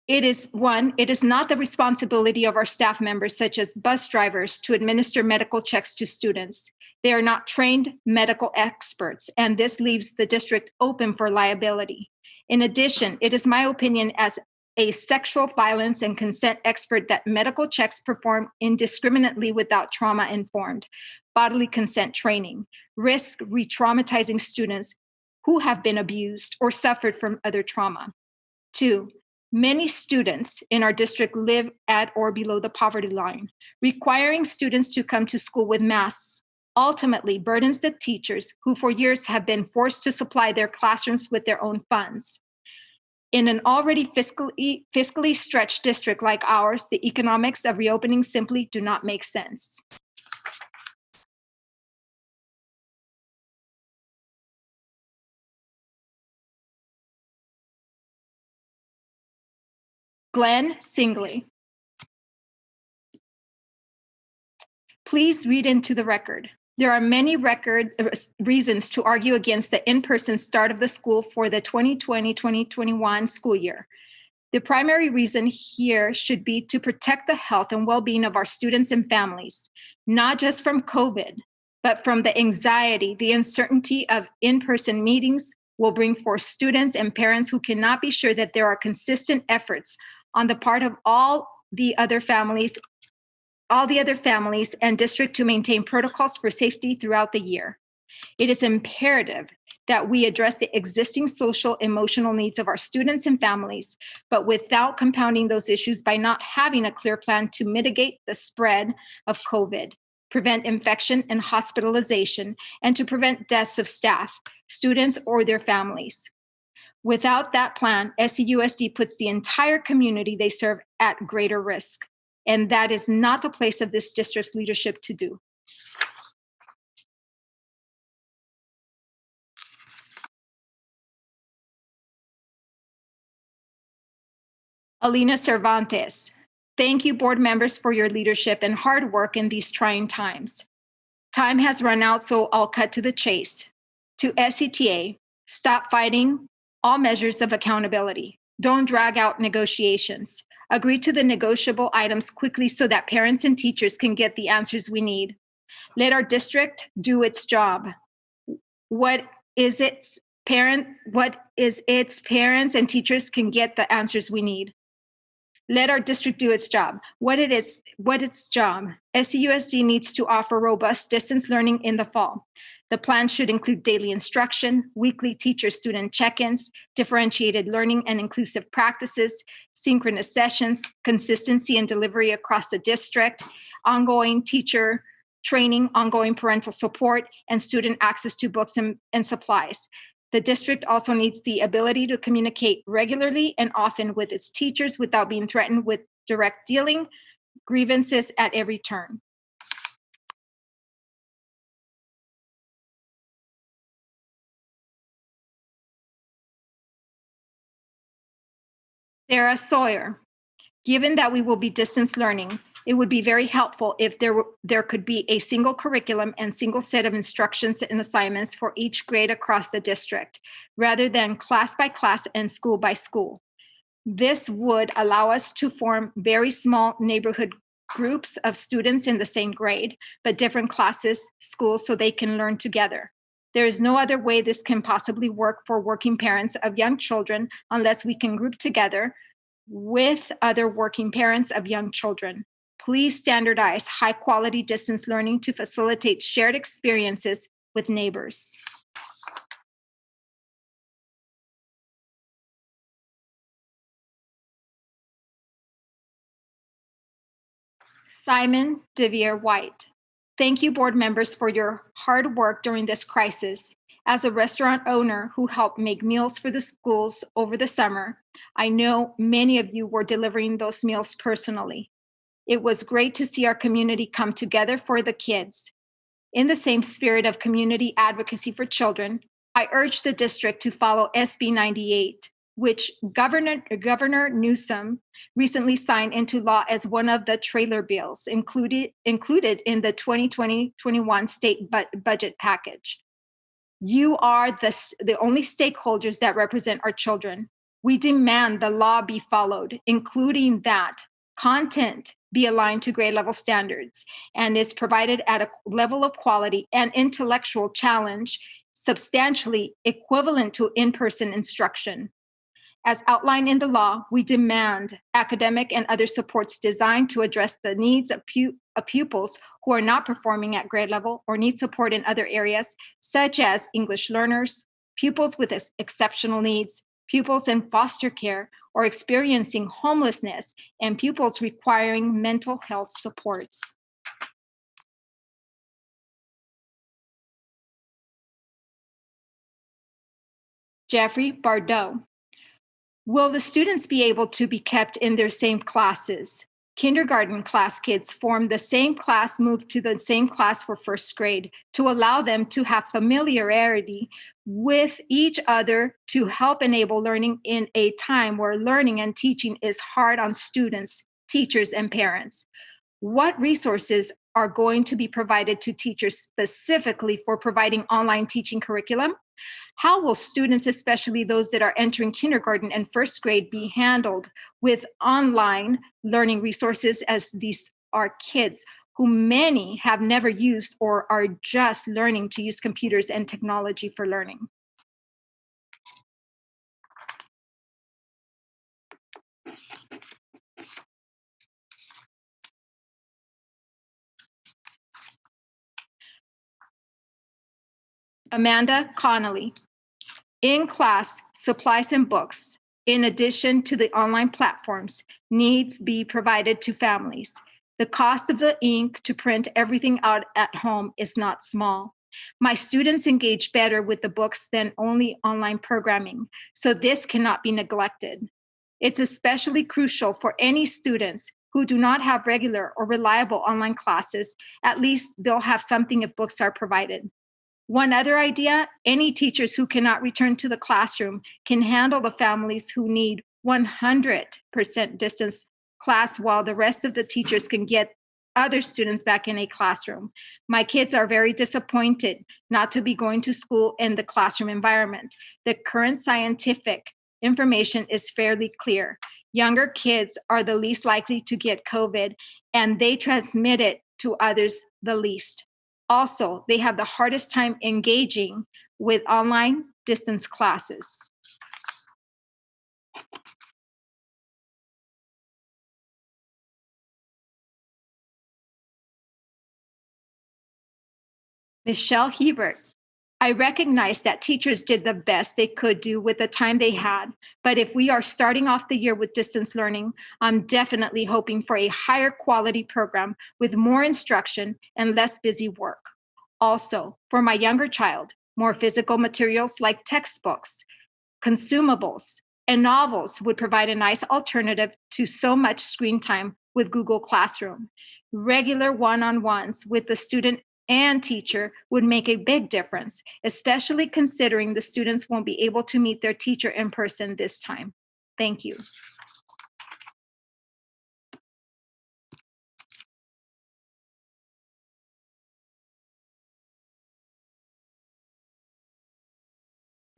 [SPEAKER 5] It is not the responsibility of our staff members, such as bus drivers, to administer medical checks to students. They are not trained medical experts, and this leaves the district open for liability. In addition, it is my opinion as a sexual violence and consent expert that medical checks performed indiscriminately without trauma-informed bodily consent training risk re-traumatizing students who have been abused or suffered from other trauma. 2, many students in our district live at or below the poverty line. Requiring students to come to school with masks ultimately burdens the teachers who for years have been forced to supply their classrooms with their own funds. In an already fiscally stretched district like ours, the economics of reopening simply do not make sense. Glenn Singley. Please read into the record. There are many reasons to argue against the in-person start of the school for the 2020-2021 school year. The primary reason here should be to protect the health and well-being of our students and families, not just from COVID, but from the anxiety, the uncertainty of in-person meetings will bring for students and parents who cannot be sure that there are consistent efforts on the part of all the other families and district to maintain protocols for safety throughout the year. It is imperative that we address the existing social emotional needs of our students and families, but without compounding those issues by not having a clear plan to mitigate the spread of COVID, prevent infection and hospitalization, and to prevent deaths of staff, students, or their families. Without that plan, SCUSD puts the entire community they serve at greater risk. And that is not the place of this district's leadership to do. Alina Cervantes. Thank you, board members, for your leadership and hard work in these trying times. Time has run out, so I'll cut to the chase. To SCTA, stop fighting all measures of accountability. Don't drag out negotiations. Agree to the negotiable items quickly so that parents and teachers can get the answers we need. Let our district do its job. What is its parents and teachers can get the answers we need. Let our district do its job. What its job? SCUSD needs to offer robust distance learning in the fall. The plan should include daily instruction, weekly teacher-student check-ins, differentiated learning and inclusive practices, synchronous sessions, consistency and delivery across the district, ongoing teacher training, ongoing parental support, and student access to books and supplies. The district also needs the ability to communicate regularly and often with its teachers without being threatened with direct dealing, grievances at every turn. Sarah Sawyer. Given that we will be distance learning, it would be very helpful if there could be a single curriculum and single set of instructions and assignments for each grade across the district, rather than class by class and school by school. This would allow us to form very small neighborhood groups of students in the same grade, but different classes, schools, so they can learn together. There is no other way this can possibly work for working parents of young children unless we can group together with other working parents of young children. Please standardize high-quality distance learning to facilitate shared experiences with neighbors. Simon Devier White. Thank you, board members, for your hard work during this crisis. As a restaurant owner who helped make meals for the schools over the summer, I know many of you were delivering those meals personally. It was great to see our community come together for the kids. In the same spirit of community advocacy for children, I urge the district to follow SB 98, which Governor Newsom recently signed into law as one of the trailer bills included in the 2020-21 state budget package. You are the only stakeholders that represent our children. We demand the law be followed, including that content be aligned to grade level standards and is provided at a level of quality and intellectual challenge substantially equivalent to in-person instruction. As outlined in the law, we demand academic and other supports designed to address the needs of pupils who are not performing at grade level or need support in other areas, such as English learners, pupils with exceptional needs, pupils in foster care or experiencing homelessness, and pupils requiring mental health supports. Jeffrey Bardot. Will the students be able to be kept in their same classes? Kindergarten class kids form the same class, move to the same class for first grade to allow them to have familiarity with each other to help enable learning in a time where learning and teaching is hard on students, teachers, and parents. What resources are going to be provided to teachers specifically for providing online teaching curriculum? How will students, especially those that are entering kindergarten and first grade, be handled with online learning resources, as these are kids who many have never used or are just learning to use computers and technology for learning? Amanda Connolly. In class, supplies and books, in addition to the online platforms, needs be provided to families. The cost of the ink to print everything out at home is not small. My students engage better with the books than only online programming, so this cannot be neglected. It's especially crucial for any students who do not have regular or reliable online classes. At least they'll have something if books are provided. One other idea, any teachers who cannot return to the classroom can handle the families who need 100% distance class while the rest of the teachers can get other students back in a classroom. My kids are very disappointed not to be going to school in the classroom environment. The current scientific information is fairly clear. Younger kids are the least likely to get COVID, and they transmit it to others the least. Also, they have the hardest time engaging with online distance classes. Michelle Hebert. I recognize that teachers did the best they could do with the time they had, but if we are starting off the year with distance learning, I'm definitely hoping for a higher quality program with more instruction and less busy work. Also, for my younger child, more physical materials like textbooks, consumables, and novels would provide a nice alternative to so much screen time with Google Classroom. Regular one-on-ones with the student and teacher would make a big difference, especially considering the students won't be able to meet their teacher in person this time. Thank you.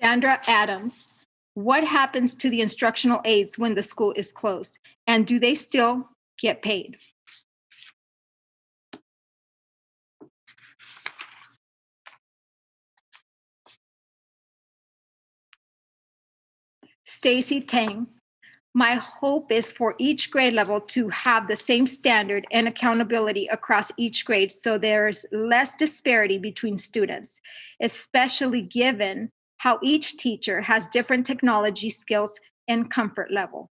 [SPEAKER 5] Sandra Adams. What happens to the instructional aides when the school is closed? And do they still get paid? Stacy Tang. My hope is for each grade level to have the same standard and accountability across each grade so there's less disparity between students, especially given how each teacher has different technology skills and comfort level.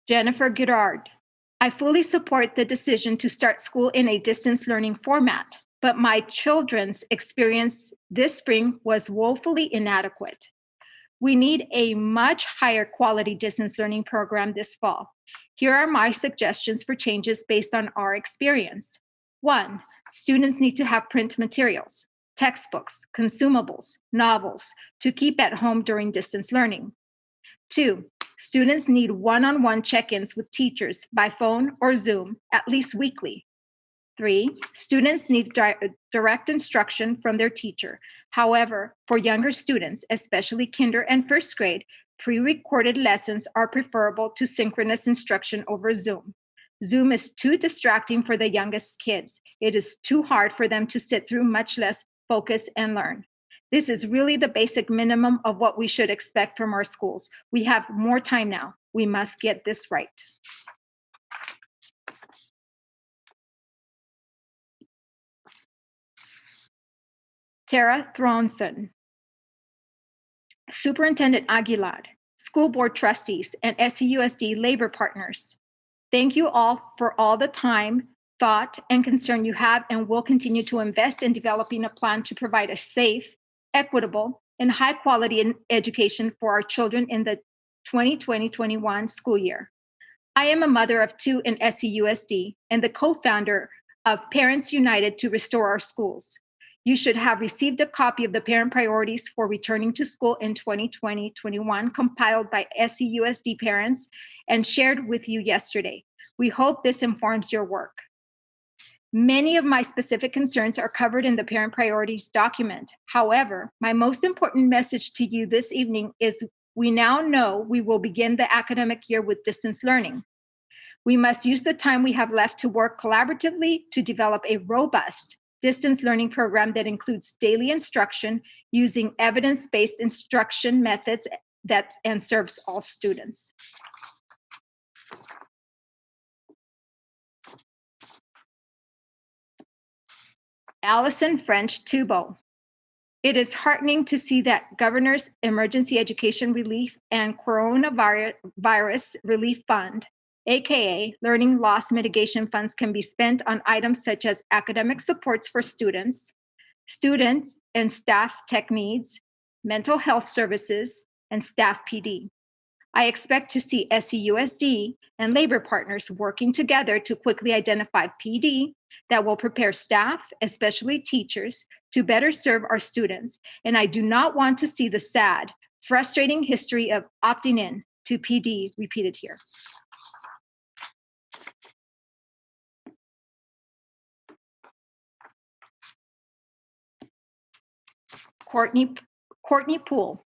[SPEAKER 5] Jennifer Girard. I fully support the decision to start school in a distance learning format, but my children's experience this spring was woefully inadequate. We need a much higher quality distance learning program this fall. Here are my suggestions for changes based on our experience. 1, students need to have print materials, textbooks, consumables, novels to keep at home during distance learning. 2, students need one-on-one check-ins with teachers by phone or Zoom at least weekly. 3, students need direct instruction from their teacher. However, for younger students, especially kinder and first grade, pre-recorded lessons are preferable to synchronous instruction over Zoom. Zoom is too distracting for the youngest kids. It is too hard for them to sit through, much less focus and learn. This is really the basic minimum of what we should expect from our schools. We have more time now. We must get this right. Tara Thronson. Superintendent Aguilar, school board trustees, and SCUSD labor partners. Thank you all for all the time, thought, and concern you have and will continue to invest in developing a plan to provide a safe, equitable, and high-quality education for our children in the 2020-21 school year. I am a mother of 2 in SCUSD and the co-founder of Parents United to Restore Our Schools. You should have received a copy of the Parent Priorities for Returning to School in 2020-21 compiled by SCUSD parents and shared with you yesterday. We hope this informs your work. Many of my specific concerns are covered in the Parent Priorities document. However, my most important message to you this evening is we now know we will begin the academic year with distance learning. We must use the time we have left to work collaboratively to develop a robust distance learning program that includes daily instruction using evidence-based instruction methods and serves all students. Allison French Tubo. It is heartening to see that Governor's Emergency Education Relief and Coronavirus Relief Fund, aka Learning Loss Mitigation Funds, can be spent on items such as academic supports for students and staff tech needs, mental health services, and staff PD. I expect to see SCUSD and labor partners working together to quickly identify PD that will prepare staff, especially teachers, to better serve our students. And I do not want to see the sad, frustrating history of opting in to PD repeated here. Courtney Poole.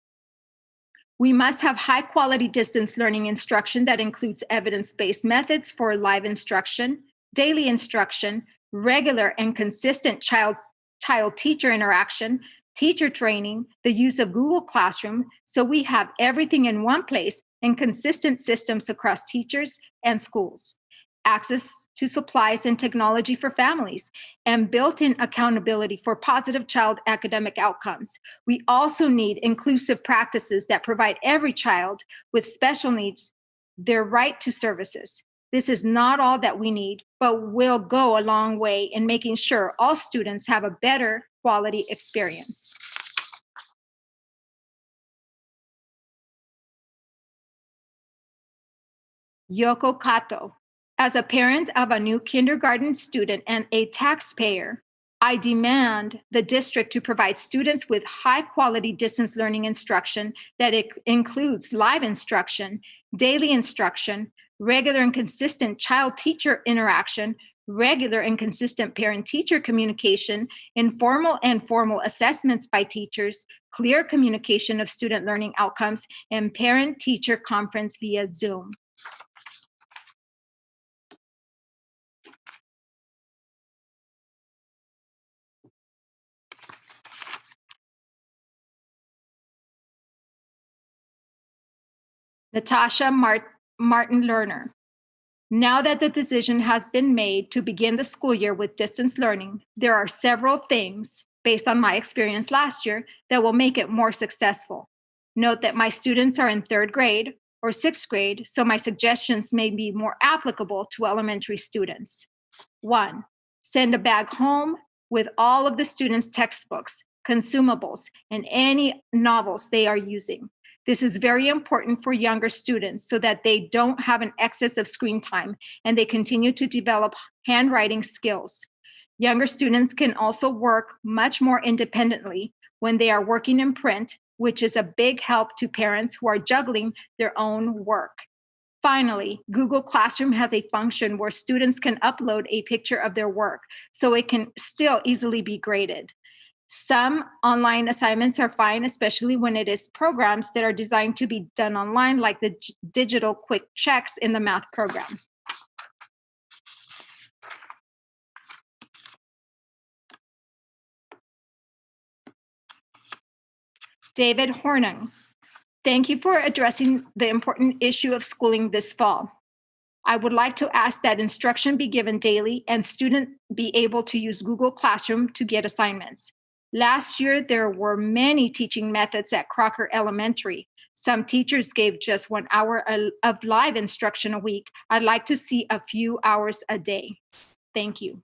[SPEAKER 5] We must have high-quality distance learning instruction that includes evidence-based methods for live instruction, daily instruction, regular and consistent child-teacher interaction, teacher training, the use of Google Classroom, so we have everything in one place and consistent systems across teachers and schools, access to supplies and technology for families, and built-in accountability for positive child academic outcomes. We also need inclusive practices that provide every child with special needs their right to services. This is not all that we need, but will go a long way in making sure all students have a better quality experience. Yoko Kato. As a parent of a new kindergarten student and a taxpayer, I demand the district to provide students with high-quality distance learning instruction that includes live instruction, daily instruction, regular and consistent child-teacher interaction, regular and consistent parent-teacher communication, informal and formal assessments by teachers, clear communication of student learning outcomes, and parent-teacher conference via Zoom. Natasha Martin Lerner. Now that the decision has been made to begin the school year with distance learning, there are several things, based on my experience last year, that will make it more successful. Note that my students are in 3rd grade or 6th grade, so my suggestions may be more applicable to elementary students. 1, send a bag home with all of the students' textbooks, consumables, and any novels they are using. This is very important for younger students so that they don't have an excess of screen time and they continue to develop handwriting skills. Younger students can also work much more independently when they are working in print, which is a big help to parents who are juggling their own work. Finally, Google Classroom has a function where students can upload a picture of their work, so it can still easily be graded. Some online assignments are fine, especially when it is programs that are designed to be done online, like the digital quick checks in the math program. David Hornung. Thank you for addressing the important issue of schooling this fall. I would like to ask that instruction be given daily and students be able to use Google Classroom to get assignments. Last year, there were many teaching methods at Crocker Elementary, Some teachers gave just 1 hour of live instruction a week. I'd like to see a few hours a day. Thank you.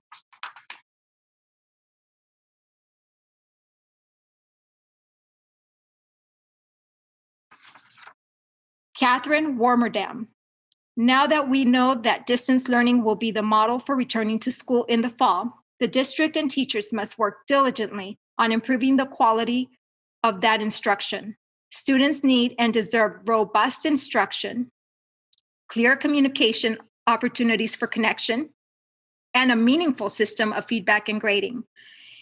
[SPEAKER 5] Catherine Warmerdam. Now that we know that distance learning will be the model for returning to school in the fall, the district and teachers must work diligently on improving the quality of that instruction. Students need and deserve robust instruction, clear communication opportunities for connection, and a meaningful system of feedback and grading.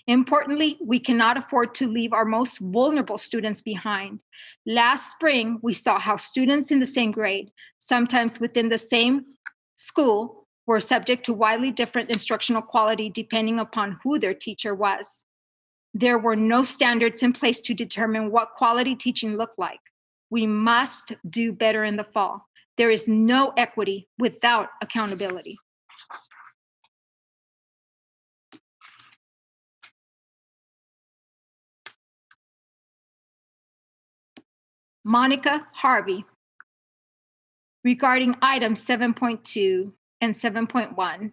[SPEAKER 5] Importantly, we cannot afford to leave our most vulnerable students behind. Last spring, we saw how students in the same grade, sometimes within the same school, were subject to widely different instructional quality depending upon who their teacher was. There were no standards in place to determine what quality teaching looked like. We must do better in the fall. There is no equity without accountability. Monica Harvey. Regarding items 7.2 and 7.1,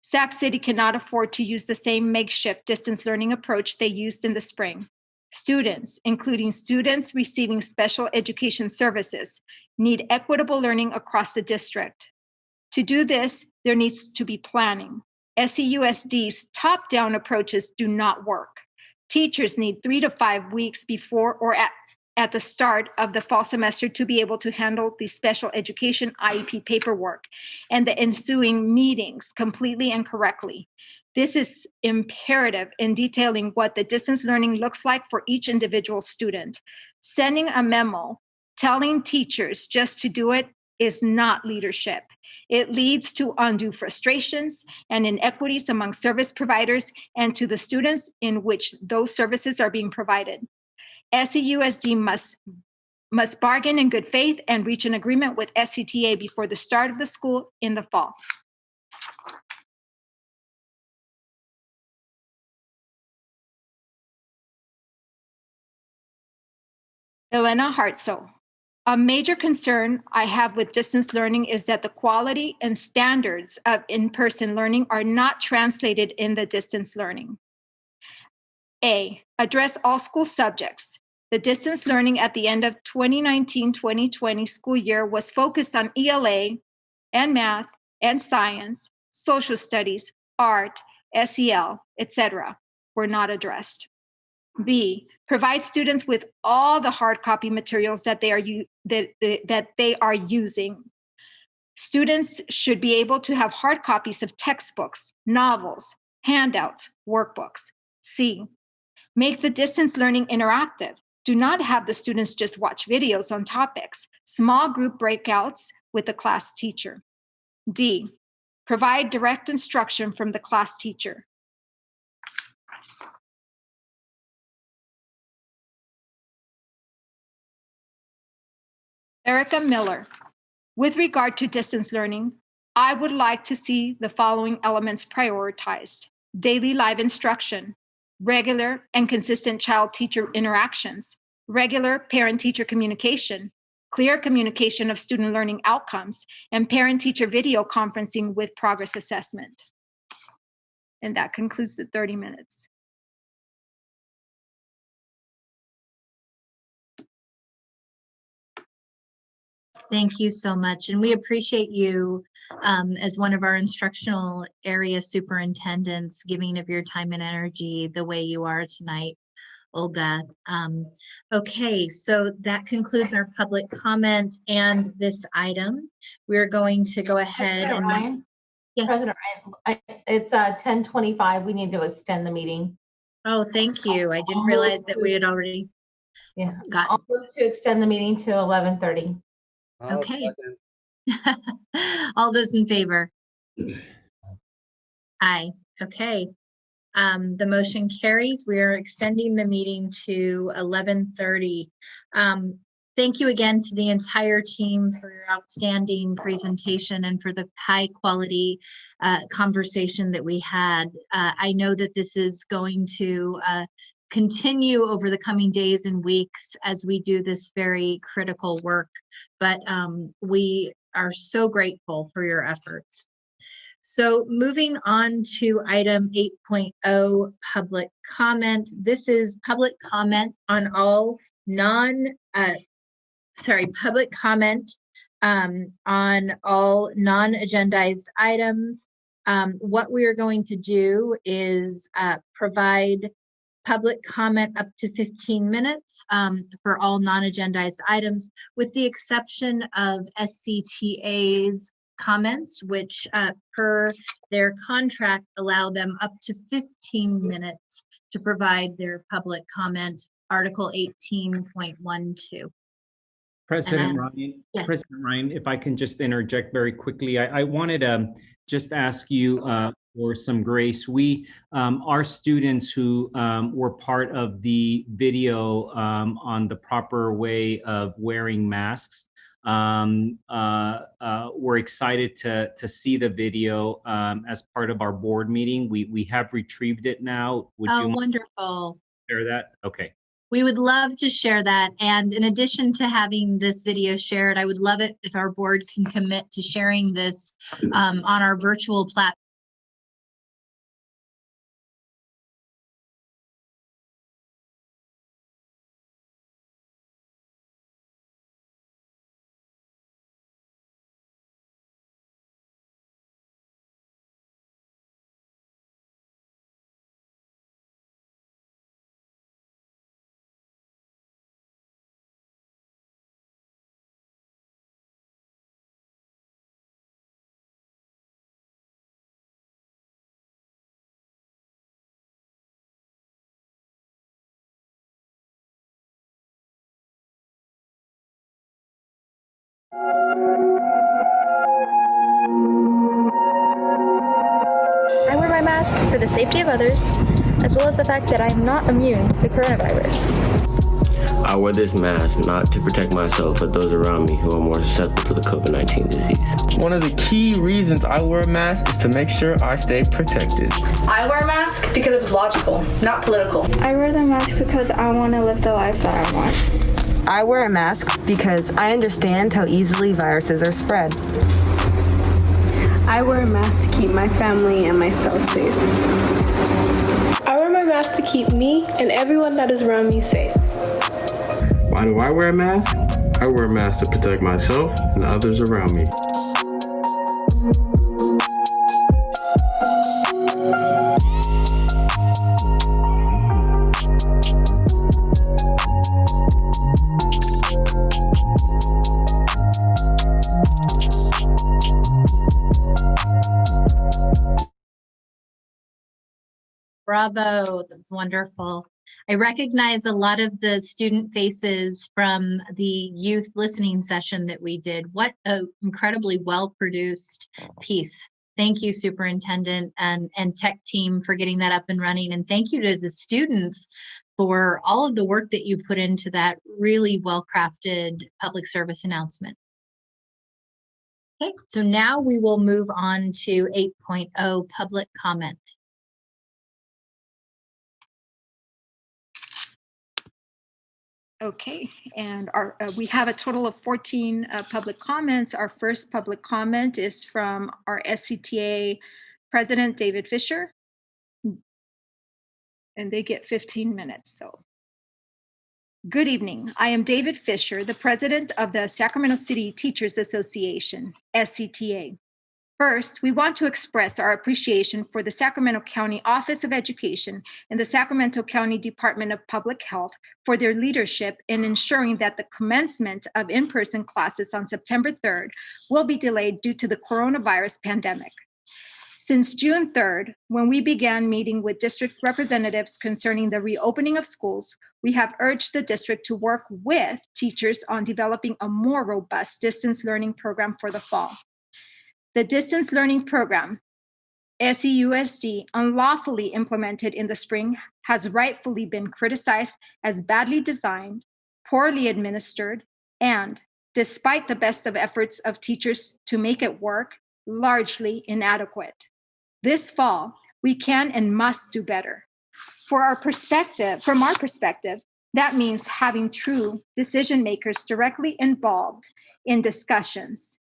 [SPEAKER 5] Sac City cannot afford to use the same makeshift distance learning approach they used in the spring. Students, including students receiving special education services, need equitable learning across the district. To do this, there needs to be planning. SEUSD's top-down approaches do not work. Teachers need 3 to 5 weeks before or at the start of the fall semester to be able to handle the special education IEP paperwork and the ensuing meetings completely and correctly. This is imperative in detailing what the distance learning looks like for each individual student. Sending a memo telling teachers just to do it is not leadership. It leads to undue frustrations and inequities among service providers and to the students in which those services are being provided. SEUSD must bargain in good faith and reach an agreement with SCTA before the start of the school in the fall. Elena Hartzell. A major concern I have with distance learning is that the quality and standards of in-person learning are not translated in the distance learning. A, address all school subjects. The distance learning at the end of 2019-2020 school year was focused on ELA and math and science, social studies, art, SEL, etc. were not addressed. B, provide students with all the hard copy materials that they are using. Students should be able to have hard copies of textbooks, novels, handouts, workbooks. C, make the distance learning interactive. Do not have the students just watch videos on topics. Small group breakouts with the class teacher. D, provide direct instruction from the class teacher. Erica Miller. With regard to distance learning, I would like to see the following elements prioritized: daily live instruction, regular and consistent child-teacher interactions, regular parent-teacher communication, clear communication of student learning outcomes, and parent-teacher video conferencing with progress assessment. And that concludes the 30 minutes.
[SPEAKER 1] Thank you so much. And we appreciate you as one of our instructional area superintendents, giving of your time and energy the way you are tonight, Olga. Okay, so that concludes our public comment and this item. We're going to go ahead
[SPEAKER 10] President
[SPEAKER 1] and
[SPEAKER 10] Ryan?
[SPEAKER 1] Yes.
[SPEAKER 10] President Ryan, it's 10:25. We need to extend the meeting.
[SPEAKER 1] Oh, thank you. I didn't realize that we had already gotten.
[SPEAKER 10] I'll move to extend the meeting to 11:30.
[SPEAKER 1] Okay. All those in favor? Aye. Okay. The motion carries. We are extending the meeting to 11:30. Thank you again to the entire team for your outstanding presentation and for the high quality conversation that we had. I know that this is going to continue over the coming days and weeks as we do this very critical work. But we are so grateful for your efforts. So moving on to item 8.0, public comment. This is public comment on all public comment on all non-agendized items. What we are going to do is provide public comment up to 15 minutes for all non-agendized items, with the exception of SCTA's comments, which per their contract allow them up to 15 minutes to provide their public comment, Article 18.12.
[SPEAKER 13] President Ryan,
[SPEAKER 1] yes.
[SPEAKER 13] President Ryan, if I can just interject very quickly, I wanted to just ask you for some grace. Our students who were part of the video on the proper way of wearing masks, we're excited to see the video as part of our board meeting. We have retrieved it now. Would you
[SPEAKER 1] wonderful.
[SPEAKER 13] Share that? Okay.
[SPEAKER 1] We would love to share that. And in addition to having this video shared, I would love it if our board can commit to sharing this on our virtual platform.
[SPEAKER 3] I wear my mask for the safety of others, as well as the fact that I am not immune to the coronavirus.
[SPEAKER 22] I wear this mask not to protect myself, but those around me who are more susceptible to the COVID-19 disease.
[SPEAKER 23] One of the key reasons I wear a mask is to make sure I stay protected.
[SPEAKER 24] I wear a mask because it's logical, not political.
[SPEAKER 3] I wear the mask because I want to live the life that I want.
[SPEAKER 25] I wear a mask because I understand how easily viruses are spread.
[SPEAKER 26] I wear a mask to keep my family and myself safe. I wear my mask to keep me and everyone that is around me safe.
[SPEAKER 23] Why do I wear a mask? I wear a mask to protect myself and others around me.
[SPEAKER 1] Bravo, that's wonderful. I recognize a lot of the student faces from the youth listening session that we did. What an incredibly well-produced piece. Thank you, Superintendent and tech team, for getting that up and running. And thank you to the students for all of the work that you put into that really well-crafted public service announcement. Okay, so now we will move on to 8.0, public comment.
[SPEAKER 5] Okay, and we have a total of 14 public comments. Our first public comment is from our SCTA President, David Fisher, and they get 15 minutes. So, good evening. I am David Fisher, the President of the Sacramento City Teachers Association, SCTA. First, we want to express our appreciation for the Sacramento County Office of Education and the Sacramento County Department of Public Health for their leadership in ensuring that the commencement of in-person classes on September 3rd will be delayed due to the coronavirus pandemic. Since June 3rd, when we began meeting with district representatives concerning the reopening of schools, we have urged the district to work with teachers on developing a more robust distance learning program for the fall. The distance learning program, SEUSD, unlawfully implemented in the spring, has rightfully been criticized as badly designed, poorly administered, and, despite the best of efforts of teachers to make it work, largely inadequate. This fall, we can and must do better. From our perspective, that means having true decision makers directly involved in discussions.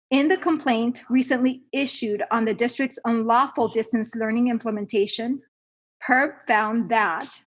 [SPEAKER 5] In the complaint recently issued on the district's unlawful distance learning implementation, PERB found that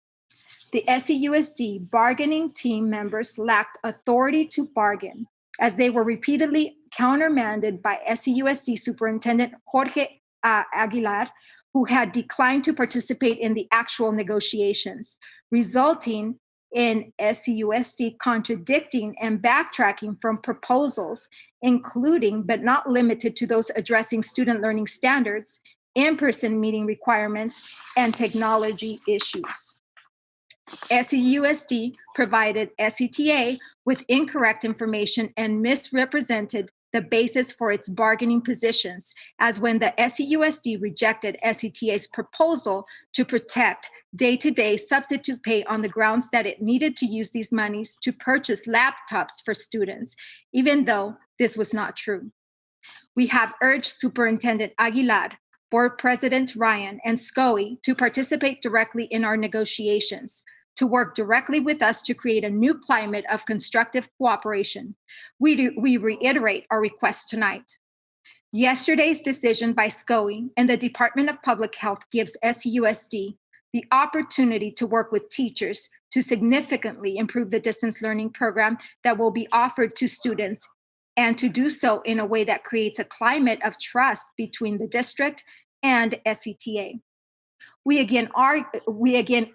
[SPEAKER 5] the SEUSD bargaining team members lacked authority to bargain, as they were repeatedly countermanded by SEUSD Superintendent Jorge Aguilar, who had declined to participate in the actual negotiations, resulting in SEUSD contradicting and backtracking from proposals, including but not limited to those addressing student learning standards, in-person meeting requirements, and technology issues. SEUSD provided SETA with incorrect information and misrepresented the basis for its bargaining positions, as when the SEUSD rejected SETA's proposal to protect day-to-day substitute pay on the grounds that it needed to use these monies to purchase laptops for students, even though this was not true. We have urged Superintendent Aguilar, Board President Ryan, and SCOE to participate directly in our negotiations, to work directly with us to create a new climate of constructive cooperation. We reiterate our request tonight. Yesterday's decision by SCOE and the Department of Public Health gives SEUSD the opportunity to work with teachers to significantly improve the distance learning program that will be offered to students, and to do so in a way that creates a climate of trust between the district and SETA. We again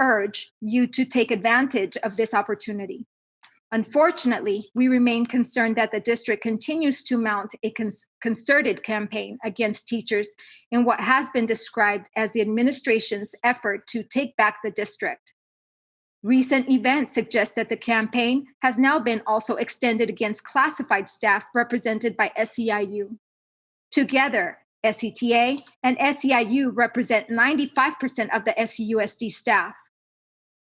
[SPEAKER 5] urge you to take advantage of this opportunity. Unfortunately, we remain concerned that the district continues to mount a concerted campaign against teachers in what has been described as the administration's effort to take back the district. Recent events suggest that the campaign has now been also extended against classified staff represented by SEIU. Together, SETA and SEIU represent 95% of the SEUSD staff.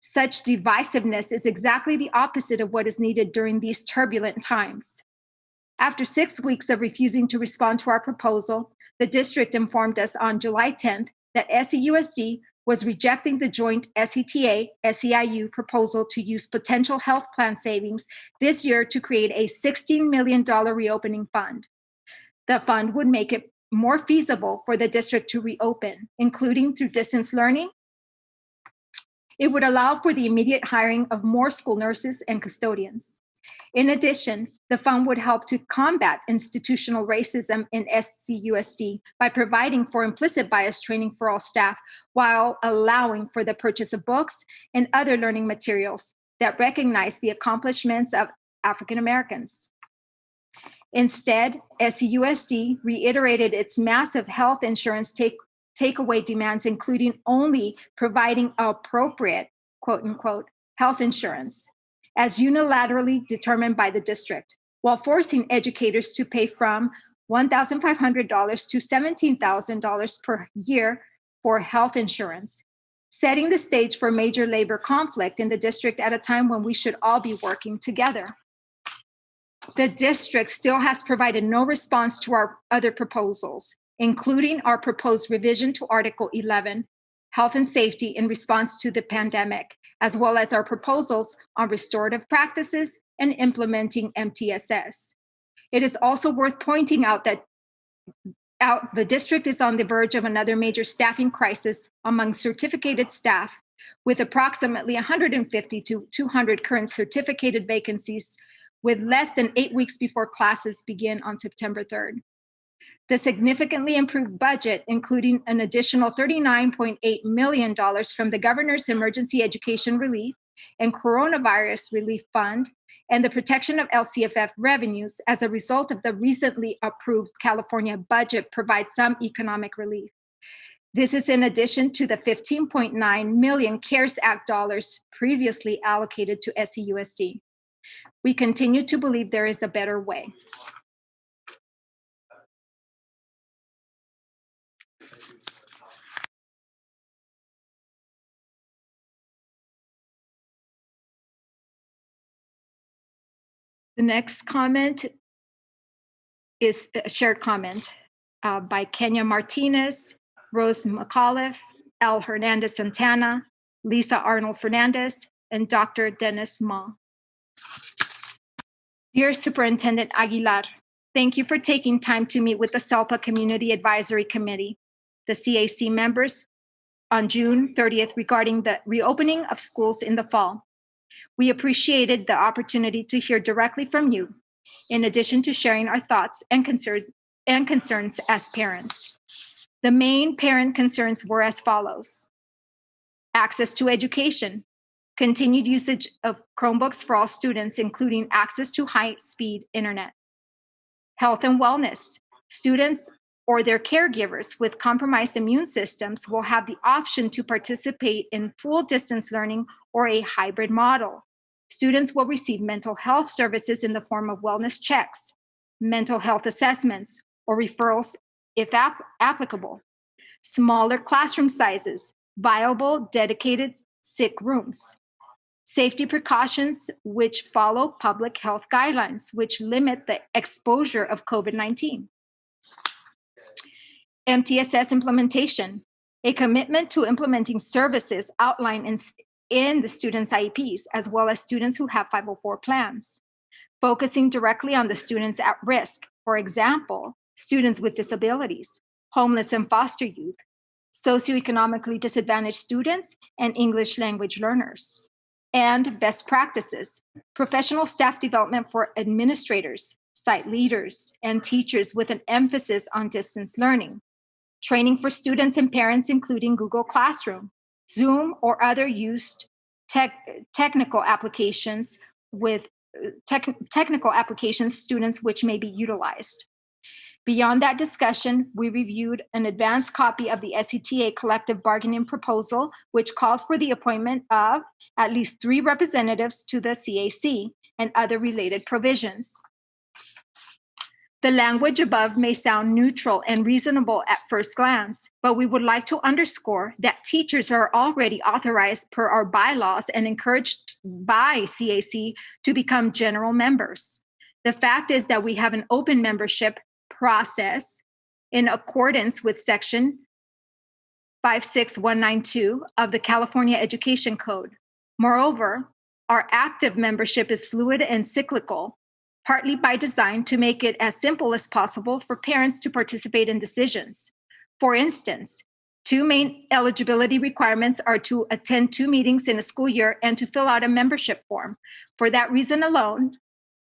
[SPEAKER 5] Such divisiveness is exactly the opposite of what is needed during these turbulent times. After 6 weeks of refusing to respond to our proposal, the district informed us on July 10th that SEUSD was rejecting the joint SETA-SEIU proposal to use potential health plan savings this year to create a $16 million reopening fund. The fund would make it more feasible for the district to reopen, including through distance learning. It would allow for the immediate hiring of more school nurses and custodians. In addition, the fund would help to combat institutional racism in SEUSD by providing for implicit bias training for all staff, while allowing for the purchase of books and other learning materials that recognize the accomplishments of African Americans. Instead, SEUSD reiterated its massive health insurance takeaway demands, including only providing appropriate, quote unquote, health insurance, as unilaterally determined by the district, while forcing educators to pay from $1,500 to $17,000 per year for health insurance, setting the stage for major labor conflict in the district at a time when we should all be working together. The district still has provided no response to our other proposals, including our proposed revision to Article 11, health and safety in response to the pandemic, as well as our proposals on restorative practices and implementing MTSS. It is also worth pointing out that the district is on the verge of another major staffing crisis among certificated staff, with approximately 150 to 200 current certificated vacancies, with less than 8 weeks before classes begin on September 3rd. The significantly improved budget, including an additional $39.8 million from the Governor's Emergency Education Relief and Coronavirus Relief Fund, and the protection of LCFF revenues as a result of the recently approved California budget, provides some economic relief. This is in addition to the $15.9 million CARES Act dollars previously allocated to SEUSD. We continue to believe there is a better way. The next comment is a shared comment by Kenya Martinez, Rose McAuliffe, L. Hernandez Santana, Lisa Arnold Fernandez, and Dr. Dennis Ma. Dear Superintendent Aguilar, thank you for taking time to meet with the SELPA Community Advisory Committee, the CAC members, on June 30th regarding the reopening of schools in the fall. We appreciated the opportunity to hear directly from you, in addition to sharing our thoughts and concerns as parents. The main parent concerns were as follows: access to education, continued usage of Chromebooks for all students, including access to high-speed internet. Health and wellness, students or their caregivers with compromised immune systems will have the option to participate in full distance learning or a hybrid model. Students will receive mental health services in the form of wellness checks, mental health assessments, or referrals if applicable. Smaller classroom sizes, viable dedicated sick rooms. Safety precautions which follow public health guidelines, which limit the exposure of COVID-19. MTSS implementation, a commitment to implementing services outlined in the students' IEPs, as well as students who have 504 plans, focusing directly on the students at risk, for example, students with disabilities, homeless and foster youth, socioeconomically disadvantaged students, and English language learners. And best practices, professional staff development for administrators, site leaders, and teachers with an emphasis on distance learning. Training for students and parents, including Google Classroom, Zoom, or other used technical applications with technical applications students which may be utilized. Beyond that discussion, we reviewed an advanced copy of the SETA collective bargaining proposal, which called for the appointment of at least 3 representatives to the CAC and other related provisions. The language above may sound neutral and reasonable at first glance, but we would like to underscore that teachers are already authorized per our bylaws and encouraged by CAC to become general members. The fact is that we have an open membership process in accordance with Section 56192 of the California Education Code. Moreover, our active membership is fluid and cyclical, partly by design to make it as simple as possible for parents to participate in decisions. For instance, 2 main eligibility requirements are to attend 2 meetings in a school year and to fill out a membership form. For that reason alone,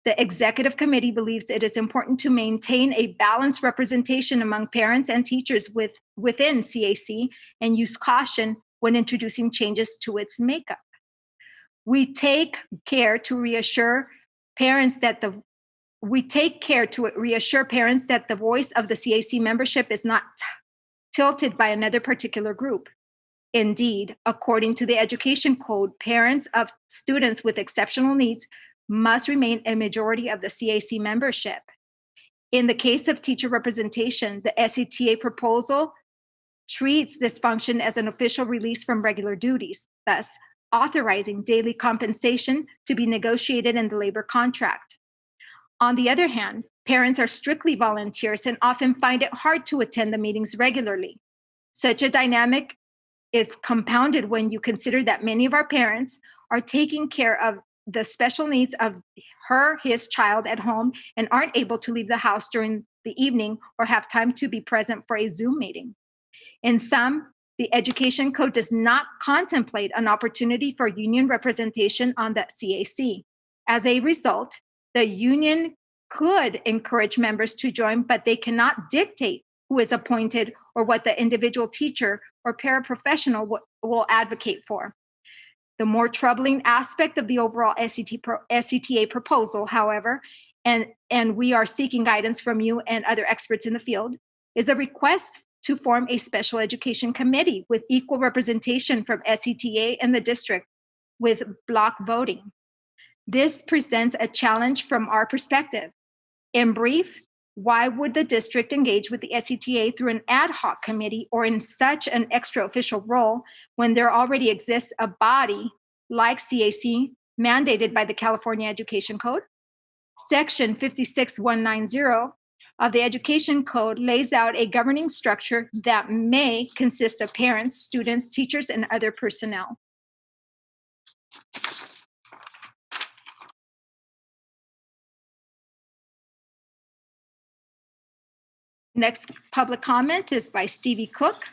[SPEAKER 5] the executive committee believes it is important to maintain a balanced representation among parents and teachers within CAC and use caution when introducing changes to its makeup. We take care to reassure parents that the voice of the CAC membership is not tilted by another particular group. Indeed, according to the Education Code, parents of students with exceptional needs must remain a majority of the CAC membership. In the case of teacher representation, the SETA proposal treats this function as an official release from regular duties, thus authorizing daily compensation to be negotiated in the labor contract. On the other hand, parents are strictly volunteers and often find it hard to attend the meetings regularly. Such a dynamic is compounded when you consider that many of our parents are taking care of the special needs of his child at home and aren't able to leave the house during the evening or have time to be present for a Zoom meeting. In sum, the Education Code does not contemplate an opportunity for union representation on the CAC. As a result, the union could encourage members to join, but they cannot dictate who is appointed or what the individual teacher or paraprofessional will advocate for. The more troubling aspect of the overall SETA proposal, however, and we are seeking guidance from you and other experts in the field, is a request to form a special education committee with equal representation from SETA and the district with block voting. This presents a challenge from our perspective. In brief, why would the district engage with the SETA through an ad hoc committee or in such an extra official role when there already exists a body like CAC mandated by the California Education Code? Section 56190 of the Education Code lays out a governing structure that may consist of parents, students, teachers, and other personnel. Next public comment is by Stevie Cook.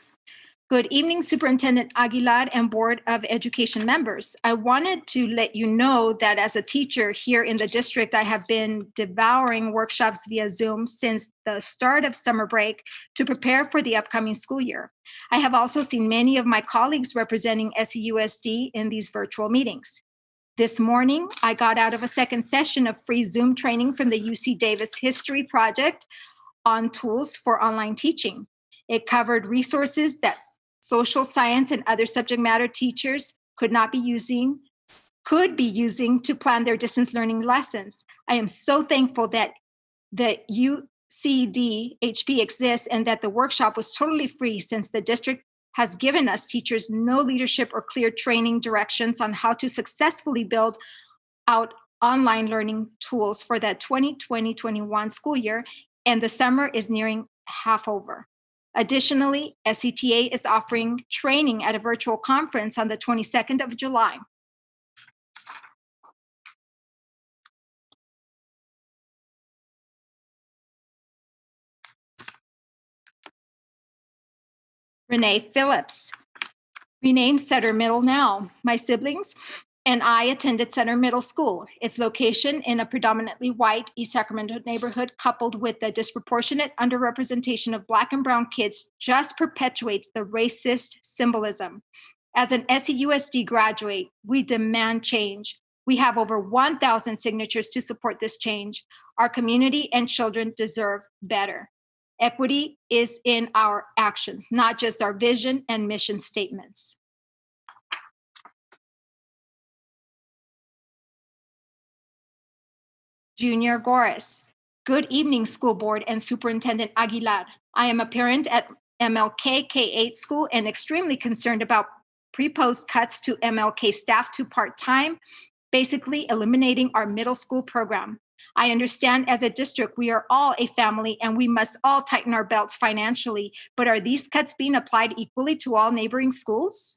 [SPEAKER 5] Good evening, Superintendent Aguilar and Board of Education members. I wanted to let you know that as a teacher here in the district, I have been devouring workshops via Zoom since the start of summer break to prepare for the upcoming school year. I have also seen many of my colleagues representing SEUSD in these virtual meetings. This morning, I got out of a second session of free Zoom training from the UC Davis History Project on tools for online teaching. It covered resources that social science and other subject matter teachers could be using to plan their distance learning lessons. I am so thankful that the UCDHP exists and that the workshop was totally free, since the district has given us teachers no leadership or clear training directions on how to successfully build out online learning tools for the 2020-21 school year, and the summer is nearing half over. Additionally, SETA is offering training at a virtual conference on the 22nd of July. Renee Phillips, renamed Sutter Middle now. My siblings and I attended Sutter Middle School. Its location in a predominantly white East Sacramento neighborhood, coupled with the disproportionate underrepresentation of Black and brown kids, just perpetuates the racist symbolism. As an SEUSD graduate, we demand change. We have over 1,000 signatures to support this change. Our community and children deserve better. Equity is in our actions, not just our vision and mission statements. Junior Goris. Good evening, school board and Superintendent Aguilar. I am a parent at MLK K-8 school and extremely concerned about pre-post cuts to MLK staff to part-time, basically eliminating our middle school program. I understand as a district, we are all a family and we must all tighten our belts financially, but are these cuts being applied equally to all neighboring schools?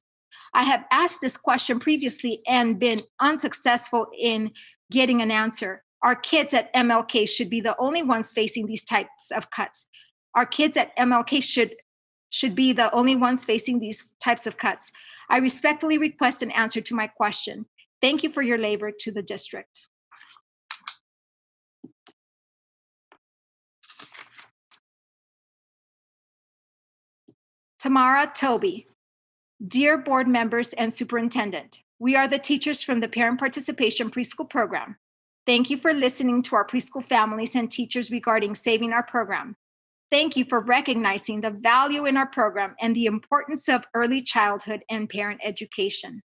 [SPEAKER 5] I have asked this question previously and been unsuccessful in getting an answer. Our kids at MLK should be the only ones facing these types of cuts. Our kids at MLK should be the only ones facing these types of cuts. I respectfully request an answer to my question. Thank you for your labor to the district. Tamara Toby. Dear board members and superintendent, we are the teachers from the Parent Participation Preschool Program. Thank you for listening to our preschool families and teachers regarding saving our program. Thank you for recognizing the value in our program and the importance of early childhood and parent education.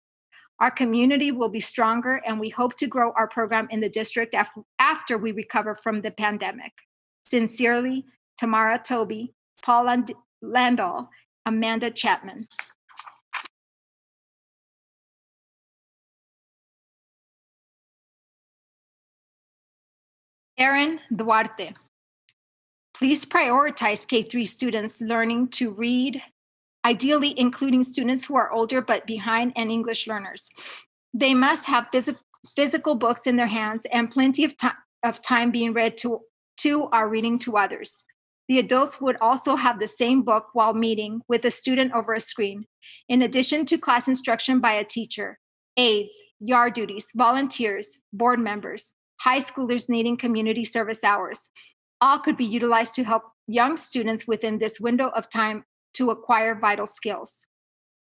[SPEAKER 5] Our community will be stronger, and we hope to grow our program in the district after we recover from the pandemic. Sincerely, Tamara Toby, Paul Landau, Amanda Chapman. Erin Duarte. Please prioritize K-3 students learning to read, ideally including students who are older but behind and English learners. They must have physical books in their hands and plenty of time being read to our reading to others. The adults would also have the same book while meeting with a student over a screen, in addition to class instruction by a teacher, aides, yard duties, volunteers, board members, high schoolers needing community service hours. All could be utilized to help young students within this window of time to acquire vital skills.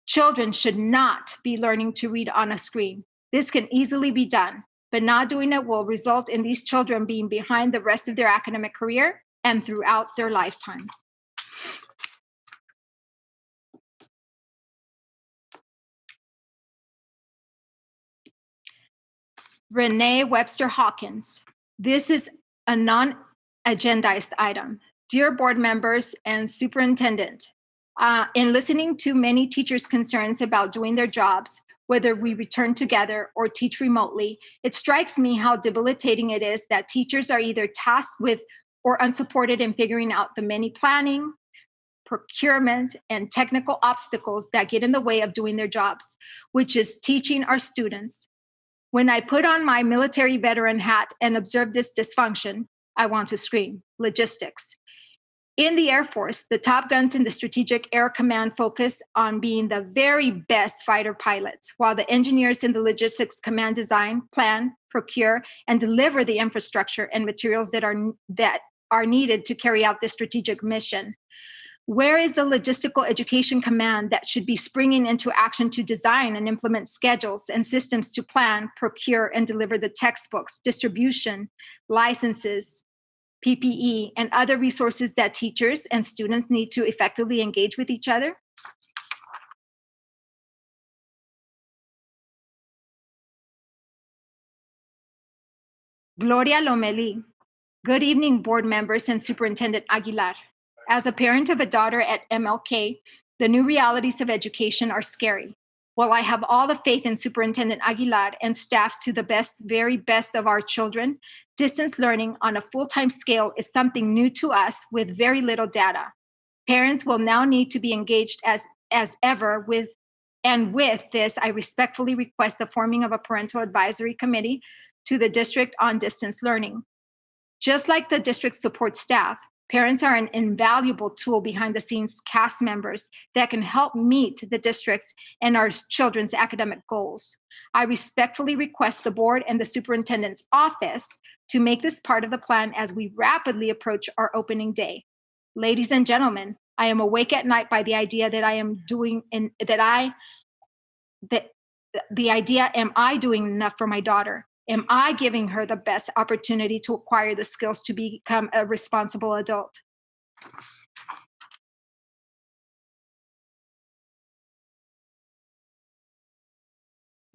[SPEAKER 5] Children should not be learning to read on a screen. This can easily be done, but not doing it will result in these children being behind the rest of their academic career and throughout their lifetime. Renee Webster Hawkins. This is a non-agendized item. Dear board members and superintendent, in listening to many teachers' concerns about doing their jobs, whether we return together or teach remotely, it strikes me how debilitating it is that teachers are either tasked with or unsupported in figuring out the many planning, procurement, and technical obstacles that get in the way of doing their jobs, which is teaching our students. When I put on my military veteran hat and observe this dysfunction, I want to scream. Logistics. In the Air Force, the top guns in the Strategic Air Command focus on being the very best fighter pilots, while the engineers in the Logistics Command design, plan, procure, and deliver the infrastructure and materials that are needed to carry out this strategic mission. Where is the Logistical Education Command that should be springing into action to design and implement schedules and systems to plan, procure, and deliver the textbooks, distribution, licenses, PPE, and other resources that teachers and students need to effectively engage with each other? Gloria Lomeli. Good evening, board members and Superintendent Aguilar. As a parent of a daughter at MLK, the new realities of education are scary. While I have all the faith in Superintendent Aguilar and staff to the best, very best of our children, distance learning on a full-time scale is something new to us with very little data. Parents will now need to be engaged as ever with this, I respectfully request the forming of a parental advisory committee to the district on distance learning. Just like the district support staff, parents are an invaluable tool behind the scenes cast members that can help meet the district's and our children's academic goals. I respectfully request the board and the superintendent's office to make this part of the plan as we rapidly approach our opening day. Ladies and gentlemen, I am awake at night by the idea that am I doing enough for my daughter? Am I giving her the best opportunity to acquire the skills to become a responsible adult?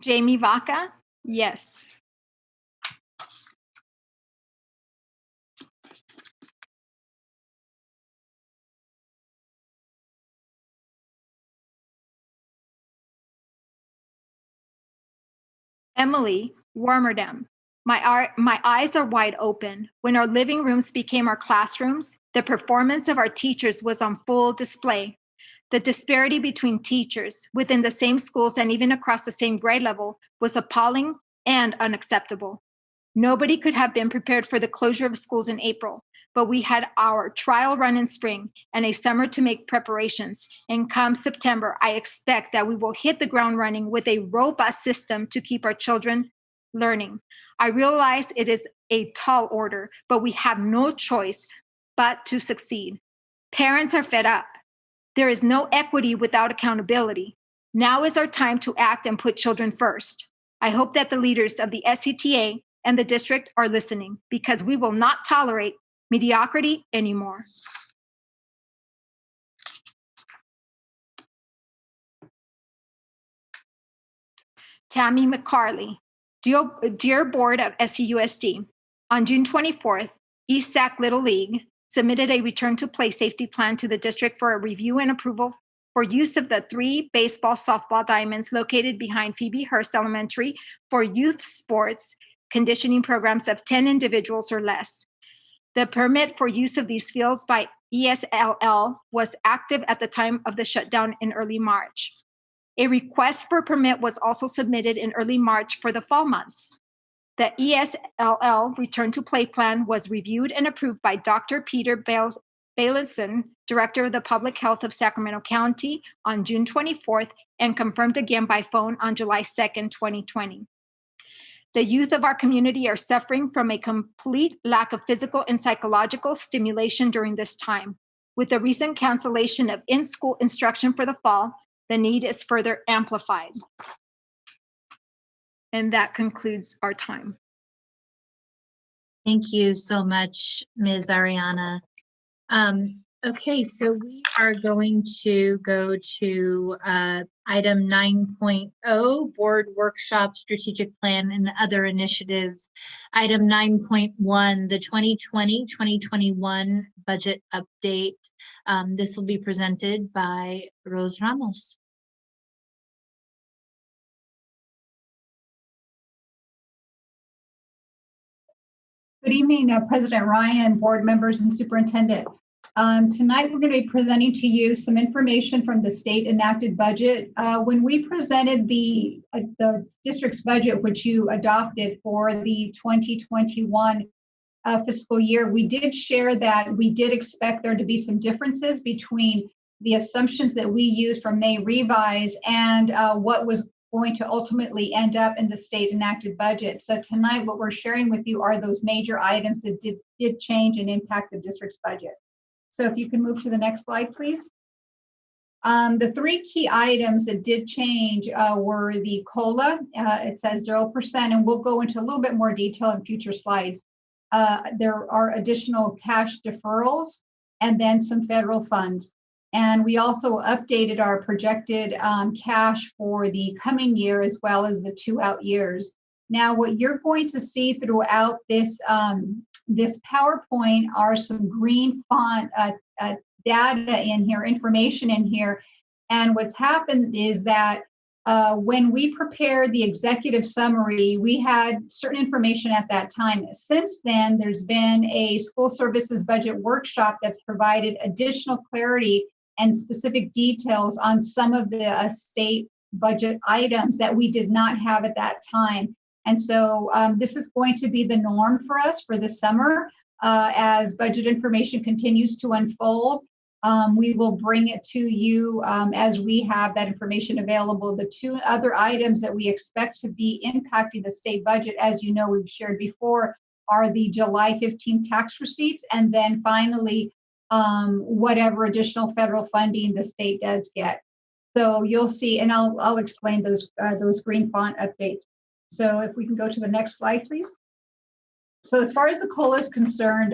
[SPEAKER 5] Jamie Vaca, yes. Emily Warmerdam. My eyes are wide open. When our living rooms became our classrooms, the performance of our teachers was on full display. The disparity between teachers within the same schools and even across the same grade level was appalling and unacceptable. Nobody could have been prepared for the closure of schools in April, but we had our trial run in spring and a summer to make preparations. And come September, I expect that we will hit the ground running with a robust system to keep our children learning. I realize it is a tall order, but we have no choice but to succeed. Parents are fed up. There is no equity without accountability. Now is our time to act and put children first. I hope that the leaders of the SCTA and the district are listening, because we will not tolerate mediocrity anymore. Tammy McCarley. Dear Board of SCUSD, on June 24th, East Sac Little League submitted a return to play safety plan to the district for a review and approval for use of the 3 baseball softball diamonds located behind Phoebe Hearst Elementary for youth sports conditioning programs of 10 individuals or less. The permit for use of these fields by ESLL was active at the time of the shutdown in early March. A request for permit was also submitted in early March for the fall months. The ESLL return to play plan was reviewed and approved by Dr. Peter Bailison, Director of the Public Health of Sacramento County, on June 24th and confirmed again by phone on July 2nd, 2020. The youth of our community are suffering from a complete lack of physical and psychological stimulation during this time. With the recent cancellation of in-school instruction for the fall, the need is further amplified. And that concludes our time.
[SPEAKER 1] Thank you so much, Ms. Ariana. Okay, so we are going to go to item 9.0, Board Workshop, Strategic Plan, and Other Initiatives. Item 9.1, the 2020-2021 Budget Update. This will be presented by Rose Ramos.
[SPEAKER 2] Good evening, President Ryan, board members, and superintendent. Tonight, we're going to be presenting to you some information from the state enacted budget. When we presented the district's budget, which you adopted for the 2021 fiscal year, we did share that we did expect there to be some differences between the assumptions that we used from May revise and what was going to ultimately end up in the state enacted budget. So tonight, what we're sharing with you are those major items that did change and impact the district's budget. So if you can move to the next slide, please. The three key items that did change were the COLA. It says 0%, and we'll go into a little bit more detail in future slides. There are additional cash deferrals and then some federal funds. And we also updated our projected cash for the coming year as well as the 2 out years. Now, what you're going to see throughout this this PowerPoint are some green font data in here, information in here. And what's happened is that when we prepared the executive summary, we had certain information at that time. Since then, there's been a school services budget workshop that's provided additional clarity and specific details on some of the state budget items that we did not have at that time. And so this is going to be the norm for us for the summer. As budget information continues to unfold, we will bring it to you as we have that information available. The 2 other items that we expect to be impacting the state budget, as you know, we've shared before, are the July 15th tax receipts, and then finally, whatever additional federal funding the state does get. So you'll see, and I'll explain those green font updates. So if we can go to the next slide, please. So as far as the COLA is concerned,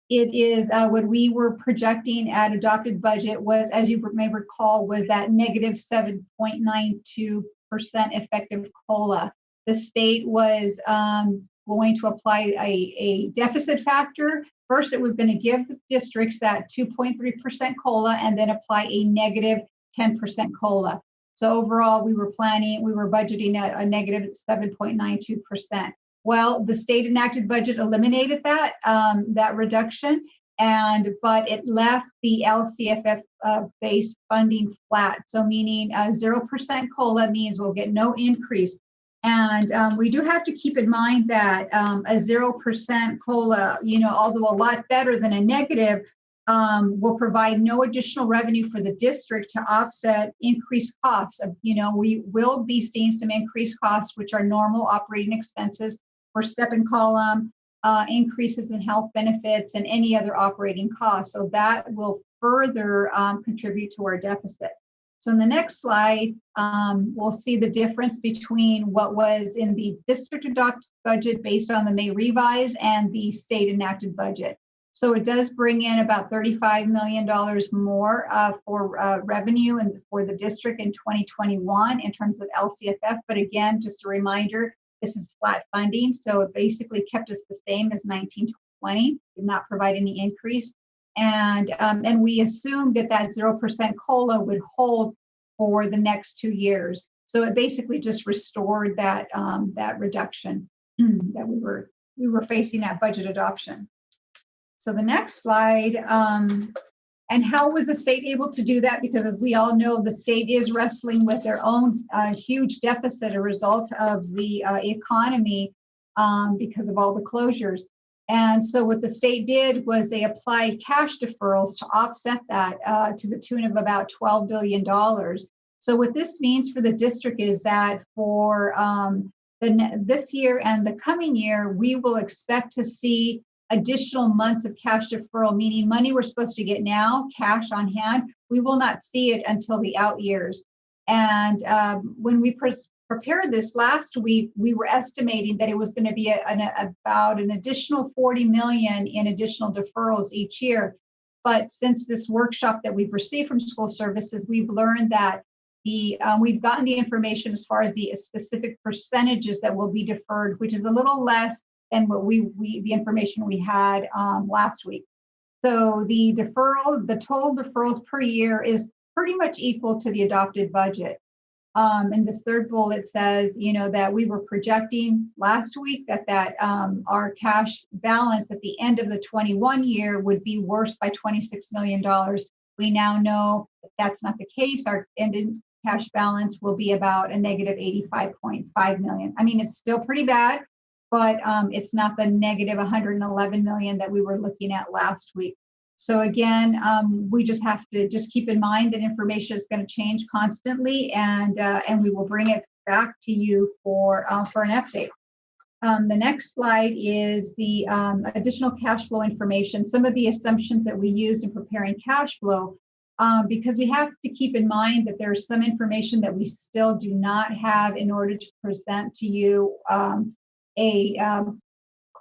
[SPEAKER 2] it is what we were projecting at adopted budget was, as you may recall, was that negative 7.92% effective COLA. The state was going to apply a deficit factor. First, it was going to give the districts that 2.3% COLA and then apply a negative 10% COLA. So overall, we were budgeting at a negative 7.92%. Well, the state enacted budget eliminated that reduction, but it left the LCFF based funding flat. So meaning 0% COLA means we'll get no increase. And we do have to keep in mind that a 0% COLA, although a lot better than a negative, will provide no additional revenue for the district to offset increased costs. We will be seeing some increased costs, which are normal operating expenses for step and column, increases in health benefits, and any other operating costs. So that will further contribute to our deficit. So in the next slide, we'll see the difference between what was in the district adopted budget based on the May revise and the state enacted budget. So it does bring in about $35 million more for revenue and for the district in 2021 in terms of LCFF. But again, just a reminder, this is flat funding. So it basically kept us the same as 1920, did not provide any increase. And we assumed that 0% COLA would hold for the next 2 years. So it basically just restored that reduction that we were facing at budget adoption. So the next slide, and how was the state able to do that? Because as we all know, the state is wrestling with their own huge deficit, a result of the economy because of all the closures. And so what the state did was they applied cash deferrals to offset that to the tune of about $12 billion. So what this means for the district is that for this year and the coming year, we will expect to see additional months of cash deferral, meaning money we're supposed to get now, cash on hand, we will not see it until the out years. And when we prepared this last week, we were estimating that it was going to be about an additional $40 million in additional deferrals each year. But since this workshop that we've received from school services, we've learned that we've gotten the information as far as the specific percentages that will be deferred, which is a little less than what the information we had last week. So the total deferrals per year is pretty much equal to the adopted budget. In this third bullet says, that we were projecting last week that our cash balance at the end of the 21 year would be worse by $26 million. We now know that that's not the case. Our ending cash balance will be about a negative 85.5 million. I mean, it's still pretty bad, but it's not the negative 111 million that we were looking at last week. So again, we just have to just keep in mind that information is going to change constantly, and we will bring it back to you for an update. The next slide is the additional cash flow information. Some of the assumptions that we used in preparing cash flow, because we have to keep in mind that there's some information that we still do not have in order to present to you a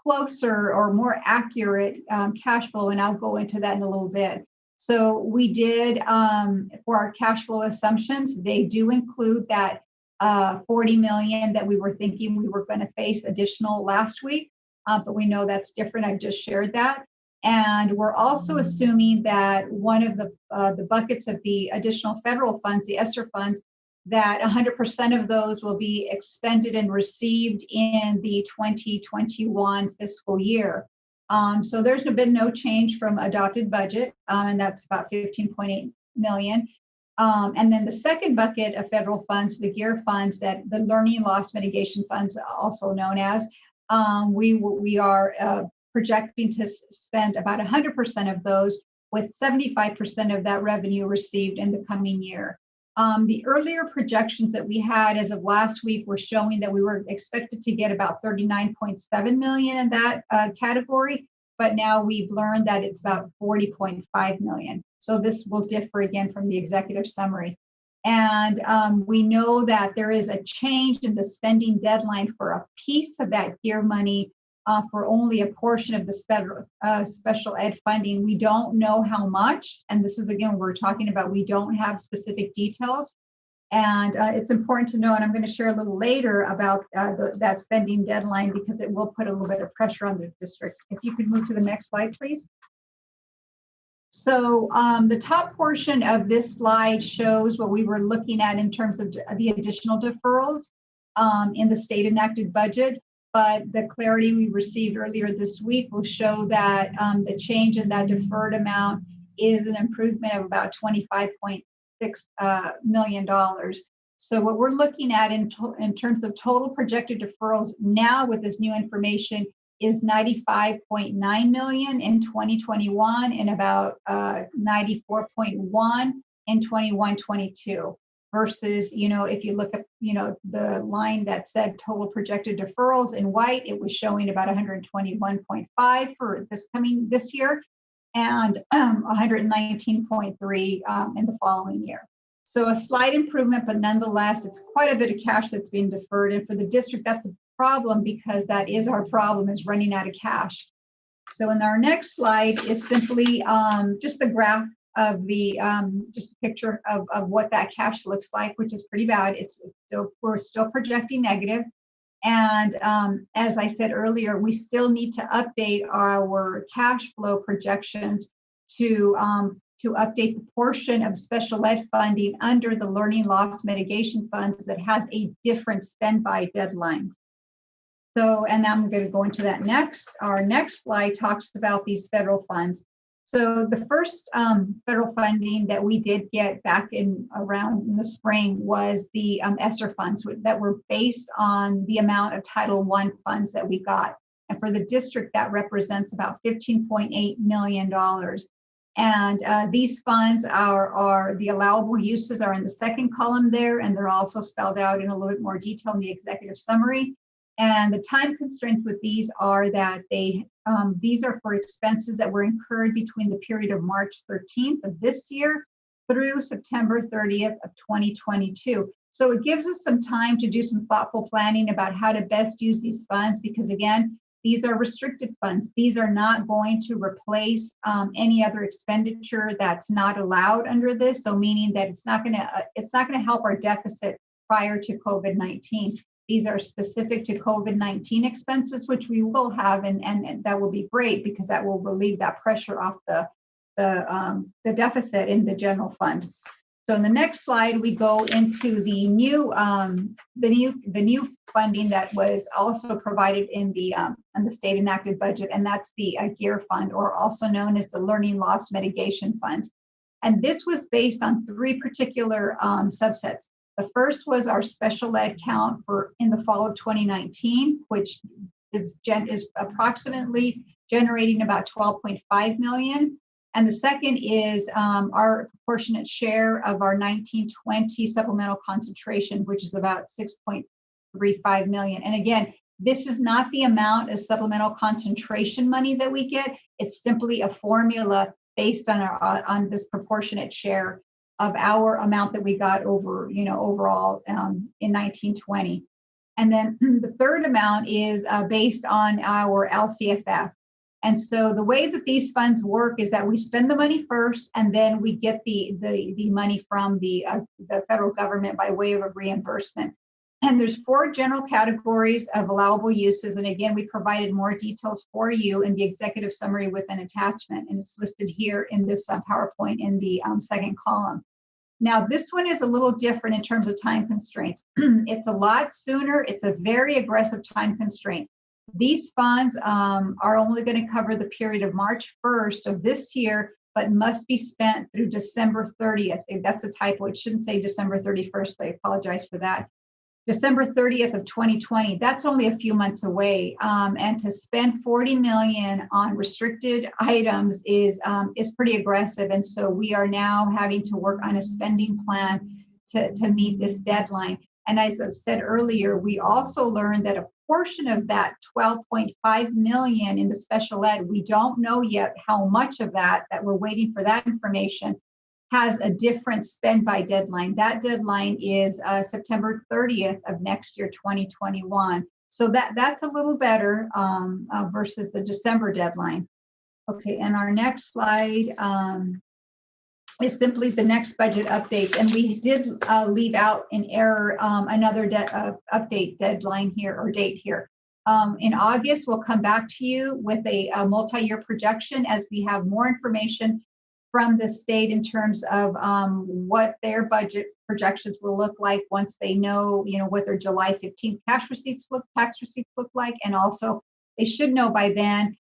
[SPEAKER 2] closer or more accurate cash flow, and I'll go into that in a little bit. So we did, for our cash flow assumptions, they do include that 40 million that we were thinking we were going to face additional last week, but we know that's different. I've just shared that. And we're also assuming that one of the buckets of the additional federal funds, the ESSER funds, that 100% of those will be expended and received in the 2021 fiscal year. So there's been no change from adopted budget, and that's about 15.8 million. And then the second bucket of federal funds, the GEAR funds, that the learning loss mitigation funds, also known as, we are projecting to spend about 100% of those, with 75% of that revenue received in the coming year. The earlier projections that we had as of last week were showing that we were expected to get about 39.7 million in that category, but now we've learned that it's about 40.5 million. So this will differ again from the executive summary. And we know that there is a change in the spending deadline for a piece of that GEAR money for only a portion of the special ed funding. We don't know how much, and this is again, we're talking about, we don't have specific details. And it's important to know, and I'm going to share a little later about that spending deadline, because it will put a little bit of pressure on the district. If you could move to the next slide, please. So the top portion of this slide shows what we were looking at in terms of the additional deferrals in the state enacted budget. But the clarity we received earlier this week will show that the change in that deferred amount is an improvement of about $25.6 million. So what we're looking at in terms of total projected deferrals now with this new information is 95.9 million in 2021 and about 94.1 in 21-22. Versus, if you look at, the line that said total projected deferrals in white, it was showing about 121.5 for this year, and 119.3 in the following year. So a slight improvement, but nonetheless, it's quite a bit of cash that's being deferred. And for the district, that's a problem, because that is our problem, is running out of cash. So in our next slide is simply just the graph of the just a picture of what that cash looks like, which is pretty bad. We're still projecting negative. And as I said earlier, we still need to update our cash flow projections to update the portion of special ed funding under the learning loss mitigation funds that has a different spend by deadline. So, and I'm going to go into that next. Our next slide talks about these federal funds. So the first federal funding that we did get back around in the spring was the ESSER funds that were based on the amount of Title I funds that we got. And for the district, that represents about $15.8 million. And these funds are the allowable uses are in the second column there, and they're also spelled out in a little bit more detail in the executive summary. And the time constraints with these are that these are for expenses that were incurred between the period of March 13th of this year through September 30th of 2022. So it gives us some time to do some thoughtful planning about how to best use these funds, because again, these are restricted funds. These are not going to replace any other expenditure that's not allowed under this. So meaning that it's not going to help our deficit prior to COVID-19. These are specific to COVID-19 expenses, which we will have, and that will be great, because that will relieve that pressure off the deficit in the general fund. So in the next slide, we go into the new funding that was also provided in the state enacted budget, and that's the GEAR fund, or also known as the Learning Loss Mitigation Fund. And this was based on three particular subsets. The first was our special ed count for in the fall of 2019, which is approximately generating about 12.5 million. And the second is our proportionate share of our 1920 supplemental concentration, which is about 6.35 million. And again, this is not the amount of supplemental concentration money that we get. It's simply a formula based on on this proportionate share of our amount that we got over, overall in 1920. And then the third amount is based on our LCFF. And so the way that these funds work is that we spend the money first, and then we get the money from the federal government by way of a reimbursement. And there's 4 general categories of allowable uses. And again, we provided more details for you in the executive summary with an attachment, and it's listed here in this PowerPoint in the second column. Now, this one is a little different in terms of time constraints. It's a lot sooner. It's a very aggressive time constraint. These funds are only going to cover the period of March 1st of this year, but must be spent through December 30th. That's a typo. It shouldn't say December 31st. I apologize for that. December 30th of 2020. That's only a few months away. And to spend 40 million on restricted items is pretty aggressive. And so we are now having to work on a spending plan to meet this deadline. And as I said earlier, we also learned that a portion of that 12.5 million in the special ed, we don't know yet how much of that we're waiting for that information, has a different spend by deadline. That deadline is September 30th of next year, 2021. So that's a little better versus the December deadline. Okay, and our next slide is simply the next budget updates. And we did leave out in error another update deadline here, or date here. In August, we'll come back to you with a multi-year projection as we have more information from the state in terms of what their budget projections will look like once they know, what their July 15th tax receipts look like. And also they should know by then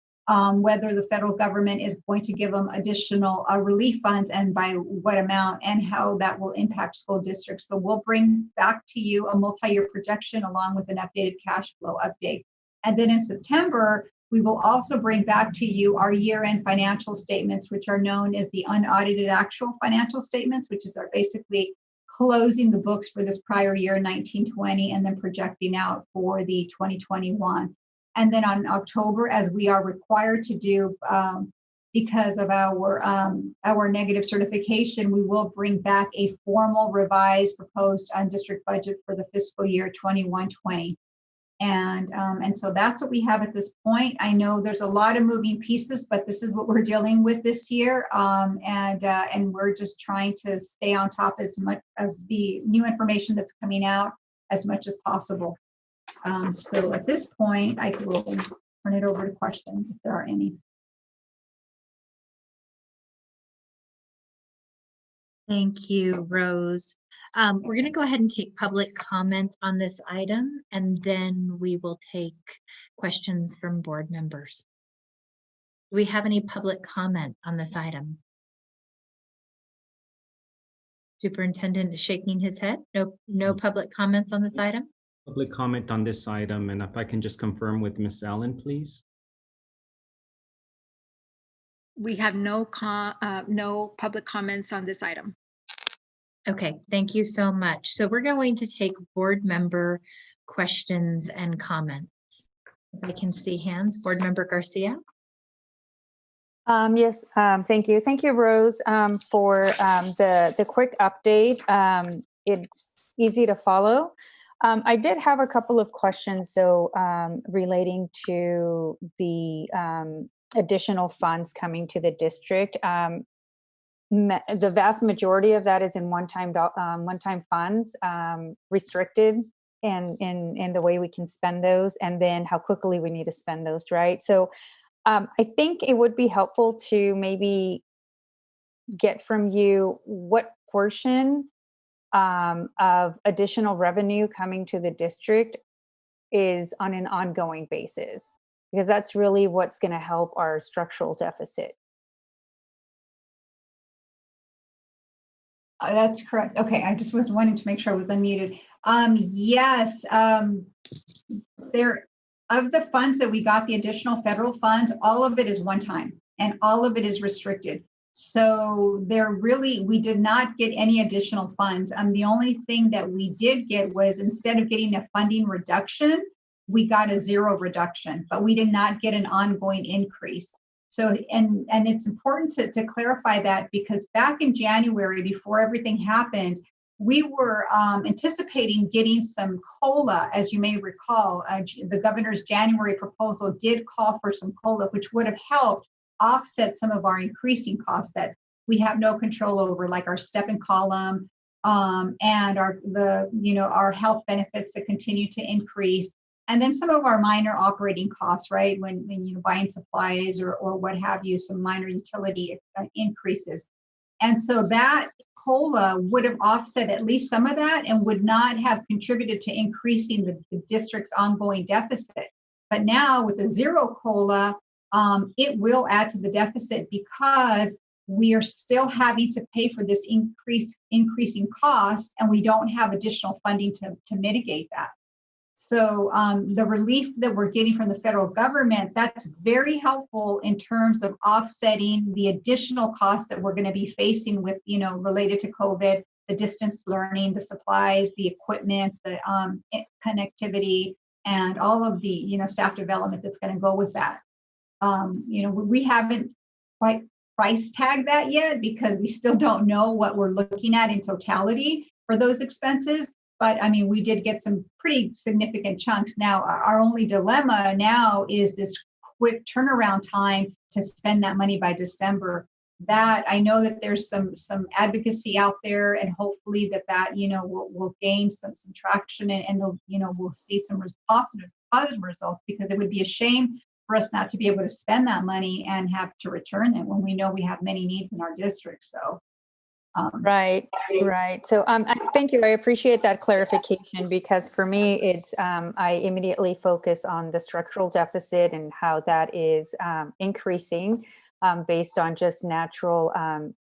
[SPEAKER 2] whether the federal government is going to give them additional relief funds, and by what amount, and how that will impact school districts. So we'll bring back to you a multi-year projection along with an updated cash flow update. And then in September, we will also bring back to you our year-end financial statements, which are known as the unaudited actual financial statements, which are basically closing the books for this prior year, 1920, and then projecting out for the 2021. And then on October, as we are required to do because of our negative certification, we will bring back a formal revised proposed district budget for the fiscal year 21-20. And so that's what we have at this point. I know there's a lot of moving pieces, but this is what we're dealing with this year. And we're just trying to stay on top as much of the new information that's coming out as much as possible. So at this point, I will turn it over to questions if there are any.
[SPEAKER 1] Thank you, Rose. We're going to go ahead and take public comment on this item, and then we will take questions from board members. Do we have any public comment on this item? Superintendent is shaking his head. No public comments on this item?
[SPEAKER 13] Public comment on this item, and if I can just confirm with Ms. Allen, please.
[SPEAKER 5] We have no public comments on this item.
[SPEAKER 1] Okay, thank you so much. So we're going to take board member questions and comments. If I can see hands, Board Member Garcia.
[SPEAKER 6] Yes, thank you. Thank you, Rose, for the quick update. It's easy to follow. I did have a couple of questions, so relating to the additional funds coming to the district. The vast majority of that is in one-time funds, restricted in the way we can spend those, and then how quickly we need to spend those, right? So I think it would be helpful to maybe get from you what portion of additional revenue coming to the district is on an ongoing basis, because that's really what's going to help our structural deficit.
[SPEAKER 2] That's correct. Okay, I just was wanting to make sure I was unmuted. Yes, there, of the funds that we got, the additional federal funds, all of it is one time and all of it is restricted. So we did not get any additional funds. The only thing that we did get was, instead of getting a funding reduction, we got a zero reduction, but we did not get an ongoing increase. So, and it's important to clarify that, because back in January, before everything happened, we were anticipating getting some COLA. As you may recall, the governor's January proposal did call for some COLA, which would have helped offset some of our increasing costs that we have no control over, like our step and column, and our health benefits that continue to increase, and then some of our minor operating costs, right? When buying supplies or what have you, some minor utility increases. And so that COLA would have offset at least some of that and would not have contributed to increasing the district's ongoing deficit. But now with the zero COLA, it will add to the deficit, because we are still having to pay for this increasing cost, and we don't have additional funding to mitigate that. So the relief that we're getting from the federal government, that's very helpful in terms of offsetting the additional costs that we're going to be facing with, related to COVID, the distance learning, the supplies, the equipment, the connectivity, and all of the, staff development that's going to go with that. We haven't quite price tagged that yet, because we still don't know what we're looking at in totality for those expenses. But I mean, we did get some pretty significant chunks. Now, our only dilemma now is this quick turnaround time to spend that money by December. That I know that there's some advocacy out there, and hopefully that will gain some traction, and we'll see some positive results, because it would be a shame for us not to be able to spend that money and have to return it when we know we have many needs in our district. So.
[SPEAKER 6] Right. So thank you. I appreciate that clarification, because for me, it's I immediately focus on the structural deficit and how that is increasing based on just natural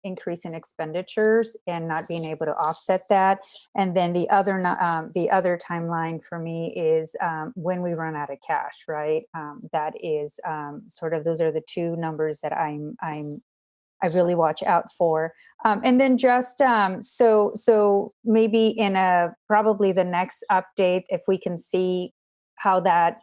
[SPEAKER 6] increase in expenditures and not being able to offset that. And then the other timeline for me is when we run out of cash, right? That is sort of, those are the two numbers that I really watch out for. And then just so maybe in probably the next update, if we can see how that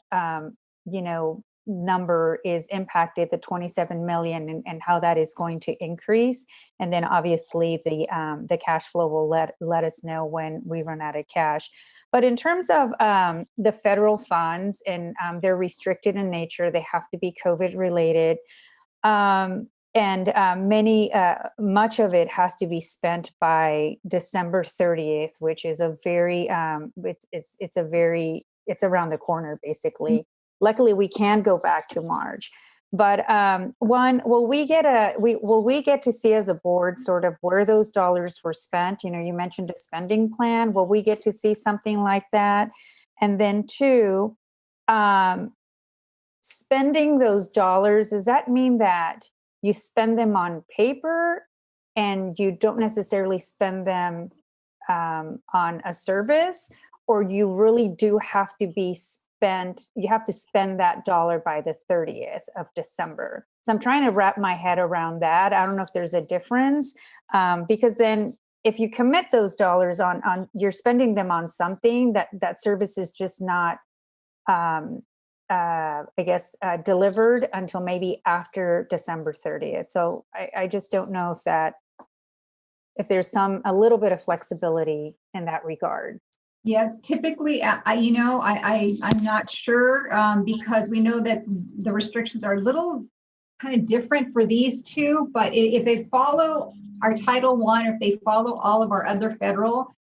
[SPEAKER 6] number is impacted, the 27 million, and how that is going to increase. And then obviously the cash flow will let us know when we run out of cash. But in terms of the federal funds, and they're restricted in nature, they have to be COVID related. And much of it has to be spent by December 30th, which is a very, it's around the corner, basically. Mm-hmm. Luckily, we can go back to March. But will we get to see as a board sort of where those dollars were spent? You mentioned a spending plan. Will we get to see something like that? And then two, spending those dollars, does that mean that you spend them on paper and you don't necessarily spend them on a service, or you really do have to you have to spend that dollar by the 30th of December? So I'm trying to wrap my head around that. I don't know if there's a difference, because then if you commit those dollars on you're spending them on something that service is just not, delivered until maybe after December 30th. So I just don't know if there's a little bit of flexibility in that regard.
[SPEAKER 2] Yeah, typically, I'm not sure, because we know that the restrictions are a little kind of different for these two, but if they follow our Title I, if they follow all of our other federal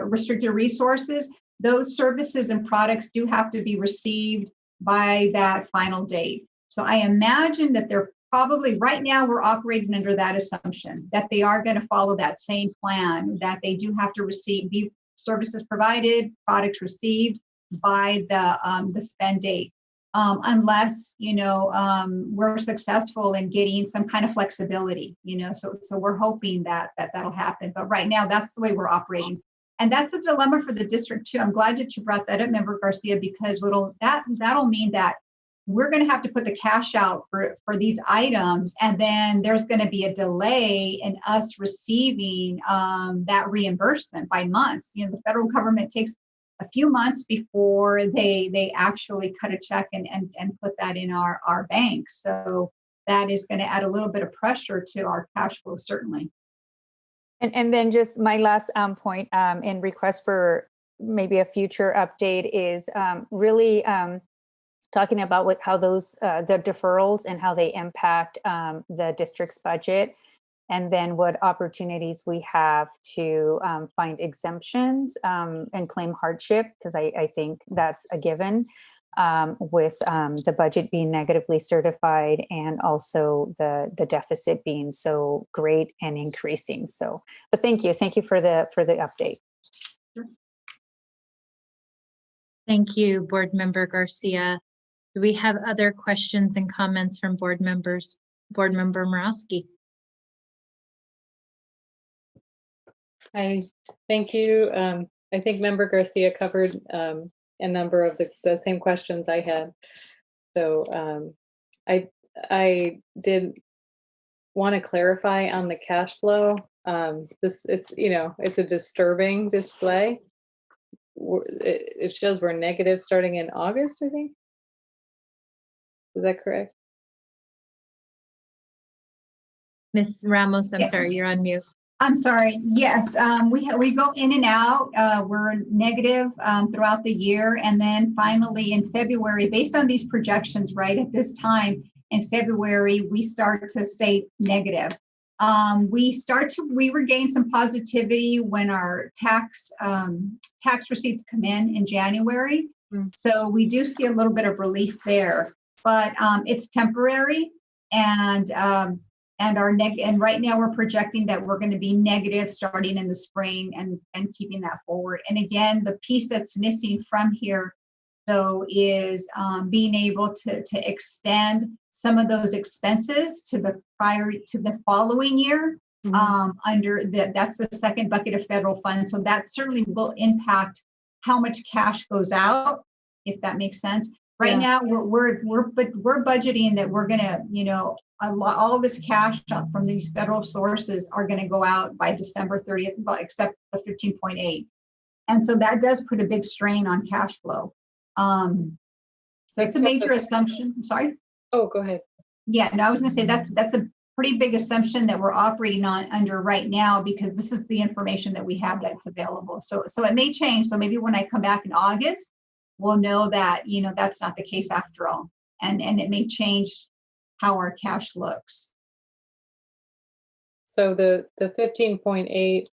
[SPEAKER 2] restricted resources, those services and products do have to be received by that final date. So I imagine that they're probably right now we're operating under that assumption that they are going to follow that same plan, that they do have to be services provided, products received by the spend date. Unless, we're successful in getting some kind of flexibility, so we're hoping that'll happen. But right now, that's the way we're operating. And that's a dilemma for the district too. I'm glad that you brought that up, Member Garcia, because that'll mean that we're going to have to put the cash out for these items, and then there's going to be a delay in us receiving that reimbursement by months. The federal government takes a few months before they actually cut a check and put that in our bank. So that is going to add a little bit of pressure to our cash flow, certainly.
[SPEAKER 6] And then just my last point and request for maybe a future update is really talking about how those the deferrals and how they impact the district's budget, and then what opportunities we have to find exemptions and claim hardship, because I think that's a given with the budget being negatively certified and also the deficit being so great and increasing. So, but thank you for the update.
[SPEAKER 1] Thank you, Board Member Garcia. Do we have other questions and comments from board members? Board Member Morawski.
[SPEAKER 7] Hi, thank you. I think Member Garcia covered a number of the same questions I had. So I did want to clarify on the cash flow. It's a disturbing display. It shows we're negative starting in August, I think. Is that correct?
[SPEAKER 1] Ms. Ramos, I'm sorry, you're on mute.
[SPEAKER 2] I'm sorry. Yes, we go in and out. We're negative throughout the year, and then finally in February, based on these projections, right at this time in February, we start to stay negative. We regain some positivity when our tax receipts come in January. So we do see a little bit of relief there, but it's temporary, and right now we're projecting that we're going to be negative starting in the spring and keeping that forward. And again, the piece that's missing from here, though, is being able to extend some of those expenses to the following year. That's the second bucket of federal funds. So that certainly will impact how much cash goes out, if that makes sense. Right now, we're budgeting that we're going to, all of this cash from these federal sources are going to go out by December 30th, except the 15.8. And so that does put a big strain on cash flow. So it's a major assumption. I'm sorry.
[SPEAKER 7] Oh, go ahead.
[SPEAKER 2] Yeah, no, I was going to say that's a pretty big assumption that we're operating under right now, because this is the information that we have that's available. So it may change. So maybe when I come back in August, we'll know that, that's not the case after all. And it may change how our cash looks. So
[SPEAKER 7] the 15.8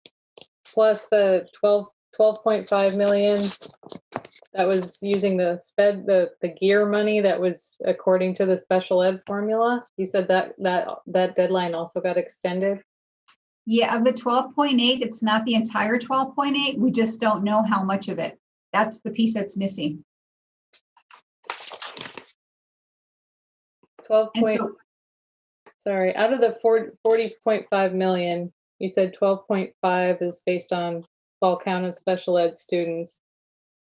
[SPEAKER 7] plus the 12.5 million, that was using the gear money that was according to the special ed formula. You said that deadline also got extended?
[SPEAKER 2] Yeah, of the 12.8, it's not the entire 12.8. We just don't know how much of it. That's the piece that's missing.
[SPEAKER 7] 12 point, sorry, out of the 40.5 million, you said 12.5 is based on fall count of special ed students.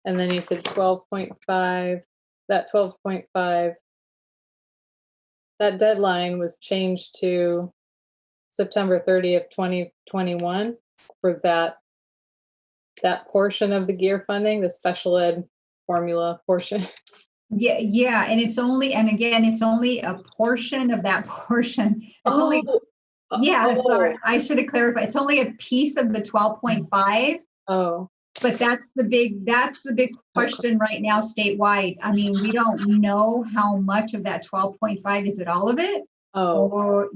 [SPEAKER 7] And then you said 12.5, that 12.5, that deadline was changed to September 30th, 2021 for that portion of the gear funding, the special ed formula portion.
[SPEAKER 2] Yeah, and it's only a portion of that portion. It's sorry, I should have clarified. It's only a piece of the 12.5.
[SPEAKER 7] Oh.
[SPEAKER 2] But that's the big question right now statewide. I mean, we don't know how much of that 12.5 is it all of it?
[SPEAKER 7] Oh.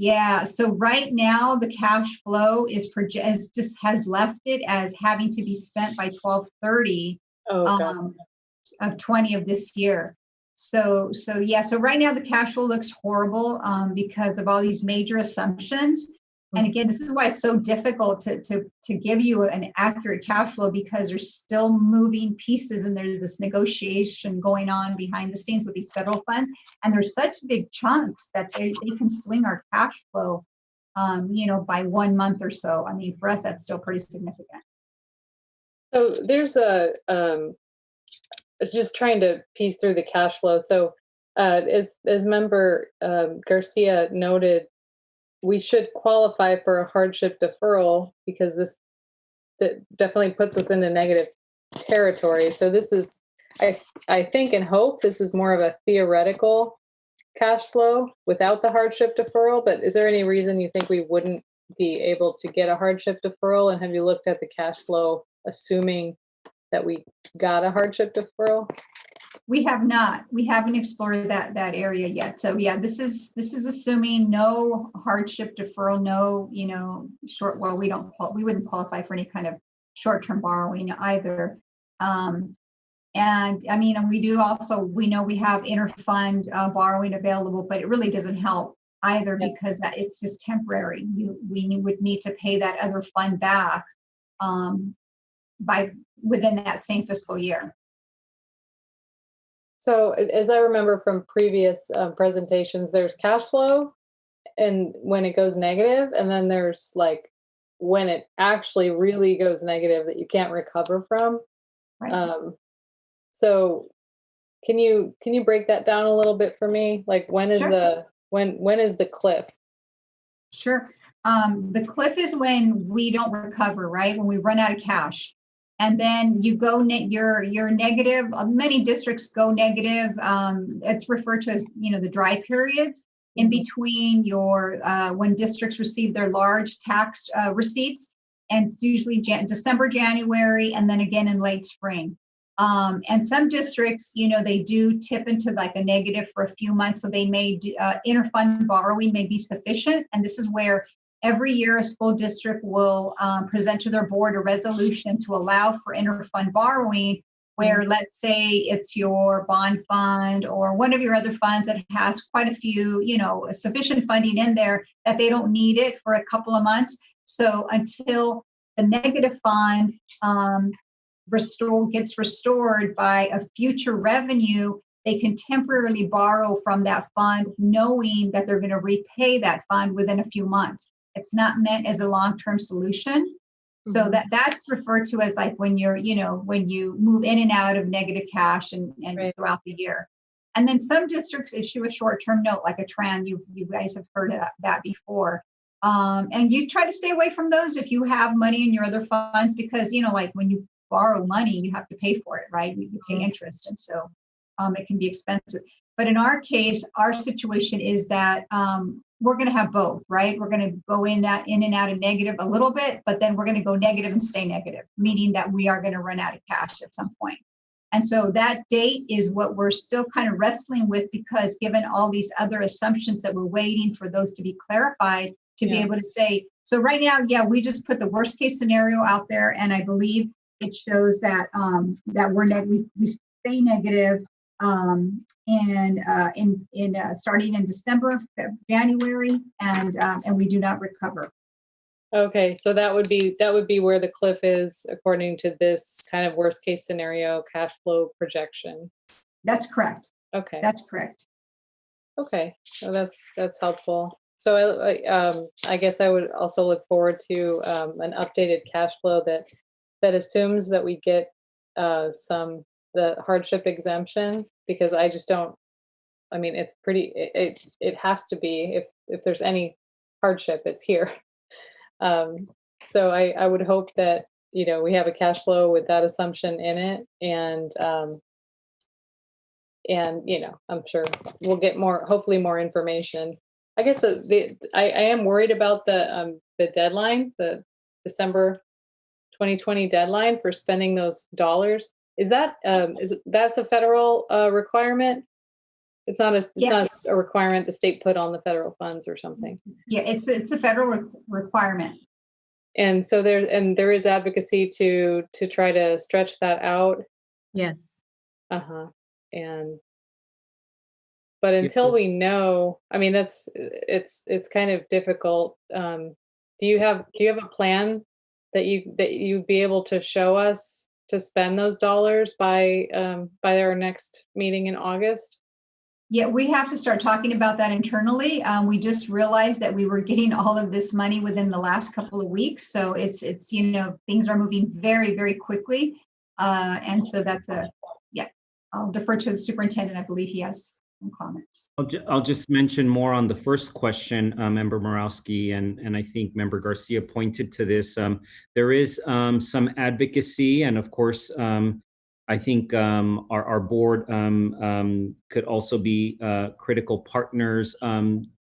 [SPEAKER 2] So right now the cash flow has left it as having to be spent by 12/30 of 20 of this year. So yeah, so right now the cash flow looks horrible because of all these major assumptions. And again, this is why it's so difficult to give you an accurate cash flow, because there's still moving pieces and there's this negotiation going on behind the scenes with these federal funds. And there's such big chunks that they can swing our cash flow, by 1 month or so. I mean, for us, that's still pretty significant.
[SPEAKER 7] So there's just trying to piece through the cash flow. So as member Garcia noted, we should qualify for a hardship deferral because this definitely puts us into negative territory. So this is, I think and hope this is more of a theoretical cash flow without the hardship deferral, but is there any reason you think we wouldn't be able to get a hardship deferral? And have you looked at the cash flow assuming that we got a hardship deferral?
[SPEAKER 2] We have not. We haven't explored that area yet. So yeah, this is assuming no hardship deferral, no, we wouldn't qualify for any kind of short-term borrowing either. And I mean, and we know we have interfund borrowing available, but it really doesn't help either because it's just temporary. We would need to pay that other fund back within that same fiscal year.
[SPEAKER 7] So as I remember from previous presentations, there's cash flow and when it goes negative, and then there's like when it actually really goes negative that you can't recover from.
[SPEAKER 2] Right.
[SPEAKER 7] So can you break that down a little bit for me? Like when is when is the cliff?
[SPEAKER 2] Sure. The cliff is when we don't recover, right? When we run out of cash. And then you go, you're negative. Many districts go negative. It's referred to as, the dry periods in between when districts receive their large tax receipts. And it's usually December, January, and then again in late spring. And some districts, they do tip into like a negative for a few months. So they may do, interfund borrowing may be sufficient. And this is where every year, a school district will present to their board a resolution to allow for interfund borrowing, where let's say it's your bond fund or one of your other funds that has quite a few, sufficient funding in there that they don't need it for a couple of months. So until the negative fund gets restored by a future revenue, they can temporarily borrow from that fund, knowing that they're going to repay that fund within a few months. It's not meant as a long-term solution. So that's referred to as like when when you move in and out of negative cash and right. throughout the year. And then some districts issue a short-term note, like a TRAN. You guys have heard of that before. And you try to stay away from those if you have money in your other funds, because, like when you borrow money, you have to pay for it, right? You pay interest. And so it can be expensive. But in our case, our situation is that we're going to have both, right? We're going to go in and out of negative a little bit, but then we're going to go negative and stay negative, meaning that we are going to run out of cash at some point. And so that date is what we're still kind of wrestling with, because given all these other assumptions that we're waiting for those to be clarified to be able to say, so right now, we just put the worst case scenario out there. And I believe it shows that that we stay negative starting in December, January, and we do not recover.
[SPEAKER 7] Okay, so that would be where the cliff is according to this kind of worst case scenario cash flow projection.
[SPEAKER 2] That's correct.
[SPEAKER 7] Okay,
[SPEAKER 2] that's correct.
[SPEAKER 7] Okay, so that's helpful. So I guess I would also look forward to an updated cash flow that assumes that we get the hardship exemption, because I just don't. I mean, it's pretty. It has to be if there's any hardship, it's here. So I would hope that we have a cash flow with that assumption in it, and I'm sure we'll get hopefully more information. I guess I am worried about the deadline, the December 2020 deadline for spending those dollars. Is that that's a federal requirement? It's not a requirement the state put on the federal funds or something.
[SPEAKER 2] Yeah, it's a federal requirement.
[SPEAKER 7] And so there is advocacy to try to stretch that out.
[SPEAKER 1] Yes.
[SPEAKER 7] And but until we know, I mean, it's kind of difficult. Do you have a plan that you'd be able to show us to spend those dollars by our next meeting in August?
[SPEAKER 2] Yeah, we have to start talking about that internally. We just realized that we were getting all of this money within the last couple of weeks. So it's things are moving very, very quickly. And so I'll defer to the superintendent. I believe he has some comments.
[SPEAKER 13] I'll just mention more on the first question, Member Morawski, and I think Member Garcia pointed to this. There is some advocacy, and of course, I think our board could also be critical partners.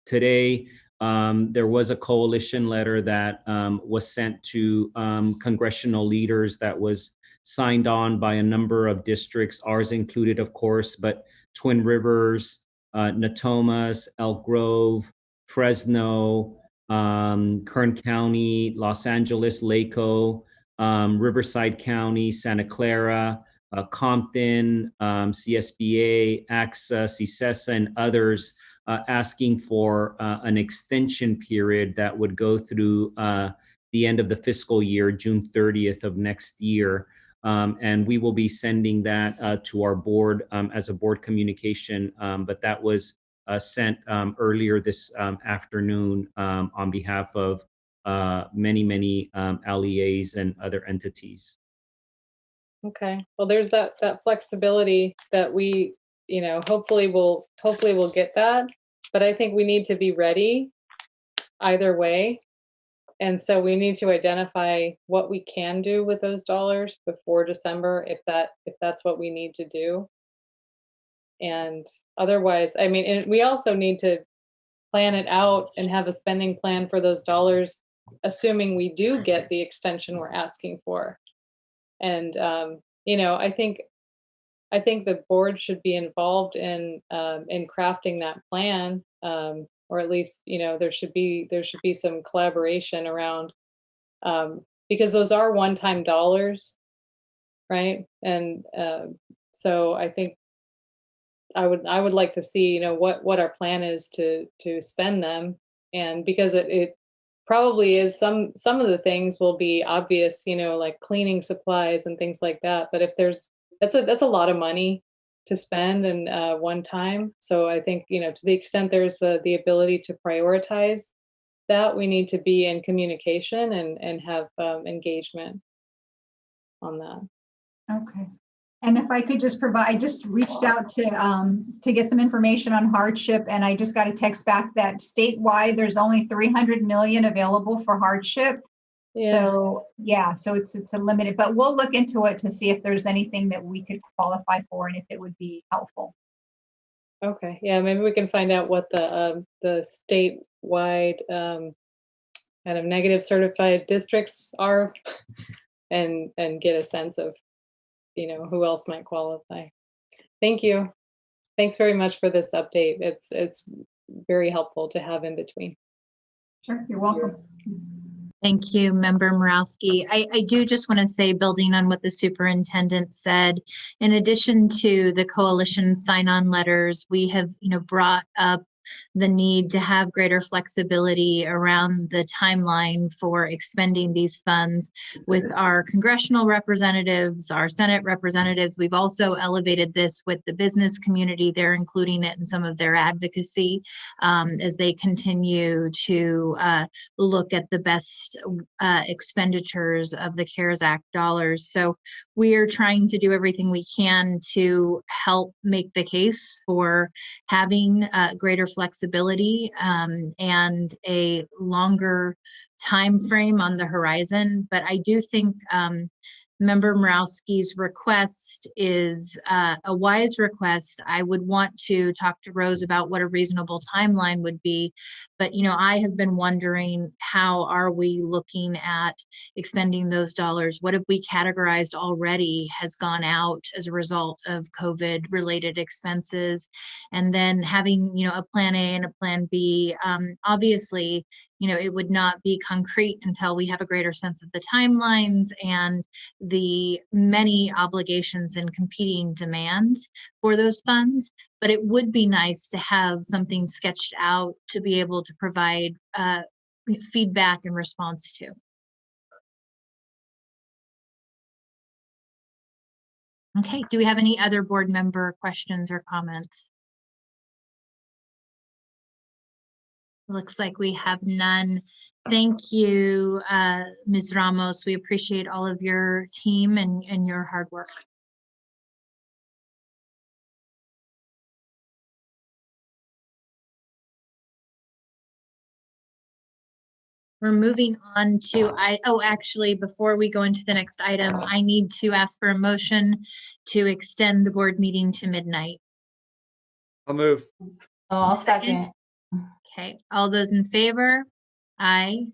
[SPEAKER 13] Today, there was a coalition letter that was sent to congressional leaders that was signed on by a number of districts, ours included, of course, but Twin Rivers, Natomas, Elk Grove, Fresno, Kern County, Los Angeles, Laco, Riverside County, Santa Clara, Compton, CSBA, AXA, CSESA, and others asking for an extension period that would go through the end of the fiscal year, June 30th of next year. And we will be sending that to our board as a board communication, but that was sent earlier this afternoon on behalf of many LEAs and other entities.
[SPEAKER 7] Okay, well, there's that flexibility that we, hopefully we'll get that, but I think we need to be ready either way. And so we need to identify what we can do with those dollars before December, if that's what we need to do. And otherwise, I mean, and we also need to plan it out and have a spending plan for those dollars, assuming we do get the extension we're asking for. And I think the board should be involved in crafting that plan, or at least there should be some collaboration around, because those are one-time dollars, right? And so I think I would like to see what our plan is to spend them, and because it probably is some of the things will be obvious, like cleaning supplies and things like that. But if that's a lot of money to spend in one time. So I think, to the extent there's the ability to prioritize that, we need to be in communication and have engagement on that.
[SPEAKER 2] Okay. And if I could just provide, I just reached out to get some information on hardship, and I just got a text back that statewide there's only 300 million available for hardship.
[SPEAKER 7] Yeah.
[SPEAKER 2] So it's a limited, but we'll look into it to see if there's anything that we could qualify for and if it would be helpful.
[SPEAKER 7] Okay. Yeah, maybe we can find out what the statewide kind of negative certified districts are, and get a sense of who else might qualify. Thank you. Thanks very much for this update. It's very helpful to have in between.
[SPEAKER 2] Sure, you're welcome.
[SPEAKER 1] Thank you, Member Morawski. I do just want to say, building on what the superintendent said, in addition to the coalition sign-on letters, we have brought up the need to have greater flexibility around the timeline for expending these funds with our congressional representatives, our Senate representatives. We've also elevated this with the business community. They're including it in some of their advocacy as they continue to look at the best expenditures of the CARES Act dollars. So we are trying to do everything we can to help make the case for having greater flexibility and a longer time frame on the horizon. But I do think Member Morawski's request is a wise request. I would want to talk to Rose about what a reasonable timeline would be. But, I have been wondering, how are we looking at expending those dollars? What have we categorized already has gone out as a result of COVID related expenses? And then having, a plan A and a plan B, obviously, it would not be concrete until we have a greater sense of the timelines and the many obligations and competing demands for those funds. but it would be nice to have something sketched out to be able to provide feedback and response to. Okay, do we have any other board member questions or comments? Looks like we have none. Thank you, Ms. Ramos. We appreciate all of your team and your hard work. We're moving on to, actually, before we go into the next item, I need to ask for a motion to extend the board meeting to midnight.
[SPEAKER 9] I'll move.
[SPEAKER 10] Oh, I'll second.
[SPEAKER 1] Okay, all those in favor? Aye.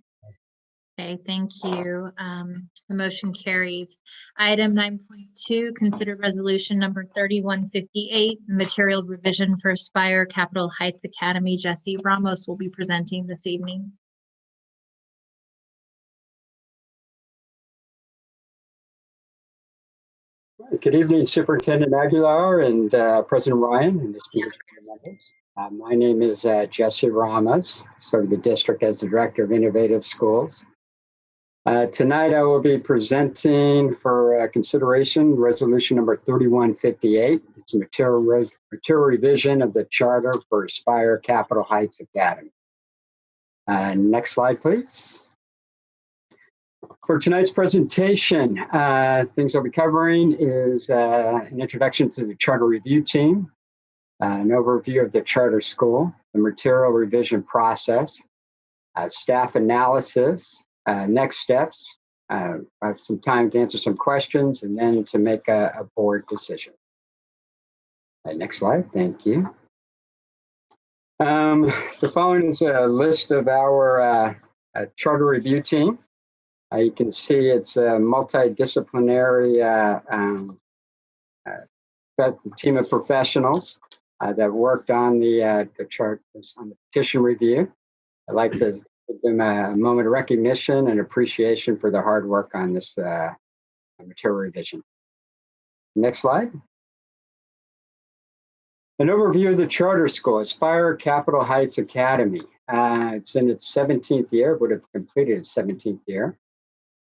[SPEAKER 1] Okay, thank you. The motion carries. Item 9.2, consider resolution number 3158, material revision for Aspire Capitol Heights Academy. Jesse Ramos will be presenting this evening.
[SPEAKER 4] Good evening, Superintendent Aguilar and President Ryan and distinguished members. My name is Jesse Ramos, serve the district as the Director of Innovative Schools. Tonight I will be presenting for consideration resolution number 3158. It's a material revision of the charter for Aspire Capitol Heights Academy. Next slide, please. For tonight's presentation, things I'll be covering is an introduction to the charter review team, an overview of the charter school, the material revision process, staff analysis, next steps. I have some time to answer some questions and then to make a board decision. Next slide, thank you. The following is a list of our charter review team. You can see it's a multidisciplinary team of professionals that worked on the chart on the petition review. I'd like to give them a moment of recognition and appreciation for their hard work on this material revision. Next slide. An overview of the charter school, Aspire Capitol Heights Academy. It's in its 17th year, would have completed its 17th year.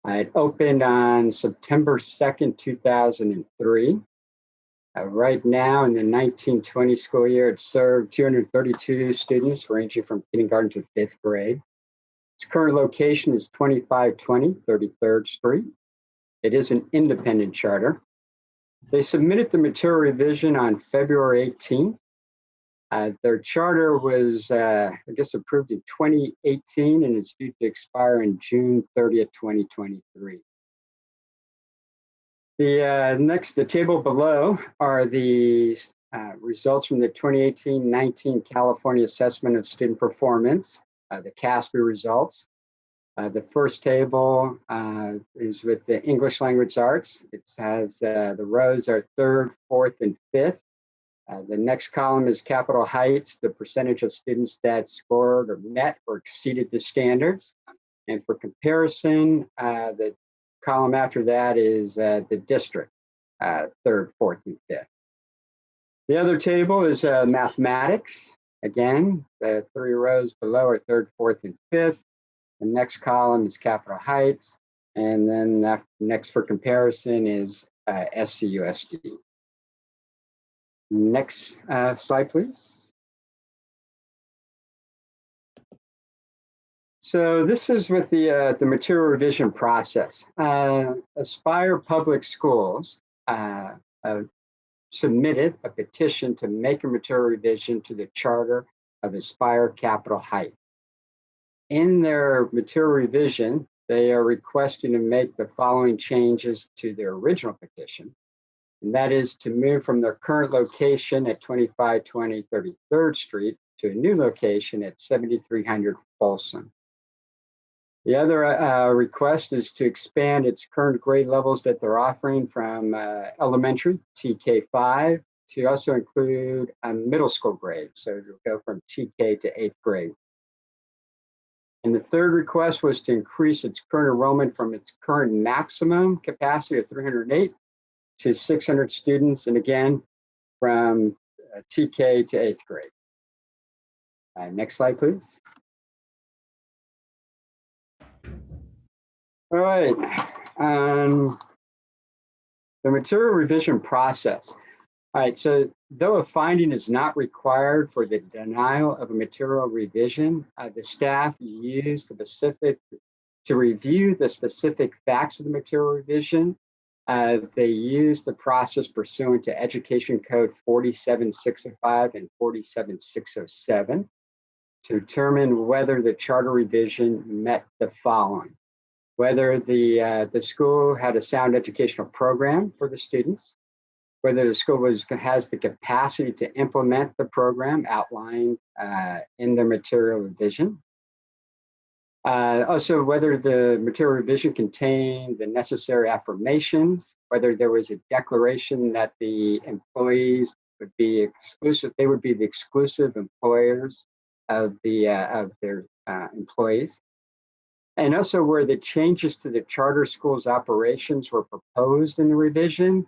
[SPEAKER 4] It opened on September 2nd, 2003. Right now, in the 1920 school year, it served 232 students ranging from kindergarten to 5th grade. Its current location is 2520 33rd Street. It is an independent charter. They submitted the material revision on February 18th. Their charter was, approved in 2018 and is due to expire on June 30th, 2023. The table below are the results from the 2018-19 California Assessment of Student Performance, the CASPE results. The first table is with the English Language Arts. It has the rows are 3rd, 4th, and 5th. The next column is Capitol Heights, the percentage of students that scored or met or exceeded the standards. And for comparison, the column after that is the district, 3rd, 4th, and 5th. The other table is mathematics. Again, the 3 rows below are 3rd, 4th, and 5th. The next column is Capitol Heights. And then next for comparison is SCUSD. Next slide, please. So this is with the material revision process. Aspire Public Schools submitted a petition to make a material revision to the charter of Aspire Capitol Heights. In their material revision, they are requesting to make the following changes to their original petition. And that is to move from their current location at 2520 33rd Street to a new location at 7300 Folsom. The other request is to expand its current grade levels that they're offering from elementary, TK5, to also include a middle school grade. So it'll go from TK to 8th grade. And the third request was to increase its current enrollment from its current maximum capacity of 308 to 600 students, and again, from TK to 8th grade. Next slide, please. All right, the material revision process. All right, so though a finding is not required for the denial of a material revision, the staff used to review the specific facts of the material revision. They used the process pursuant to Education Code 47605 and 47607 to determine whether the charter revision met the following: whether the school had a sound educational program for the students, whether the school has the capacity to implement the program outlined in the material revision. Also, whether the material revision contained the necessary affirmations, whether there was a declaration that the employees would be exclusive, they would be the exclusive employers of their employees. And also where the changes to the charter school's operations were proposed in the revision,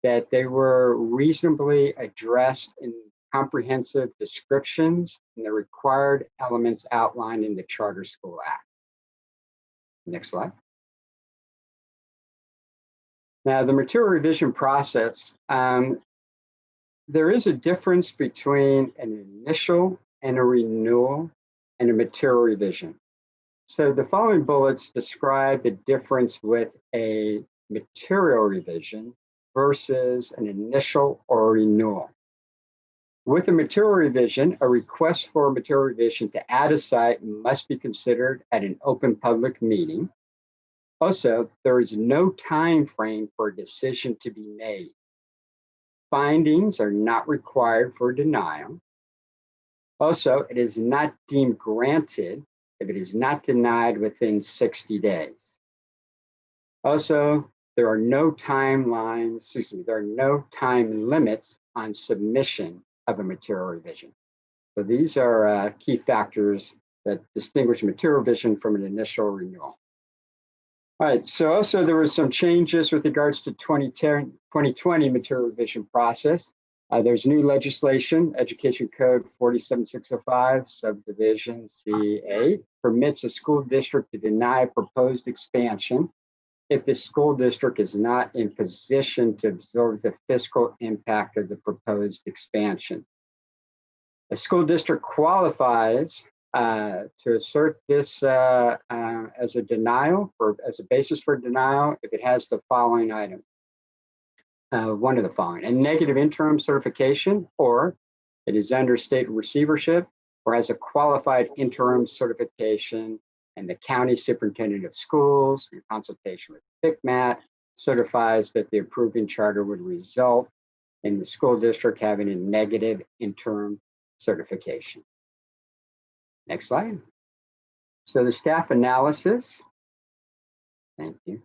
[SPEAKER 4] that they were reasonably addressed in comprehensive descriptions and the required elements outlined in the Charter School Act. Next slide. Now, the material revision process, there is a difference between an initial and a renewal and a material revision. So the following bullets describe the difference with a material revision versus an initial or renewal. With a material revision, a request for a material revision to add a site must be considered at an open public meeting. Also, there is no time frame for a decision to be made. Findings are not required for denial. Also, it is not deemed granted if it is not denied within 60 days. Also, there are no time limits on submission of a material revision. So these are key factors that distinguish material revision from an initial renewal. All right, so also there were some changes with regards to 2020 material revision process. There's new legislation, Education Code 47605, subdivision C8, permits a school district to deny proposed expansion if the school district is not in position to absorb the fiscal impact of the proposed expansion. A school district qualifies to assert this as a denial, as a basis for denial, if it has the following item. One of the following: a negative interim certification, or it is under state receivership, or has a qualified interim certification, and the county superintendent of schools, in consultation with PICMAT, certifies that the approving charter would result in the school district having a negative interim certification. Next slide. So the staff analysis. Thank you.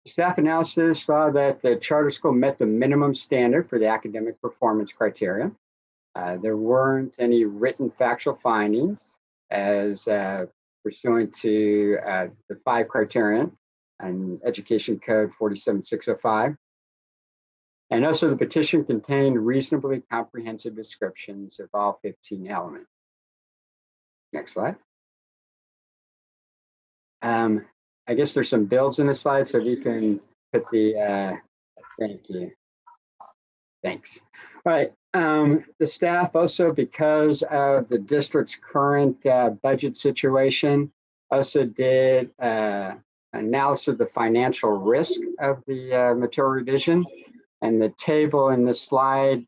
[SPEAKER 4] Staff analysis saw that the charter school met the minimum standard for the academic performance criteria. There weren't any written factual findings as pursuant to the 5 criterion and Education Code 47605. And also the petition contained reasonably comprehensive descriptions of all 15 elements. Next slide. I guess there's some builds in the slide, so if you can put the, thank you. Thanks. All right, the staff also, because of the district's current budget situation, also did analysis of the financial risk of the material revision. And the table in this slide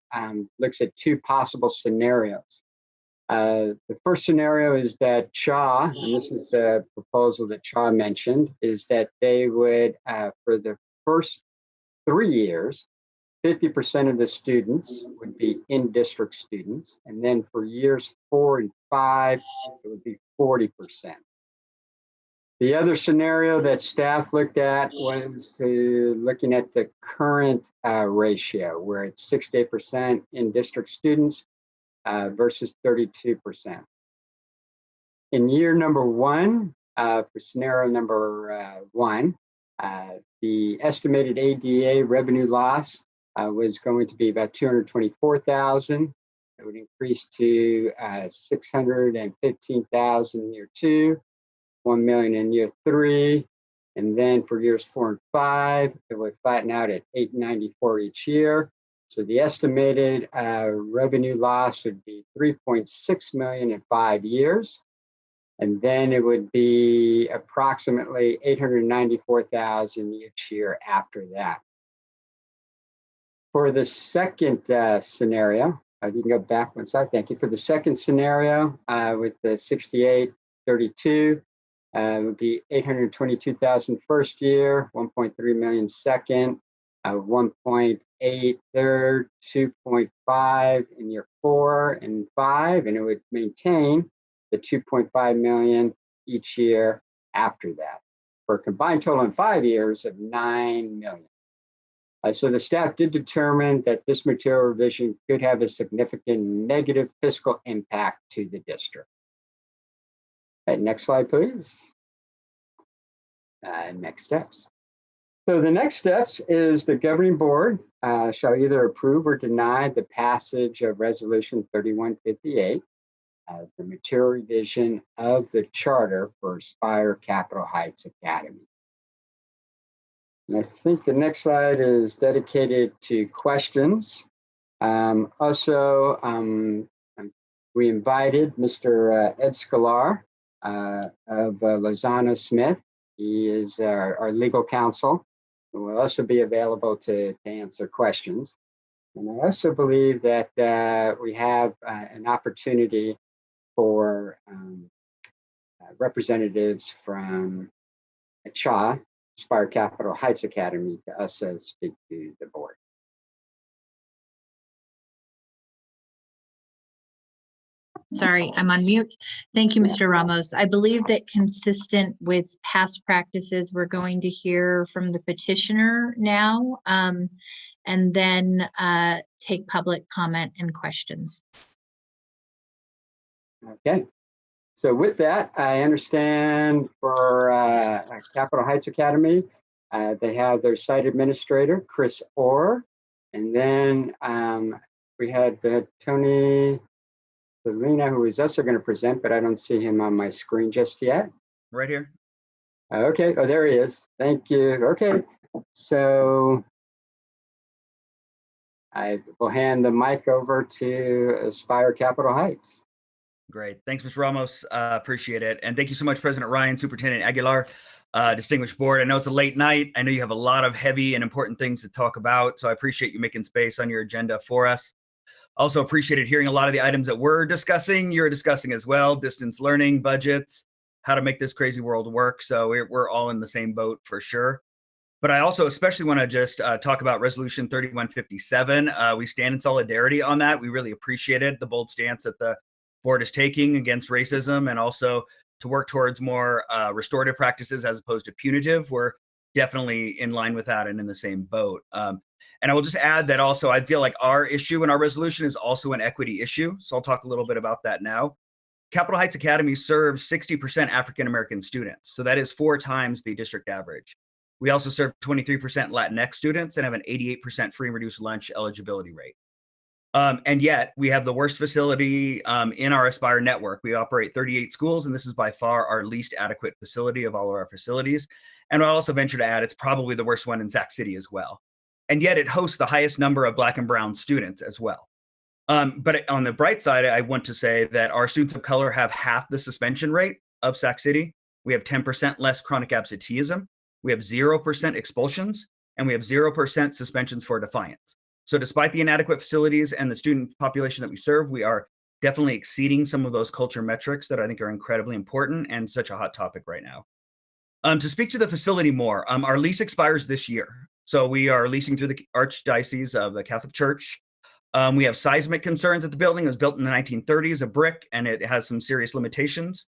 [SPEAKER 4] looks at 2 possible scenarios. The first scenario is that CHA, and this is the proposal that CHA mentioned, is that they would, for the first 3 years, 50% of the students would be in-district students. And then for years 4 and 5, it would be 40%. The other scenario that staff looked at was looking at the current ratio, where it's 68% in-district students versus 32%. In year number 1, for scenario number 1, the estimated ADA revenue loss was going to be about 224,000. It would increase to 615,000 in year 2, 1 million in year 3, and then for years 4 and 5, it would flatten out at 894 each year. So the estimated revenue loss would be 3.6 million in 5 years, and then it would be approximately 894,000 each year after that. For the second scenario, you can go back one slide. Thank you. For the second scenario, with the 6832, it would be 822,000 first year, 1.3 million second, 1.8 third, 2.5 in year 4 and 5, and it would maintain the 2.5 million each year after that, for a combined total in 5 years of 9 million. So the staff did determine that this material revision could have a significant negative fiscal impact to the district. Next slide, please. Next steps. So the next steps is the governing board shall either approve or deny the passage of Resolution 3158, the material revision of the charter for Aspire Capitol Heights Academy. And I think the next slide is dedicated to questions. We invited Mr. Ed Scalar of Lozano Smith. He is our legal counsel, and will also be available to answer questions. And I also believe that we have an opportunity for representatives from CHA, Aspire Capitol Heights Academy, to also speak to the board.
[SPEAKER 1] Sorry, I'm on mute. Thank you, Mr. Ramos. I believe that consistent with past practices, we're going to hear from the petitioner now, and then take public comment and questions.
[SPEAKER 4] Okay. So with that, I understand for Capitol Heights Academy, they have their site administrator, Chris Orr, and then we had Tony Selena, who is also going to present, but I don't see him on my screen just yet.
[SPEAKER 12] Right here.
[SPEAKER 4] Okay. Oh, there he is. Thank you. Okay. So I will hand the mic over to Aspire Capitol Heights.
[SPEAKER 12] Great. Thanks, Mr. Ramos. Appreciate it. And thank you so much, President Ryan, Superintendent Aguilar, distinguished board. I know it's a late night. I know you have a lot of heavy and important things to talk about, so I appreciate you making space on your agenda for us. Also appreciated hearing a lot of the items that we're discussing, you're discussing as well: distance learning, budgets, how to make this crazy world work. So we're all in the same boat for sure. But I also especially want to just talk about Resolution 3157. We stand in solidarity on that. We really appreciated the bold stance that the board is taking against racism, and also to work towards more restorative practices as opposed to punitive. We're definitely in line with that and in the same boat. And I will just add that also I feel like our issue and our resolution is also an equity issue. So I'll talk a little bit about that now. Capitol Heights Academy serves 60% African-American students. So that is 4 times the district average. We also serve 23% Latinx students and have an 88% free and reduced lunch eligibility rate. And yet we have the worst facility in our Aspire network. We operate 38 schools, and this is by far our least adequate facility of all of our facilities. And I'll also venture to add, it's probably the worst one in Sac City as well. And yet it hosts the highest number of Black and Brown students as well. But on the bright side, I want to say that our students of color have half the suspension rate of Sac City. We have 10% less chronic absenteeism. We have 0% expulsions, and we have 0% suspensions for defiance. So despite the inadequate facilities and the student population that we serve, we are definitely exceeding some of those culture metrics that I think are incredibly important and such a hot topic right now. To speak to the facility more, our lease expires this year. So we are leasing through the Archdiocese of the Catholic Church. We have seismic concerns at the building. It was built in the 1930s, a brick, and it has some serious limitations.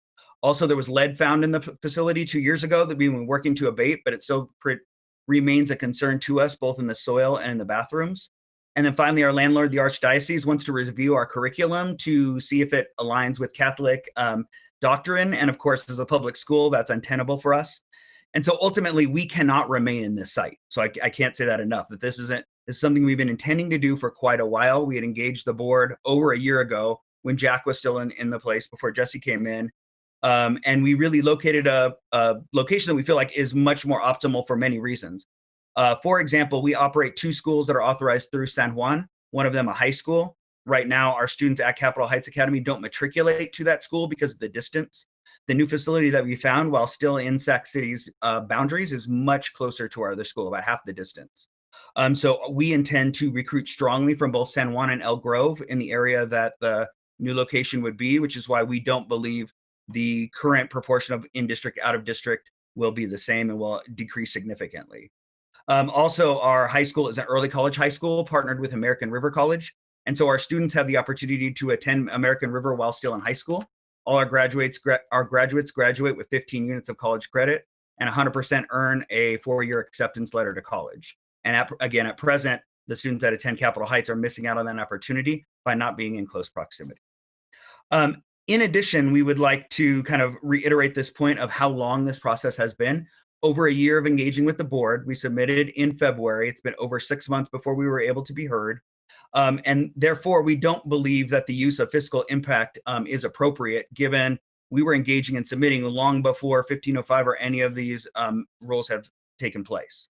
[SPEAKER 12] Also, there was lead found in the facility 2 years ago that we've been working to abate, but it still remains a concern to us, both in the soil and in the bathrooms. And then finally, our landlord, the Archdiocese, wants to review our curriculum to see if it aligns with Catholic doctrine. And of course, as a public school, that's untenable for us. And so ultimately, we cannot remain in this site. So I can't say that enough, that this isn't This is something we've been intending to do for quite a while. We had engaged the board over a year ago when Jack was still in the place before Jesse came in. And we really located a location that we feel like is much more optimal for many reasons. For example, we operate 2 schools that are authorized through San Juan, one of them a high school. Right now, our students at Capitol Heights Academy don't matriculate to that school because of the distance. The new facility that we found, while still in Sac City's boundaries, is much closer to our other school, about half the distance. So we intend to recruit strongly from both San Juan and Elk Grove in the area that the new location would be, which is why we don't believe the current proportion of in-district, out-of-district will be the same and will decrease significantly. Also, our high school is an early college high school partnered with American River College. And so our students have the opportunity to attend American River while still in high school. All our graduates graduate with 15 units of college credit and 100% earn a 4-year acceptance letter to college. And at present, the students that attend Capitol Heights are missing out on that opportunity by not being in close proximity. In addition, we would like to kind of reiterate this point of how long this process has been. Over a year of engaging with the board, we submitted in February. It's been over 6 months before we were able to be heard. And therefore, we don't believe that the use of fiscal impact is appropriate, given we were engaging and submitting long before 1505 or any of these rules have taken place.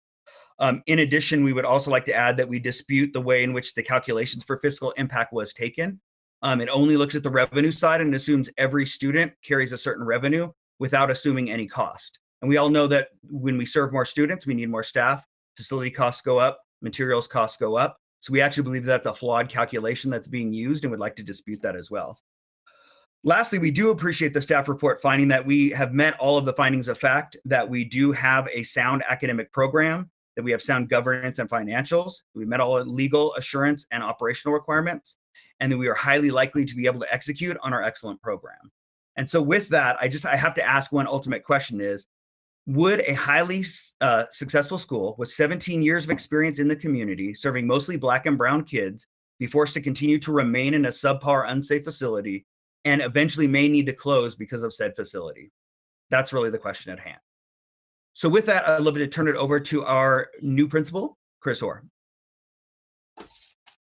[SPEAKER 12] In addition, we would also like to add that we dispute the way in which the calculations for fiscal impact was taken. It only looks at the revenue side and assumes every student carries a certain revenue without assuming any cost. And we all know that when we serve more students, we need more staff, facility costs go up, materials costs go up. So we actually believe that's a flawed calculation that's being used and would like to dispute that as well. Lastly, we do appreciate the staff report finding that we have met all of the findings of fact, that we do have a sound academic program, that we have sound governance and financials, we met all legal assurance and operational requirements, and that we are highly likely to be able to execute on our excellent program. And so with that, I have to ask one ultimate question is, would a highly successful school with 17 years of experience in the community, serving mostly Black and brown kids, be forced to continue to remain in a subpar, unsafe facility and eventually may need to close because of said facility? That's really the question at hand. So with that, I'd love to turn it over to our new principal, Chris Orr.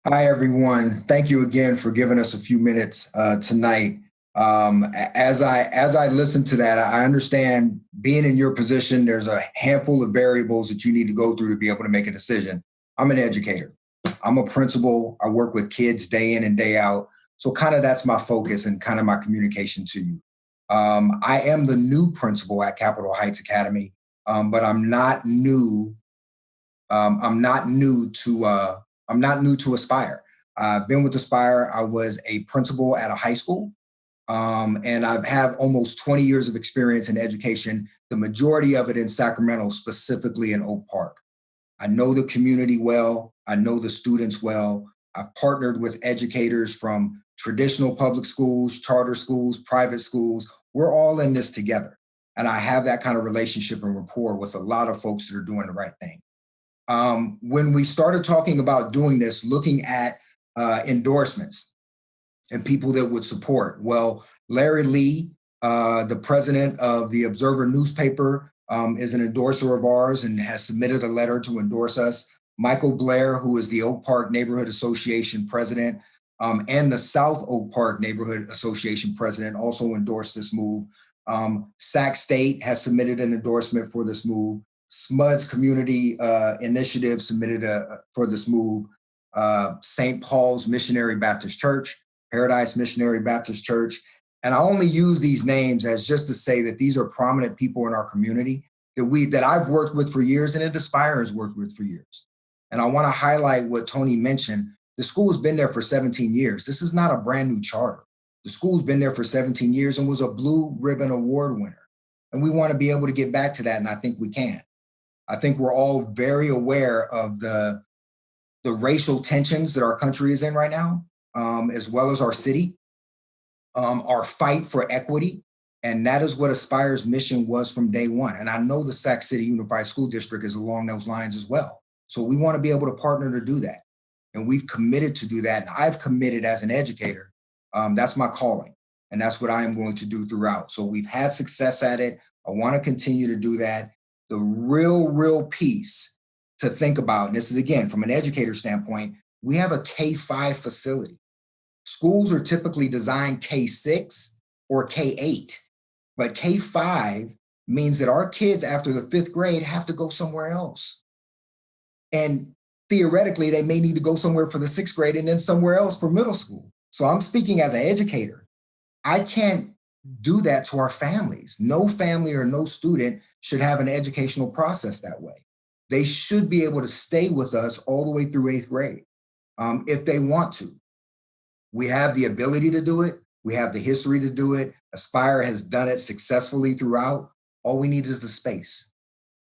[SPEAKER 14] Hi, everyone. Thank you again for giving us a few minutes tonight. As I listen to that, I understand being in your position, there's a handful of variables that you need to go through to be able to make a decision. I'm an educator. I'm a principal. I work with kids day in and day out. So kind of that's my focus and kind of my communication to you. I am the new principal at Capitol Heights Academy, but I'm not new. I'm not new to Aspire. I've been with Aspire. I was a principal at a high school. And I have almost 20 years of experience in education, the majority of it in Sacramento, specifically in Oak Park. I know the community well. I know the students well. I've partnered with educators from traditional public schools, charter schools, private schools. We're all in this together. And I have that kind of relationship and rapport with a lot of folks that are doing the right thing. When we started talking about doing this, looking at endorsements, and people that would support. Well, Larry Lee, the president of the Observer newspaper, is an endorser of ours and has submitted a letter to endorse us. Michael Blair, who is the Oak Park Neighborhood Association president, and the South Oak Park Neighborhood Association president also endorsed this move. Sac State has submitted an endorsement for this move. SMUD's Community Initiative submitted for this move. St. Paul's Missionary Baptist Church, Paradise Missionary Baptist Church. And I only use these names as just to say that these are prominent people in our community that I've worked with for years and that Aspire has worked with for years. And I want to highlight what Tony mentioned. The school has been there for 17 years. This is not a brand new charter. The school's been there for 17 years and was a Blue Ribbon Award winner. And we want to be able to get back to that, and I think we can. I think we're all very aware of the racial tensions that our country is in right now. As well as our city, our fight for equity. And that is what Aspire's mission was from day one. And I know the Sac City Unified School District is along those lines as well. So we want to be able to partner to do that. And we've committed to do that. And I've committed as an educator. That's my calling. And that's what I am going to do throughout. So we've had success at it. I want to continue to do that. The real piece to think about, and this is again, from an educator standpoint, we have a K-5 facility. Schools are typically designed K-6 or K-8, but K-5 means that our kids after the 5th grade have to go somewhere else. And theoretically, they may need to go somewhere for the 6th grade and then somewhere else for middle school. So I'm speaking as an educator. I can't do that to our families. No family or no student should have an educational process that way. They should be able to stay with us all the way through 8th grade if they want to. We have the ability to do it. We have the history to do it. Aspire has done it successfully throughout. All we need is the space.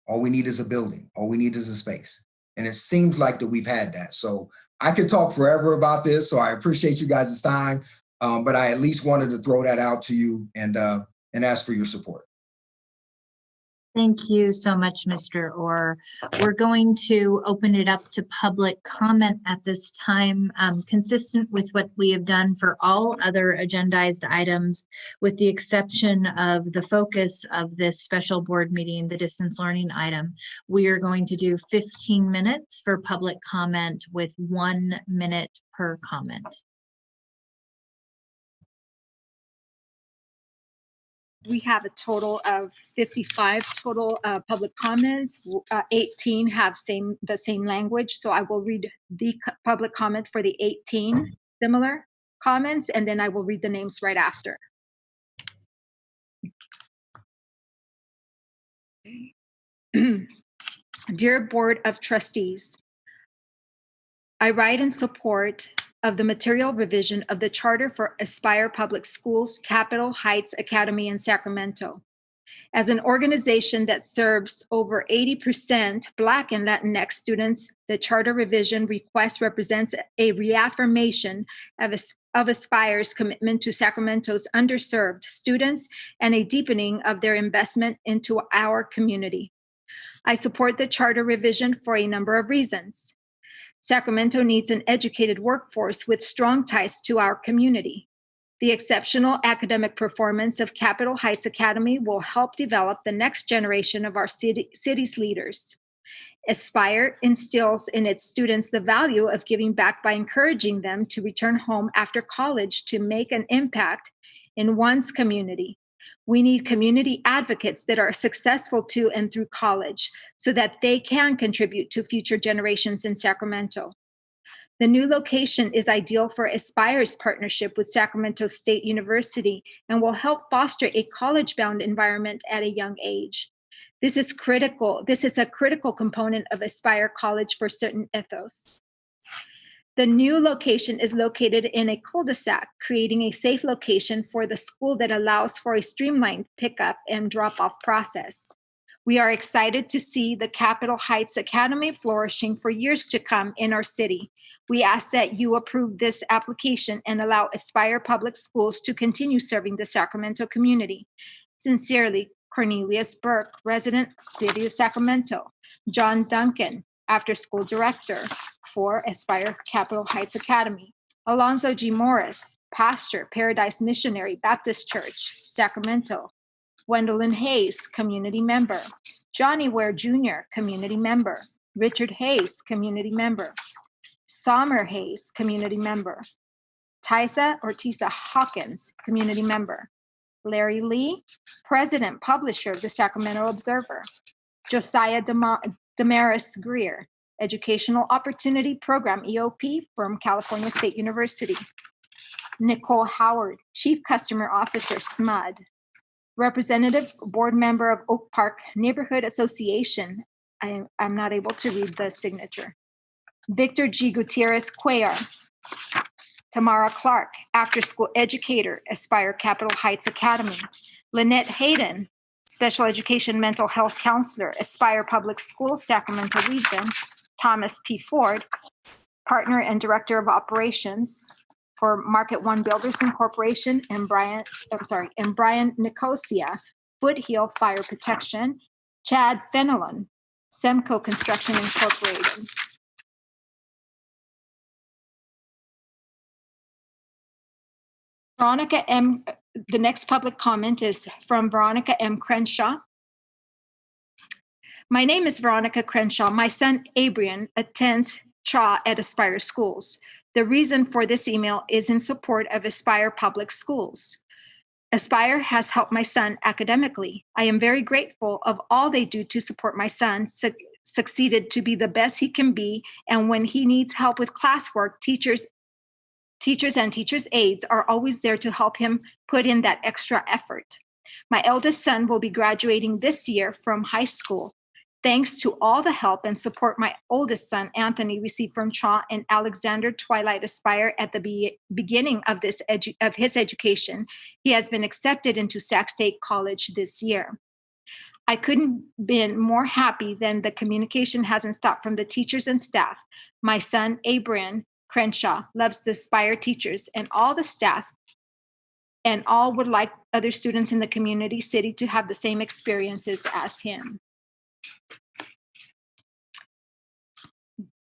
[SPEAKER 14] All we need is a building. All we need is a space. And it seems like that we've had that. So I could talk forever about this. So I appreciate you guys' time. But I at least wanted to throw that out to you and ask for your support.
[SPEAKER 1] Thank you so much, Mr. Orr. We're going to open it up to public comment at this time, consistent with what we have done for all other agendized items, with the exception of the focus of this special board meeting, the distance learning item. We are going to do 15 minutes for public comment with 1 minute per comment.
[SPEAKER 5] We have a total of 55 total public comments. 18 have the same language. So I will read the public comment for the 18 similar comments, and then I will read the names right after. Dear Board of Trustees, I write in support of the material revision of the Charter for Aspire Public Schools, Capitol Heights Academy in Sacramento. As an organization that serves over 80% Black and Latinx students, the Charter revision request represents a reaffirmation of Aspire's commitment to Sacramento's underserved students and a deepening of their investment into our community. I support the Charter revision for a number of reasons. Sacramento needs an educated workforce with strong ties to our community. The exceptional academic performance of Capitol Heights Academy will help develop the next generation of our city's leaders. Aspire instills in its students the value of giving back by encouraging them to return home after college to make an impact in one's community. We need community advocates that are successful to and through college so that they can contribute to future generations in Sacramento. The new location is ideal for Aspire's partnership with Sacramento State University and will help foster a college-bound environment at a young age. This is critical. This is a critical component of Aspire College for certain ethos. The new location is located in a cul-de-sac, creating a safe location for the school that allows for a streamlined pickup and drop-off process. We are excited to see the Capitol Heights Academy flourishing for years to come in our city. We ask that you approve this application and allow Aspire Public Schools to continue serving the Sacramento community. Sincerely, Cornelius Burke, resident, City of Sacramento. John Duncan, after-school director for Aspire Capitol Heights Academy. Alonzo G. Morris, pastor, Paradise Missionary Baptist Church, Sacramento. Gwendolyn Hayes, community member. Johnny Ware Jr., community member. Richard Hayes, community member. Sommer Hayes, community member. Tysa Ortiza Hawkins, community member. Larry Lee, president, publisher of the Sacramento Observer. Josiah Damaris Greer, Educational Opportunity Program EOP from California State University. Nicole Howard, Chief Customer Officer, SMUD. Representative, board member of Oak Park Neighborhood Association. I'm not able to read the signature. Victor G. Gutierrez Cuellar. Tamara Clark, after-school educator, Aspire Capitol Heights Academy. Lynette Hayden, special education mental health counselor, Aspire Public Schools, Sacramento Region. Thomas P. Ford, partner and director of operations for Market One Builders Incorporation, and Brian Nicosia, Foothill Fire Protection. Chad Fenelon, Semco Construction Incorporated. Veronica M. The next public comment is from Veronica M. Crenshaw. My name is Veronica Crenshaw. My son, Abrian, attends CHA at Aspire Schools. The reason for this email is in support of Aspire Public Schools. Aspire has helped my son academically. I am very grateful of all they do to support my son succeeded to be the best he can be, and when he needs help with classwork, teachers and teachers' aides are always there to help him put in that extra effort. My eldest son will be graduating this year from high school. Thanks to all the help and support my oldest son, Anthony, received from CHA and Alexander Twilight Aspire at the beginning of his education, he has been accepted into Sac State College this year. I couldn't been more happy than the communication hasn't stopped from the teachers and staff. My son, Abrian Crenshaw, loves the Aspire teachers and all the staff, and all would like other students in the community city to have the same experiences as him.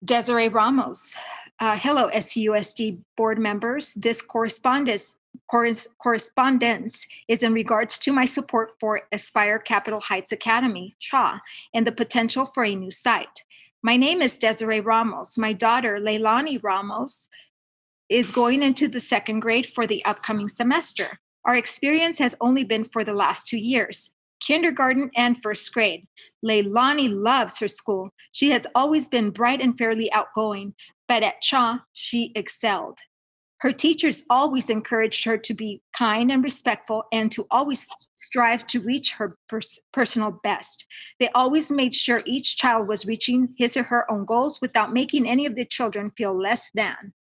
[SPEAKER 5] Desiree Ramos. Hello, SUSD board members. This correspondence is in regards to my support for Aspire Capitol Heights Academy, CHA, and the potential for a new site. My name is Desiree Ramos. My daughter, Leilani Ramos, is going into the second grade for the upcoming semester. Our experience has only been for the last 2 years, kindergarten and first grade. Leilani loves her school. She has always been bright and fairly outgoing, but at CHA, she excelled. Her teachers always encouraged her to be kind and respectful and to always strive to reach her personal best. They always made sure each child was reaching his or her own goals without making any of the children feel less than.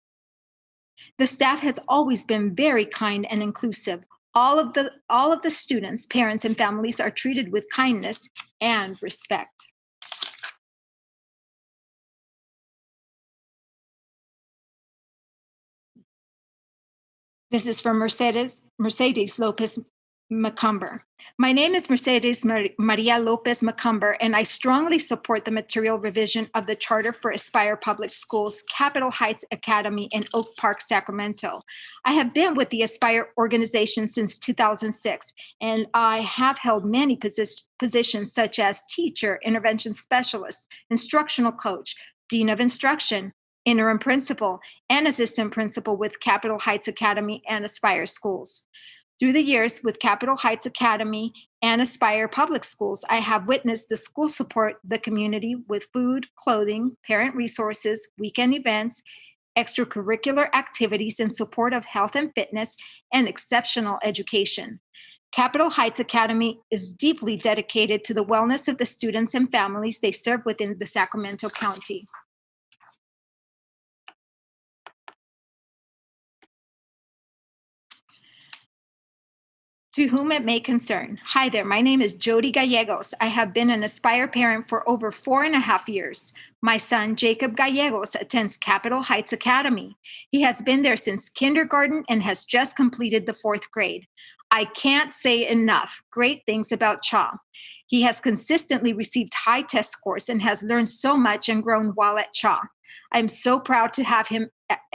[SPEAKER 5] The staff has always been very kind and inclusive. All of the students, parents, and families are treated with kindness and respect. This is from Mercedes Lopez Macumber. My name is Mercedes Maria Lopez Macumber, and I strongly support the material revision of the Charter for Aspire Public Schools, Capitol Heights Academy in Oak Park, Sacramento. I have been with the Aspire organization since 2006, and I have held many positions such as teacher, intervention specialist, instructional coach, dean of instruction, interim principal, and assistant principal with Capitol Heights Academy and Aspire Schools. Through the years with Capitol Heights Academy and Aspire Public Schools, I have witnessed the school support the community with food, clothing, parent resources, weekend events, extracurricular activities in support of health and fitness, and exceptional education. Capitol Heights Academy is deeply dedicated to the wellness of the students and families they serve within the Sacramento County. To whom it may concern. Hi there, my name is Jody Gallegos. I have been an Aspire parent for over 4.5 years. My son, Jacob Gallegos, attends Capitol Heights Academy. He has been there since kindergarten and has just completed the 4th grade. I can't say enough great things about CHA. He has consistently received high test scores and has learned so much and grown while at CHA. I'm so proud to have him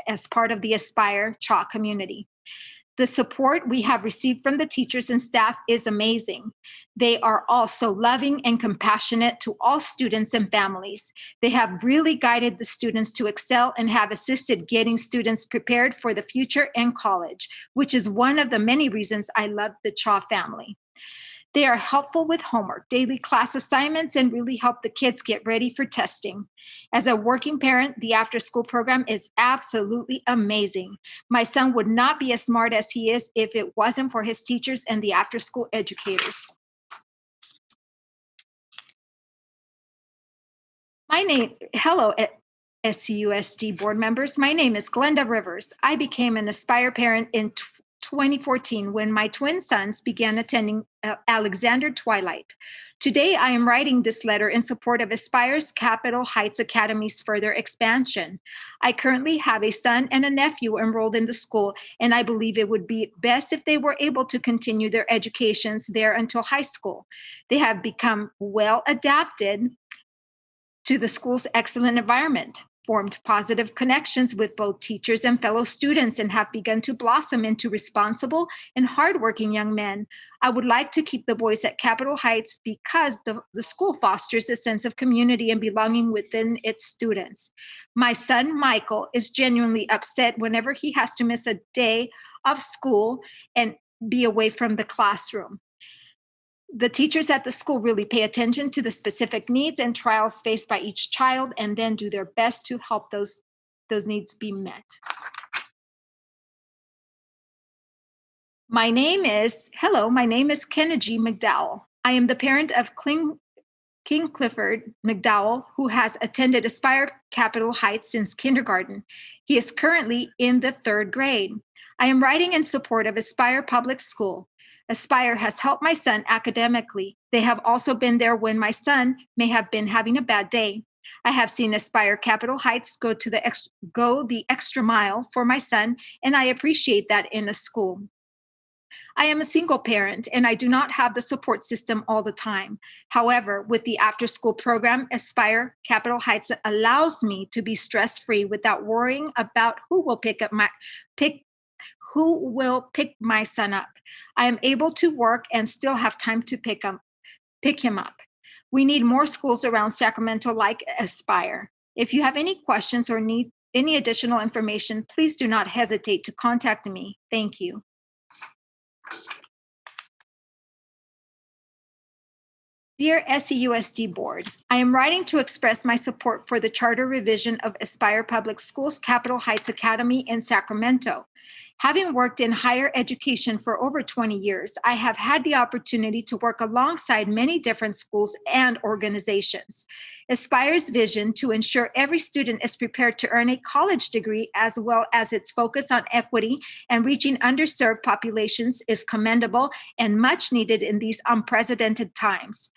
[SPEAKER 5] as part of the Aspire CHA community. The support we have received from the teachers and staff is amazing. They are all so loving and compassionate to all students and families. They have really guided the students to excel and have assisted getting students prepared for the future and college, which is one of the many reasons I love the CHA family. They are helpful with homework, daily class assignments, and really help the kids get ready for testing. As a working parent, the after-school program is absolutely amazing. My son would not be as smart as he is if it wasn't for his teachers and the after-school educators. Hello, SUSD board members. My name is Glenda Rivers. I became an Aspire parent in 2014 when my twin sons began attending Alexander Twilight. Today, I am writing this letter in support of Aspire's Capitol Heights Academy's further expansion. I currently have a son and a nephew enrolled in the school, and I believe it would be best if they were able to continue their educations there until high school. They have become well adapted to the school's excellent environment. formed positive connections with both teachers and fellow students and have begun to blossom into responsible and hardworking young men. I would like to keep the boys at Capitol Heights because the school fosters a sense of community and belonging within its students. My son, Michael, is genuinely upset whenever he has to miss a day of school and be away from the classroom. The teachers at the school really pay attention to the specific needs and trials faced by each child and then do their best to help those needs be met. My name is Kennedy McDowell. I am the parent of King Clifford McDowell, who has attended Aspire Capitol Heights since kindergarten. He is currently in the 3rd grade. I am writing in support of Aspire Public School. Aspire has helped my son academically. They have also been there when my son may have been having a bad day. I have seen Aspire Capitol Heights go the extra mile for my son, and I appreciate that in a school. I am a single parent, and I do not have the support system all the time. However, with the after-school program, Aspire Capitol Heights allows me to be stress-free without worrying about who will pick my son up. I am able to work and still have time to pick him up. We need more schools around Sacramento like Aspire. If you have any questions or need any additional information, please do not hesitate to contact me. Thank you. Dear SCUSD Board, I am writing to express my support for the charter revision of Aspire Public Schools Capitol Heights Academy in Sacramento. Having worked in higher education for over 20 years, I have had the opportunity to work alongside many different schools and organizations. Aspire's vision to ensure every student is prepared to earn a college degree, as well as its focus on equity and reaching underserved populations, is commendable and much needed in these unprecedented times.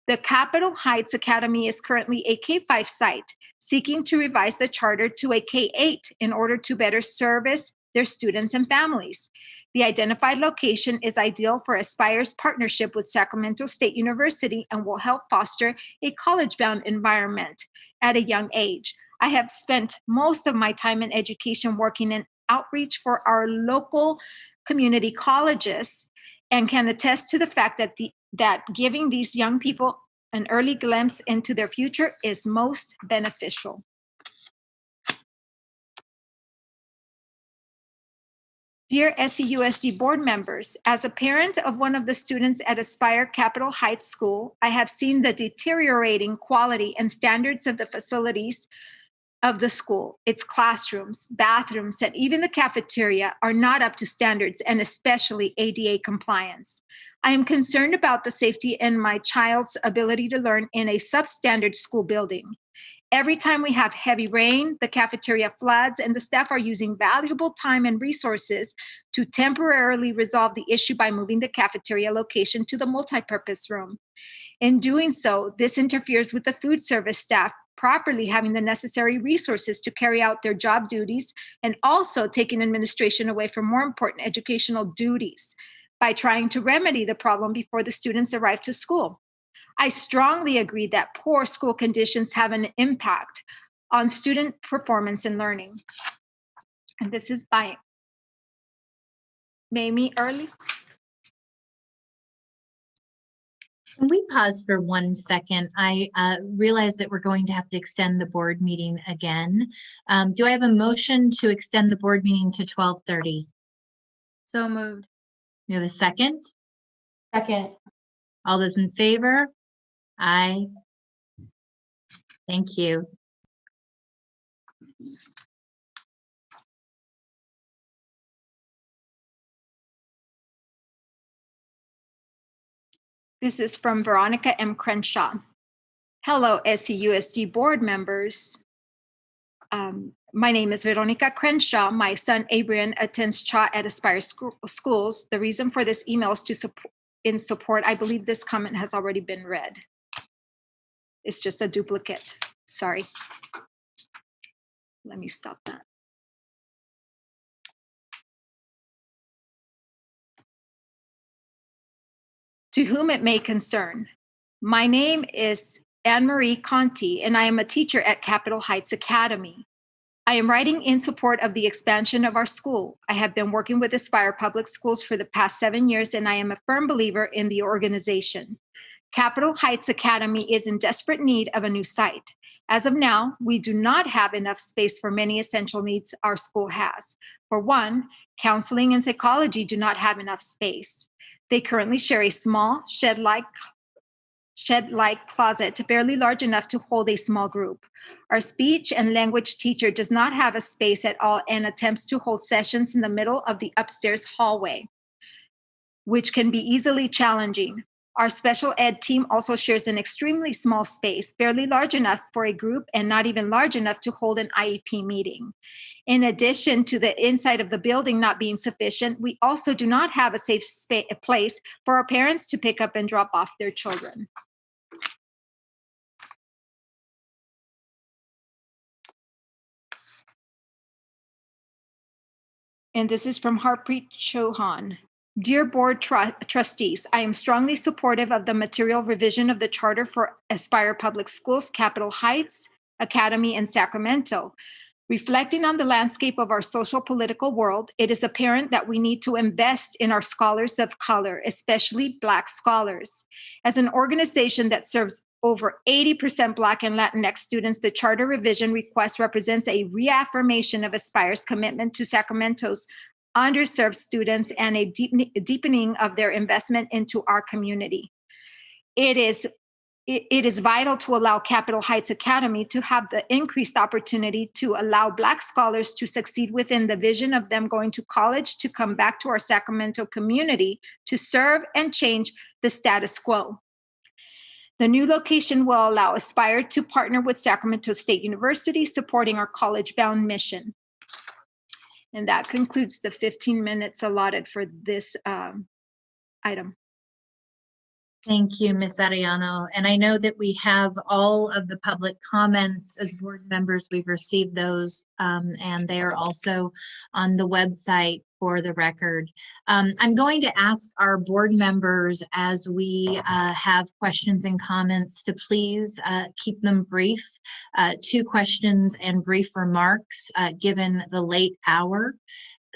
[SPEAKER 5] The Capitol Heights Academy is currently a K-5 site, seeking to revise the charter to a K-8 in order to better service their students and families. The identified location is ideal for Aspire's partnership with Sacramento State University and will help foster a college-bound environment at a young age. I have spent most of my time in education working in outreach for our local community colleges and can attest to the fact that giving these young people an early glimpse into their future is most beneficial. Dear SCUSD board members, as a parent of one of the students at Aspire Capitol Heights School, I have seen the deteriorating quality and standards of the facilities of the school. Its classrooms, bathrooms, and even the cafeteria are not up to standards, and especially ADA compliance. I am concerned about the safety and my child's ability to learn in a substandard school building. Every time we have heavy rain, the cafeteria floods, and the staff are using valuable time and resources to temporarily resolve the issue by moving the cafeteria location to the multipurpose room. In doing so, this interferes with the food service staff properly having the necessary resources to carry out their job duties, and also taking administration away from more important educational duties by trying to remedy the problem before the students arrive to school. I strongly agree that poor school conditions have an impact on student performance and learning. And this is by Mamie Early.
[SPEAKER 1] Can we pause for 1 second? I realize that we're going to have to extend the board meeting again. Do I have a motion to extend the board meeting to 12:30?
[SPEAKER 8] So moved.
[SPEAKER 1] You have a second?
[SPEAKER 10] Second.
[SPEAKER 1] All those in favor? Aye. Thank you.
[SPEAKER 5] This is from Veronica M. Crenshaw. Hello, SCUSD board members. My name is Veronica Crenshaw. My son, Abrian, attends CHA at Aspire Schools. The reason for this email is to support. I believe this comment has already been read. It's just a duplicate. Sorry. Let me stop that. To whom it may concern, my name is Anne Marie Conti, and I am a teacher at Capitol Heights Academy. I am writing in support of the expansion of our school. I have been working with Aspire Public Schools for the past 7 years, and I am a firm believer in the organization. Capitol Heights Academy is in desperate need of a new site. As of now, we do not have enough space for many essential needs our school has. For one, counseling and psychology do not have enough space. They currently share a small shed-like closet, barely large enough to hold a small group. Our speech and language teacher does not have a space at all and attempts to hold sessions in the middle of the upstairs hallway, which can be easily challenging. Our special ed team also shares an extremely small space, barely large enough for a group and not even large enough to hold an IEP meeting. In addition to the inside of the building not being sufficient, we also do not have a safe place for our parents to pick up and drop off their children. And this is from Harpreet Chauhan. Dear Board Trustees, I am strongly supportive of the material revision of the Charter for Aspire Public Schools, Capitol Heights Academy, and Sacramento. Reflecting on the landscape of our social political world, it is apparent that we need to invest in our scholars of color, especially Black scholars. As an organization that serves over 80% Black and Latinx students, the Charter revision request represents a reaffirmation of Aspire's commitment to Sacramento's underserved students and a deepening of their investment into our community. It is vital to allow Capitol Heights Academy to have the increased opportunity to allow Black scholars to succeed within the vision of them going to college, to come back to our Sacramento community, to serve and change the status quo. The new location will allow Aspire to partner with Sacramento State University, supporting our college-bound mission. And that concludes the 15 minutes allotted for this item.
[SPEAKER 1] Thank you, Ms. Arellano. And I know that we have all of the public comments as board members. We've received those, and they are also on the website for the record. I'm going to ask our board members, as we have questions and comments, to please keep them brief. 2 questions and brief remarks given the late hour.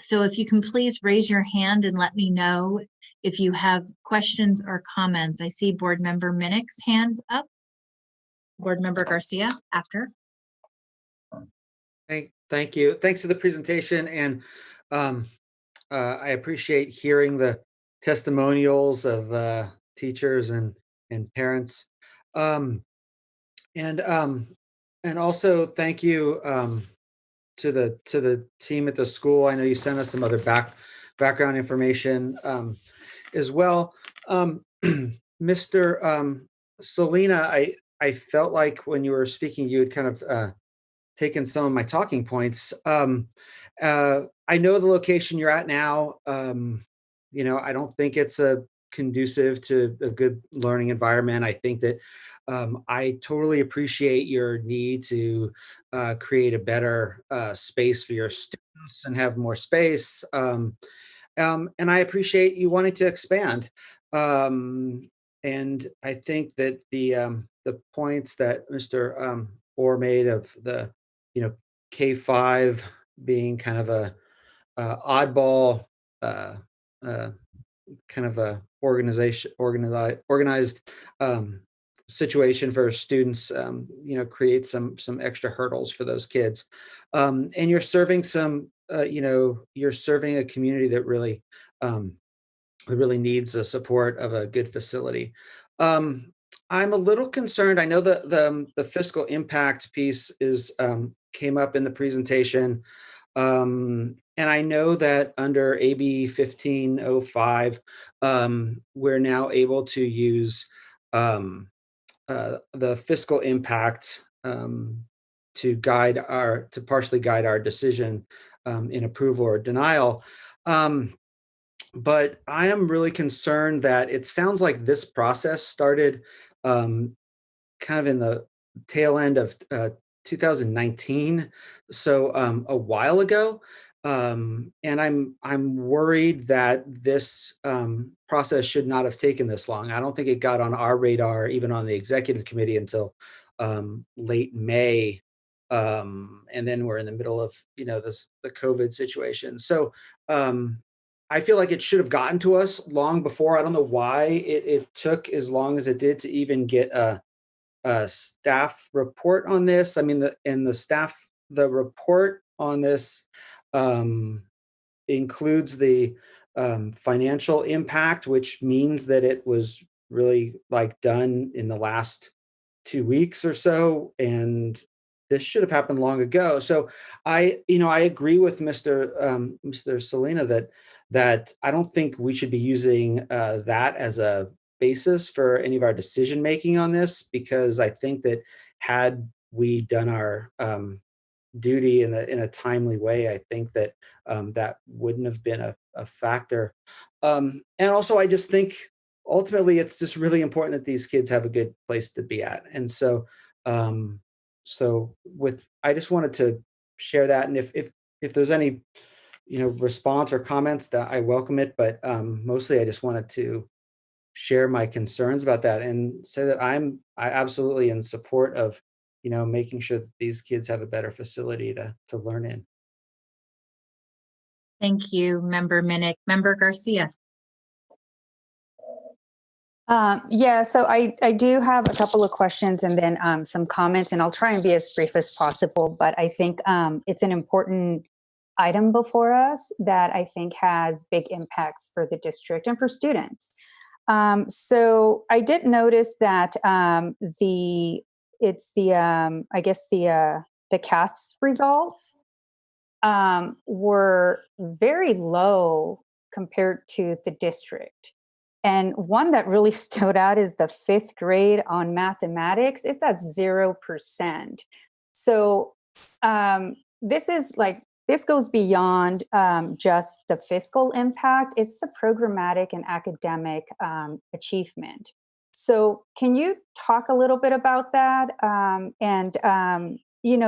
[SPEAKER 1] So if you can please raise your hand and let me know if you have questions or comments. I see Board Member Minnick's hand up. Board Member Garcia after.
[SPEAKER 9] Thank you. Thanks for the presentation. And I appreciate hearing the testimonials of teachers and parents. And also thank you to the team at the school. I know you sent us some other background information as well. Mr. Salina, I felt like when you were speaking, you had kind of taken some of my talking points. I know the location you're at now. You know, I don't think it's conducive to a good learning environment. I think that I totally appreciate your need to create a better space for your students and have more space. And I appreciate you wanting to expand. And I think that the points that Mr. Orr made of the, K-5 being kind of a oddball, kind of a organized situation for students, create some extra hurdles for those kids. And you're serving you're serving a community that really needs the support of a good facility. I'm a little concerned. I know that the fiscal impact piece came up in the presentation. And I know that under AB 1505, we're now able to use the fiscal impact to partially guide our decision in approval or denial. But I am really concerned that it sounds like this process started kind of in the tail end of 2019, so a while ago. and I'm worried that this process should not have taken this long. I don't think it got on our radar, even on the executive committee, until late May, and then we're in the middle of the COVID situation. So I feel like it should have gotten to us long before. I don't know why it took as long as it did to even get a staff report on this. I mean, the report on this includes the financial impact, which means that it was really like done in the last 2 weeks or so, and this should have happened long ago. So I agree with Mr. Salina that I don't think we should be using that as a basis for any of our decision making on this, because I think that had we done our duty in a timely way, I think that that wouldn't have been a factor. And also, I just think ultimately it's just really important that these kids have a good place to be at. And so, I just wanted to share that. And if there's any, response or comments, that I welcome it. But mostly I just wanted to share my concerns about that and say that I absolutely in support of making sure that these kids have a better facility to learn in.
[SPEAKER 1] Thank you, Member Minnick. Member Garcia.
[SPEAKER 6] Yeah, so I do have a couple of questions and then some comments, and I'll try and be as brief as possible, but I think it's an important item before us that I think has big impacts for the district and for students. So I did notice that the CAST results were very low compared to the district. And one that really stood out is the 5th grade on mathematics. It's at 0%. So this goes beyond just the fiscal impact. It's the programmatic and academic achievement. So can you talk a little bit about that?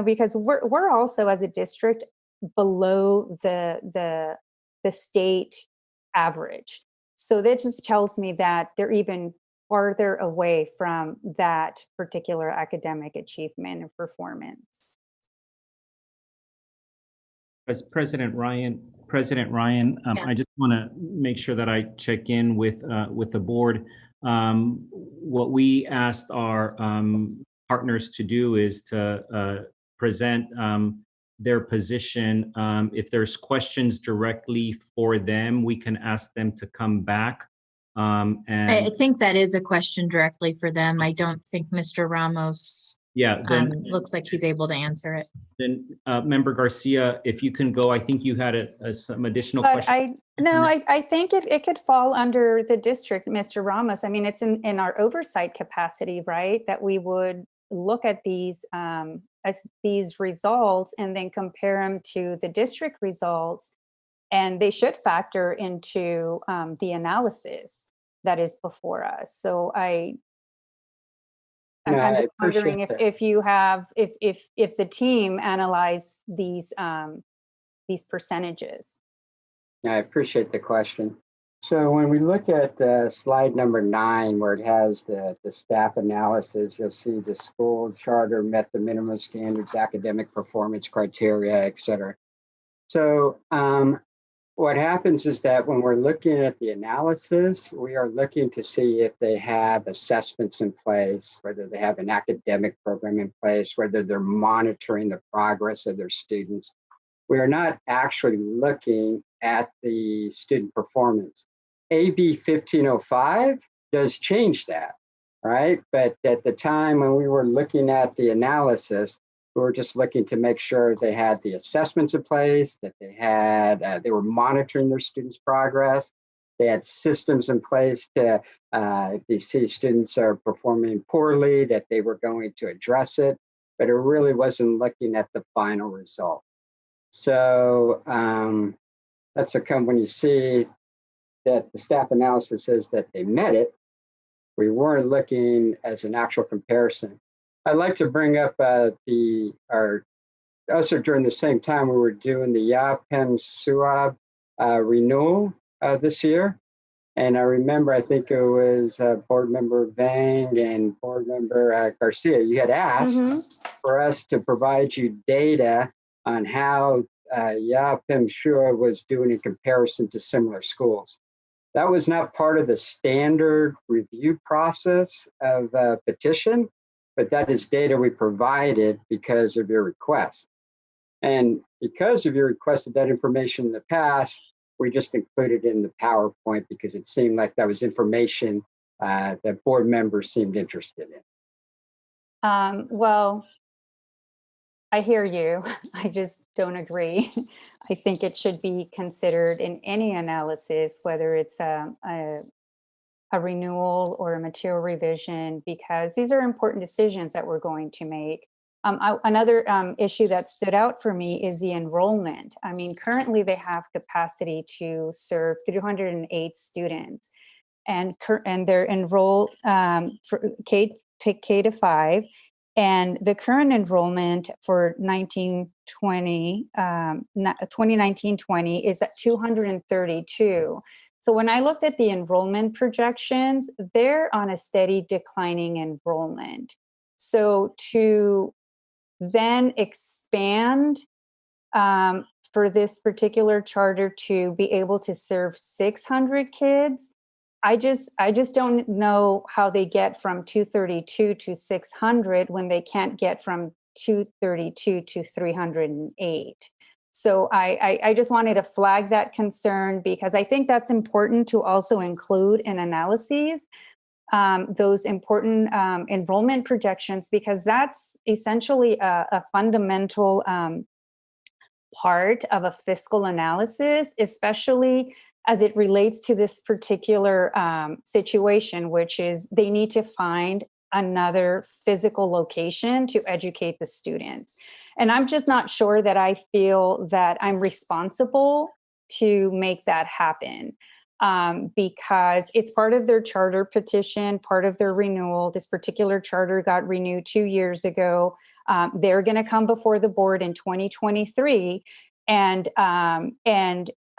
[SPEAKER 6] Because we're also as a district below the state average. So that just tells me that they're even farther away from that particular academic achievement and performance.
[SPEAKER 13] As President Ryan, I just want to make sure that I check in with the board. What we asked our partners to do is to present their position. If there's questions directly for them, we can ask them to come back. And
[SPEAKER 1] I think that is a question directly for them. I don't think Mr. Ramos looks like he's able to answer it.
[SPEAKER 13] Then Member Garcia, if you can go, I think you had some additional questions.
[SPEAKER 6] I think it could fall under the district, Mr. Ramos. I mean, it's in our oversight capacity, right? That we would look at these results and then compare them to the district results, and they should factor into the analysis that is before us. So I'm just wondering if you have if the team analyze these percentages.
[SPEAKER 4] I appreciate the question. So when we look at slide number 9, where it has the staff analysis, you'll see the school charter met the minimum standards, academic performance criteria, et cetera. So what happens is that when we're looking at the analysis, we are looking to see if they have assessments in place, whether they have an academic program in place, whether they're monitoring the progress of their students. We are not actually looking at the student performance. AB 1505 does change that, right? But at the time when we were looking at the analysis, we were just looking to make sure they had the assessments in place, that they were monitoring their students' progress. They had systems in place to, if they see students are performing poorly, that they were going to address it, but it really wasn't looking at the final result. So that's when you see that the staff analysis says that they met it, we weren't looking as an actual comparison. I'd like to bring up our also during the same time, we were doing the Yapim Suab renewal this year. And I remember, I think it was Board Member Vang and Board Member Garcia, you had asked for us to provide you data on how Yapim Shua was doing in comparison to similar schools. That was not part of the standard review process of petition, but that is data we provided because of your request. And because of your request of that information in the past, we just included it in the PowerPoint because it seemed like that was information that board members seemed interested in.
[SPEAKER 6] Well, I hear you. I just don't agree. I think it should be considered in any analysis, whether it's a renewal or a material revision, because these are important decisions that we're going to make. Another issue that stood out for me is the enrollment. I mean, currently they have capacity to serve 308 students, and they're enrolled for K to 5. And the current enrollment for 2019-20 is at 232. So when I looked at the enrollment projections, they're on a steady declining enrollment. So to then expand for this particular charter to be able to serve 600 kids, I just don't know how they get from 232 to 600 when they can't get from 232 to 308. So I just wanted to flag that concern, because I think that's important to also include in analyses, those important enrollment projections, because that's essentially a fundamental part of a fiscal analysis, especially as it relates to this particular situation, which is they need to find another physical location to educate the students. And I'm just not sure that I feel that I'm responsible to make that happen, because it's part of their charter petition, part of their renewal. This particular charter got renewed 2 years ago. They're going to come before the board in 2023. And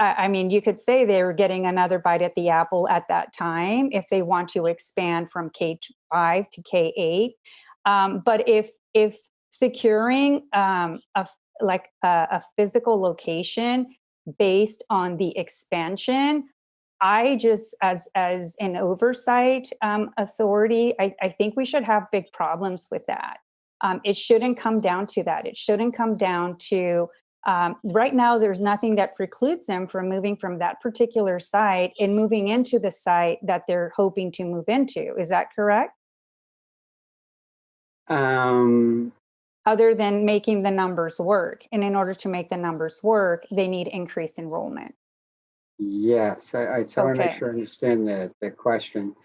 [SPEAKER 6] I mean, you could say they were getting another bite at the apple at that time if they want to expand from K-5 to K-8. But if securing a physical location based on the expansion, I just, as an oversight authority, I think we should have big problems with that. It shouldn't come down to that. It shouldn't come down to right now, there's nothing that precludes them from moving from that particular site and moving into the site that they're hoping to move into. Is that correct? Other than making the numbers work. And in order to make the numbers work, they need increased enrollment.
[SPEAKER 4] Yes, I want to make sure I understand the question.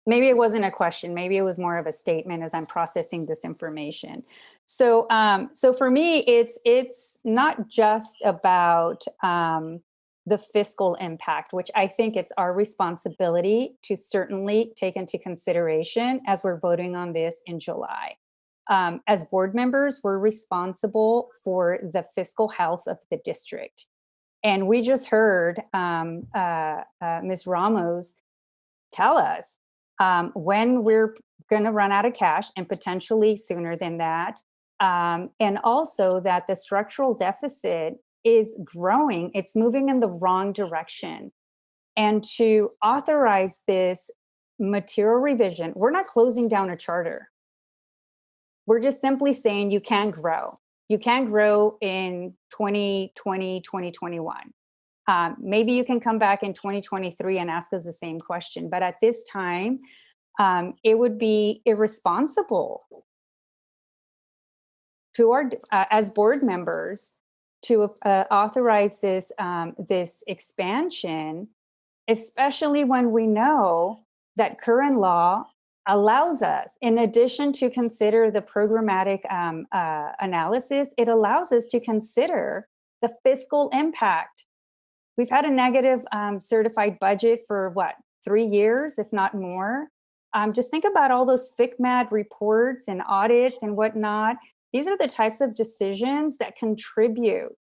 [SPEAKER 6] Maybe it wasn't a question. Maybe it was more of a statement as I'm processing this information. So, so for me, it's not just about the fiscal impact, which I think it's our responsibility to certainly take into consideration as we're voting on this in July. As board members, we're responsible for the fiscal health of the district. And we just heard Ms. Ramos tell us when we're going to run out of cash, and potentially sooner than that. And also that the structural deficit is growing. It's moving in the wrong direction. And to authorize this material revision, we're not closing down a charter. We're just simply saying you can grow. You can grow in 2020, 2021. Maybe you can come back in 2023 and ask us the same question. But at this time, it would be irresponsible to our, as board members, to authorize this this expansion, especially when we know that current law allows us, in addition to consider the programmatic analysis, it allows us to consider the fiscal impact. We've had a negative certified budget for what, 3 years, if not more. Just think about all those FCMAT reports and audits and whatnot. These are the types of decisions that contribute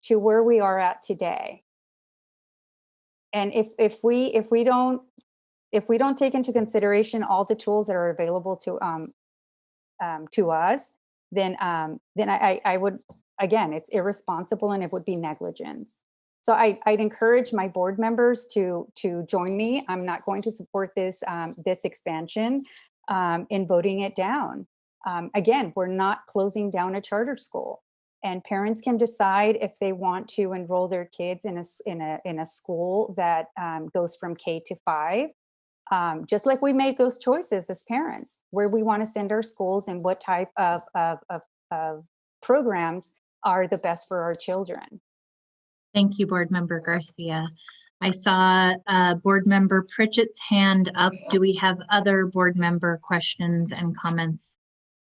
[SPEAKER 6] to where we are at today. And if we don't take into consideration all the tools that are available to us, then I would, again, it's irresponsible and it would be negligence. So I'd encourage my board members to join me. I'm not going to support this expansion in voting it down. Again, we're not closing down a charter school, and parents can decide if they want to enroll their kids in a school that goes from K to 5. Just like we made those choices as parents, where we want to send our schools and what type of programs are the best for our children.
[SPEAKER 1] Thank you, Board Member Garcia. I saw Board Member Pritchett's hand up. Do we have other board member questions and comments?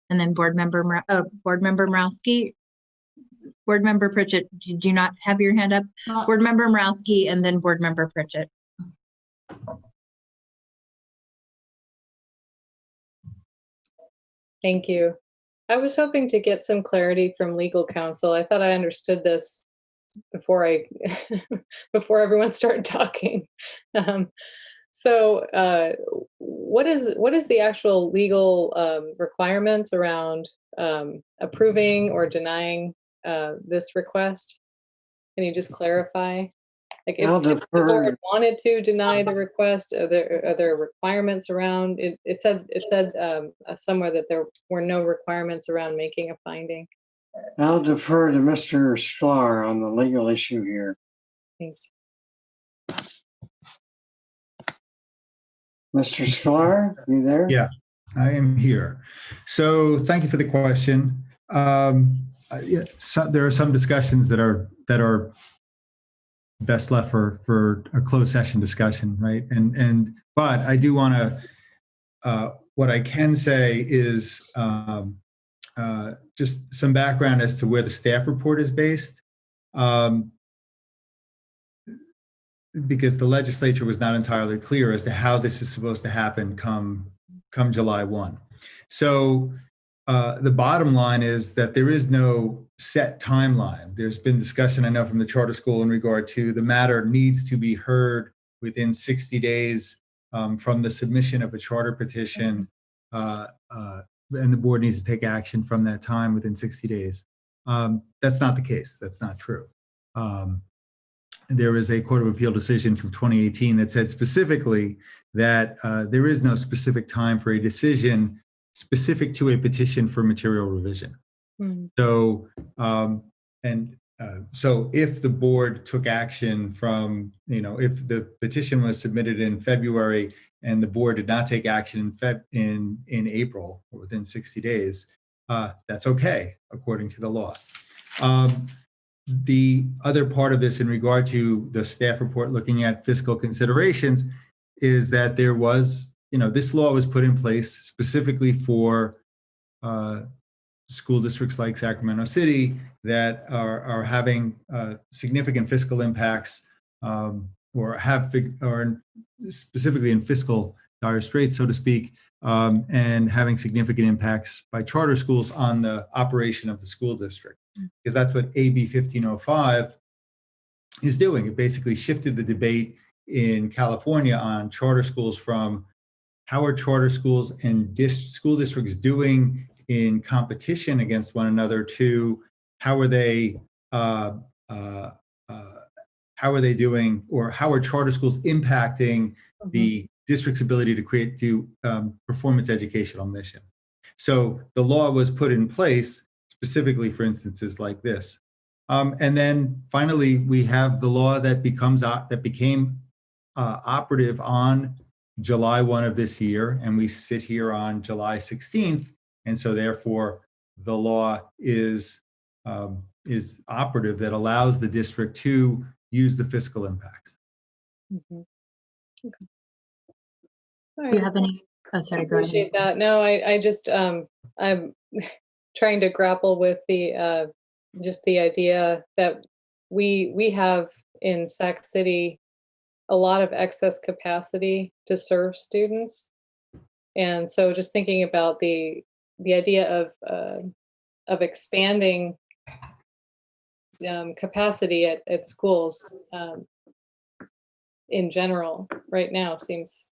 [SPEAKER 1] And then Board Member Morawski. Board Member Pritchett, did you not have your hand up? Board Member Morawski and then Board Member Pritchett.
[SPEAKER 7] Thank you. I was hoping to get some clarity from legal counsel. I thought I understood this before everyone started talking. What is the actual legal requirements around approving or denying this request? Can you just clarify? Like if the board wanted to deny the request, are there requirements around it? It said somewhere that there were no requirements around making a finding.
[SPEAKER 11] I'll defer to Mr. Sklar on the legal issue here.
[SPEAKER 7] Thanks.
[SPEAKER 11] Mr. Sklar, are you there?
[SPEAKER 15] Yeah, I am here. So thank you for the question. There are some discussions that are best left for a closed session discussion, right? But I do want to. What I can say is just some background as to where the staff report is based, because the legislature was not entirely clear as to how this is supposed to happen come July 1. So the bottom line is that there is no set timeline. There's been discussion, I know, from the charter school in regard to the matter needs to be heard within 60 days from the submission of a charter petition, and the board needs to take action from that time within 60 days. That's not the case. That's not true. There is a Court of Appeal decision from 2018 that said specifically that there is no specific time for a decision specific to a petition for material revision. So, so if the board took action from, if the petition was submitted in February and the board did not take action in April or within 60 days, that's okay, according to the law. The other part of this in regard to the staff report looking at fiscal considerations is that there was, this law was put in place specifically for school districts like Sacramento City that are having significant fiscal impacts or specifically in fiscal dire straits, so to speak, and having significant impacts by charter schools on the operation of the school district. Because that's what AB 1505 is doing. It basically shifted the debate in California on charter schools from how are charter schools and school districts doing in competition against one another to how are they doing, or how are charter schools impacting the district's ability to perform its educational mission. So the law was put in place specifically for instances like this. And then finally, we have the law that became operative on July 1 of this year, and we sit here on July 16th. And so therefore, the law is operative that allows the district to use the fiscal impacts.
[SPEAKER 7] Okay. All
[SPEAKER 1] Do
[SPEAKER 7] right.
[SPEAKER 1] you have any? Oh, sorry,
[SPEAKER 7] I appreciate that. No, I just I'm trying to grapple with the just the idea that we have in Sac City a lot of excess capacity to serve students, and so just thinking about the the idea of expanding capacity at schools in general right now seems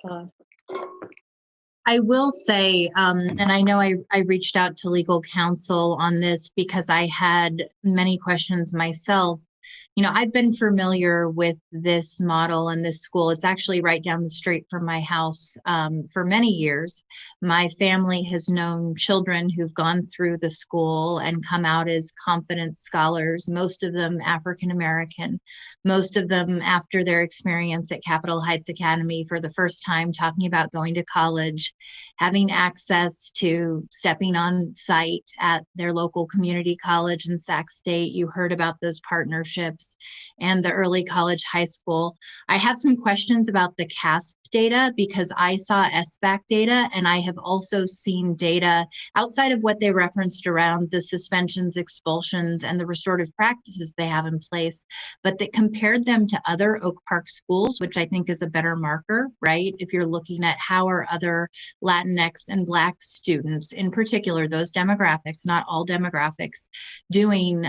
[SPEAKER 7] odd.
[SPEAKER 1] I will say, and I know I reached out to legal counsel on this because I had many questions myself. You know, I've been familiar with this model and this school. It's actually right down the street from my house for many years. My family has known children who've gone through the school and come out as competent scholars, most of them African American, most of them after their experience at Capitol Heights Academy for the first time, talking about going to college, having access to stepping on site at their local community college in Sac State. You heard about those partnerships and the early college high school. I have some questions about the CASP data because I saw SBAC data, and I have also seen data outside of what they referenced around the suspensions, expulsions, and the restorative practices they have in place, but that compared them to other Oak Park schools, which I think is a better marker, right? If you're looking at how are other Latinx and Black students, in particular, those demographics, not all demographics, doing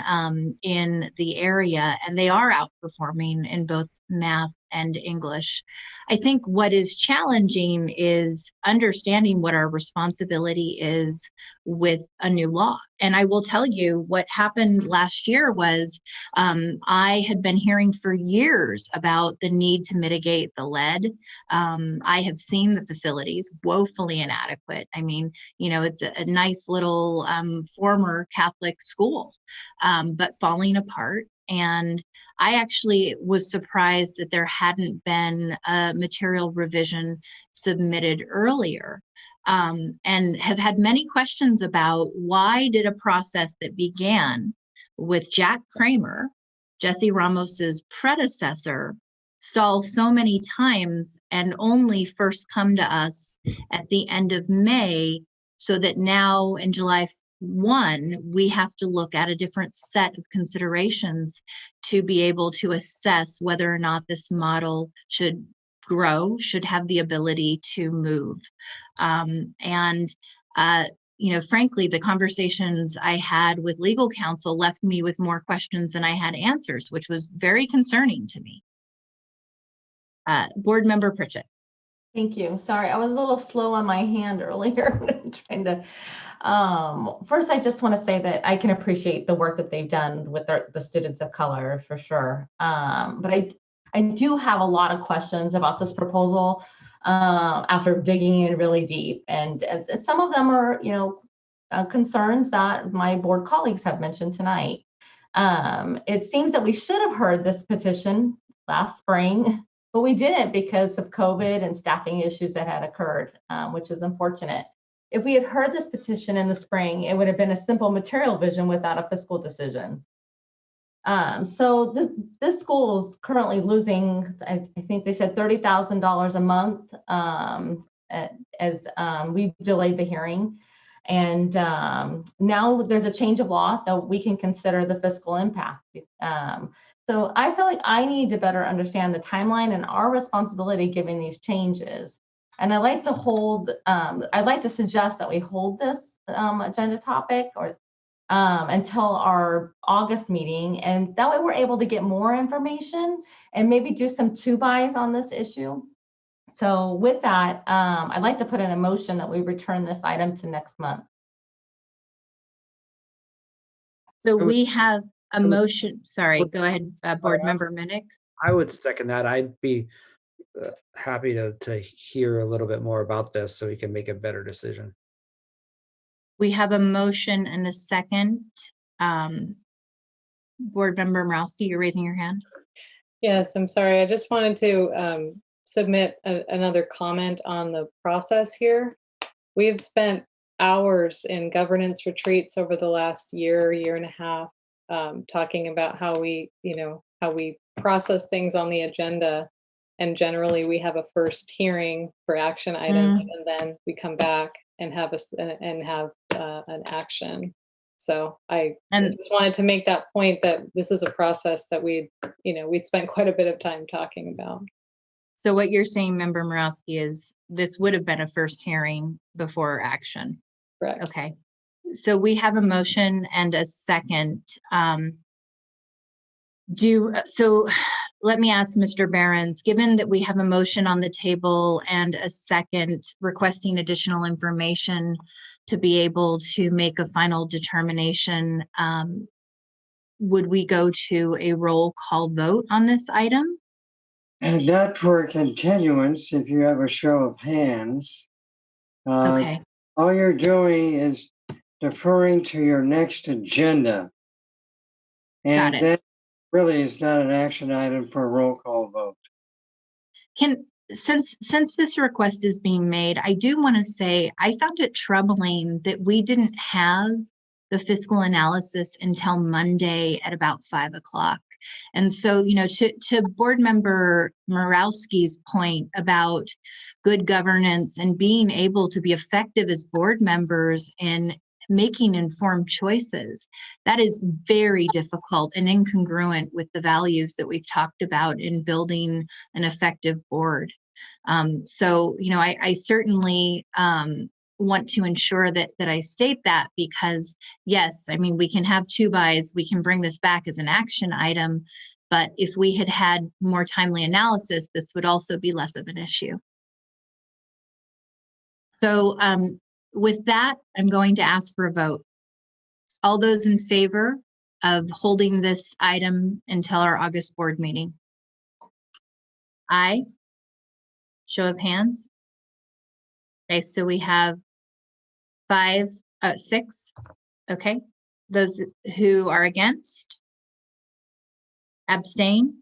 [SPEAKER 1] in the area, and they are outperforming in both math and English. I think what is challenging is understanding what our responsibility is with a new law. And I will tell you what happened last year was I had been hearing for years about the need to mitigate the lead. I have seen the facilities woefully inadequate. I mean, you know, it's a nice little former Catholic school, but falling apart. And I actually was surprised that there hadn't been a material revision submitted earlier, and have had many questions about why did a process that began with Jack Kramer, Jesse Ramos's predecessor, stall so many times and only first come to us at the end of May, so that now in July 1, we have to look at a different set of considerations to be able to assess whether or not this model should grow, should have the ability to move. You know, frankly, the conversations I had with legal counsel left me with more questions than I had answers, which was very concerning to me. Board Member Pritchett.
[SPEAKER 10] Thank you. Sorry, I was a little slow on my hand earlier trying to. First, I just want to say that I can appreciate the work that they've done with the students of color for sure. But I do have a lot of questions about this proposal after digging in really deep. And some of them are, you know, concerns that my board colleagues have mentioned tonight. It seems that we should have heard this petition last spring, but we didn't because of COVID and staffing issues that had occurred, which is unfortunate. If we had heard this petition in the spring, it would have been a simple material vision without a fiscal decision. So this school is currently losing, I think they said $30,000 a month as we've delayed the hearing. And now there's a change of law that we can consider the fiscal impact. So I feel like I need to better understand the timeline and our responsibility given these changes. And I'd like to suggest that we hold this agenda topic until our August meeting. And that way we're able to get more information and maybe do some two-buys on this issue. So with that, I'd like to put in a motion that we return this item to next month.
[SPEAKER 1] So we have a motion. Sorry, go ahead, Board Member Minnick.
[SPEAKER 9] I would second that. I'd be happy to hear a little bit more about this so we can make a better decision.
[SPEAKER 1] We have a motion and a second. Board Member Morowski, you're raising your hand.
[SPEAKER 7] Yes, I'm sorry. I just wanted to submit another comment on the process here. We have spent hours in governance retreats over the last year and a half, talking about how we process things on the agenda. And generally we have a first hearing for action items, and then we come back and have an action. So I just wanted to make that point that this is a process that we spent quite a bit of time talking about.
[SPEAKER 1] So what you're saying, Member Morowski, is this would have been a first hearing before action.
[SPEAKER 7] Correct.
[SPEAKER 1] Okay. So we have a motion and a second. So let me ask Mr. Behrens, given that we have a motion on the table and a second requesting additional information to be able to make a final determination, would we go to a roll call vote on this item?
[SPEAKER 11] And not for a continuance, if you have a show of hands.
[SPEAKER 1] Okay.
[SPEAKER 11] All you're doing is deferring to your next agenda. And that really is not an action item for a roll call vote.
[SPEAKER 1] Since this request is being made, I do want to say I found it troubling that we didn't have the fiscal analysis until Monday at about 5 o'clock. And so, to board member Morawski's point about good governance and being able to be effective as board members in making informed choices, that is very difficult and incongruent with the values that we've talked about in building an effective board. So, I certainly want to ensure that I state that, because yes, I mean, we can have 2-bys, we can bring this back as an action item, but if we had had more timely analysis, this would also be less of an issue. So with that, I'm going to ask for a vote. All those in favor of holding this item until our August board meeting? Aye. Show of hands. Okay, so we have 6. Okay. Those who are against? Abstain?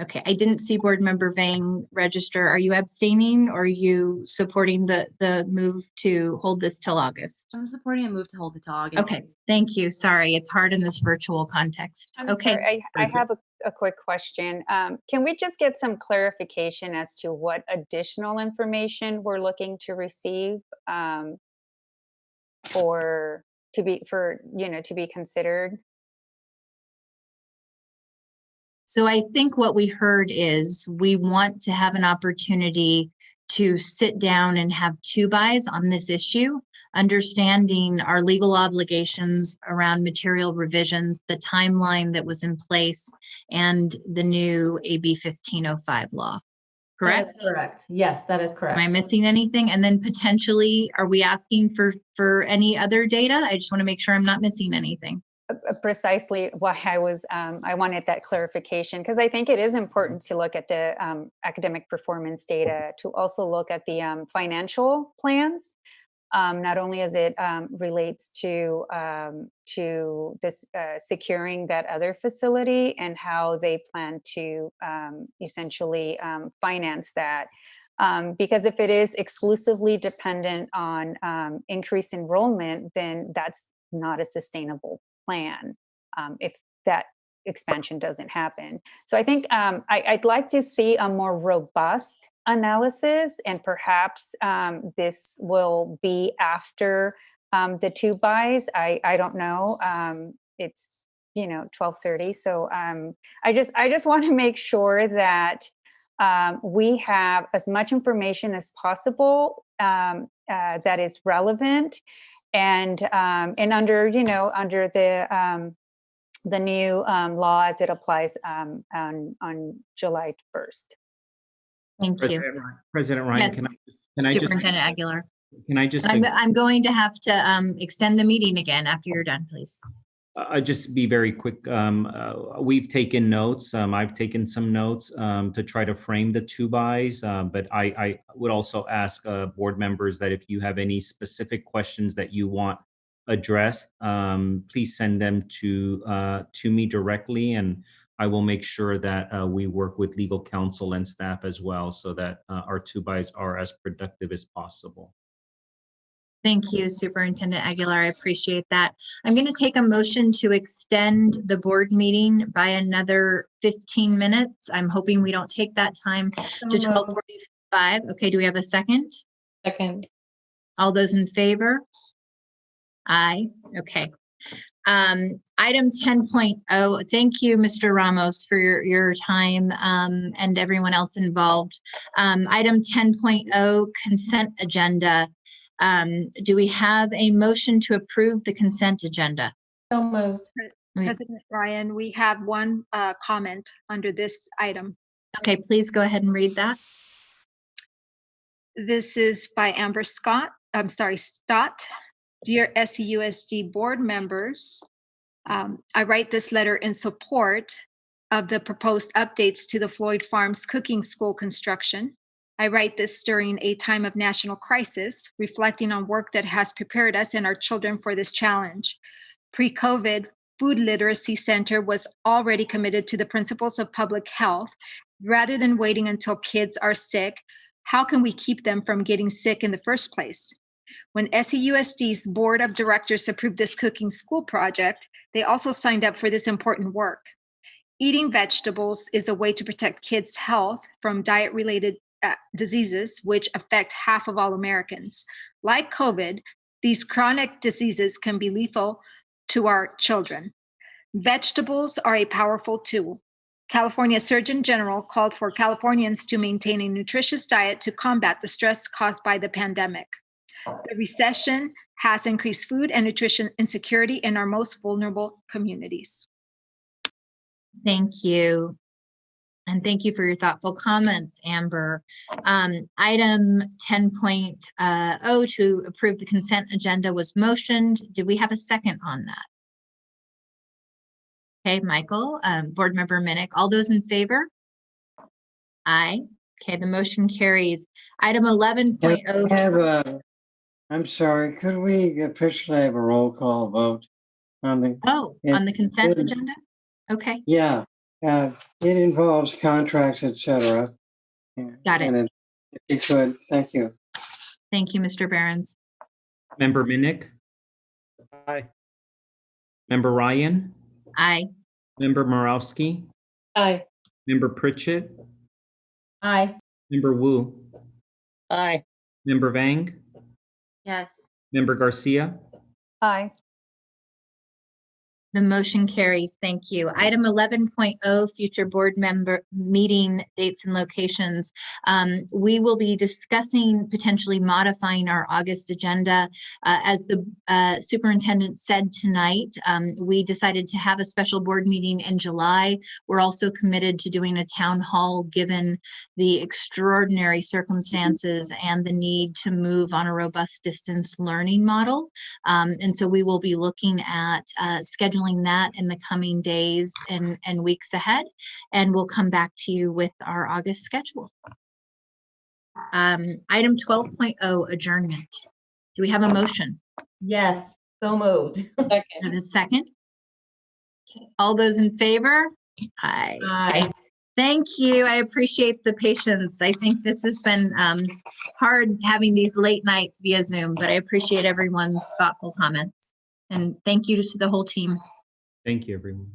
[SPEAKER 1] Okay, I didn't see board member Vang register. Are you abstaining, or are you supporting the move to hold this till August?
[SPEAKER 8] I'm supporting a move to hold it till August.
[SPEAKER 1] Okay, thank you. Sorry, it's hard in this virtual context.
[SPEAKER 6] I'm
[SPEAKER 1] okay.
[SPEAKER 6] sorry, I have a quick question. Can we just get some clarification as to what additional information we're looking to receive, or to be considered?
[SPEAKER 1] So I think what we heard is we want to have an opportunity to sit down and have 2-bys on this issue, understanding our legal obligations around material revisions, the timeline that was in place, and the new AB 1505 law. Correct?
[SPEAKER 10] That is correct. Yes, that is correct.
[SPEAKER 1] Am I missing anything? And then potentially, are we asking for any other data? I just want to make sure I'm not missing anything.
[SPEAKER 6] Precisely why I wanted that clarification, because I think it is important to look at the academic performance data, to also look at the financial plans, not only as it relates to this securing that other facility and how they plan to essentially finance that. Because if it is exclusively dependent on increased enrollment, then that's not a sustainable plan if that expansion doesn't happen. So I think I'd like to see a more robust analysis, and perhaps this will be after the 2-bys. I don't know. It's 12:30, so I just want to make sure that we have as much information as possible that is relevant, and under under the new law as it applies on July 1st.
[SPEAKER 1] Thank you,
[SPEAKER 13] President Ryan.
[SPEAKER 1] Yes.
[SPEAKER 13] Can I
[SPEAKER 1] Superintendent Aguilar.
[SPEAKER 13] Can I just?
[SPEAKER 1] I'm going to have to extend the meeting again after you're done, please.
[SPEAKER 13] I'll just be very quick. We've taken notes. I've taken some notes to try to frame the 2-bys, but I would also ask board members that if you have any specific questions that you want addressed, please send them to me directly, and I will make sure that we work with legal counsel and staff as well, so that our 2-bys are as productive as possible.
[SPEAKER 1] Thank you, Superintendent Aguilar. I appreciate that. I'm going to take a motion to extend the board meeting by another 15 minutes. I'm hoping we don't take that time to 12:45. Okay, do we have a second?
[SPEAKER 7] Second.
[SPEAKER 1] All those in favor? Aye. Okay. Item 10.0. Thank you, Mr. Ramos, for your time and everyone else involved. Item 10.0, consent agenda. Do we have a motion to approve the consent agenda?
[SPEAKER 10] So moved.
[SPEAKER 5] President Ryan, we have one comment under this item.
[SPEAKER 1] Okay, please go ahead and read that.
[SPEAKER 5] This is by Amber Stott. Dear SEUSD board members, I write this letter in support of the proposed updates to the Floyd Farms cooking school construction. I write this during a time of national crisis, reflecting on work that has prepared us and our children for this challenge. Pre-COVID, Food Literacy Center was already committed to the principles of public health. Rather than waiting until kids are sick, how can we keep them from getting sick in the first place? When SEUSD's board of directors approved this cooking school project, they also signed up for this important work. Eating vegetables is a way to protect kids' health from diet-related diseases, which affect half of all Americans. Like COVID, these chronic diseases can be lethal to our children. Vegetables are a powerful tool. California Surgeon General called for Californians to maintain a nutritious diet to combat the stress caused by the pandemic. The recession has increased food and nutrition insecurity in our most vulnerable communities.
[SPEAKER 1] Thank you. And thank you for your thoughtful comments, Amber. Item 10.0 to approve the consent agenda was motioned. Did we have a second on that? Okay, Michael, Board Member Minnick, all those in favor? Aye. Okay, the motion carries. Item 11.0.
[SPEAKER 11] I'm sorry, could we officially have a roll call vote on the?
[SPEAKER 1] On the consent agenda? Okay.
[SPEAKER 11] Yeah, it involves contracts, etc.
[SPEAKER 1] Got it.
[SPEAKER 11] If you could, thank you.
[SPEAKER 1] Thank you, Mr. Behrens.
[SPEAKER 13] Member Minnick?
[SPEAKER 9] Aye.
[SPEAKER 13] Member Ryan?
[SPEAKER 1] Aye.
[SPEAKER 13] Member Morawski?
[SPEAKER 7] Aye.
[SPEAKER 13] Member Pritchett?
[SPEAKER 10] Aye.
[SPEAKER 13] Member Wu?
[SPEAKER 16] Aye.
[SPEAKER 13] Member Vang?
[SPEAKER 8] Yes.
[SPEAKER 13] Member Garcia?
[SPEAKER 6] Aye.
[SPEAKER 1] The motion carries. Thank you. Item 11.0, future board member meeting dates and locations. We will be discussing potentially modifying our August agenda. As the superintendent said tonight, we decided to have a special board meeting in July. We're also committed to doing a town hall given the extraordinary circumstances and the need to move on a robust distance learning model. And so we will be looking at scheduling that in the coming days and weeks ahead, and we'll come back to you with our August schedule. Item 12.0, adjournment. Do we have a motion?
[SPEAKER 10] Yes, so moved.
[SPEAKER 1] Second. A second? Okay. All those in favor? Aye.
[SPEAKER 10] Aye.
[SPEAKER 1] Thank you. I appreciate the patience. I think this has been hard having these late nights via Zoom, but I appreciate everyone's thoughtful comments. And thank you to the whole team.
[SPEAKER 13] Thank you, everyone.